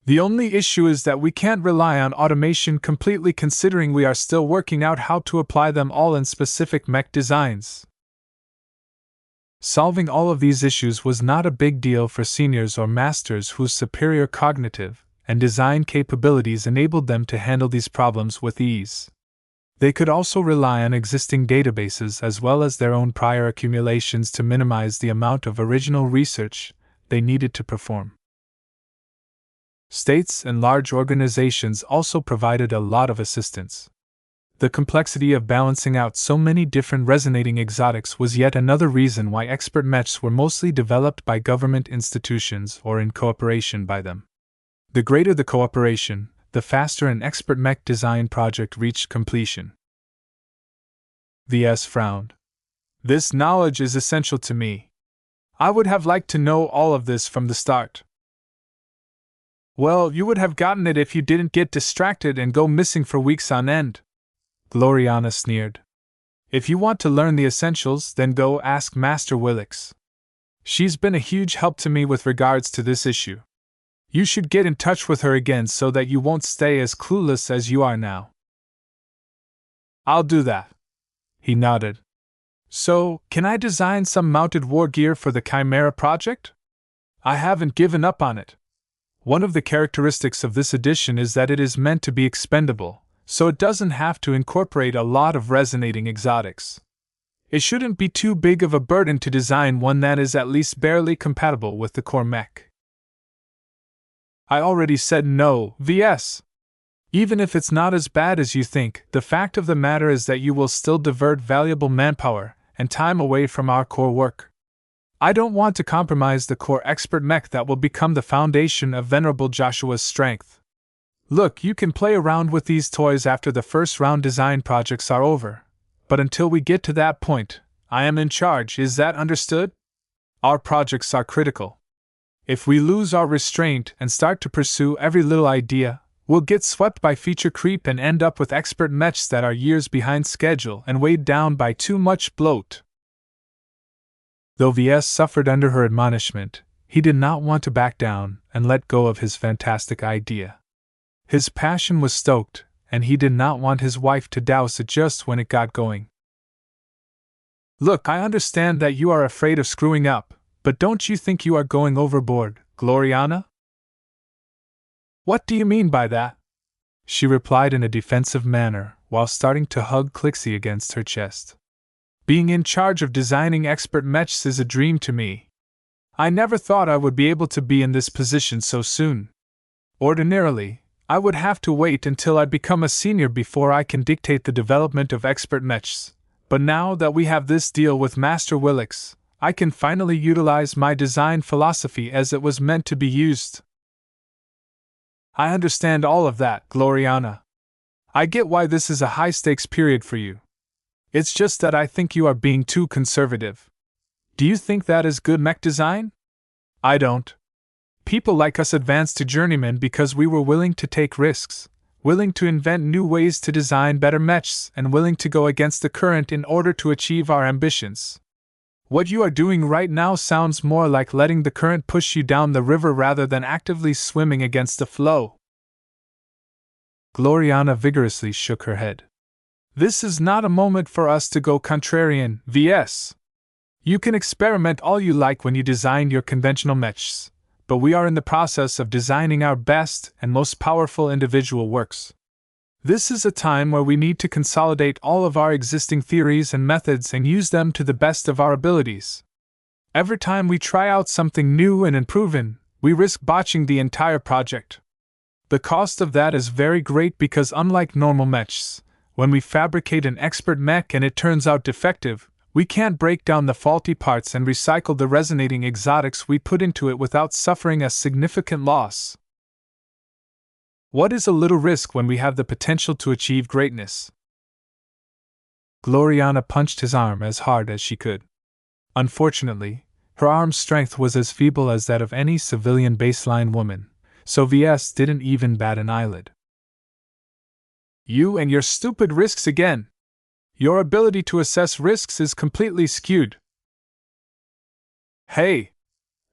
A: The only issue is that we can't rely on automation completely, considering we are still working out how to apply them all in specific mech designs. Solving all of these issues was not a big deal for seniors or masters whose superior cognitive and design capabilities enabled them to handle these problems with ease. They could also rely on existing databases as well as their own prior accumulations to minimize the amount of original research they needed to perform. States and large organizations also provided a lot of assistance. The complexity of balancing out so many different resonating exotics was yet another reason why expert mechs were mostly developed by government institutions or in cooperation by them. The greater the cooperation, the faster an expert mech design project reached completion. Ves frowned. This knowledge is essential to me. I would have liked to know all of this from the start. Well, you would have gotten it if you didn't get distracted and go missing for weeks on end. Gloriana sneered. If you want to learn the essentials, then go ask Master Willix. She's been a huge help to me with regards to this issue. You should get in touch with her again so that you won't stay as clueless as you are now. I'll do that. He nodded. So, can I design some mounted war gear for the Chimera project? I haven't given up on it. One of the characteristics of this edition is that it is meant to be expendable, so it doesn't have to incorporate a lot of resonating exotics. It shouldn't be too big of a burden to design one that is at least barely compatible with the core mech. I already said no, Ves. Even if it's not as bad as you think, the fact of the matter is that you will still divert valuable manpower and time away from our core work. I don't want to compromise the core expert mech that will become the foundation of Venerable Joshua's strength. Look, you can play around with these toys after the first round design projects are over, but until we get to that point, I am in charge, is that understood? Our projects are critical. If we lose our restraint and start to pursue every little idea, we'll get swept by feature creep and end up with expert mechs that are years behind schedule and weighed down by too much bloat. Though Ves suffered under her admonishment, he did not want to back down and let go of his fantastic idea. His passion was stoked, and he did not want his wife to douse it just when it got going. Look, I understand that you are afraid of screwing up, but don't you think you are going overboard, Gloriana? What do you mean by that? She replied in a defensive manner, while starting to hug Clixie against her chest. Being in charge of designing expert mechs is a dream to me. I never thought I would be able to be in this position so soon. Ordinarily, I would have to wait until I become a senior before I can dictate the development of expert mechs, but now that we have this deal with Master Willix, I can finally utilize my design philosophy as it was meant to be used. I understand all of that, Gloriana. I get why this is a high-stakes period for you. It's just that I think you are being too conservative. Do you think that is good mech design? I don't. People like us advanced to journeyman because we were willing to take risks, willing to invent new ways to design better mechs, and willing to go against the current in order to achieve our ambitions. What you are doing right now sounds more like letting the current push you down the river rather than actively swimming against the flow. Gloriana vigorously shook her head. This is not a moment for us to go contrarian, Ves. You can experiment all you like when you design your conventional mechs, but we are in the process of designing our best and most powerful individual works. This is a time where we need to consolidate all of our existing theories and methods and use them to the best of our abilities. Every time we try out something new and unproven, we risk botching the entire project. The cost of that is very great because unlike normal mechs, when we fabricate an expert mech and it turns out defective, we can't break down the faulty parts and recycle the resonating exotics we put into it without suffering a significant loss. What is a little risk when we have the potential to achieve greatness? Gloriana punched his arm as hard as she could. Unfortunately, her arm's strength was as feeble as that of any civilian baseline woman, so Ves didn't even bat an eyelid. You and your stupid risks again! Your ability to assess risks is completely skewed. Hey!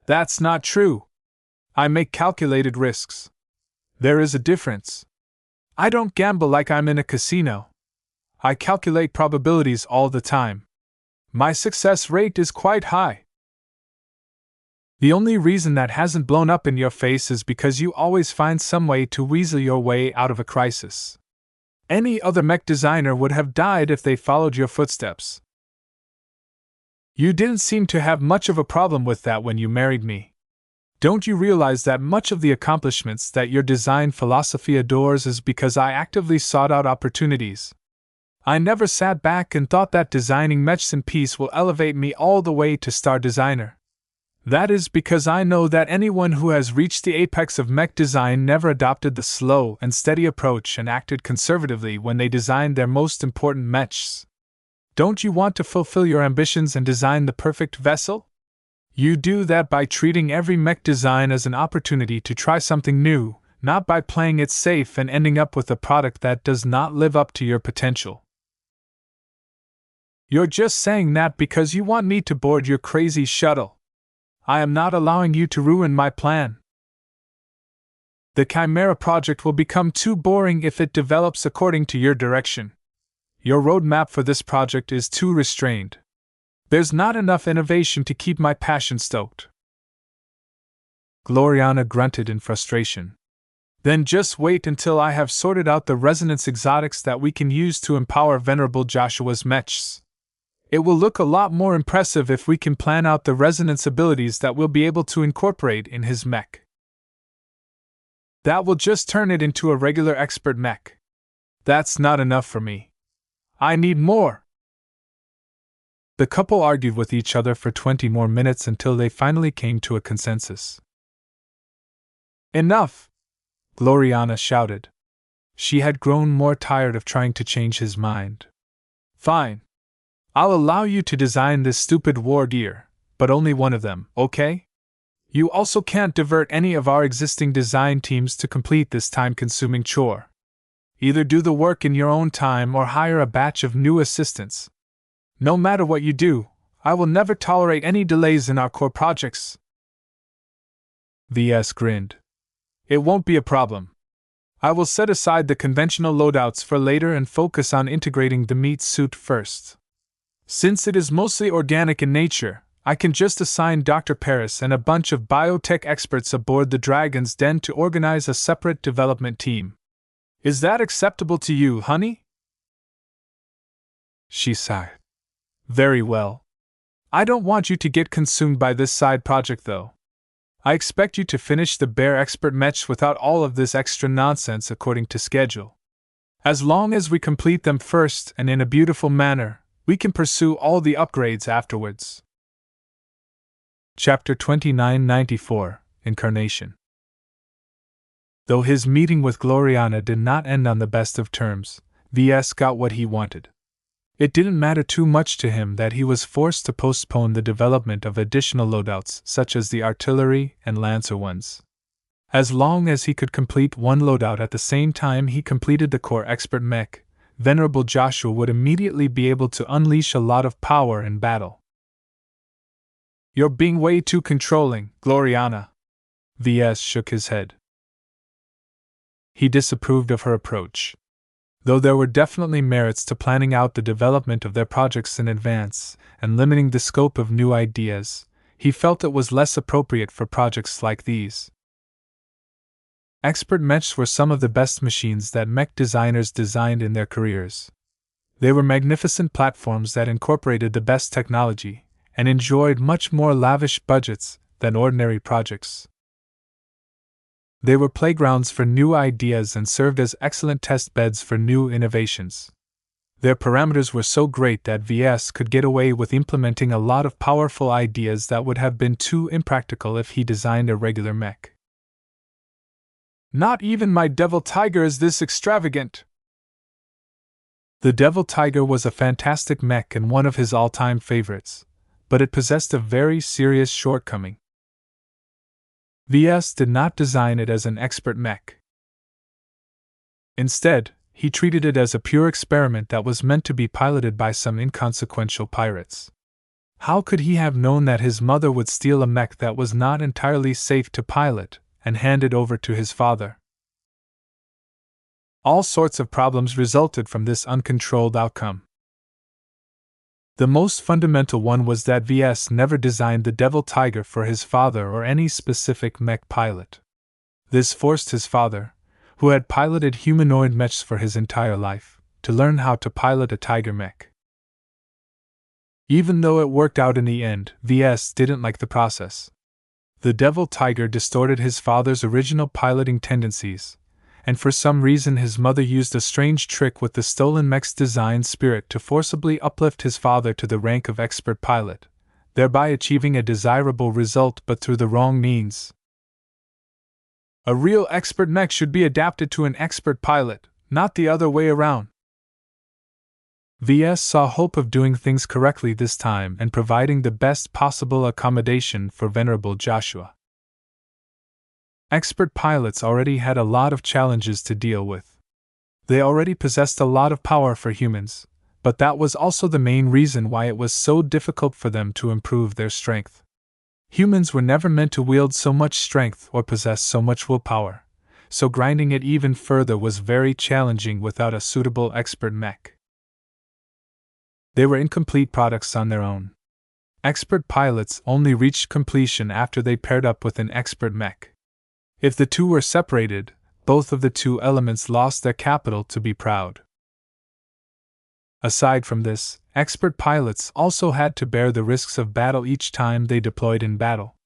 A: That's not true! I make calculated risks. There is a difference. I don't gamble like I'm in a casino. I calculate probabilities all the time. My success rate is quite high. The only reason that hasn't blown up in your face is because you always find some way to weasel your way out of a crisis. Any other mech designer would have died if they followed your footsteps. You didn't seem to have much of a problem with that when you married me. Don't you realize that much of the accomplishments that your design philosophy adores is because I actively sought out opportunities? I never sat back and thought that designing mechs in peace will elevate me all the way to star designer. That is because I know that anyone who has reached the apex of mech design never adopted the slow and steady approach and acted conservatively when they designed their most important mechs. Don't you want to fulfill your ambitions and design the perfect vessel? You do that by treating every mech design as an opportunity to try something new, not by playing it safe and ending up with a product that does not live up to your potential. You're just saying that because you want me to board your crazy shuttle. I am not allowing you to ruin my plan. The Chimera project will become too boring if it develops according to your direction. Your roadmap for this project is too restrained. There's not enough innovation to keep my passion stoked. Gloriana grunted in frustration. Then just wait until I have sorted out the resonance exotics that we can use to empower Venerable Joshua's mechs. It will look a lot more impressive if we can plan out the resonance abilities that we'll be able to incorporate in his mech. That will just turn it into a regular expert mech. That's not enough for me. I need more. The couple argued with each other for 20 more minutes until they finally came to a consensus. Enough! Gloriana shouted. She had grown more tired of trying to change his mind. Fine. I'll allow you to design this stupid war gear, but only one of them, okay? You also can't divert any of our existing design teams to complete this time-consuming chore. Either do the work in your own time or hire a batch of new assistants. No matter what you do, I will never tolerate any delays in our core projects. Ves grinned. It won't be a problem. I will set aside the conventional loadouts for later and focus on integrating the meat suit first. Since it is mostly organic in nature, I can just assign Dr. Paris and a bunch of biotech experts aboard the Dragon's Den to organize a separate development team. Is that acceptable to you, honey? She sighed. Very well. I don't want you to get consumed by this side project, though. I expect you to finish the Bear Expert mechs without all of this extra nonsense according to schedule. As long as we complete them first and in a beautiful manner, we can pursue all the upgrades afterwards. Chapter 2994, Incarnation. Though his meeting with Gloriana did not end on the best of terms, Ves got what he wanted. It didn't matter too much to him that he was forced to postpone the development of additional loadouts such as the artillery and lancer ones. As long as he could complete one loadout at the same time he completed the core expert mech, Venerable Joshua would immediately be able to unleash a lot of power in battle. You're being way too controlling, Gloriana. Ves shook his head. He disapproved of her approach. Though there were definitely merits to planning out the development of their projects in advance and limiting the scope of new ideas, he felt it was less appropriate for projects like these. Expert mechs were some of the best machines that mech designers designed in their careers. They were magnificent platforms that incorporated the best technology and enjoyed much more lavish budgets than ordinary projects. They were playgrounds for new ideas and served as excellent test beds for new innovations. Their parameters were so great that Ves could get away with implementing a lot of powerful ideas that would have been too impractical if he designed a regular mech. Not even my Devil Tiger is this extravagant. The Devil Tiger was a fantastic mech and one of his all-time favorites, but it possessed a very serious shortcoming. Ves did not design it as an expert mech. Instead, he treated it as a pure experiment that was meant to be piloted by some inconsequential pirates. How could he have known that his mother would steal a mech that was not entirely safe to pilot and hand it over to his father? All sorts of problems resulted from this uncontrolled outcome. The most fundamental one was that Ves never designed the Devil Tiger for his father or any specific mech pilot. This forced his father, who had piloted humanoid mechs for his entire life, to learn how to pilot a tiger mech. Even though it worked out in the end, Ves didn't like the process. The Devil Tiger distorted his father's original piloting tendencies, and for some reason his mother used a strange trick with the stolen mech's design spirit to forcibly uplift his father to the rank of expert pilot, thereby achieving a desirable result but through the wrong means. A real expert mech should be adapted to an expert pilot, not the other way around. Ves saw hope of doing things correctly this time and providing the best possible accommodation for Venerable Joshua. Expert pilots already had a lot of challenges to deal with. They already possessed a lot of power for humans, but that was also the main reason why it was so difficult for them to improve their strength. Humans were never meant to wield so much strength or possess so much willpower, so grinding it even further was very challenging without a suitable expert mech. They were incomplete products on their own. Expert pilots only reached completion after they paired up with an expert mech. If the two were separated, both of the two elements lost their capital to be proud. Aside from this, expert pilots also had to bear the risks of battle each time they deployed in battle.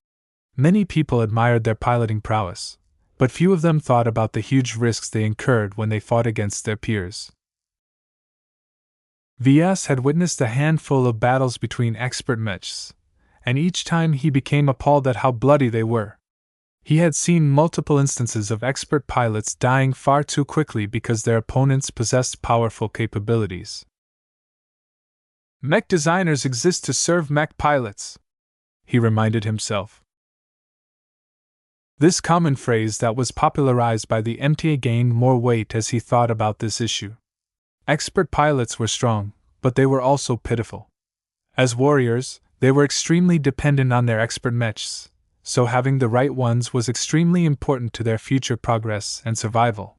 A: Many people admired their piloting prowess, but few of them thought about the huge risks they incurred when they fought against their peers. Ves had witnessed a handful of battles between expert mechs, and each time he became appalled at how bloody they were. He had seen multiple instances of expert pilots dying far too quickly because their opponents possessed powerful capabilities. Mech designers exist to serve mech pilots, he reminded himself. This common phrase that was popularized by the MTA gained more weight as he thought about this issue. Expert pilots were strong, but they were also pitiful. As warriors, they were extremely dependent on their expert mechs, so having the right ones was extremely important to their future progress and survival.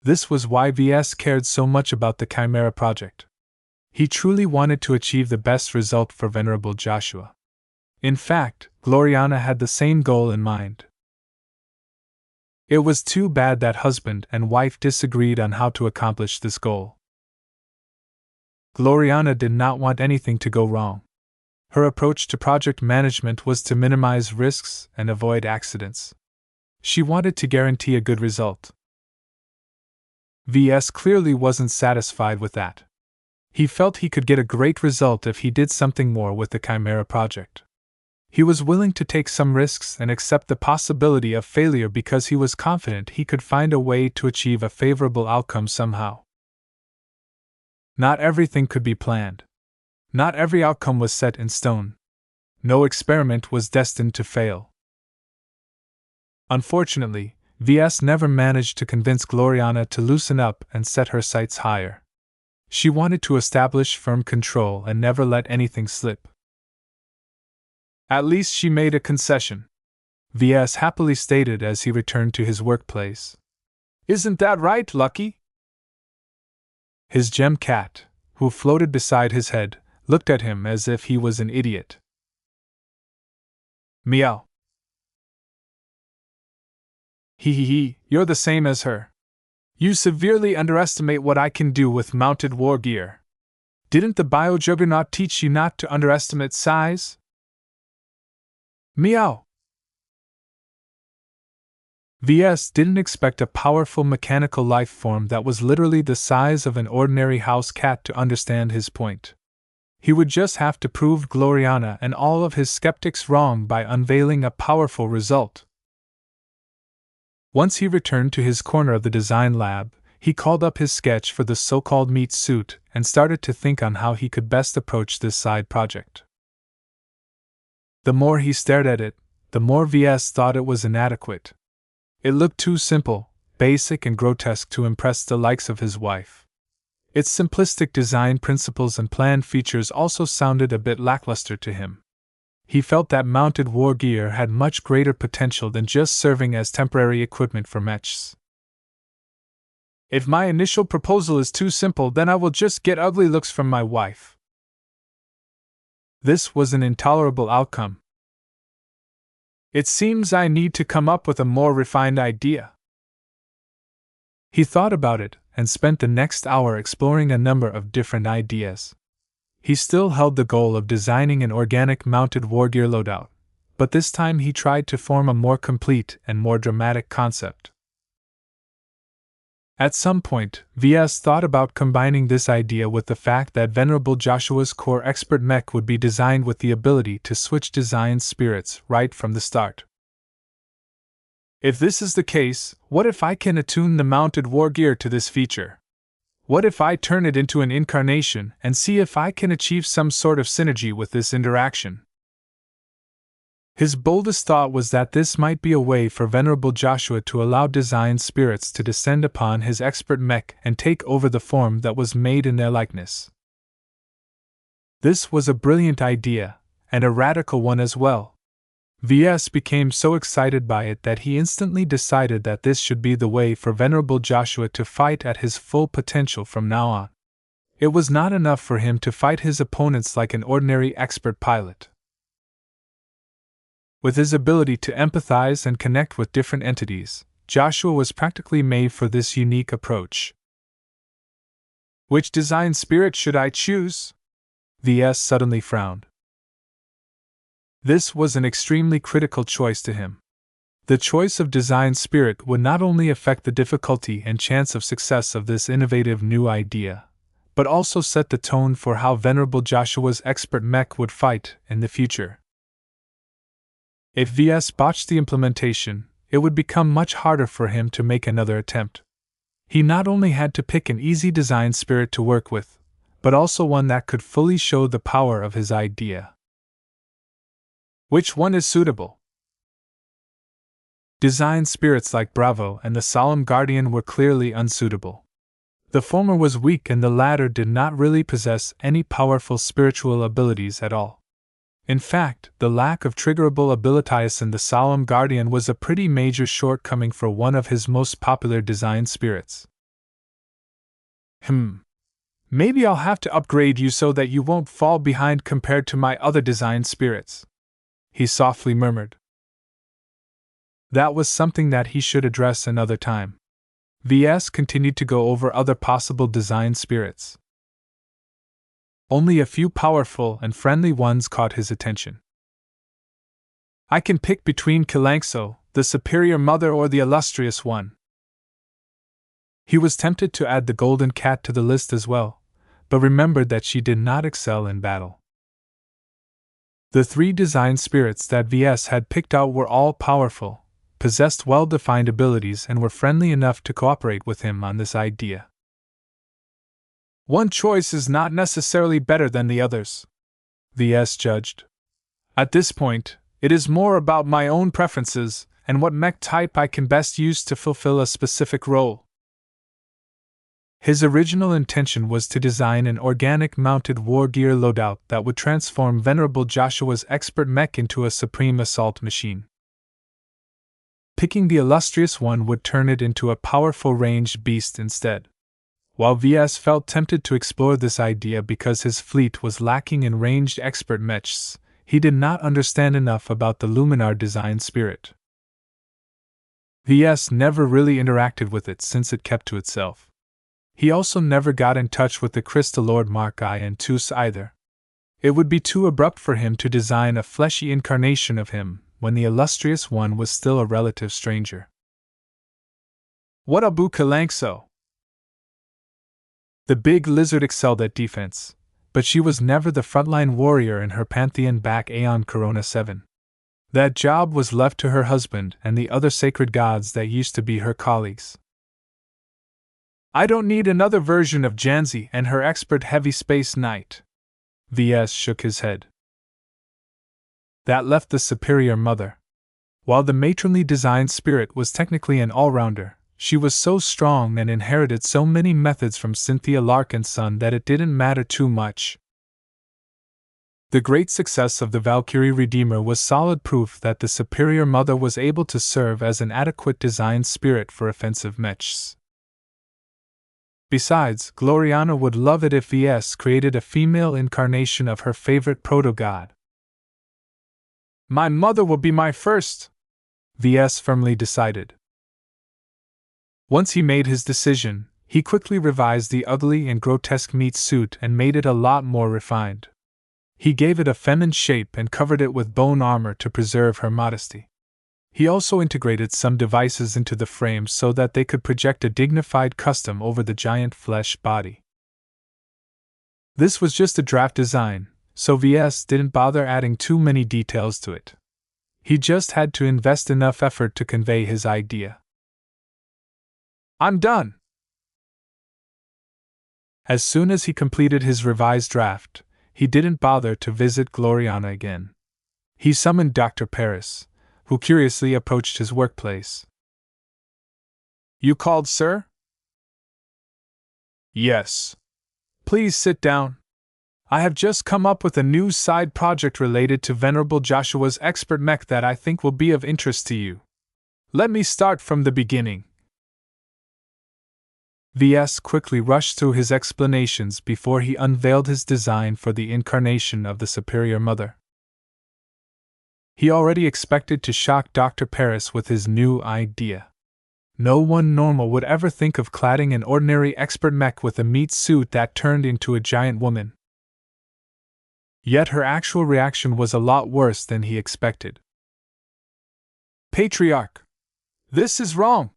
A: This was why Ves cared so much about the Chimera project. He truly wanted to achieve the best result for Venerable Joshua. In fact, Gloriana had the same goal in mind. It was too bad that husband and wife disagreed on how to accomplish this goal. Gloriana did not want anything to go wrong. Her approach to project management was to minimize risks and avoid accidents. She wanted to guarantee a good result. Ves clearly wasn't satisfied with that. He felt he could get a great result if he did something more with the Chimera project. He was willing to take some risks and accept the possibility of failure because he was confident he could find a way to achieve a favorable outcome somehow. Not everything could be planned. Not every outcome was set in stone. No experiment was destined to fail. Unfortunately, Ves never managed to convince Gloriana to loosen up and set her sights higher. She wanted to establish firm control and never let anything slip. At least she made a concession, Ves happily stated as he returned to his workplace. Isn't that right, Lucky? His gem cat, who floated beside his head, looked at him as if he was an idiot. Meow. Hee, you're the same as her. You severely underestimate what I can do with mounted war gear. Didn't the bio-juggernaut teach you not to underestimate size? Meow. Ves didn't expect a powerful mechanical life form that was literally the size of an ordinary house cat to understand his point. He would just have to prove Gloriana and all of his skeptics wrong by unveiling a powerful result. Once he returned to his corner of the design lab, he called up his sketch for the so-called meat suit and started to think on how he could best approach this side project. The more he stared at it, the more Ves thought it was inadequate. It looked too simple, basic and grotesque to impress the likes of his wife. Its simplistic design principles and planned features also sounded a bit lackluster to him. He felt that mounted war gear had much greater potential than just serving as temporary equipment for mechs. If my initial proposal is too simple, then I will just get ugly looks from my wife. This was an intolerable outcome. It seems I need to come up with a more refined idea. He thought about it and spent the next hour exploring a number of different ideas. He still held the goal of designing an organic mounted wargear loadout, but this time he tried to form a more complete and more dramatic concept. At some point, Ves thought about combining this idea with the fact that Venerable Joshua's core expert mech would be designed with the ability to switch design spirits right from the start. If this is the case, what if I can attune the mounted war gear to this feature? What if I turn it into an incarnation and see if I can achieve some sort of synergy with this interaction? His boldest thought was that this might be a way for Venerable Joshua to allow design spirits to descend upon his expert mech and take over the form that was made in their likeness. This was a brilliant idea, and a radical one as well. Ves became so excited by it that he instantly decided that this should be the way for Venerable Joshua to fight at his full potential from now on. It was not enough for him to fight his opponents like an ordinary expert pilot. With his ability to empathize and connect with different entities, Joshua was practically made for this unique approach. Which design spirit should I choose? Ves suddenly frowned. This was an extremely critical choice to him. The choice of design spirit would not only affect the difficulty and chance of success of this innovative new idea, but also set the tone for how Venerable Joshua's expert mech would fight in the future. If Ves botched the implementation, it would become much harder for him to make another attempt. He not only had to pick an easy design spirit to work with, but also one that could fully show the power of his idea. Which one is suitable? Design spirits like Bravo and the Solemn Guardian were clearly unsuitable. The former was weak and the latter did not really possess any powerful spiritual abilities at all. In fact, the lack of triggerable abilities in the Solemn Guardian was a pretty major shortcoming for one of his most popular design spirits. Maybe I'll have to upgrade you so that you won't fall behind compared to my other design spirits, he softly murmured. That was something that he should address another time. Ves continued to go over other possible design spirits. Only a few powerful and friendly ones caught his attention. I can pick between Kilangso, the superior mother, or the illustrious one. He was tempted to add the golden cat to the list as well, but remembered that she did not excel in battle. The three design spirits that Ves had picked out were all powerful, possessed well-defined abilities, and were friendly enough to cooperate with him on this idea. One choice is not necessarily better than the others, Ves judged. At this point, it is more about my own preferences and what mech type I can best use to fulfill a specific role. His original intention was to design an organic mounted war gear loadout that would transform Venerable Joshua's expert mech into a supreme assault machine. Picking the illustrious one would turn it into a powerful ranged beast instead. While Ves felt tempted to explore this idea because his fleet was lacking in ranged expert mechs, he did not understand enough about the Luminar design spirit. Ves never really interacted with it since it kept to itself. He also never got in touch with the Crystal Lord Mark I and Tus either. It would be too abrupt for him to design a fleshy incarnation of him when the illustrious one was still a relative stranger. What Abu Kilangso? The big lizard excelled at defense, but she was never the frontline warrior in her pantheon back Aeon Corona 7. That job was left to her husband and the other sacred gods that used to be her colleagues. I don't need another version of Janzi and her expert heavy space knight. Ves shook his head. That left the superior mother. While the matronly design spirit was technically an all-rounder, she was so strong and inherited so many methods from Cynthia Larkinson that it didn't matter too much. The great success of the Valkyrie Redeemer was solid proof that the superior mother was able to serve as an adequate design spirit for offensive mechs. Besides, Gloriana would love it if Ves created a female incarnation of her favorite proto-god. My mother will be my first, Ves firmly decided. Once he made his decision, he quickly revised the ugly and grotesque meat suit and made it a lot more refined. He gave it a feminine shape and covered it with bone armor to preserve her modesty. He also integrated some devices into the frame so that they could project a dignified custom over the giant flesh body. This was just a draft design, so Ves didn't bother adding too many details to it. He just had to invest enough effort to convey his idea. "I'm done!" As soon as he completed his revised draft, he didn't bother to visit Gloriana again. He summoned Dr. Paris, who curiously approached his workplace. "You called, sir?" "Yes. Please sit down. I have just come up with a new side project related to Venerable Joshua's expert mech that I think will be of interest to you. Let me start from the beginning." Ves quickly rushed through his explanations before he unveiled his design for the incarnation of the Superior Mother. He already expected to shock Dr. Paris with his new idea. No one normal would ever think of cladding an ordinary expert mech with a meat suit that turned into a giant woman. Yet her actual reaction was a lot worse than he expected. "Patriarch! This is wrong!"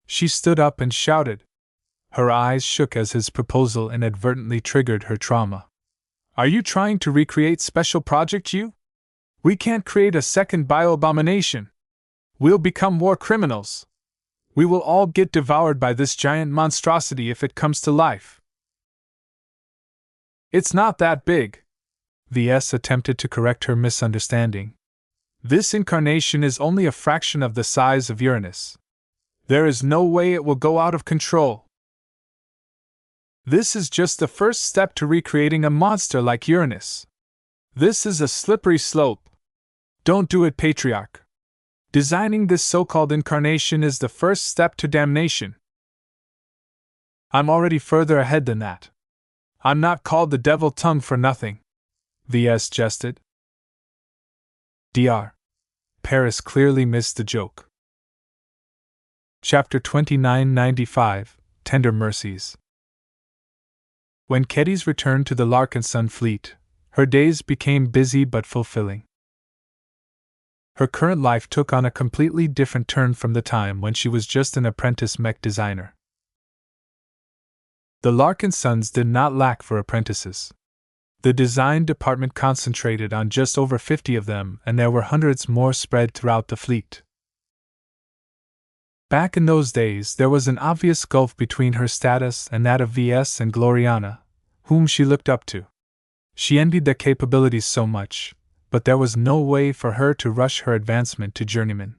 A: She stood up and shouted. Her eyes shook as his proposal inadvertently triggered her trauma. "Are you trying to recreate Special Project U? We can't create a second bio-abomination. We'll become war criminals. We will all get devoured by this giant monstrosity if it comes to life." "It's not that big." Ves attempted to correct her misunderstanding. "This incarnation is only a fraction of the size of Uranus. There is no way it will go out of control. This is just the first step to recreating a monster like Uranus. This is a slippery slope. Don't do it, Patriarch. Designing this so-called incarnation is the first step to damnation." "I'm already further ahead than that. I'm not called the Devil Tongue for nothing," Ves jested. Dr. Paris clearly missed the joke. Chapter 2995, Tender Mercies. When Kedys returned to the Larkinson fleet, her days became busy but fulfilling. Her current life took on a completely different turn from the time when she was just an apprentice mech designer. The Larkinsons did not lack for apprentices. The design department concentrated on just over 50 of them, and there were hundreds more spread throughout the fleet. Back in those days, there was an obvious gulf between her status and that of Ves and Gloriana, whom she looked up to. She envied their capabilities so much, but there was no way for her to rush her advancement to journeyman.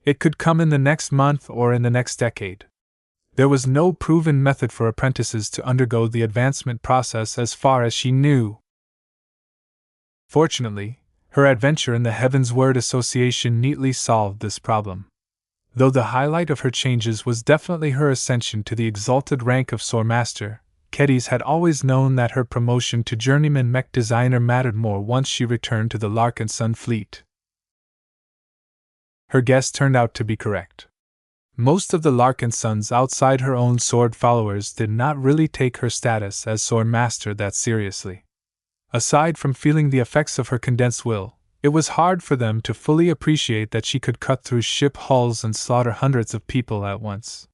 A: It could come in the next month or in the next decade. There was no proven method for apprentices to undergo the advancement process as far as she knew. Fortunately, her adventure in the Heaven's Word Association neatly solved this problem. Though the highlight of her changes was definitely her ascension to the exalted rank of Swordmaster, Kedys had always known that her promotion to journeyman mech designer mattered more once she returned to the Larkinson fleet. Her guess turned out to be correct. Most of the Larkinsons outside her own sword followers did not really take her status as Swordmaster that seriously. Aside from feeling the effects of her condensed will, it was hard for them to fully appreciate that she could cut through ship hulls and slaughter hundreds of people at once.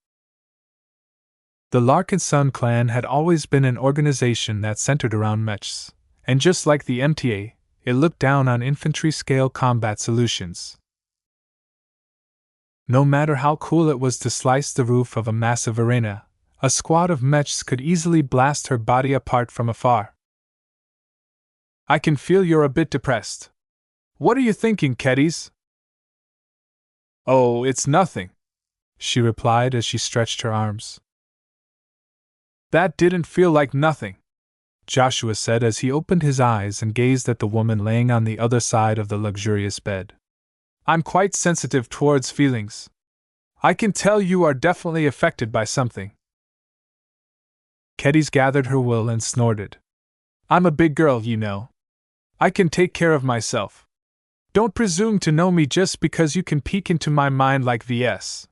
A: The Larkinson clan had always been an organization that centered around mechs, and just like the MTA, it looked down on infantry-scale combat solutions. No matter how cool it was to slice the roof of a massive arena, a squad of mechs could easily blast her body apart from afar. "I can feel you're a bit depressed. What are you thinking, Kedys?" "Oh, it's nothing," she replied as she stretched her arms. "That didn't feel like nothing," Joshua said as he opened his eyes and gazed at the woman laying on the other side of the luxurious bed. "I'm quite sensitive towards feelings. I can tell you are definitely affected by something." Kedys gathered her will and snorted. "I'm a big girl, you know. I can take care of myself. Don't presume to know me just because you can peek into my mind like Ves.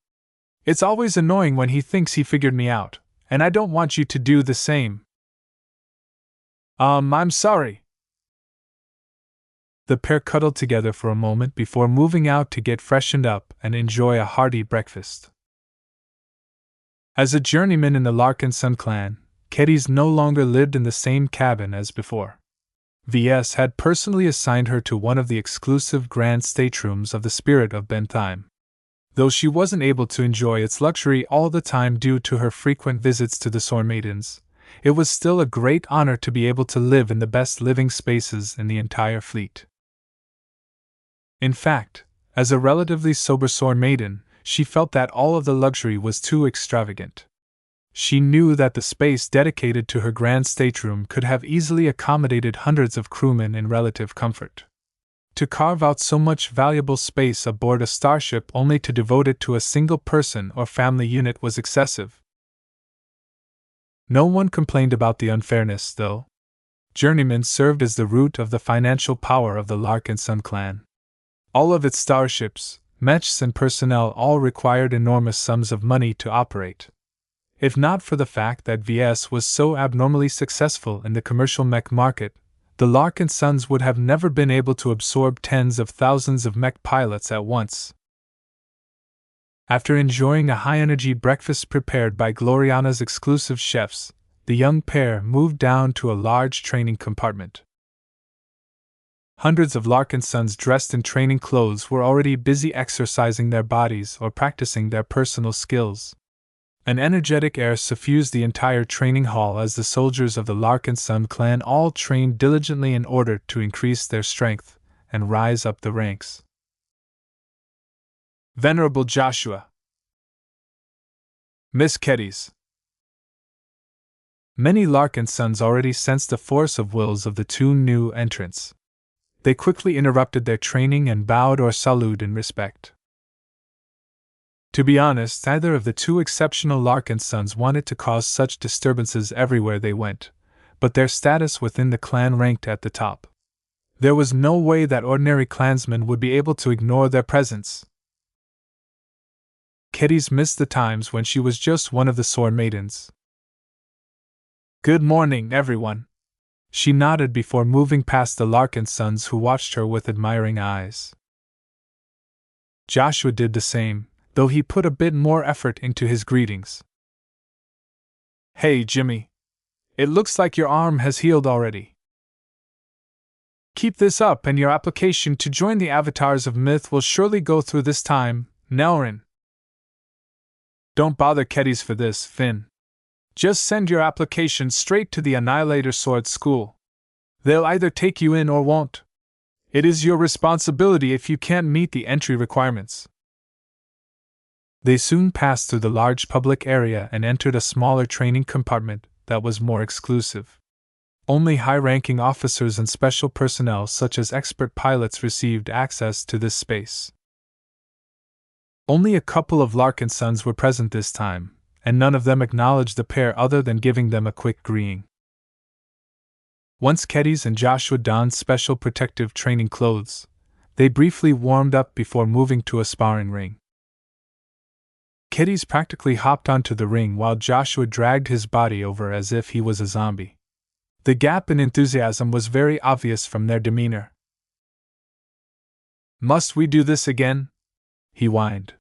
A: It's always annoying when he thinks he figured me out, and I don't want you to do the same." I'm sorry." The pair cuddled together for a moment before moving out to get freshened up and enjoy a hearty breakfast. As a journeyman in the Larkinson clan, Kedys no longer lived in the same cabin as before. Ves had personally assigned her to one of the exclusive grand staterooms of the Spirit of Bentheim. Though she wasn't able to enjoy its luxury all the time due to her frequent visits to the Sword Maidens, it was still a great honor to be able to live in the best living spaces in the entire fleet. In fact, as a relatively sober Sword Maiden, she felt that all of the luxury was too extravagant. She knew that the space dedicated to her grand stateroom could have easily accommodated hundreds of crewmen in relative comfort. To carve out so much valuable space aboard a starship only to devote it to a single person or family unit was excessive. No one complained about the unfairness, though. Journeymen served as the root of the financial power of the Larkinson clan. All of its starships, mechs, and personnel all required enormous sums of money to operate. If not for the fact that VS was so abnormally successful in the commercial mech market, the Larkinsons would have never been able to absorb tens of thousands of mech pilots at once. After enjoying a high-energy breakfast prepared by Gloriana's exclusive chefs, the young pair moved down to a large training compartment. Hundreds of Larkinsons dressed in training clothes were already busy exercising their bodies or practicing their personal skills. An energetic air suffused the entire training hall as the soldiers of the Larkinson clan all trained diligently in order to increase their strength and rise up the ranks. Venerable Joshua, Miss Kedys. Many Larkinsons already sensed the force of wills of the two new entrants. They quickly interrupted their training and bowed or saluted in respect. To be honest, neither of the two exceptional Larkinsons wanted to cause such disturbances everywhere they went, but their status within the clan ranked at the top. There was no way that ordinary clansmen would be able to ignore their presence. Kedys missed the times when she was just one of the Sword Maidens. "Good morning, everyone." She nodded before moving past the Larkinsons, who watched her with admiring eyes. Joshua did the same, though he put a bit more effort into his greetings. "Hey, Jimmy. It looks like your arm has healed already. Keep this up and your application to join the Avatars of Myth will surely go through this time, Nelrin." "Don't bother Kedys for this, Finn. Just send your application straight to the Annihilator Sword School. They'll either take you in or won't. It is your responsibility if you can't meet the entry requirements." They soon passed through the large public area and entered a smaller training compartment that was more exclusive. Only high-ranking officers and special personnel such as expert pilots received access to this space. Only a couple of Larkinsons were present this time, and none of them acknowledged the pair other than giving them a quick greeting. Once Kedys and Joshua donned special protective training clothes, they briefly warmed up before moving to a sparring ring. Kedys practically hopped onto the ring while Joshua dragged his body over as if he was a zombie. The gap in enthusiasm was very obvious from their demeanor. "Must we do this again?" he whined.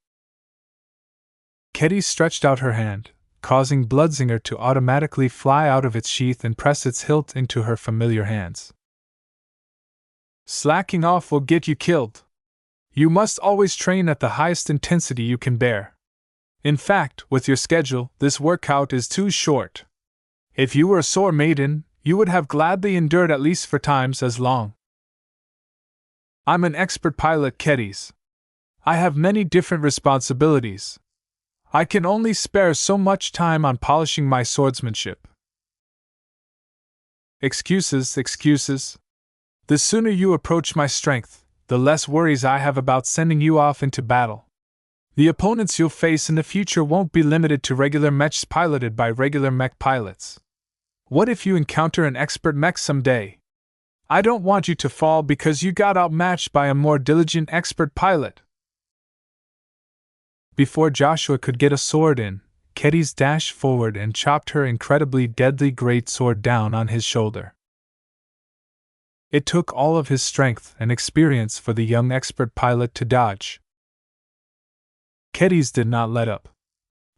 A: Kedys stretched out her hand, causing Bloodsinger to automatically fly out of its sheath and press its hilt into her familiar hands. "Slacking off will get you killed. You must always train at the highest intensity you can bear. In fact, with your schedule, this workout is too short. If you were a Sword Maiden, you would have gladly endured at least 4 times as long. I'm an expert pilot, Kedys. I have many different responsibilities. I can only spare so much time on polishing my swordsmanship." "Excuses, excuses. The sooner you approach my strength, the less worries I have about sending you off into battle. The opponents you'll face in the future won't be limited to regular mechs piloted by regular mech pilots. What if you encounter an expert mech someday? I don't want you to fall because you got outmatched by a more diligent expert pilot." Before Joshua could get a sword in, Kedys dashed forward and chopped her incredibly deadly great sword down on his shoulder. It took all of his strength and experience for the young expert pilot to dodge. Kedis did not let up.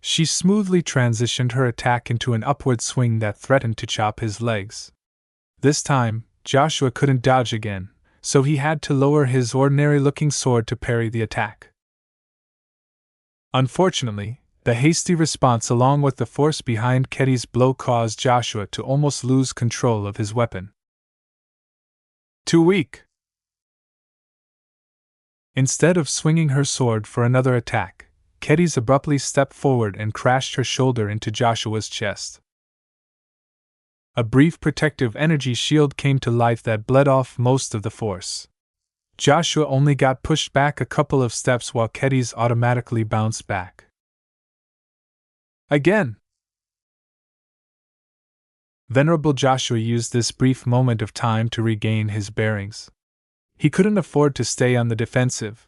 A: She smoothly transitioned her attack into an upward swing that threatened to chop his legs. This time, Joshua couldn't dodge again, so he had to lower his ordinary-looking sword to parry the attack. Unfortunately, the hasty response along with the force behind Kedis' blow caused Joshua to almost lose control of his weapon. Too weak! Instead of swinging her sword for another attack, Kedis abruptly stepped forward and crashed her shoulder into Joshua's chest. A brief protective energy shield came to life that bled off most of the force. Joshua only got pushed back a couple of steps while Kedis automatically bounced back. Again! Venerable Joshua used this brief moment of time to regain his bearings. He couldn't afford to stay on the defensive.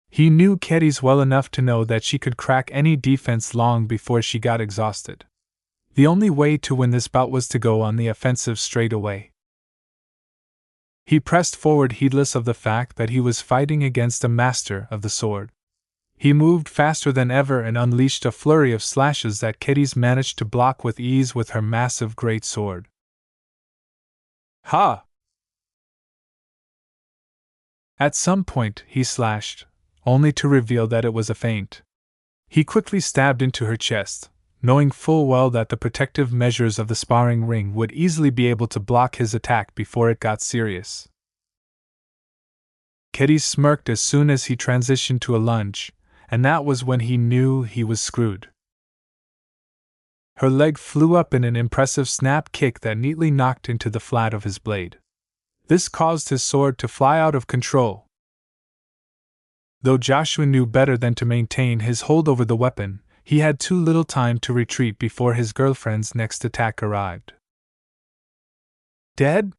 A: He knew Kedis well enough to know that she could crack any defense long before she got exhausted. The only way to win this bout was to go on the offensive straight away. He pressed forward heedless of the fact that he was fighting against a master of the sword. He moved faster than ever and unleashed a flurry of slashes that Kedis managed to block with ease with her massive great sword. Ha! At some point he slashed, only to reveal that it was a feint. He quickly stabbed into her chest, knowing full well that the protective measures of the sparring ring would easily be able to block his attack before it got serious. Kedis smirked as soon as he transitioned to a lunge, and that was when he knew he was screwed. Her leg flew up in an impressive snap kick that neatly knocked into the flat of his blade. This caused his sword to fly out of control. Though Joshua knew better than to maintain his hold over the weapon, he had too little time to retreat before his girlfriend's next attack arrived. Dead?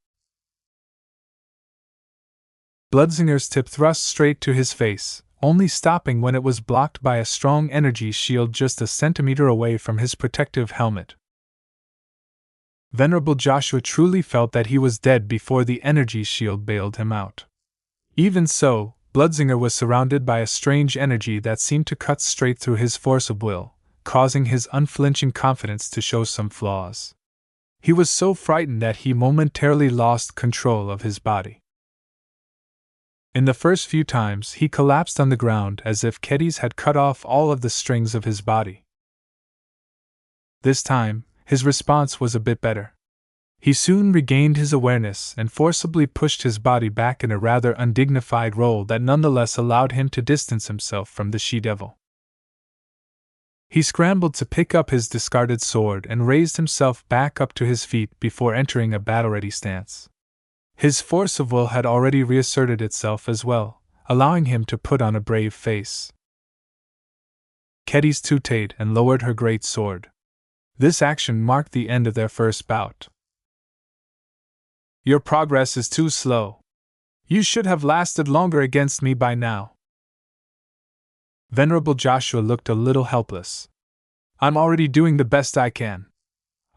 A: Bloodzinger's tip thrust straight to his face, only stopping when it was blocked by a strong energy shield just a centimeter away from his protective helmet. Venerable Joshua truly felt that he was dead before the energy shield bailed him out. Even so, Bloodzinger was surrounded by a strange energy that seemed to cut straight through his force of will, causing his unflinching confidence to show some flaws. He was so frightened that he momentarily lost control of his body. In the first few times, he collapsed on the ground as if Kedis had cut off all of the strings of his body. This time, his response was a bit better. He soon regained his awareness and forcibly pushed his body back in a rather undignified roll that nonetheless allowed him to distance himself from the she-devil. He scrambled to pick up his discarded sword and raised himself back up to his feet before entering a battle-ready stance. His force of will had already reasserted itself as well, allowing him to put on a brave face. Kedis tooted and lowered her great sword. This action marked the end of their first bout. Your progress is too slow. You should have lasted longer against me by now. Venerable Joshua looked a little helpless. I'm already doing the best I can.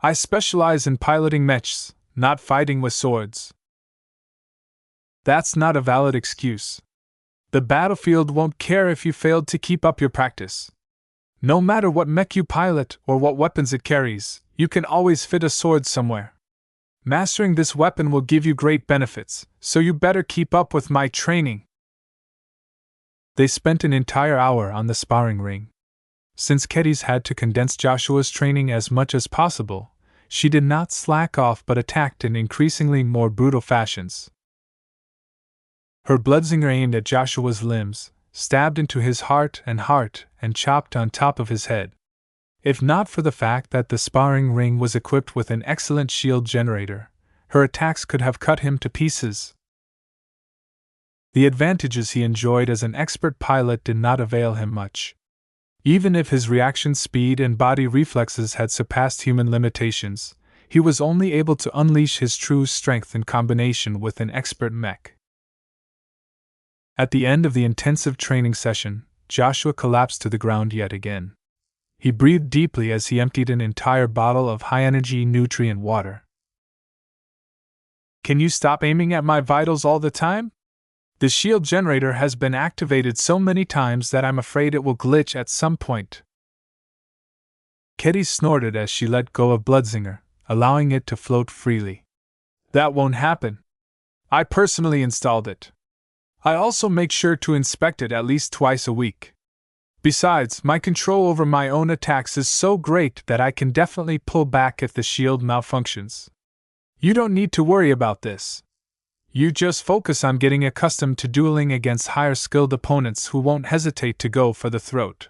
A: I specialize in piloting mechs, not fighting with swords. That's not a valid excuse. The battlefield won't care if you failed to keep up your practice. No matter what mech you pilot or what weapons it carries, you can always fit a sword somewhere. Mastering this weapon will give you great benefits, so you better keep up with my training. They spent an entire hour on the sparring ring. Since Kedis had to condense Joshua's training as much as possible, she did not slack off but attacked in increasingly more brutal fashions. Her bloodzinger aimed at Joshua's limbs, stabbed into his heart, and chopped on top of his head. If not for the fact that the sparring ring was equipped with an excellent shield generator, her attacks could have cut him to pieces. The advantages he enjoyed as an expert pilot did not avail him much. Even if his reaction speed and body reflexes had surpassed human limitations, he was only able to unleash his true strength in combination with an expert mech. At the end of the intensive training session, Joshua collapsed to the ground yet again. He breathed deeply as he emptied an entire bottle of high-energy nutrient water. Can you stop aiming at my vitals all the time? The shield generator has been activated so many times that I'm afraid it will glitch at some point. Kitty snorted as she let go of Bloodsinger, allowing it to float freely. That won't happen. I personally installed it. I also make sure to inspect it at least twice a week. Besides, my control over my own attacks is so great that I can definitely pull back if the shield malfunctions. You don't need to worry about this. You just focus on getting accustomed to dueling against higher skilled opponents who won't hesitate to go for the throat.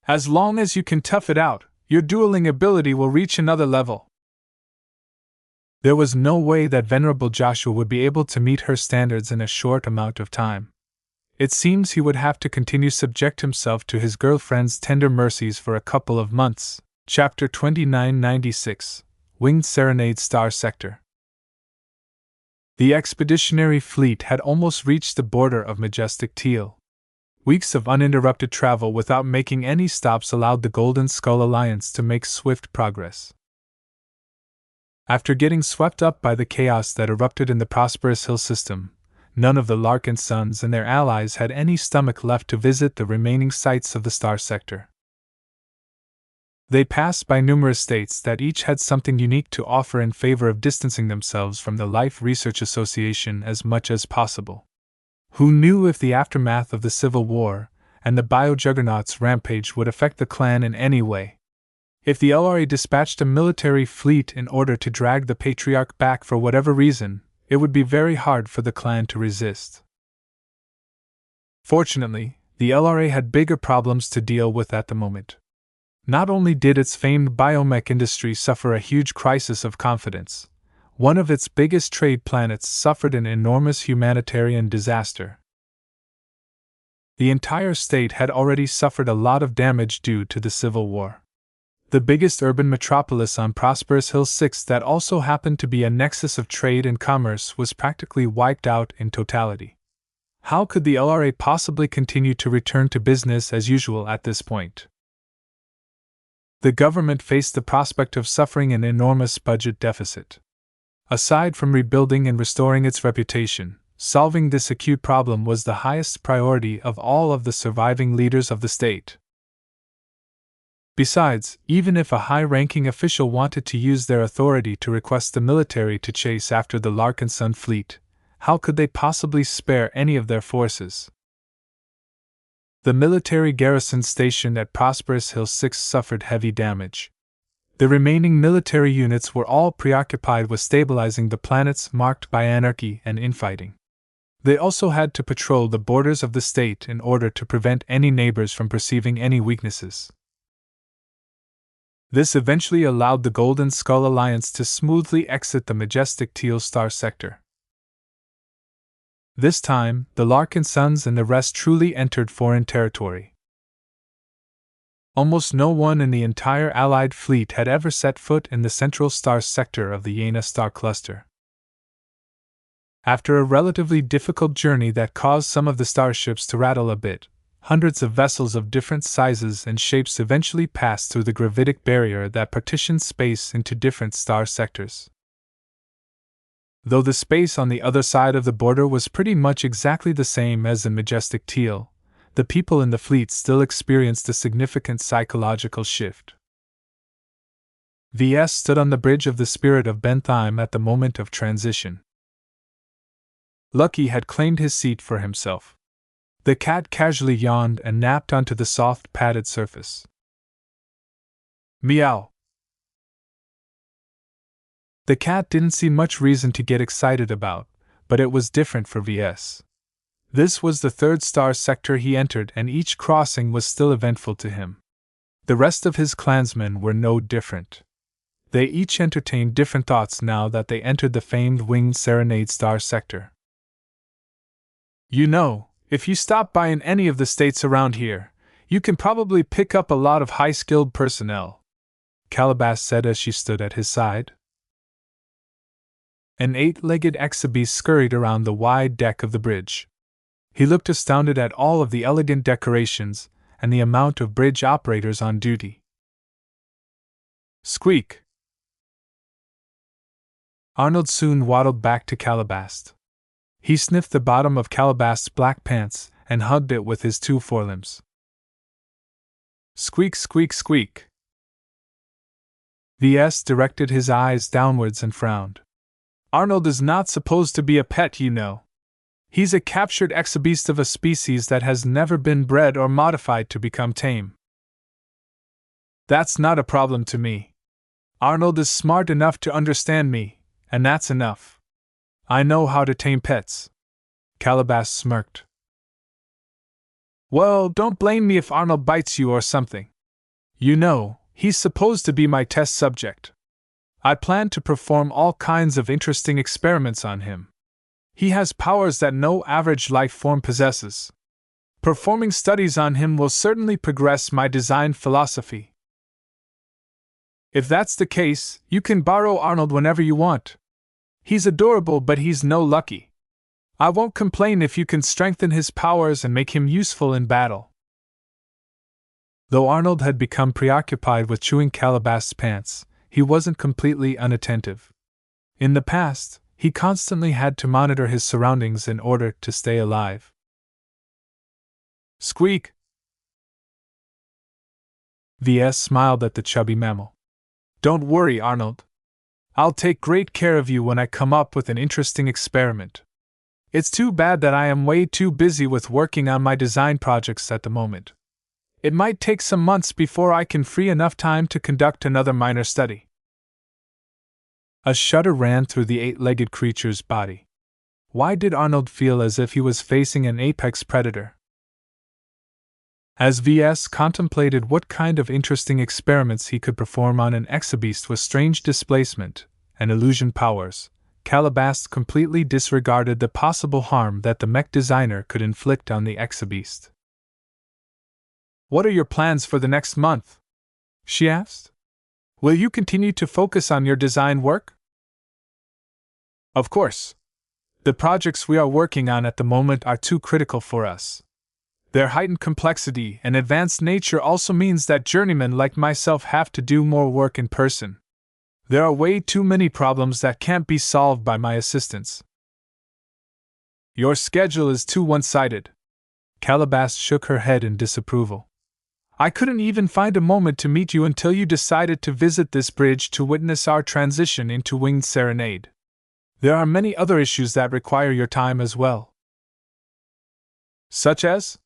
A: As long as you can tough it out, your dueling ability will reach another level. There was no way that Venerable Joshua would be able to meet her standards in a short amount of time. It seems he would have to continue subject himself to his girlfriend's tender mercies for a couple of months. Chapter 2996, Winged Serenade Star Sector. The expeditionary fleet had almost reached the border of majestic Teal. Weeks of uninterrupted travel without making any stops allowed the Golden Skull Alliance to make swift progress. After getting swept up by the chaos that erupted in the Prosperous Hill system, none of the Larkinsons and their allies had any stomach left to visit the remaining sites of the Star Sector. They passed by numerous states that each had something unique to offer in favor of distancing themselves from the Life Research Association as much as possible. Who knew if the aftermath of the Civil War and the Bio-Juggernaut's rampage would affect the clan in any way? If the LRA dispatched a military fleet in order to drag the Patriarch back for whatever reason, it would be very hard for the clan to resist. Fortunately, the LRA had bigger problems to deal with at the moment. Not only did its famed biomech industry suffer a huge crisis of confidence, one of its biggest trade planets suffered an enormous humanitarian disaster. The entire state had already suffered a lot of damage due to the Civil War. The biggest urban metropolis on Prosperous Hill 6 that also happened to be a nexus of trade and commerce was practically wiped out in totality. How could the LRA possibly continue to return to business as usual at this point? The government faced the prospect of suffering an enormous budget deficit. Aside from rebuilding and restoring its reputation, solving this acute problem was the highest priority of all of the surviving leaders of the state. Besides, even if a high-ranking official wanted to use their authority to request the military to chase after the Larkinson fleet, how could they possibly spare any of their forces? The military garrison stationed at Prosperous Hill 6 suffered heavy damage. The remaining military units were all preoccupied with stabilizing the planets marked by anarchy and infighting. They also had to patrol the borders of the state in order to prevent any neighbors from perceiving any weaknesses. This eventually allowed the Golden Skull Alliance to smoothly exit the majestic Teal Star Sector. This time, the Larkinsons and the rest truly entered foreign territory. Almost no one in the entire Allied fleet had ever set foot in the central star sector of the Jaina star cluster. After a relatively difficult journey that caused some of the starships to rattle a bit, hundreds of vessels of different sizes and shapes eventually passed through the gravitic barrier that partitioned space into different star sectors. Though the space on the other side of the border was pretty much exactly the same as in majestic Teal, the people in the fleet still experienced a significant psychological shift. Ves stood on the bridge of the Spirit of Bentheim at the moment of transition. Lucky had claimed his seat for himself. The cat casually yawned and napped onto the soft, padded surface. Meow. The cat didn't see much reason to get excited about, but it was different for Ves. This was the third star sector he entered, and each crossing was still eventful to him. The rest of his clansmen were no different. They each entertained different thoughts now that they entered the famed Winged Serenade Star Sector. You know, if you stop by in any of the states around here, you can probably pick up a lot of high-skilled personnel, Calabas said as she stood at his side. An 8-legged exhibition scurried around the wide deck of the bridge. He looked astounded at all of the elegant decorations and the amount of bridge operators on duty. Squeak! Arnold soon waddled back to Calabast. He sniffed the bottom of Calabast's black pants and hugged it with his two forelimbs. Squeak, squeak, squeak. Ves directed his eyes downwards and frowned. Arnold is not supposed to be a pet, you know. He's a captured exhibeast of a species that has never been bred or modified to become tame. That's not a problem to me. Arnold is smart enough to understand me, and that's enough. I know how to tame pets. Calabast smirked. Well, don't blame me if Arnold bites you or something. You know, he's supposed to be my test subject. I plan to perform all kinds of interesting experiments on him. He has powers that no average life form possesses. Performing studies on him will certainly progress my design philosophy. If that's the case, you can borrow Arnold whenever you want. He's adorable, but he's no Lucky. I won't complain if you can strengthen his powers and make him useful in battle. Though Arnold had become preoccupied with chewing Calabast's pants, he wasn't completely unattentive. In the past, he constantly had to monitor his surroundings in order to stay alive. Squeak! Ves smiled at the chubby mammal. Don't worry, Arnold. I'll take great care of you when I come up with an interesting experiment. It's too bad that I am way too busy with working on my design projects at the moment. It might take some months before I can free enough time to conduct another minor study. A shudder ran through the eight-legged creature's body. Why did Arnold feel as if he was facing an apex predator? As Ves contemplated what kind of interesting experiments he could perform on an exhibeast with strange displacement and illusion powers, Calabast completely disregarded the possible harm that the mech designer could inflict on the exhibeast. What are your plans for the next month? She asked. Will you continue to focus on your design work? Of course. The projects we are working on at the moment are too critical for us. Their heightened complexity and advanced nature also means that journeymen like myself have to do more work in person. There are way too many problems that can't be solved by my assistants. Your schedule is too one-sided. Calabast shook her head in disapproval. I couldn't even find a moment to meet you until you decided to visit this bridge to witness our transition into Winged Serenade. There are many other issues that require your time as well. Such as?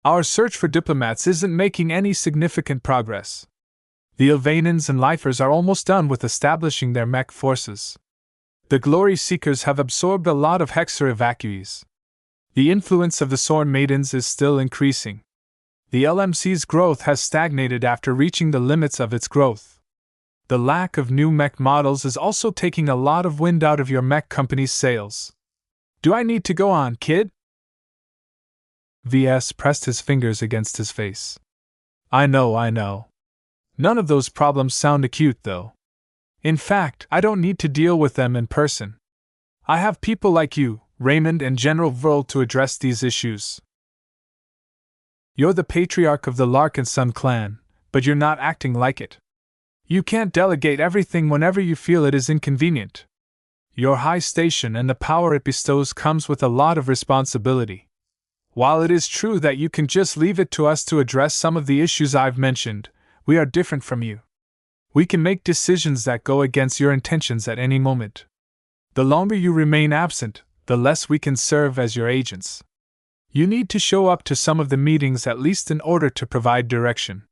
A: Our search for diplomats isn't making any significant progress. The Ilvanans and Lifers are almost done with establishing their mech forces. The Glory Seekers have absorbed a lot of Hexer evacuees. The influence of the Sorn Maidens is still increasing. The LMC's growth has stagnated after reaching the limits of its growth. The lack of new mech models is also taking a lot of wind out of your mech company's sails. Do I need to go on, kid? Ves pressed his fingers against his face. I know. None of those problems sound acute, though. In fact, I don't need to deal with them in person. I have people like you, Raymond and General Vril, to address these issues. You're the patriarch of the Larkinson clan, but you're not acting like it. You can't delegate everything whenever you feel it is inconvenient. Your high station and the power it bestows comes with a lot of responsibility. While it is true that you can just leave it to us to address some of the issues I've mentioned, we are different from you. We can make decisions that go against your intentions at any moment. The longer you remain absent, the less we can serve as your agents. You need to show up to some of the meetings at least in order to provide direction.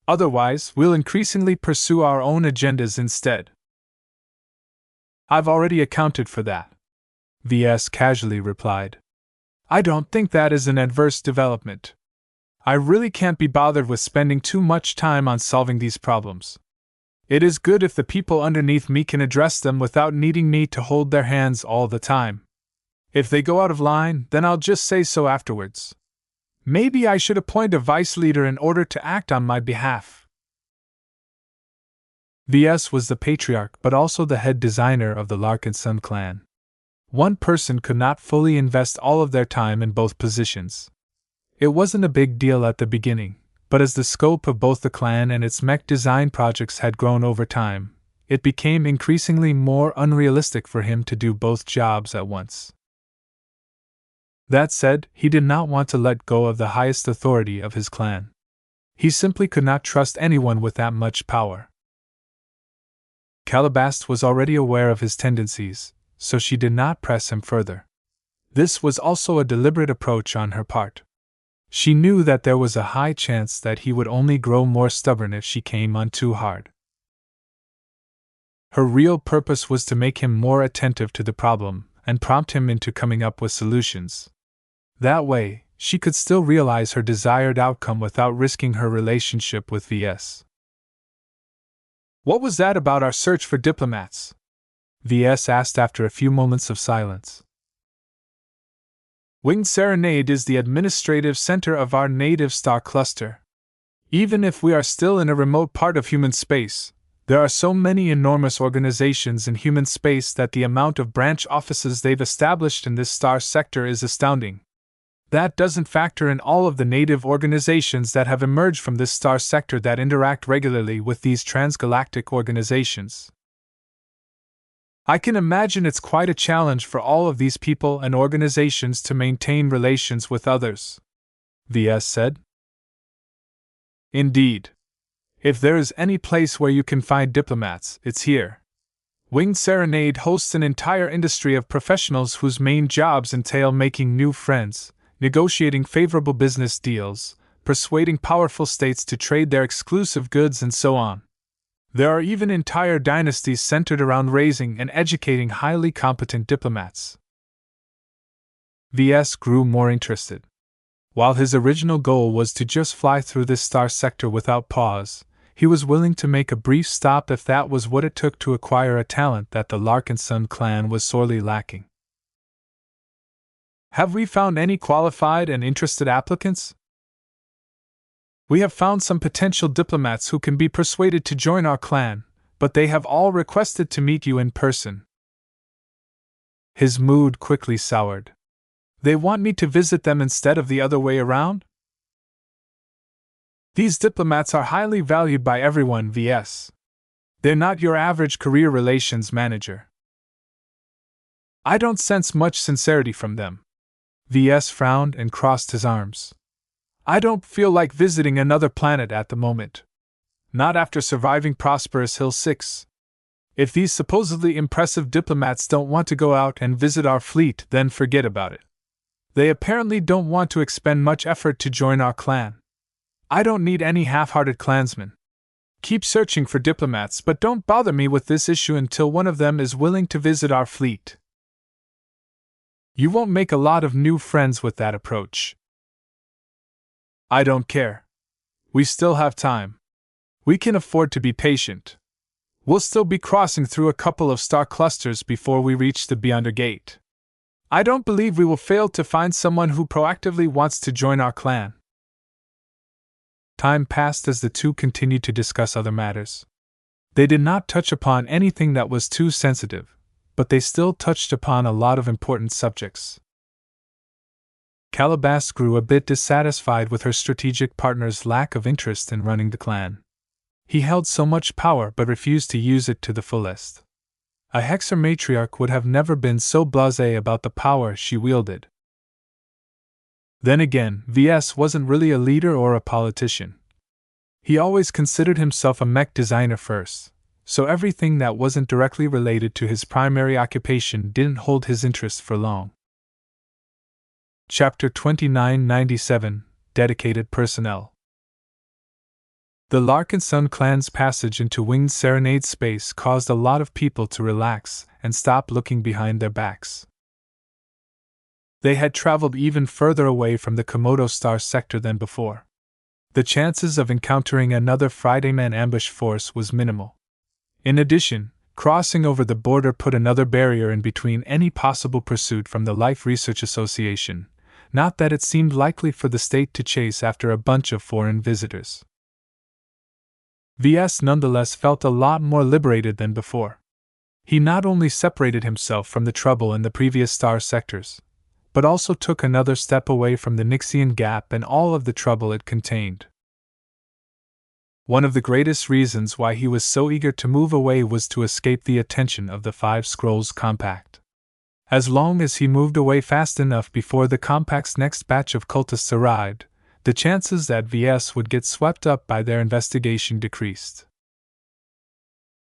A: Otherwise, we'll increasingly pursue our own agendas instead. I've already accounted for that, Ves casually replied. I don't think that is an adverse development. I really can't be bothered with spending too much time on solving these problems. It is good if the people underneath me can address them without needing me to hold their hands all the time. If they go out of line, then I'll just say so afterwards. Maybe I should appoint a vice leader in order to act on my behalf. Ves was the patriarch but also the head designer of the Larkinson clan. One person could not fully invest all of their time in both positions. It wasn't a big deal at the beginning, but as the scope of both the clan and its mech design projects had grown over time, it became increasingly more unrealistic for him to do both jobs at once. That said, he did not want to let go of the highest authority of his clan. He simply could not trust anyone with that much power. Calabast was already aware of his tendencies, so she did not press him further. This was also a deliberate approach on her part. She knew that there was a high chance that he would only grow more stubborn if she came on too hard. Her real purpose was to make him more attentive to the problem and prompt him into coming up with solutions. That way, she could still realize her desired outcome without risking her relationship with Ves. "What was that about our search for diplomats?" Ves asked after a few moments of silence. "Winged Serenade is the administrative center of our native star cluster. Even if we are still in a remote part of human space, there are so many enormous organizations in human space that the amount of branch offices they've established in this star sector is astounding. That doesn't factor in all of the native organizations that have emerged from this star sector that interact regularly with these transgalactic organizations. I can imagine it's quite a challenge for all of these people and organizations to maintain relations with others," Ves said. "Indeed. If there is any place where you can find diplomats, it's here. Winged Serenade hosts an entire industry of professionals whose main jobs entail making new friends, negotiating favorable business deals, persuading powerful states to trade their exclusive goods, and so on. There are even entire dynasties centered around raising and educating highly competent diplomats." Ves grew more interested. While his original goal was to just fly through this star sector without pause, he was willing to make a brief stop if that was what it took to acquire a talent that the Larkinson clan was sorely lacking. "Have we found any qualified and interested applicants?" "We have found some potential diplomats who can be persuaded to join our clan, but they have all requested to meet you in person." His mood quickly soured. "They want me to visit them instead of the other way around?" "These diplomats are highly valued by everyone, Ves. They're not your average career relations manager." "I don't sense much sincerity from them." Ves frowned and crossed his arms. "I don't feel like visiting another planet at the moment. Not after surviving Prosperous Hill 6. If these supposedly impressive diplomats don't want to go out and visit our fleet, then forget about it. They apparently don't want to expend much effort to join our clan. I don't need any half-hearted clansmen. Keep searching for diplomats, but don't bother me with this issue until one of them is willing to visit our fleet." "You won't make a lot of new friends with that approach." "I don't care. We still have time. We can afford to be patient. We'll still be crossing through a couple of star clusters before we reach the Beyonder Gate. I don't believe we will fail to find someone who proactively wants to join our clan." Time passed as the two continued to discuss other matters. They did not touch upon anything that was too sensitive, but they still touched upon a lot of important subjects. Calabast grew a bit dissatisfied with her strategic partner's lack of interest in running the clan. He held so much power but refused to use it to the fullest. A Hexer matriarch would have never been so blasé about the power she wielded. Then again, Ves wasn't really a leader or a politician. He always considered himself a mech designer first, so everything that wasn't directly related to his primary occupation didn't hold his interest for long. Chapter 2997 Dedicated Personnel. The Larkinson clan's passage into Winged Serenade space caused a lot of people to relax and stop looking behind their backs. They had traveled even further away from the Komodo star sector than before. The chances of encountering another Fridayman ambush force was minimal. In addition, crossing over the border put another barrier in between any possible pursuit from the Life Research Association, not that it seemed likely for the state to chase after a bunch of foreign visitors. Ves nonetheless felt a lot more liberated than before. He not only separated himself from the trouble in the previous star sectors, but also took another step away from the Nixian Gap and all of the trouble it contained. One of the greatest reasons why he was so eager to move away was to escape the attention of the Five Scrolls Compact. As long as he moved away fast enough before the Compact's next batch of cultists arrived, the chances that Ves would get swept up by their investigation decreased.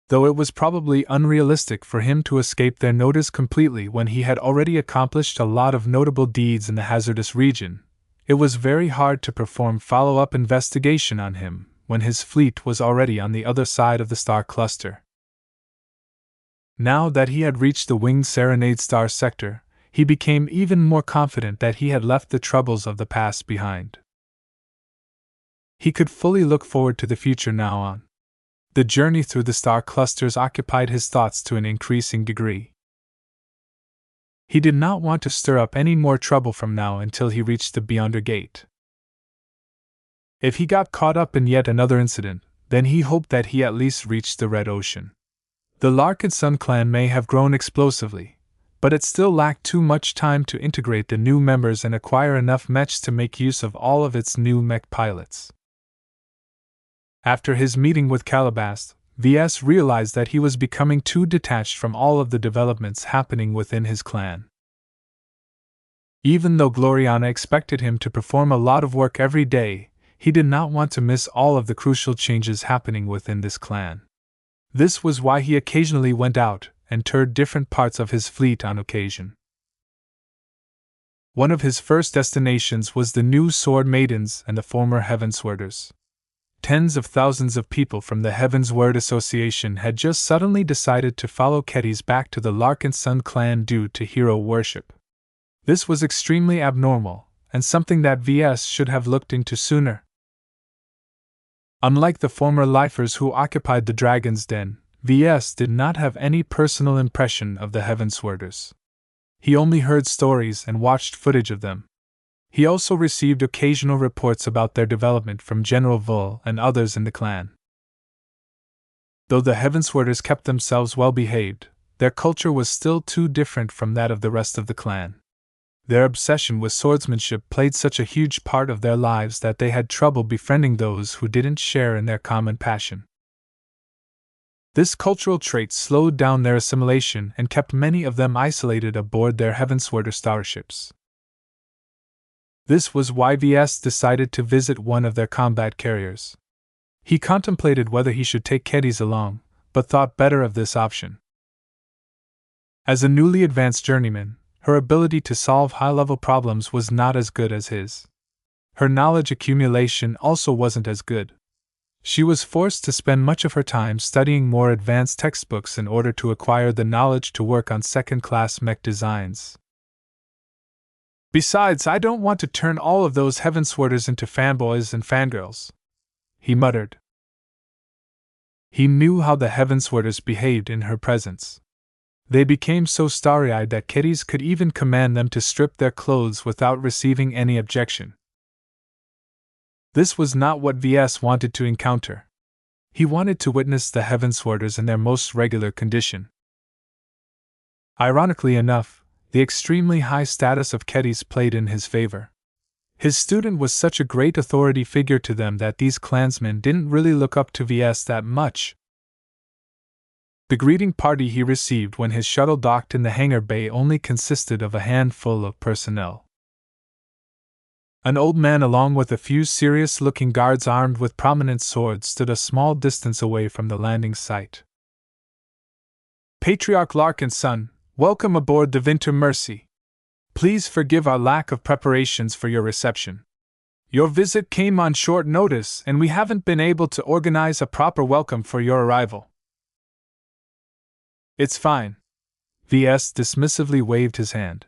A: Though it was probably unrealistic for him to escape their notice completely when he had already accomplished a lot of notable deeds in the hazardous region, it was very hard to perform follow-up investigation on him when his fleet was already on the other side of the star cluster. Now that he had reached the Winged Serenade star sector, he became even more confident that he had left the troubles of the past behind. He could fully look forward to the future now on. The journey through the star clusters occupied his thoughts to an increasing degree. He did not want to stir up any more trouble from now until he reached the Beyonder Gate. If he got caught up in yet another incident, then he hoped that he at least reached the Red Ocean. The Larkinson clan may have grown explosively, but it still lacked too much time to integrate the new members and acquire enough mechs to make use of all of its new mech pilots. After his meeting with Calabast, Ves realized that he was becoming too detached from all of the developments happening within his clan. Even though Gloriana expected him to perform a lot of work every day, he did not want to miss all of the crucial changes happening within this clan. This was why he occasionally went out and toured different parts of his fleet on occasion. One of his first destinations was the new Sword Maidens and the former Heavenswarders. Tens of thousands of people from the Heavensward Association had just suddenly decided to follow Kedis back to the Larkinson clan due to hero worship. This was extremely abnormal, and something that Ves should have looked into sooner. Unlike the former lifers who occupied the Dragon's Den, Ves did not have any personal impression of the Heavenswarders. He only heard stories and watched footage of them. He also received occasional reports about their development from General Vull and others in the clan. Though the Heavenswarders kept themselves well behaved, their culture was still too different from that of the rest of the clan. Their obsession with swordsmanship played such a huge part of their lives that they had trouble befriending those who didn't share in their common passion. This cultural trait slowed down their assimilation and kept many of them isolated aboard their Heavenswarder starships. This was why Ves decided to visit one of their combat carriers. He contemplated whether he should take Kedis along, but thought better of this option. As a newly advanced journeyman, her ability to solve high-level problems was not as good as his. Her knowledge accumulation also wasn't as good. She was forced to spend much of her time studying more advanced textbooks in order to acquire the knowledge to work on second-class mech designs. Besides, I don't want to turn all of those Heavenswarders into fanboys and fangirls, he muttered. He knew how the Heavenswarders behaved in her presence. They became so starry-eyed that Kedis could even command them to strip their clothes without receiving any objection. This was not what Ves wanted to encounter. He wanted to witness the Heavenswarders in their most regular condition. Ironically enough, the extremely high status of Kedis played in his favor. His student was such a great authority figure to them that these clansmen didn't really look up to Ves that much. The greeting party he received when his shuttle docked in the hangar bay only consisted of a handful of personnel. An old man along with a few serious-looking guards armed with prominent swords stood a small distance away from the landing site. Patriarch Larkinson, welcome aboard the Winter Mercy. Please forgive our lack of preparations for your reception. Your visit came on short notice and we haven't been able to organize a proper welcome for your arrival. It's fine. Ves dismissively waved his hand.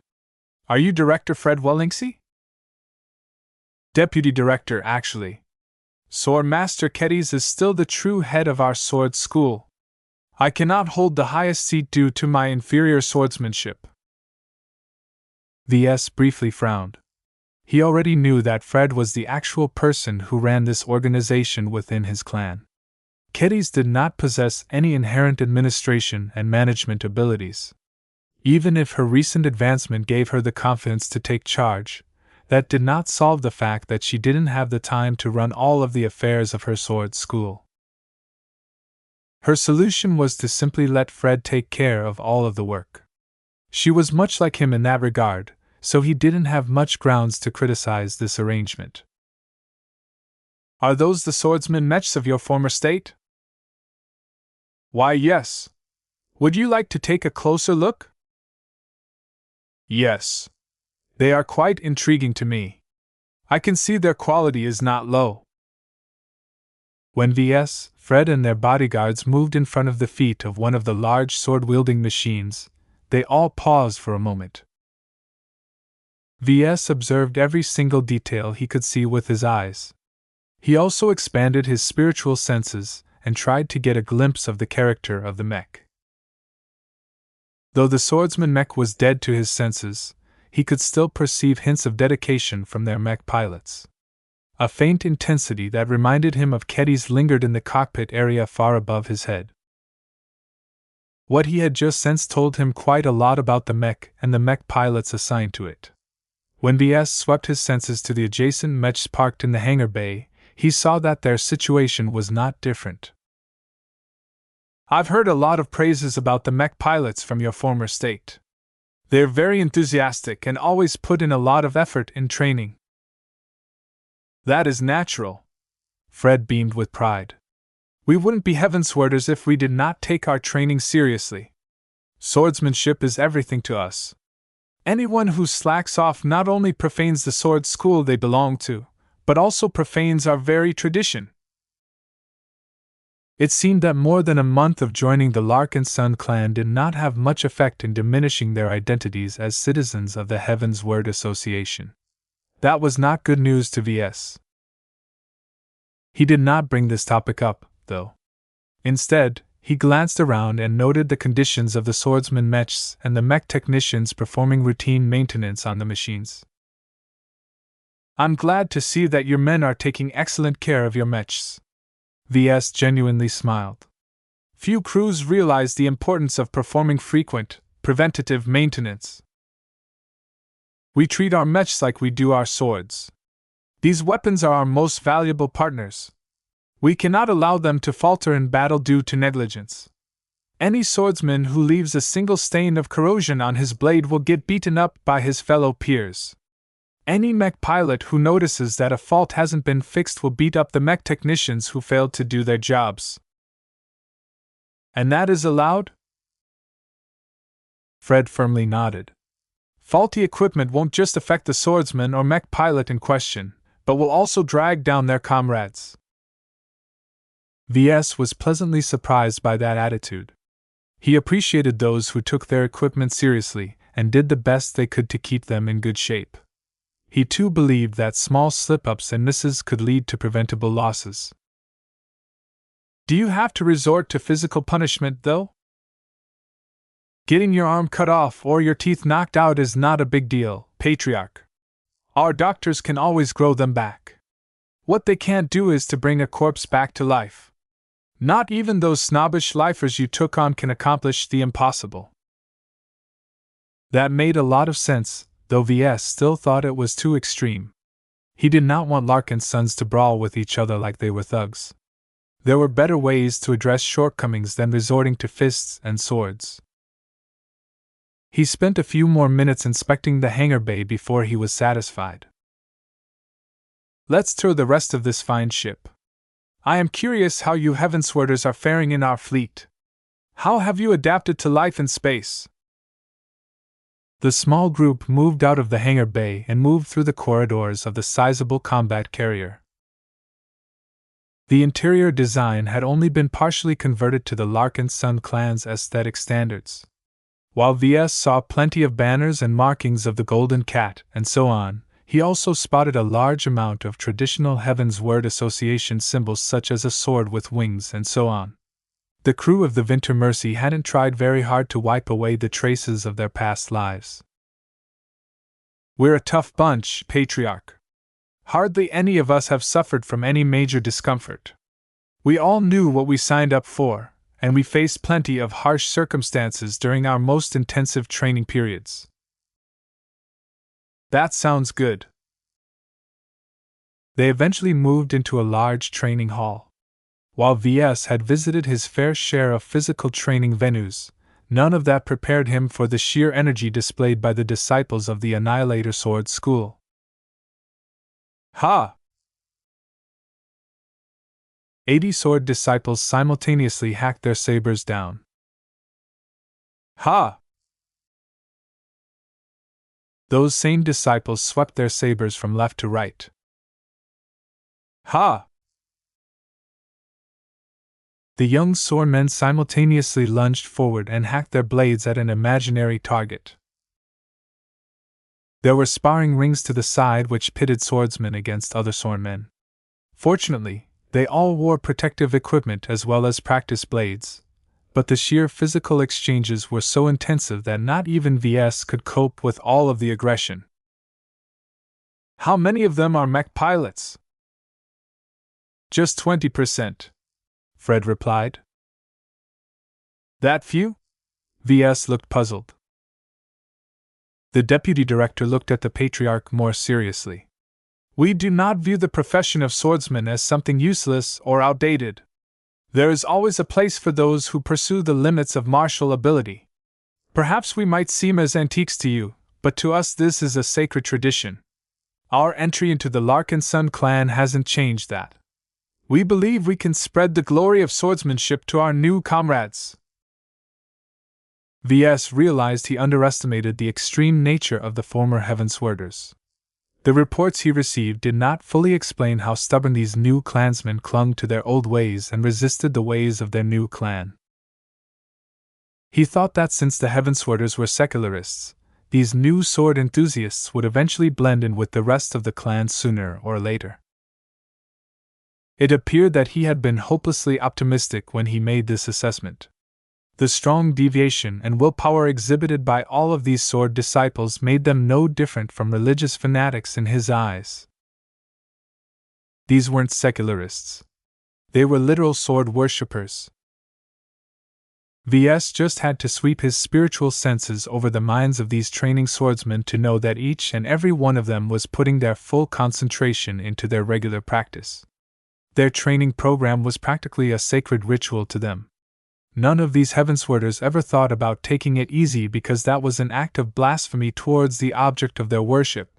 A: Are you Director Fred Wellingsey? Deputy Director, actually. Sword Master Kedis is still the true head of our sword school. I cannot hold the highest seat due to my inferior swordsmanship. Ves briefly frowned. He already knew that Fred was the actual person who ran this organization within his clan. Kedis did not possess any inherent administration and management abilities. Even if her recent advancement gave her the confidence to take charge, that did not solve the fact that she didn't have the time to run all of the affairs of her sword school. Her solution was to simply let Fred take care of all of the work. She was much like him in that regard, so he didn't have much grounds to criticize this arrangement. Are those the swordsman mechs of your former state? Why, yes. Would you like to take a closer look? Yes. They are quite intriguing to me. I can see their quality is not low. When Ves, Fred and their bodyguards moved in front of the feet of one of the large sword-wielding machines, they all paused for a moment. Ves observed every single detail he could see with his eyes. He also expanded his spiritual senses and tried to get a glimpse of the character of the mech. Though the swordsman mech was dead to his senses, he could still perceive hints of dedication from their mech pilots. A faint intensity that reminded him of Keddy's lingered in the cockpit area far above his head. What he had just sensed told him quite a lot about the mech and the mech pilots assigned to it. When Ves swept his senses to the adjacent mechs parked in the hangar bay, he saw that their situation was not different. I've heard a lot of praises about the mech pilots from your former state. They're very enthusiastic and always put in a lot of effort in training. That is natural. Fred beamed with pride. We wouldn't be Heavenswarders if we did not take our training seriously. Swordsmanship is everything to us. Anyone who slacks off not only profanes the sword school they belong to, but also profanes our very tradition. It seemed that more than a month of joining the Larkinson clan did not have much effect in diminishing their identities as citizens of the Heavensward Association. That was not good news to Ves. He did not bring this topic up, though. Instead, he glanced around and noted the conditions of the swordsman mechs and the mech technicians performing routine maintenance on the machines. I'm glad to see that your men are taking excellent care of your mechs. Ves genuinely smiled. Few crews realize the importance of performing frequent, preventative maintenance. We treat our mechs like we do our swords. These weapons are our most valuable partners. We cannot allow them to falter in battle due to negligence. Any swordsman who leaves a single stain of corrosion on his blade will get beaten up by his fellow peers. Any mech pilot who notices that a fault hasn't been fixed will beat up the mech technicians who failed to do their jobs. And that is allowed? Fred firmly nodded. Faulty equipment won't just affect the swordsman or mech pilot in question, but will also drag down their comrades. Ves was pleasantly surprised by that attitude. He appreciated those who took their equipment seriously and did the best they could to keep them in good shape. He too believed that small slip-ups and misses could lead to preventable losses. Do you have to resort to physical punishment, though? Getting your arm cut off or your teeth knocked out is not a big deal, Patriarch. Our doctors can always grow them back. What they can't do is to bring a corpse back to life. Not even those snobbish lifers you took on can accomplish the impossible. That made a lot of sense, though Ves still thought it was too extreme. He did not want Larkinsons to brawl with each other like they were thugs. There were better ways to address shortcomings than resorting to fists and swords. He spent a few more minutes inspecting the hangar bay before he was satisfied. Let's tour the rest of this fine ship. I am curious how you Heavenswarders are faring in our fleet. How have you adapted to life in space? The small group moved out of the hangar bay and moved through the corridors of the sizable combat carrier. The interior design had only been partially converted to the Larkinson clan's aesthetic standards. While Ves saw plenty of banners and markings of the Golden Cat and so on, he also spotted a large amount of traditional Heavensward Association symbols such as a sword with wings and so on. The crew of the Winter Mercy hadn't tried very hard to wipe away the traces of their past lives. We're a tough bunch, Patriarch. Hardly any of us have suffered from any major discomfort. We all knew what we signed up for, and we faced plenty of harsh circumstances during our most intensive training periods. That sounds good. They eventually moved into a large training hall. While Ves had visited his fair share of physical training venues, none of that prepared him for the sheer energy displayed by the disciples of the Annihilator Sword School. Ha! 80 sword disciples simultaneously hacked their sabers down. Ha! Those same disciples swept their sabers from left to right. Ha! The young swordmen simultaneously lunged forward and hacked their blades at an imaginary target. There were sparring rings to the side which pitted swordsmen against other swordmen. Fortunately, they all wore protective equipment as well as practice blades, but the sheer physical exchanges were so intensive that not even Ves could cope with all of the aggression. How many of them are mech pilots? Just 20%, Fred replied. That few? Ves looked puzzled. The deputy director looked at the patriarch more seriously. We do not view the profession of swordsman as something useless or outdated. There is always a place for those who pursue the limits of martial ability. Perhaps we might seem as antiques to you, but to us this is a sacred tradition. Our entry into the Larkinson clan hasn't changed that. We believe we can spread the glory of swordsmanship to our new comrades. Ves realized he underestimated the extreme nature of the former Heavenswarders. The reports he received did not fully explain how stubborn these new clansmen clung to their old ways and resisted the ways of their new clan. He thought that since the Heavenswarders were secularists, these new sword enthusiasts would eventually blend in with the rest of the clan sooner or later. It appeared that he had been hopelessly optimistic when he made this assessment. The strong deviation and willpower exhibited by all of these sword disciples made them no different from religious fanatics in his eyes. These weren't secularists. They were literal sword worshippers. Ves just had to sweep his spiritual senses over the minds of these training swordsmen to know that each and every one of them was putting their full concentration into their regular practice. Their training program was practically a sacred ritual to them. None of these Heavenswarders ever thought about taking it easy because that was an act of blasphemy towards the object of their worship.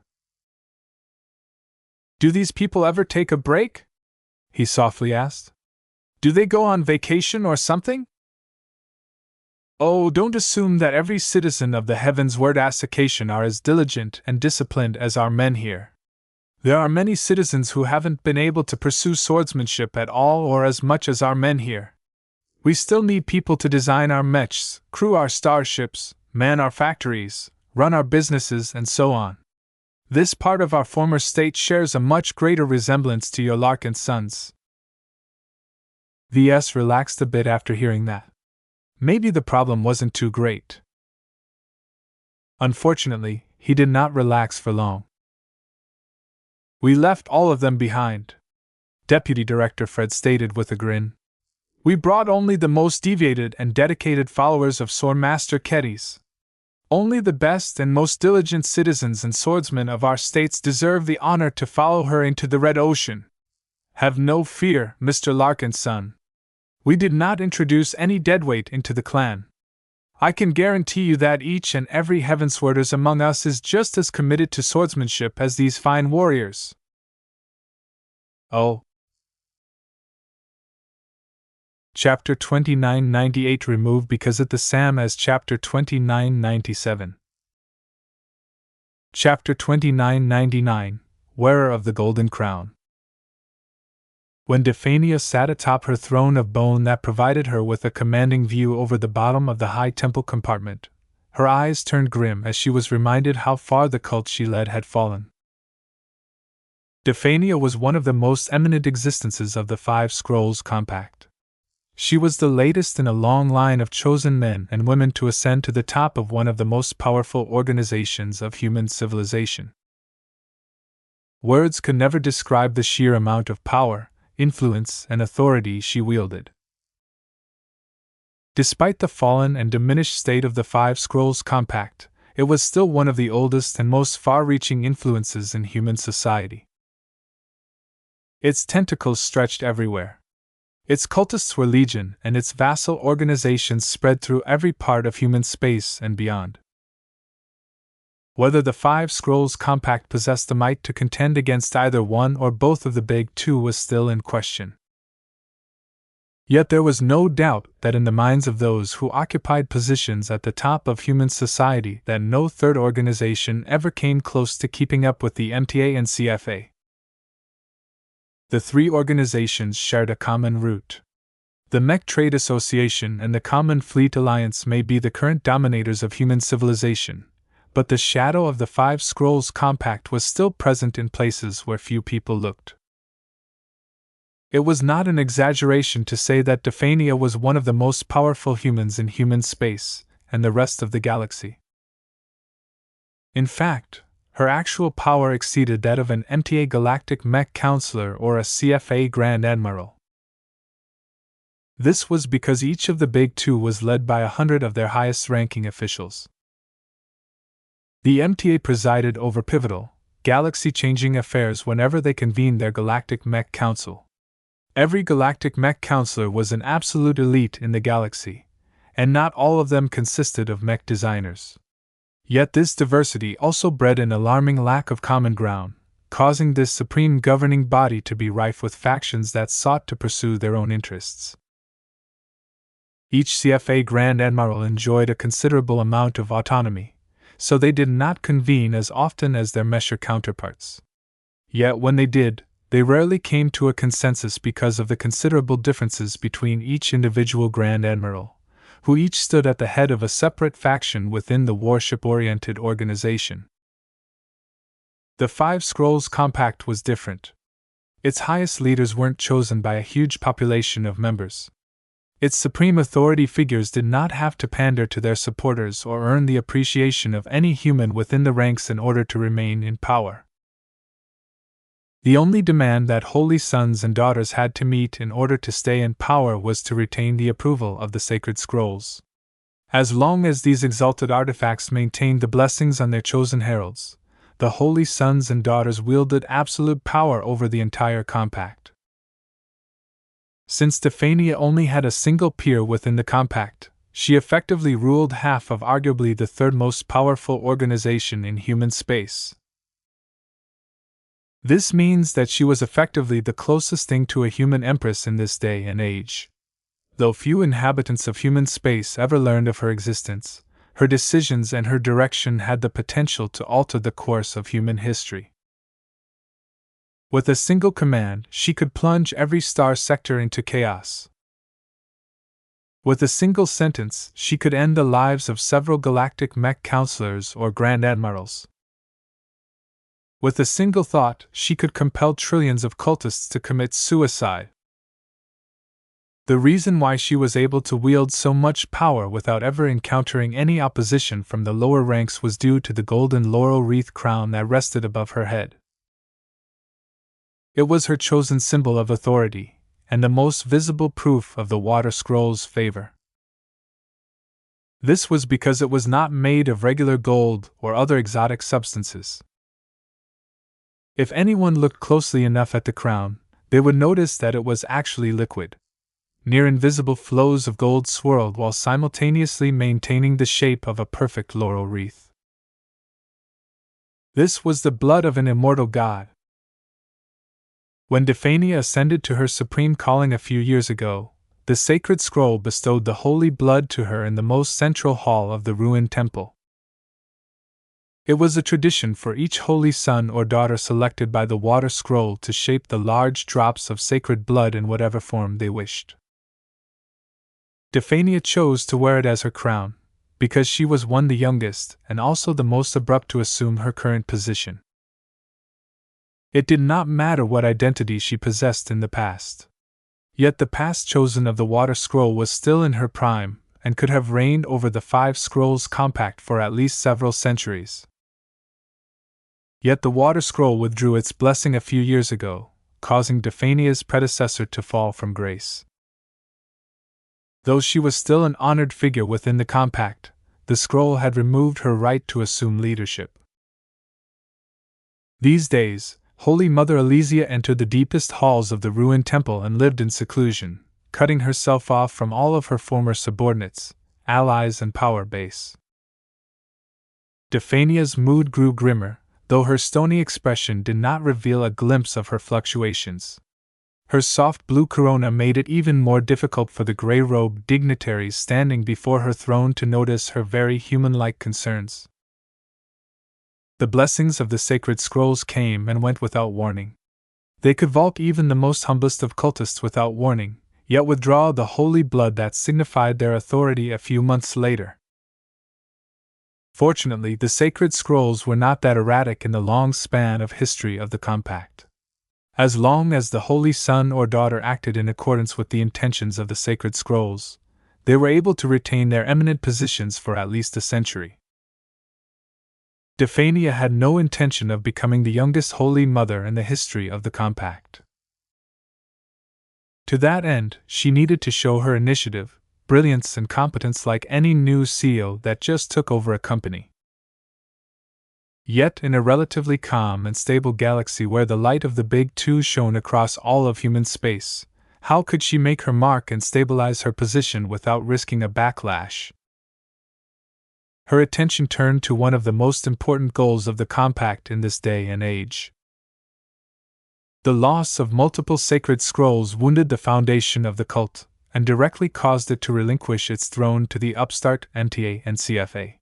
A: Do these people ever take a break? He softly asked. Do they go on vacation or something? Oh, don't assume that every citizen of the Heavensward Association are as diligent and disciplined as our men here. There are many citizens who haven't been able to pursue swordsmanship at all or as much as our men here. We still need people to design our mechs, crew our starships, man our factories, run our businesses, and so on. This part of our former state shares a much greater resemblance to your Larkinsons. Ves relaxed a bit after hearing that. Maybe the problem wasn't too great. Unfortunately, he did not relax for long. We left all of them behind, Deputy Director Fred stated with a grin. We brought only the most deviated and dedicated followers of Swordmaster Kedis. Only the best and most diligent citizens and swordsmen of our states deserve the honor to follow her into the Red Ocean. Have no fear, Mr. Larkinson. We did not introduce any deadweight into the clan. I can guarantee you that each and every Heavenswarders among us is just as committed to swordsmanship as these fine warriors. Oh. Chapter 2998 removed because it the same as Chapter 2997. Chapter 2999, Wearer of the Golden Crown. When Dephania sat atop her throne of bone that provided her with a commanding view over the bottom of the high temple compartment, her eyes turned grim as she was reminded how far the cult she led had fallen. Dephania was one of the most eminent existences of the Five Scrolls Compact. She was the latest in a long line of chosen men and women to ascend to the top of one of the most powerful organizations of human civilization. Words could never describe the sheer amount of power, influence, and authority she wielded. Despite the fallen and diminished state of the Five Scrolls Compact, it was still one of the oldest and most far-reaching influences in human society. Its tentacles stretched everywhere. Its cultists were legion, and its vassal organizations spread through every part of human space and beyond. Whether the Five Scrolls Compact possessed the might to contend against either one or both of the Big Two was still in question. Yet there was no doubt that in the minds of those who occupied positions at the top of human society that no third organization ever came close to keeping up with the MTA and CFA. The three organizations shared a common root. The Mech Trade Association and the Common Fleet Alliance may be the current dominators of human civilization, but the shadow of the Five Scrolls Compact was still present in places where few people looked. It was not an exaggeration to say that Dephania was one of the most powerful humans in human space and the rest of the galaxy. In fact, her actual power exceeded that of an MTA Galactic Mech Counselor or a CFA Grand Admiral. This was because each of the Big Two was led by 100 of their highest-ranking officials. The MTA presided over pivotal, galaxy-changing affairs whenever they convened their Galactic Mech Council. Every Galactic Mech Counselor was an absolute elite in the galaxy, and not all of them consisted of mech designers. Yet this diversity also bred an alarming lack of common ground, causing this supreme governing body to be rife with factions that sought to pursue their own interests. Each CFA Grand Admiral enjoyed a considerable amount of autonomy, so they did not convene as often as their mesher counterparts. Yet when they did, they rarely came to a consensus because of the considerable differences between each individual Grand Admiral, who each stood at the head of a separate faction within the warship-oriented organization. The Five Scrolls Compact was different. Its highest leaders weren't chosen by a huge population of members. Its supreme authority figures did not have to pander to their supporters or earn the appreciation of any human within the ranks in order to remain in power. The only demand that holy sons and daughters had to meet in order to stay in power was to retain the approval of the sacred scrolls. As long as these exalted artifacts maintained the blessings on their chosen heralds, the holy sons and daughters wielded absolute power over the entire compact. Since Dephania only had a single peer within the compact, she effectively ruled half of arguably the third most powerful organization in human space. This means that she was effectively the closest thing to a human empress in this day and age. Though few inhabitants of human space ever learned of her existence, her decisions and her direction had the potential to alter the course of human history. With a single command, she could plunge every star sector into chaos. With a single sentence, she could end the lives of several galactic mech counselors or grand admirals. With a single thought, she could compel trillions of cultists to commit suicide. The reason why she was able to wield so much power without ever encountering any opposition from the lower ranks was due to the golden laurel wreath crown that rested above her head. It was her chosen symbol of authority, and the most visible proof of the Water Scroll's favor. This was because it was not made of regular gold or other exotic substances. If anyone looked closely enough at the crown, they would notice that it was actually liquid. Near invisible flows of gold swirled while simultaneously maintaining the shape of a perfect laurel wreath. This was the blood of an immortal god. When Dephania ascended to her supreme calling a few years ago, the sacred scroll bestowed the holy blood to her in the most central hall of the ruined temple. It was a tradition for each holy son or daughter selected by the Water Scroll to shape the large drops of sacred blood in whatever form they wished. Dephania chose to wear it as her crown, because she was the youngest and also the most abrupt to assume her current position. It did not matter what identity she possessed in the past. Yet the past chosen of the Water Scroll was still in her prime and could have reigned over the Five Scrolls Compact for at least several centuries. Yet the Water Scroll withdrew its blessing a few years ago, causing Dephania's predecessor to fall from grace. Though she was still an honored figure within the compact, the scroll had removed her right to assume leadership. These days, Holy Mother Alesia entered the deepest halls of the ruined temple and lived in seclusion, cutting herself off from all of her former subordinates, allies, and power base. Defania's mood grew grimmer, though her stony expression did not reveal a glimpse of her fluctuations. Her soft blue corona made it even more difficult for the gray-robed dignitaries standing before her throne to notice her very human-like concerns. The blessings of the sacred scrolls came and went without warning. They could vault even the most humblest of cultists without warning, yet withdraw the holy blood that signified their authority a few months later. Fortunately, the sacred scrolls were not that erratic in the long span of history of the compact. As long as the holy son or daughter acted in accordance with the intentions of the sacred scrolls, they were able to retain their eminent positions for at least a century. Defania had no intention of becoming the youngest holy mother in the history of the compact. To that end, she needed to show her initiative, brilliance, and competence like any new CEO that just took over a company. Yet, in a relatively calm and stable galaxy where the light of the Big Two shone across all of human space, how could she make her mark and stabilize her position without risking a backlash? Her attention turned to one of the most important goals of the compact in this day and age. The loss of multiple sacred scrolls wounded the foundation of the cult, and directly caused it to relinquish its throne to the upstart MTA and CFA.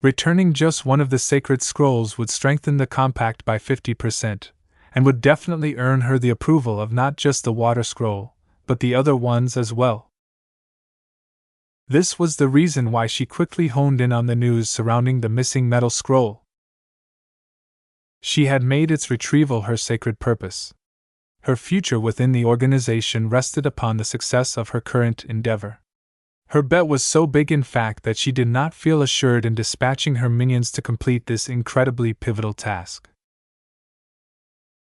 A: Returning just one of the sacred scrolls would strengthen the compact by 50%, and would definitely earn her the approval of not just the water scroll, but the other ones as well. This was the reason why she quickly honed in on the news surrounding the missing metal scroll. She had made its retrieval her sacred purpose. Her future within the organization rested upon the success of her current endeavor. Her bet was so big, in fact, that she did not feel assured in dispatching her minions to complete this incredibly pivotal task.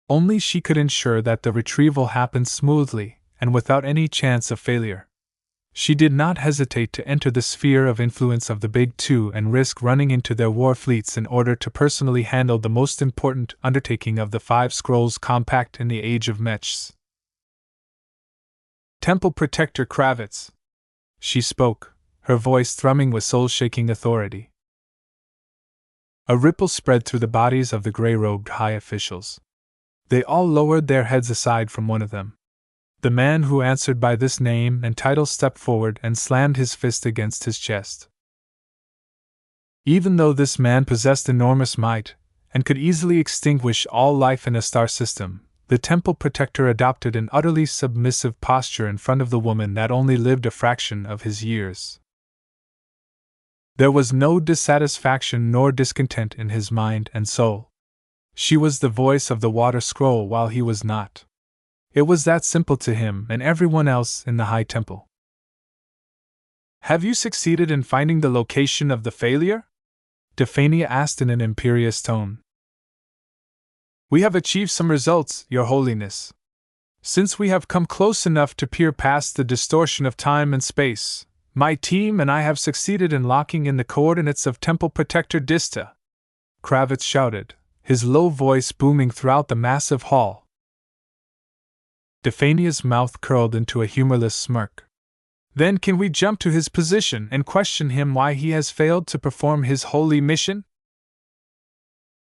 A: Only she could ensure that the retrieval happened smoothly and without any chance of failure. She did not hesitate to enter the sphere of influence of the Big Two and risk running into their war fleets in order to personally handle the most important undertaking of the 5 Scrolls Compact in the Age of Mechs. Temple Protector Kravitz. She spoke, her voice thrumming with soul-shaking authority. A ripple spread through the bodies of the gray-robed high officials. They all lowered their heads aside from one of them. The man who answered by this name and title stepped forward and slammed his fist against his chest. Even though this man possessed enormous might, and could easily extinguish all life in a star system, the Temple Protector adopted an utterly submissive posture in front of the woman that only lived a fraction of his years. There was no dissatisfaction nor discontent in his mind and soul. She was the voice of the Water Scroll while he was not. It was that simple to him and everyone else in the High Temple. "Have you succeeded in finding the location of the failure?" Defania asked in an imperious tone. "We have achieved some results, Your Holiness. Since we have come close enough to peer past the distortion of time and space, my team and I have succeeded in locking in the coordinates of Temple Protector Dista," Kravitz shouted, his low voice booming throughout the massive hall. Defania's mouth curled into a humorless smirk. "Then can we jump to his position and question him why he has failed to perform his holy mission?"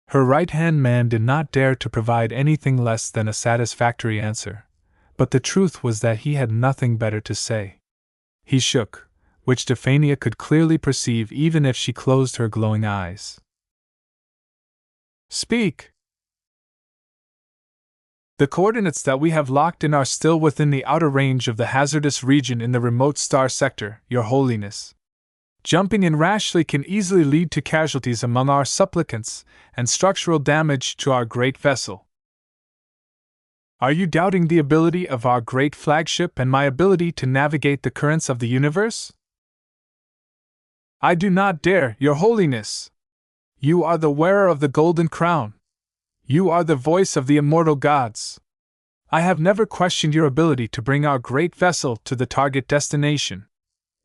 A: Her right-hand man did not dare to provide anything less than a satisfactory answer, but the truth was that he had nothing better to say. He shook, which Defania could clearly perceive even if she closed her glowing eyes. "Speak!" "The coordinates that we have locked in are still within the outer range of the hazardous region in the remote star sector, Your Holiness. Jumping in rashly can easily lead to casualties among our supplicants and structural damage to our great vessel." "Are you doubting the ability of our great flagship and my ability to navigate the currents of the universe?" "I do not dare, Your Holiness. You are the wearer of the golden crown. You are the voice of the immortal gods. I have never questioned your ability to bring our great vessel to the target destination.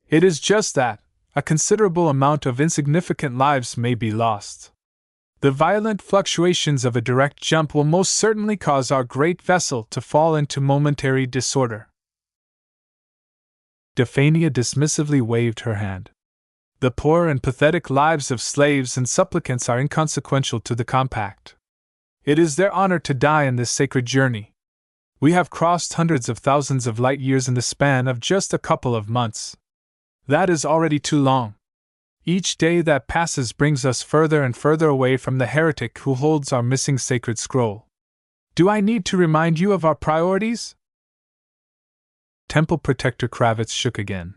A: It is just that a considerable amount of insignificant lives may be lost. The violent fluctuations of a direct jump will most certainly cause our great vessel to fall into momentary disorder. Dephania dismissively waved her hand. The poor and pathetic lives of slaves and supplicants are inconsequential to the compact. It is their honor to die in this sacred journey. We have crossed hundreds of thousands of light years in the span of just a couple of months. That is already too long. Each day that passes brings us further and further away from the heretic who holds our missing sacred scroll. Do I need to remind you of our priorities? Temple Protector Kravitz shook again.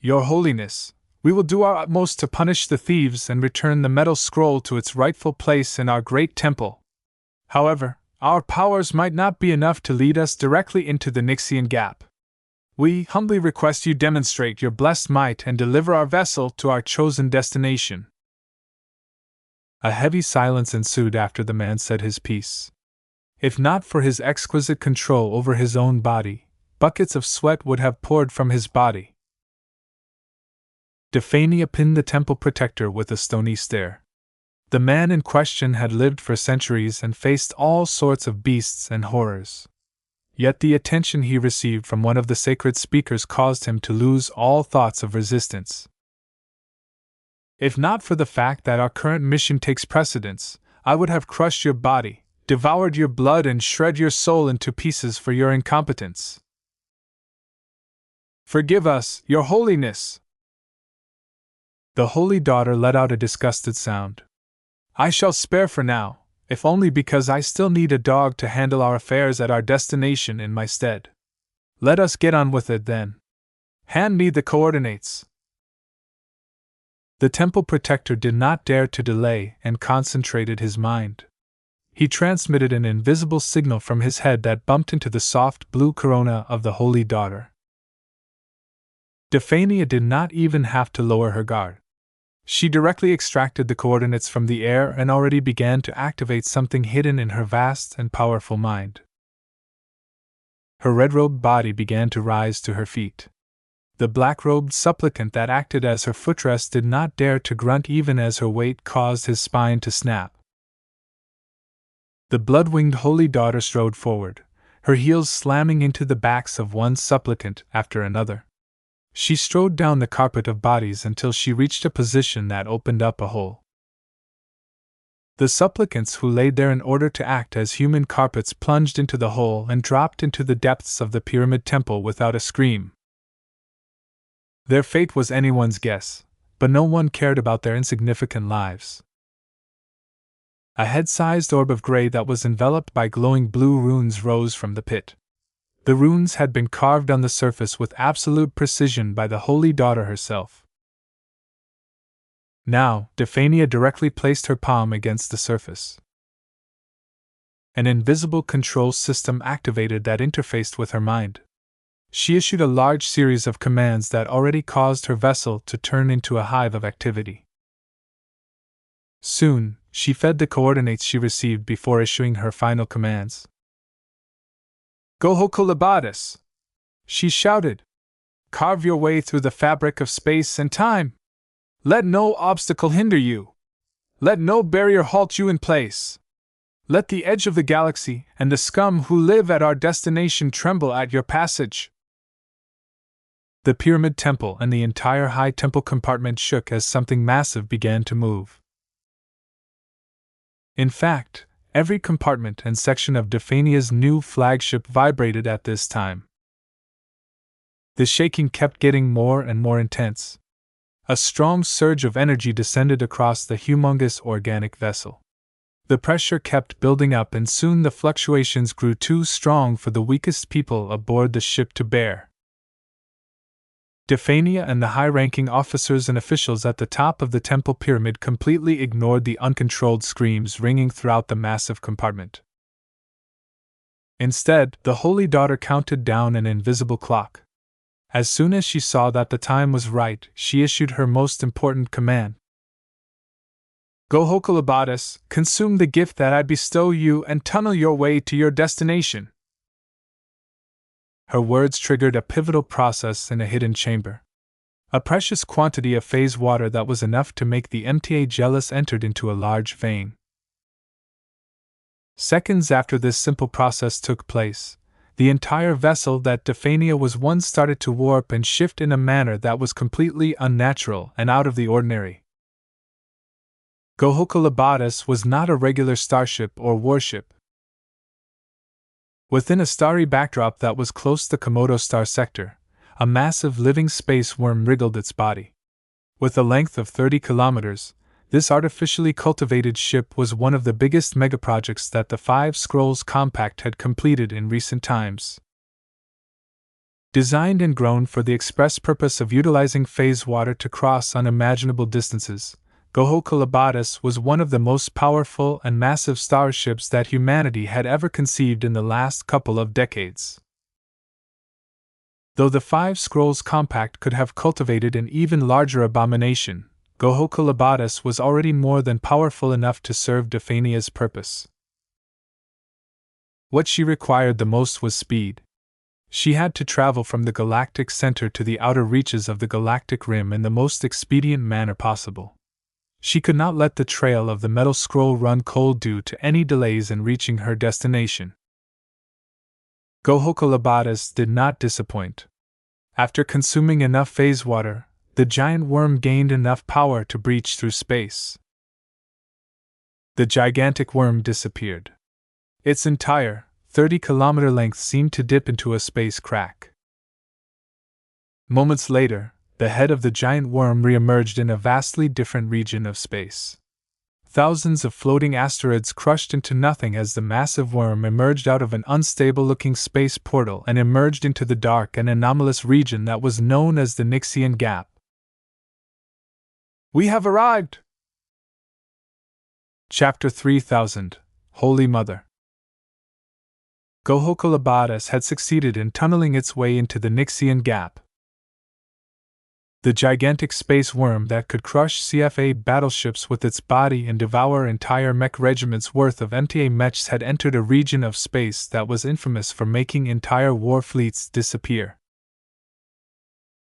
A: Your Holiness, we will do our utmost to punish the thieves and return the metal scroll to its rightful place in our great temple. However, our powers might not be enough to lead us directly into the Nixian Gap. We humbly request you demonstrate your blessed might and deliver our vessel to our chosen destination. A heavy silence ensued after the man said his piece. If not for his exquisite control over his own body, buckets of sweat would have poured from his body. Dephania pinned the Temple Protector with a stony stare. The man in question had lived for centuries and faced all sorts of beasts and horrors. Yet the attention he received from one of the sacred speakers caused him to lose all thoughts of resistance. If not for the fact that our current mission takes precedence, I would have crushed your body, devoured your blood, and shred your soul into pieces for your incompetence. Forgive us, Your Holiness! The Holy Daughter let out a disgusted sound. I shall spare for now, if only because I still need a dog to handle our affairs at our destination in my stead. Let us get on with it then. Hand me the coordinates. The Temple Protector did not dare to delay and concentrated his mind. He transmitted an invisible signal from his head that bumped into the soft blue corona of the Holy Daughter. Dephania did not even have to lower her guard. She directly extracted the coordinates from the air and already began to activate something hidden in her vast and powerful mind. Her red-robed body began to rise to her feet. The black-robed supplicant that acted as her footrest did not dare to grunt even as her weight caused his spine to snap. The blood-winged Holy Daughter strode forward, her heels slamming into the backs of one supplicant after another. She strode down the carpet of bodies until she reached a position that opened up a hole. The supplicants who laid there in order to act as human carpets plunged into the hole and dropped into the depths of the pyramid temple without a scream. Their fate was anyone's guess, but no one cared about their insignificant lives. A head-sized orb of gray that was enveloped by glowing blue runes rose from the pit. The runes had been carved on the surface with absolute precision by the Holy Daughter herself. Now, Dephania directly placed her palm against the surface. An invisible control system activated that interfaced with her mind. She issued a large series of commands that already caused her vessel to turn into a hive of activity. Soon, she fed the coordinates she received before issuing her final commands. Go Hokulabadis! She shouted. Carve your way through the fabric of space and time. Let no obstacle hinder you. Let no barrier halt you in place. Let the edge of the galaxy and the scum who live at our destination tremble at your passage. The pyramid temple and the entire high temple compartment shook as something massive began to move. In fact, every compartment and section of Dephania's new flagship vibrated at this time. The shaking kept getting more and more intense. A strong surge of energy descended across the humongous organic vessel. The pressure kept building up and soon the fluctuations grew too strong for the weakest people aboard the ship to bear. Dephania and the high-ranking officers and officials at the top of the temple pyramid completely ignored the uncontrolled screams ringing throughout the massive compartment. Instead, the Holy Daughter counted down an invisible clock. As soon as she saw that the time was right, she issued her most important command. Go Hokulabadis, consume the gift that I bestow you and tunnel your way to your destination. Her words triggered a pivotal process in a hidden chamber. A precious quantity of phase water that was enough to make the MTA jealous entered into a large vein, Seconds after this simple process took place, the entire vessel that Dephania was once started to warp and shift in a manner that was completely unnatural and out of the ordinary. Gohokalabadis was not a regular starship or warship. Within a starry backdrop that was close to the Komodo star sector, a massive living space worm wriggled its body. With a length of 30 kilometers, this artificially cultivated ship was one of the biggest megaprojects that the Five Scrolls Compact had completed in recent times. Designed and grown for the express purpose of utilizing phase water to cross unimaginable distances, Gohokalabadis was one of the most powerful and massive starships that humanity had ever conceived in the last couple of decades. Though the Five Scrolls Compact could have cultivated an even larger abomination, Gohokalabadis was already more than powerful enough to serve Dephania's purpose. What she required the most was speed. She had to travel from the galactic center to the outer reaches of the galactic rim in the most expedient manner possible. She could not let the trail of the metal scroll run cold due to any delays in reaching her destination. Gohokalabadis did not disappoint. After consuming enough phase water, the giant worm gained enough power to breach through space. The gigantic worm disappeared. Its entire, 30-kilometer length seemed to dip into a space crack. Moments later, the head of the giant worm re-emerged in a vastly different region of space. Thousands of floating asteroids crushed into nothing as the massive worm emerged out of an unstable-looking space portal and emerged into the dark and anomalous region that was known as the Nixian Gap. We have arrived! Chapter 3000 Holy Mother. Gohokalabadis had succeeded in tunneling its way into the Nixian Gap. The gigantic space worm that could crush CFA battleships with its body and devour entire mech regiments worth of Age Mechs had entered a region of space that was infamous for making entire war fleets disappear.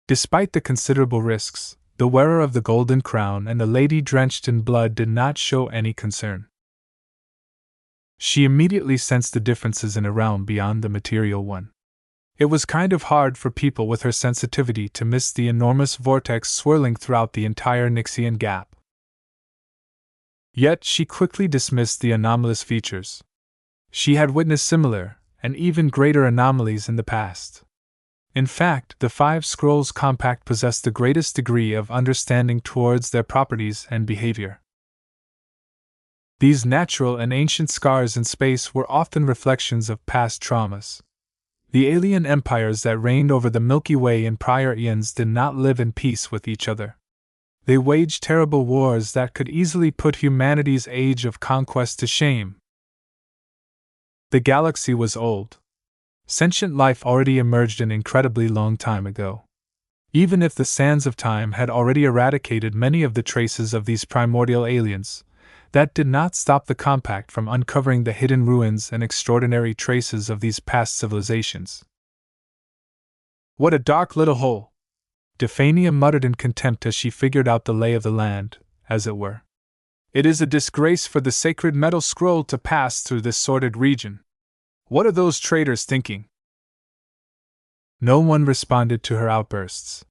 A: Despite the considerable risks, the wearer of the golden crown and the lady drenched in blood did not show any concern. She immediately sensed the differences in a realm beyond the material one. It was kind of hard for people with her sensitivity to miss the enormous vortex swirling throughout the entire Nixian Gap. Yet she quickly dismissed the anomalous features. She had witnessed similar, and even greater anomalies in the past. In fact, the Five Scrolls Compact possessed the greatest degree of understanding towards their properties and behavior. These natural and ancient scars in space were often reflections of past traumas. The alien empires that reigned over the Milky Way in prior eons did not live in peace with each other. They waged terrible wars that could easily put humanity's age of conquest to shame. The galaxy was old. Sentient life already emerged an incredibly long time ago. Even if the sands of time had already eradicated many of the traces of these primordial aliens, that did not stop the Compact from uncovering the hidden ruins and extraordinary traces of these past civilizations. What a dark little hole! Dephania muttered in contempt as she figured out the lay of the land, as it were. It is a disgrace for the sacred metal scroll to pass through this sordid region. What are those traitors thinking? No one responded to her outbursts.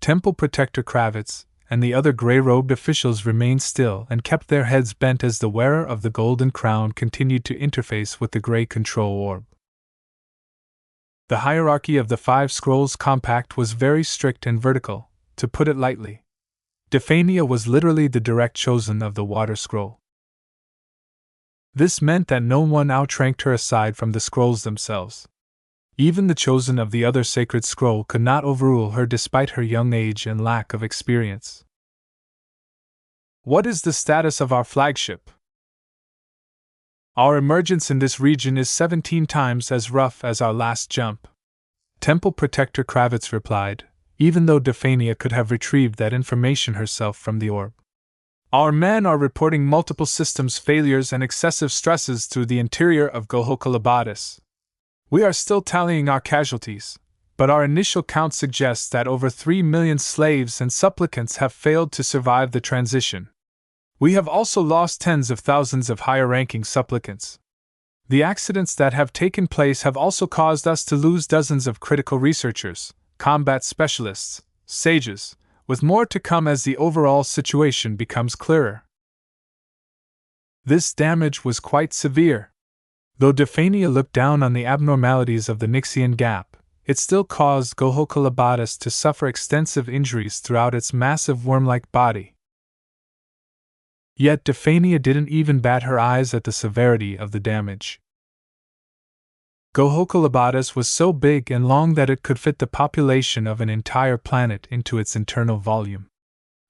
A: Temple Protector Kravitz and the other gray-robed officials remained still and kept their heads bent as the wearer of the golden crown continued to interface with the gray control orb. The hierarchy of the Five Scrolls Compact was very strict and vertical, to put it lightly. Dephania was literally the direct chosen of the Water Scroll. This meant that no one outranked her aside from the scrolls themselves. Even the chosen of the other sacred scroll could not overrule her despite her young age and lack of experience. What is the status of our flagship? Our emergence in this region is 17 times as rough as our last jump. Temple Protector Kravitz replied, even though Dephania could have retrieved that information herself from the orb. Our men are reporting multiple systems failures and excessive stresses through the interior of Gohokalabadis. We are still tallying our casualties, but our initial count suggests that over 3 million slaves and supplicants have failed to survive the transition. We have also lost tens of thousands of higher-ranking supplicants. The accidents that have taken place have also caused us to lose dozens of critical researchers, combat specialists, sages, with more to come as the overall situation becomes clearer. This damage was quite severe. Though Dephania looked down on the abnormalities of the Nixian gap, it still caused Gohokalabatis to suffer extensive injuries throughout its massive worm-like body. Yet Dephania didn't even bat her eyes at the severity of the damage. Gohokalabatis was so big and long that it could fit the population of an entire planet into its internal volume.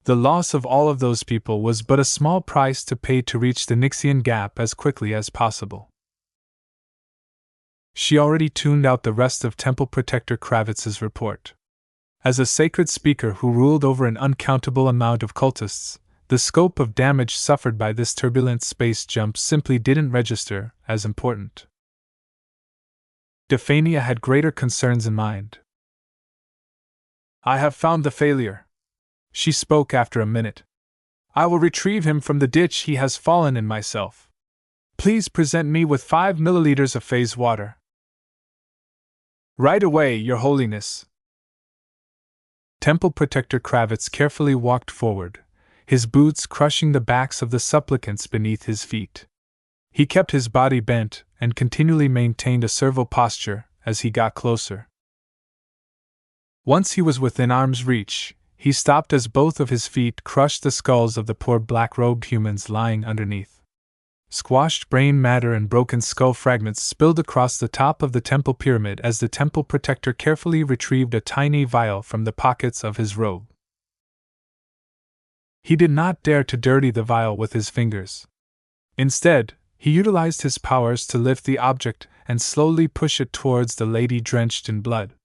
A: The loss of all of those people was but a small price to pay to reach the Nixian gap as quickly as possible. She already tuned out the rest of Temple Protector Kravitz's report. As a sacred speaker who ruled over an uncountable amount of cultists, the scope of damage suffered by this turbulent space jump simply didn't register as important. Dephania had greater concerns in mind. "I have found the failure," she spoke after a minute. "I will retrieve him from the ditch he has fallen in myself. Please present me with 5 milliliters of phase water." "Right away, Your Holiness." Temple Protector Kravitz carefully walked forward, his boots crushing the backs of the supplicants beneath his feet. He kept his body bent and continually maintained a servile posture as he got closer. Once he was within arm's reach, he stopped as both of his feet crushed the skulls of the poor black-robed humans lying underneath. Squashed brain matter and broken skull fragments spilled across the top of the temple pyramid as the temple protector carefully retrieved a tiny vial from the pockets of his robe. He did not dare to dirty the vial with his fingers. Instead, he utilized his powers to lift the object and slowly push it towards the lady drenched in blood.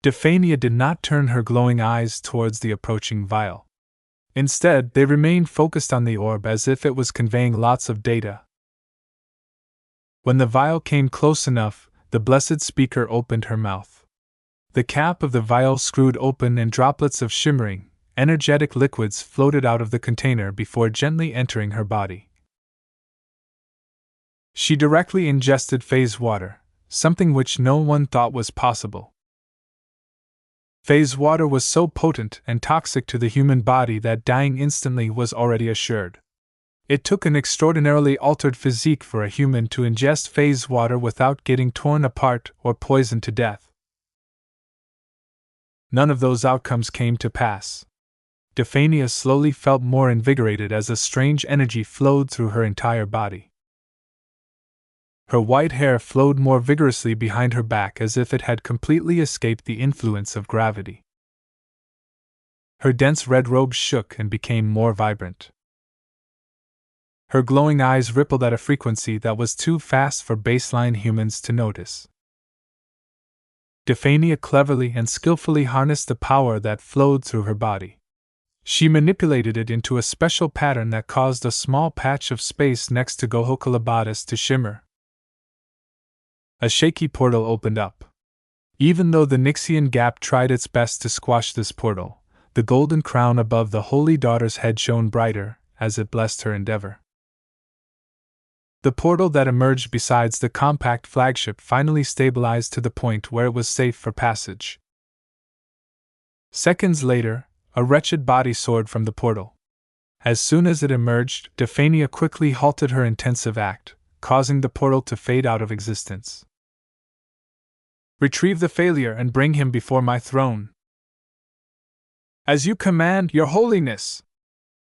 A: Dephania did not turn her glowing eyes towards the approaching vial. Instead, they remained focused on the orb as if it was conveying lots of data. When the vial came close enough, the blessed speaker opened her mouth. The cap of the vial screwed open and droplets of shimmering, energetic liquids floated out of the container before gently entering her body. She directly ingested phase water, something which no one thought was possible. Phase water was so potent and toxic to the human body that dying instantly was already assured. It took an extraordinarily altered physique for a human to ingest phase water without getting torn apart or poisoned to death. None of those outcomes came to pass. Dephania slowly felt more invigorated as a strange energy flowed through her entire body. Her white hair flowed more vigorously behind her back as if it had completely escaped the influence of gravity. Her dense red robe shook and became more vibrant. Her glowing eyes rippled at a frequency that was too fast for baseline humans to notice. Dephania cleverly and skillfully harnessed the power that flowed through her body. She manipulated it into a special pattern that caused a small patch of space next to Gohokalabatis to shimmer. A shaky portal opened up. Even though the Nixian gap tried its best to squash this portal, the golden crown above the Holy Daughter's head shone brighter as it blessed her endeavor. The portal that emerged beside the compact flagship finally stabilized to the point where it was safe for passage. Seconds later, a wretched body soared from the portal. As soon as it emerged, Dephania quickly halted her intensive act, causing the portal to fade out of existence. "Retrieve the failure and bring him before my throne." "As you command, Your Holiness!"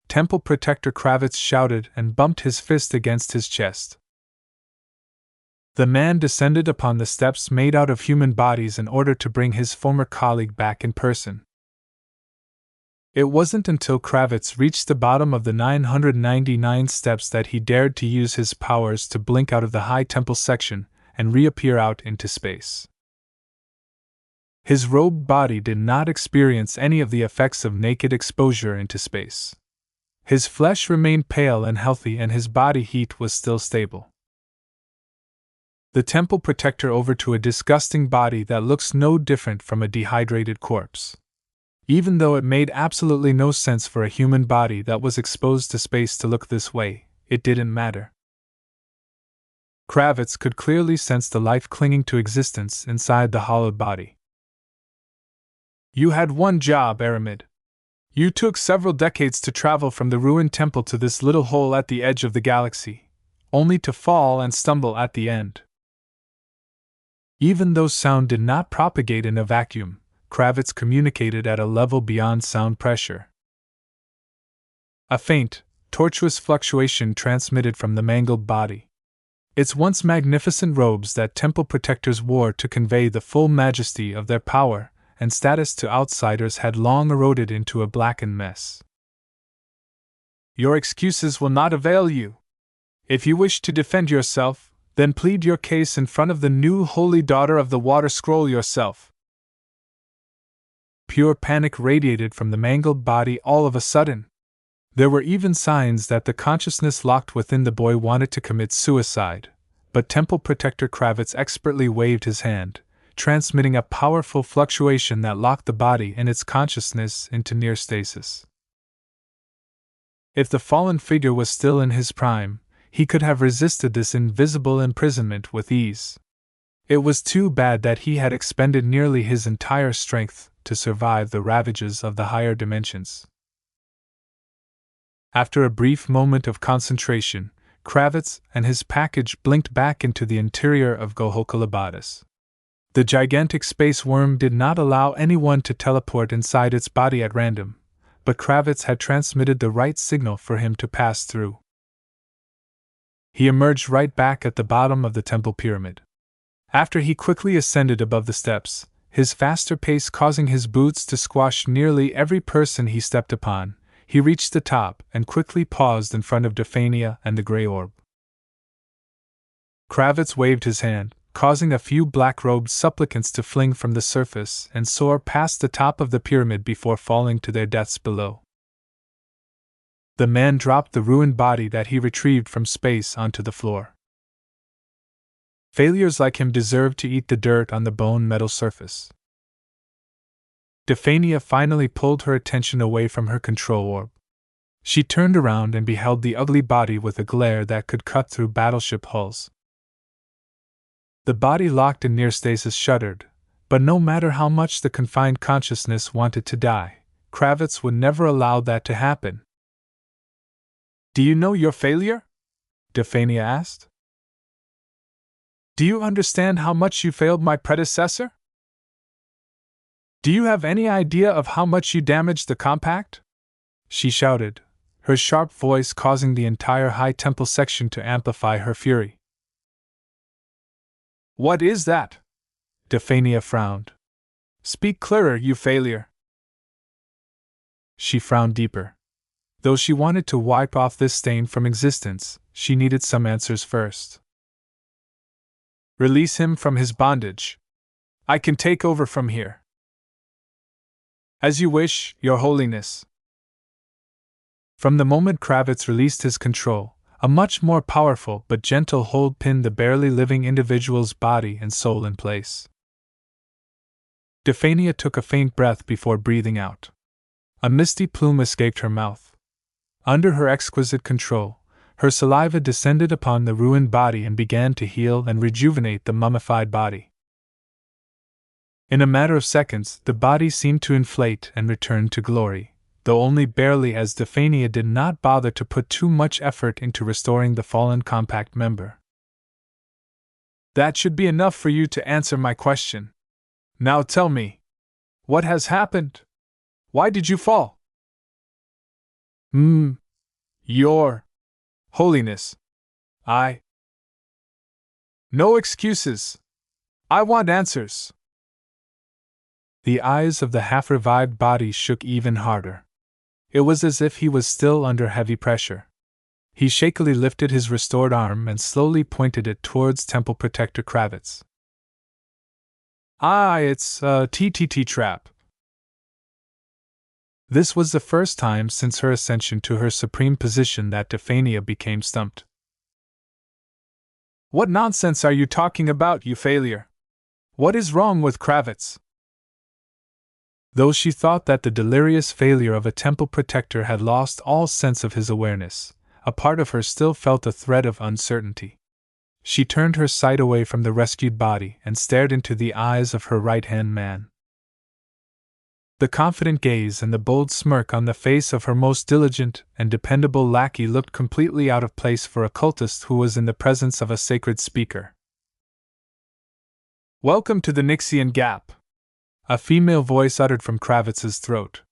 A: Temple Protector Kravitz shouted and bumped his fist against his chest. The man descended upon the steps made out of human bodies in order to bring his former colleague back in person. It wasn't until Kravitz reached the bottom of the 999 steps that he dared to use his powers to blink out of the high temple section and reappear out into space. His robed body did not experience any of the effects of naked exposure into space. His flesh remained pale and healthy, and his body heat was still stable. The temple protector over to a disgusting body that looks no different from a dehydrated corpse. Even though it made absolutely no sense for a human body that was exposed to space to look this way, it didn't matter. Kravitz could clearly sense the life clinging to existence inside the hollowed body. You had one job, Aramid. You took several decades to travel from the ruined temple to this little hole at the edge of the galaxy, only to fall and stumble at the end. Even though sound did not propagate in a vacuum, Kravitz communicated at a level beyond sound pressure. A faint, tortuous fluctuation transmitted from the mangled body. Its once magnificent robes that temple protectors wore to convey the full majesty of their power and status to outsiders had long eroded into a blackened mess. Your excuses will not avail you. If you wish to defend yourself, then plead your case in front of the new holy daughter of the water scroll yourself. Pure panic radiated from the mangled body all of a sudden. There were even signs that the consciousness locked within the boy wanted to commit suicide, but Temple Protector Kravitz expertly waved his hand, transmitting a powerful fluctuation that locked the body and its consciousness into near stasis. If the fallen figure was still in his prime, he could have resisted this invisible imprisonment with ease. It was too bad that he had expended nearly his entire strength to survive the ravages of the higher dimensions. After a brief moment of concentration, Kravitz and his package blinked back into the interior of Gohokalabadis. The gigantic space worm did not allow anyone to teleport inside its body at random, but Kravitz had transmitted the right signal for him to pass through. He emerged right back at the bottom of the temple pyramid. After he quickly ascended above the steps, his faster pace causing his boots to squash nearly every person he stepped upon, he reached the top and quickly paused in front of Defania and the gray orb. Kravitz waved his hand, causing a few black-robed supplicants to fling from the surface and soar past the top of the pyramid before falling to their deaths below. The man dropped the ruined body that he retrieved from space onto the floor. Failures like him deserve to eat the dirt on the bone metal surface. Defania finally pulled her attention away from her control orb. She turned around and beheld the ugly body with a glare that could cut through battleship hulls. The body locked in near stasis shuddered, but no matter how much the confined consciousness wanted to die, Kravitz would never allow that to happen. Do you know your failure? Defania asked. Do you understand how much you failed my predecessor? Do you have any idea of how much you damaged the compact? She shouted, her sharp voice causing the entire High Temple section to amplify her fury. What is that? Defania frowned. Speak clearer, you failure. She frowned deeper. Though she wanted to wipe off this stain from existence, she needed some answers first. Release him from his bondage. I can take over from here. As you wish, Your Holiness. From the moment Kravitz released his control, a much more powerful but gentle hold pinned the barely living individual's body and soul in place. Defania took a faint breath before breathing out. A misty plume escaped her mouth. Under her exquisite control, her saliva descended upon the ruined body and began to heal and rejuvenate the mummified body. In a matter of seconds, the body seemed to inflate and return to glory, though only barely, as Defania did not bother to put too much effort into restoring the fallen compact member. That should be enough for you to answer my question. Now tell me, what has happened? Why did you fall? Your Holiness. No excuses. I want answers. The eyes of the half-revived body shook even harder. It was as if he was still under heavy pressure. He shakily lifted his restored arm and slowly pointed it towards Temple Protector Kravitz. It's a TTT trap. This was the first time since her ascension to her supreme position that Defania became stumped. What nonsense are you talking about, you failure? What is wrong with Kravitz? Though she thought that the delirious failure of a temple protector had lost all sense of his awareness, a part of her still felt a thread of uncertainty. She turned her sight away from the rescued body and stared into the eyes of her right-hand man. The confident gaze and the bold smirk on the face of her most diligent and dependable lackey looked completely out of place for a cultist who was in the presence of a sacred speaker. "Welcome to the Nixian Gap," a female voice uttered from Kravitz's throat.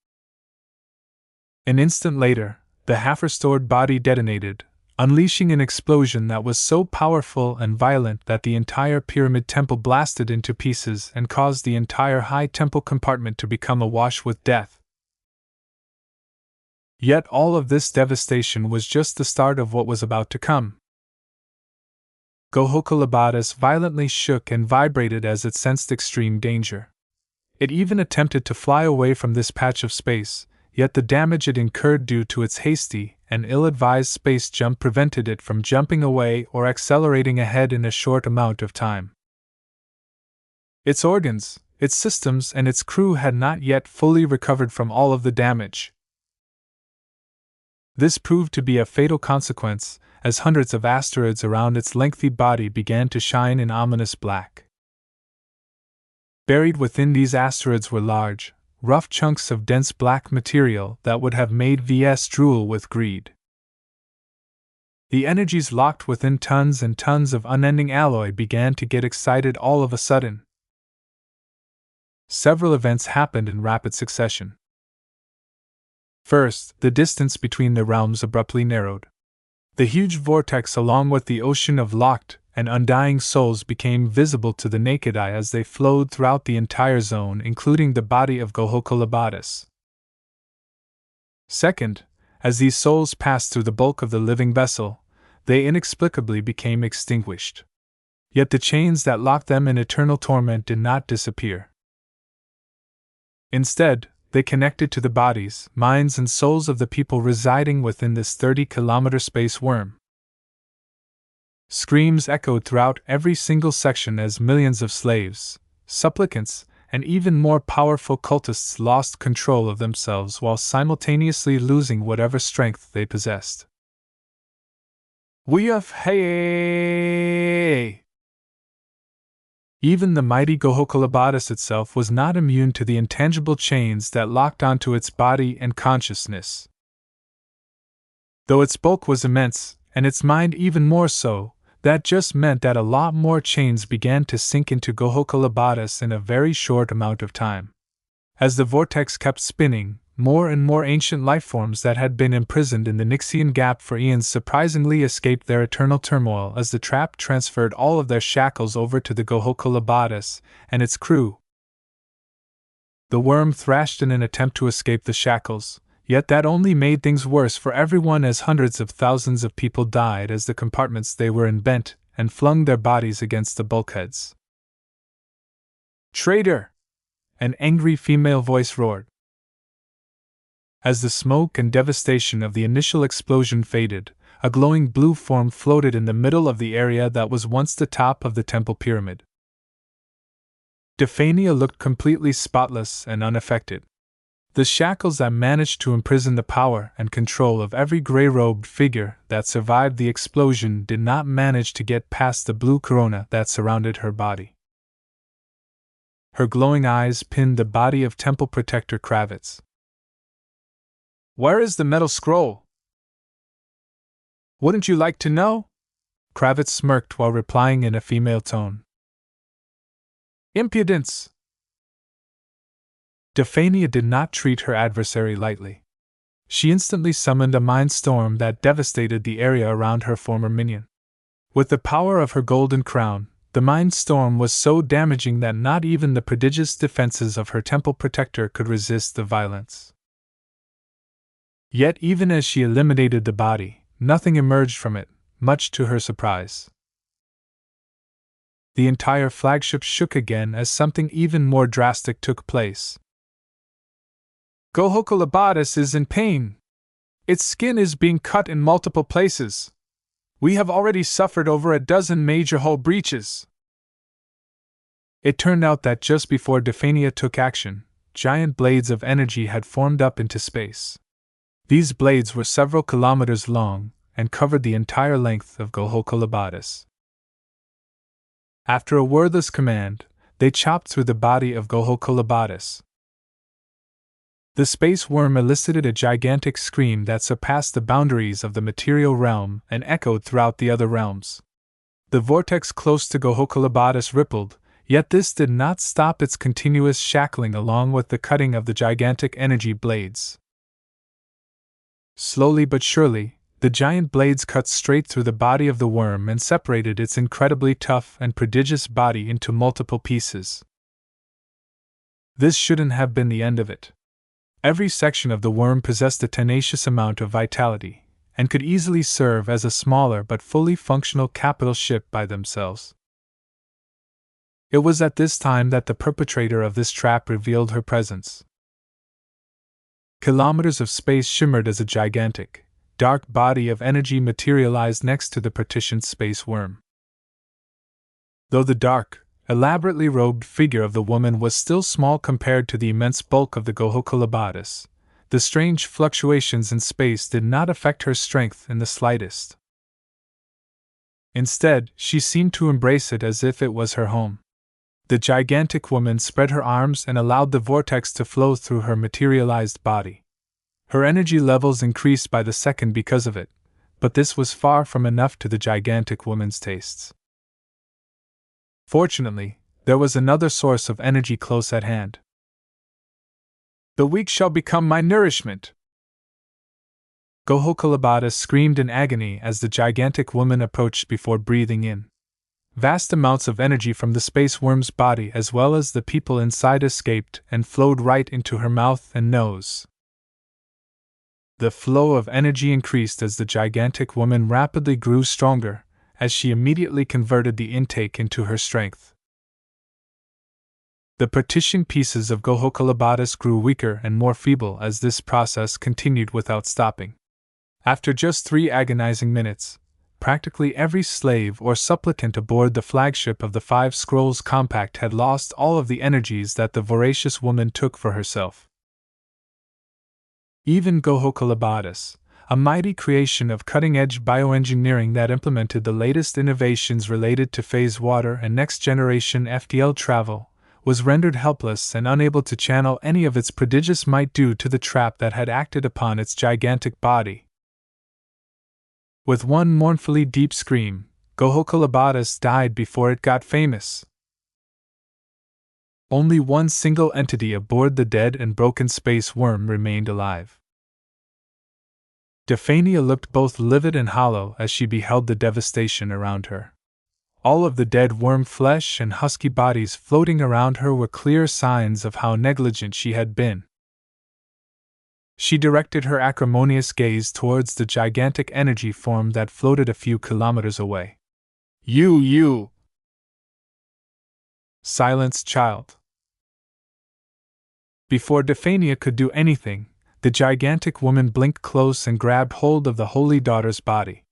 A: An instant later, the half-restored body detonated, unleashing an explosion that was so powerful and violent that the entire pyramid temple blasted into pieces and caused the entire high temple compartment to become awash with death. Yet all of this devastation was just the start of what was about to come. Gohokulabadis violently shook and vibrated as it sensed extreme danger. It even attempted to fly away from this patch of space, yet the damage it incurred due to its hasty and ill-advised space jump prevented it from jumping away or accelerating ahead in a short amount of time. Its organs, its systems, and its crew had not yet fully recovered from all of the damage. This proved to be a fatal consequence, as hundreds of asteroids around its lengthy body began to shine in ominous black. Buried within these asteroids were large, rough chunks of dense black material that would have made Ves drool with greed. The energies locked within tons and tons of unending alloy began to get excited all of a sudden. Several events happened in rapid succession. First, the distance between the realms abruptly narrowed. The huge vortex along with the ocean of locked and undying souls became visible to the naked eye as they flowed throughout the entire zone, including the body of Gohokulabadis. Second, as these souls passed through the bulk of the living vessel, they inexplicably became extinguished. Yet the chains that locked them in eternal torment did not disappear. Instead, they connected to the bodies, minds, and souls of the people residing within this 30-kilometer space worm. Screams echoed throughout every single section as millions of slaves, supplicants, and even more powerful cultists lost control of themselves while simultaneously losing whatever strength they possessed. Hey! Even the mighty Gohokulabadis itself was not immune to the intangible chains that locked onto its body and consciousness. Though its bulk was immense, and its mind even more so, that just meant that a lot more chains began to sink into Gohokulabadis in a very short amount of time. As the vortex kept spinning, more and more ancient lifeforms that had been imprisoned in the Nixian Gap for eons surprisingly escaped their eternal turmoil as the trap transferred all of their shackles over to the Gohokulabadis and its crew. The worm thrashed in an attempt to escape the shackles, yet that only made things worse for everyone as hundreds of thousands of people died as the compartments they were in bent and flung their bodies against the bulkheads. "Traitor!" an angry female voice roared. As the smoke and devastation of the initial explosion faded, a glowing blue form floated in the middle of the area that was once the top of the temple pyramid. Dephania looked completely spotless and unaffected. The shackles that managed to imprison the power and control of every gray-robed figure that survived the explosion did not manage to get past the blue corona that surrounded her body. Her glowing eyes pinned the body of Temple Protector Kravitz. "Where is the metal scroll?" "Wouldn't you like to know?" Kravitz smirked while replying in a female tone. "Impudence!" Dephania did not treat her adversary lightly. She instantly summoned a mind storm that devastated the area around her former minion. With the power of her golden crown, the mind storm was so damaging that not even the prodigious defenses of her temple protector could resist the violence. Yet even as she eliminated the body, nothing emerged from it, much to her surprise. The entire flagship shook again as something even more drastic took place. "Gohokulabadis is in pain. Its skin is being cut in multiple places. We have already suffered over a dozen major hull breaches." It turned out that just before Dephania took action, giant blades of energy had formed up into space. These blades were several kilometers long and covered the entire length of Gohokulabadis. After a wordless command, they chopped through the body of Gohokolabadis. The space worm elicited a gigantic scream that surpassed the boundaries of the material realm and echoed throughout the other realms. The vortex close to Gohokolabadis rippled, yet this did not stop its continuous shackling along with the cutting of the gigantic energy blades. Slowly but surely, the giant blades cut straight through the body of the worm and separated its incredibly tough and prodigious body into multiple pieces. This shouldn't have been the end of it. Every section of the worm possessed a tenacious amount of vitality, and could easily serve as a smaller but fully functional capital ship by themselves. It was at this time that the perpetrator of this trap revealed her presence. Kilometers of space shimmered as a gigantic, dark body of energy materialized next to the partitioned space worm. Though the dark, elaborately robed figure of the woman was still small compared to the immense bulk of the Gohokolabadis, the strange fluctuations in space did not affect her strength in the slightest. Instead, she seemed to embrace it as if it was her home. The gigantic woman spread her arms and allowed the vortex to flow through her materialized body. Her energy levels increased by the second because of it, but this was far from enough to the gigantic woman's tastes. Fortunately, there was another source of energy close at hand. "The weak shall become my nourishment!" Gohokolabadis screamed in agony as the gigantic woman approached before breathing in. Vast amounts of energy from the space worm's body as well as the people inside escaped and flowed right into her mouth and nose. The flow of energy increased as the gigantic woman rapidly grew stronger, as she immediately converted the intake into her strength. The partition pieces of Gohokolabadis grew weaker and more feeble as this process continued without stopping. After just 3 agonizing minutes, practically every slave or supplicant aboard the flagship of the 5 Scrolls Compact had lost all of the energies that the voracious woman took for herself. Even Gohokolabadis, a mighty creation of cutting-edge bioengineering that implemented the latest innovations related to phase water and next-generation FTL travel, was rendered helpless and unable to channel any of its prodigious might due to the trap that had acted upon its gigantic body. With one mournfully deep scream, Gohokolabadis died before it got famous. Only one single entity aboard the dead and broken space worm remained alive. Defania looked both livid and hollow as she beheld the devastation around her. All of the dead worm flesh and husky bodies floating around her were clear signs of how negligent she had been. She directed her acrimonious gaze towards the gigantic energy form that floated a few kilometers away. You! Silence, child. Before Defania could do anything, the gigantic woman blinked close and grabbed hold of the Holy Daughter's body.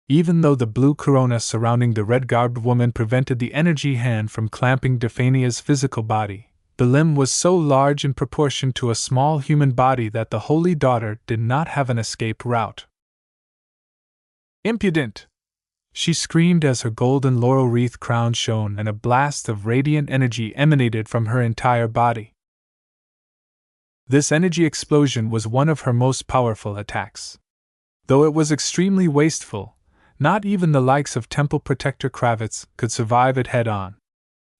A: Even though the blue corona surrounding the red-garbed woman prevented the energy hand from clamping Defania's physical body, the limb was so large in proportion to a small human body that the Holy Daughter did not have an escape route. "Impudent!" she screamed as her golden laurel wreath crown shone and a blast of radiant energy emanated from her entire body. This energy explosion was one of her most powerful attacks. Though it was extremely wasteful, not even the likes of Temple Protector Kravitz could survive it head-on.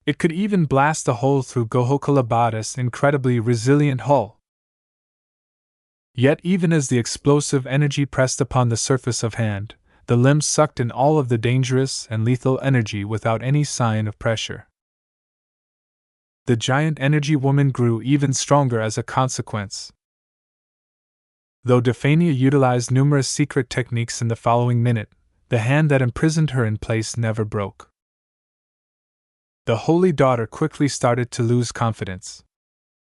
A: It could even blast a hole through Gohokolabadis' incredibly resilient hull. Yet even as the explosive energy pressed upon the surface of hand, the limb sucked in all of the dangerous and lethal energy without any sign of pressure. The giant energy woman grew even stronger as a consequence. Though Defania utilized numerous secret techniques in the following minute, the hand that imprisoned her in place never broke. The Holy Daughter quickly started to lose confidence.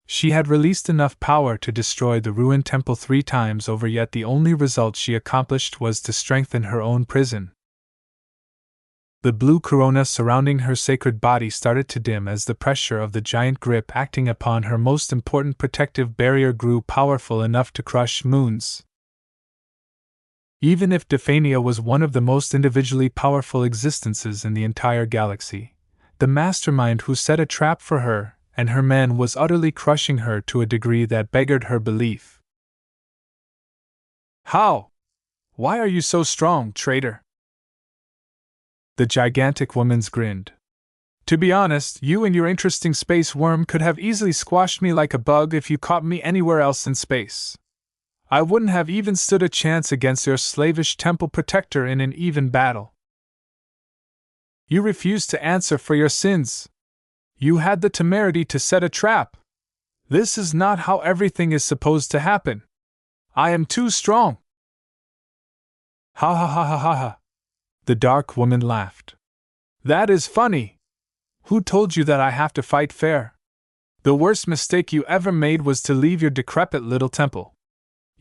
A: She had released enough power to destroy the ruined temple 3 times over, yet the only result she accomplished was to strengthen her own prison. The blue corona surrounding her sacred body started to dim as the pressure of the giant grip acting upon her most important protective barrier grew powerful enough to crush moons. Even if Dephania was one of the most individually powerful existences in the entire galaxy, the mastermind who set a trap for her and her men was utterly crushing her to a degree that beggared her belief. How? Why are you so strong, traitor? The gigantic woman grinned. To be honest, you and your interesting space worm could have easily squashed me like a bug if you caught me anywhere else in space. I wouldn't have even stood a chance against your slavish temple protector in an even battle. You refused to answer for your sins. You had the temerity to set a trap. This is not how everything is supposed to happen. I am too strong. Ha ha ha ha ha ha. The dark woman laughed. That is funny. Who told you that I have to fight fair? The worst mistake you ever made was to leave your decrepit little temple.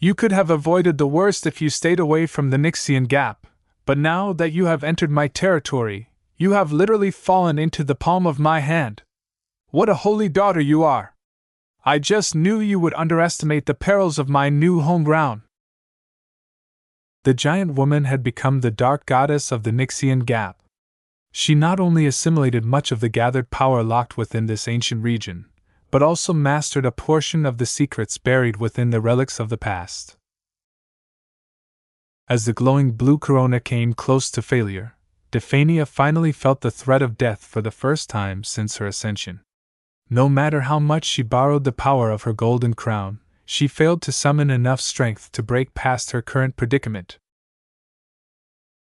A: You could have avoided the worst if you stayed away from the Nixian Gap, but now that you have entered my territory, you have literally fallen into the palm of my hand. What a holy daughter you are! I just knew you would underestimate the perils of my new home ground. The giant woman had become the dark goddess of the Nixian Gap. She not only assimilated much of the gathered power locked within this ancient region, but also mastered a portion of the secrets buried within the relics of the past. As the glowing blue corona came close to failure, Dephania finally felt the threat of death for the first time since her ascension. No matter how much she borrowed the power of her golden crown, she failed to summon enough strength to break past her current predicament.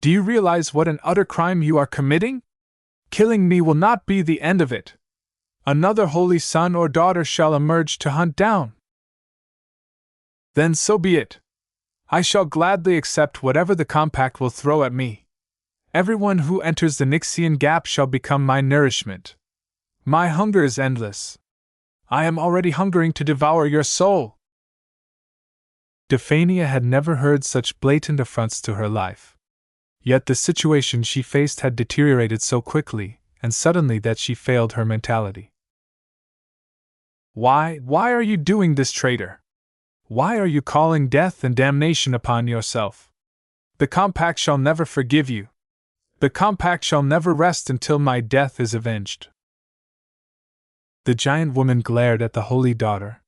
A: Do you realize what an utter crime you are committing? Killing me will not be the end of it. Another holy son or daughter shall emerge to hunt down. Then so be it. I shall gladly accept whatever the compact will throw at me. Everyone who enters the Nixian Gap shall become my nourishment. My hunger is endless. I am already hungering to devour your soul. Dephania had never heard such blatant affronts to her life. Yet the situation she faced had deteriorated so quickly and suddenly that she failed her mentality. Why are you doing this, traitor? Why are you calling death and damnation upon yourself? The compact shall never forgive you. The compact shall never rest until my death is avenged. The giant woman glared at the holy daughter.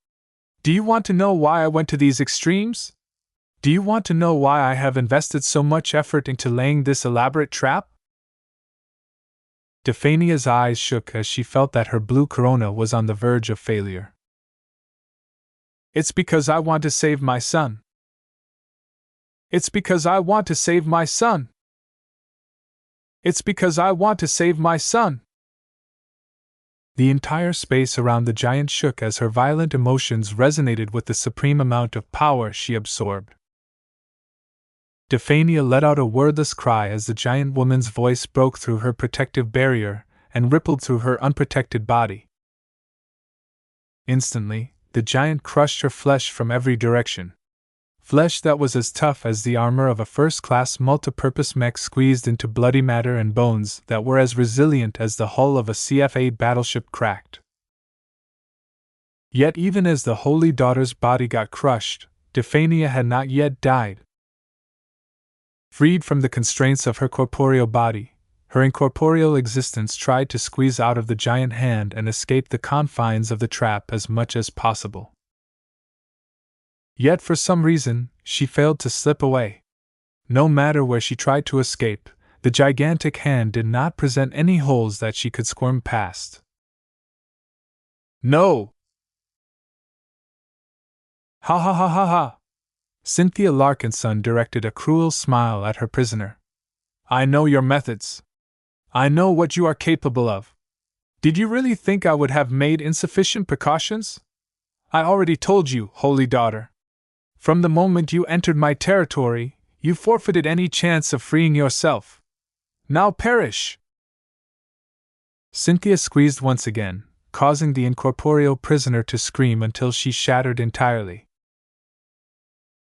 A: Do you want to know why I went to these extremes? Do you want to know why I have invested so much effort into laying this elaborate trap? Dephania's eyes shook as she felt that her blue corona was on the verge of failure. It's because I want to save my son. It's because I want to save my son. It's because I want to save my son. The entire space around the giant shook as her violent emotions resonated with the supreme amount of power she absorbed. Dephania let out a wordless cry as the giant woman's voice broke through her protective barrier and rippled through her unprotected body. Instantly, the giant crushed her flesh from every direction. Flesh that was as tough as the armor of a first-class multipurpose mech squeezed into bloody matter, and bones that were as resilient as the hull of a CF-8 battleship cracked. Yet even as the holy daughter's body got crushed, Dephania had not yet died. Freed from the constraints of her corporeal body, her incorporeal existence tried to squeeze out of the giant hand and escape the confines of the trap as much as possible. Yet for some reason, she failed to slip away. No matter where she tried to escape, the gigantic hand did not present any holes that she could squirm past. No! Ha ha ha ha ha! Cynthia Larkinson directed a cruel smile at her prisoner. I know your methods. I know what you are capable of. Did you really think I would have made insufficient precautions? I already told you, holy daughter. From the moment you entered my territory, you forfeited any chance of freeing yourself. Now perish! Cynthia squeezed once again, causing the incorporeal prisoner to scream until she shattered entirely.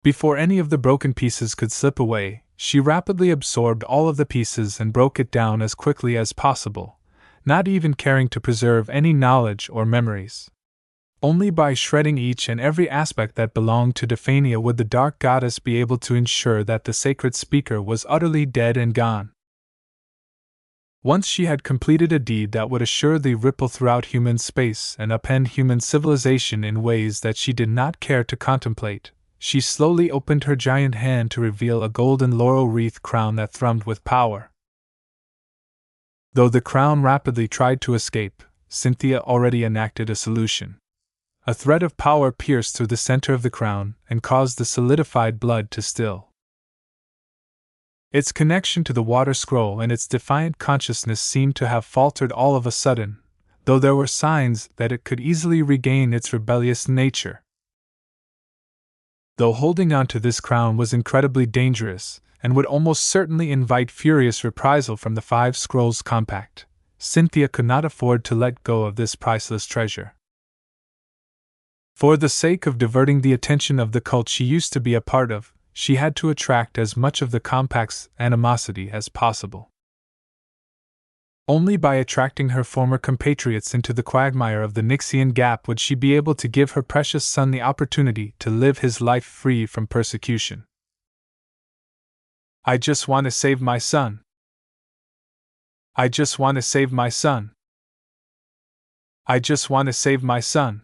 A: Before any of the broken pieces could slip away, she rapidly absorbed all of the pieces and broke it down as quickly as possible, not even caring to preserve any knowledge or memories. Only by shredding each and every aspect that belonged to Dephania would the Dark Goddess be able to ensure that the sacred speaker was utterly dead and gone. Once she had completed a deed that would assuredly ripple throughout human space and upend human civilization in ways that she did not care to contemplate, she slowly opened her giant hand to reveal a golden laurel wreath crown that thrummed with power. Though the crown rapidly tried to escape, Cynthia already enacted a solution. A thread of power pierced through the center of the crown and caused the solidified blood to still. Its connection to the water scroll and its defiant consciousness seemed to have faltered all of a sudden, though there were signs that it could easily regain its rebellious nature. Though holding on to this crown was incredibly dangerous, and would almost certainly invite furious reprisal from the Five Scrolls Compact, Cynthia could not afford to let go of this priceless treasure. For the sake of diverting the attention of the cult she used to be a part of, she had to attract as much of the Compact's animosity as possible. Only by attracting her former compatriots into the quagmire of the Nixian Gap would she be able to give her precious son the opportunity to live his life free from persecution. I just want to save my son. I just want to save my son. I just want to save my son.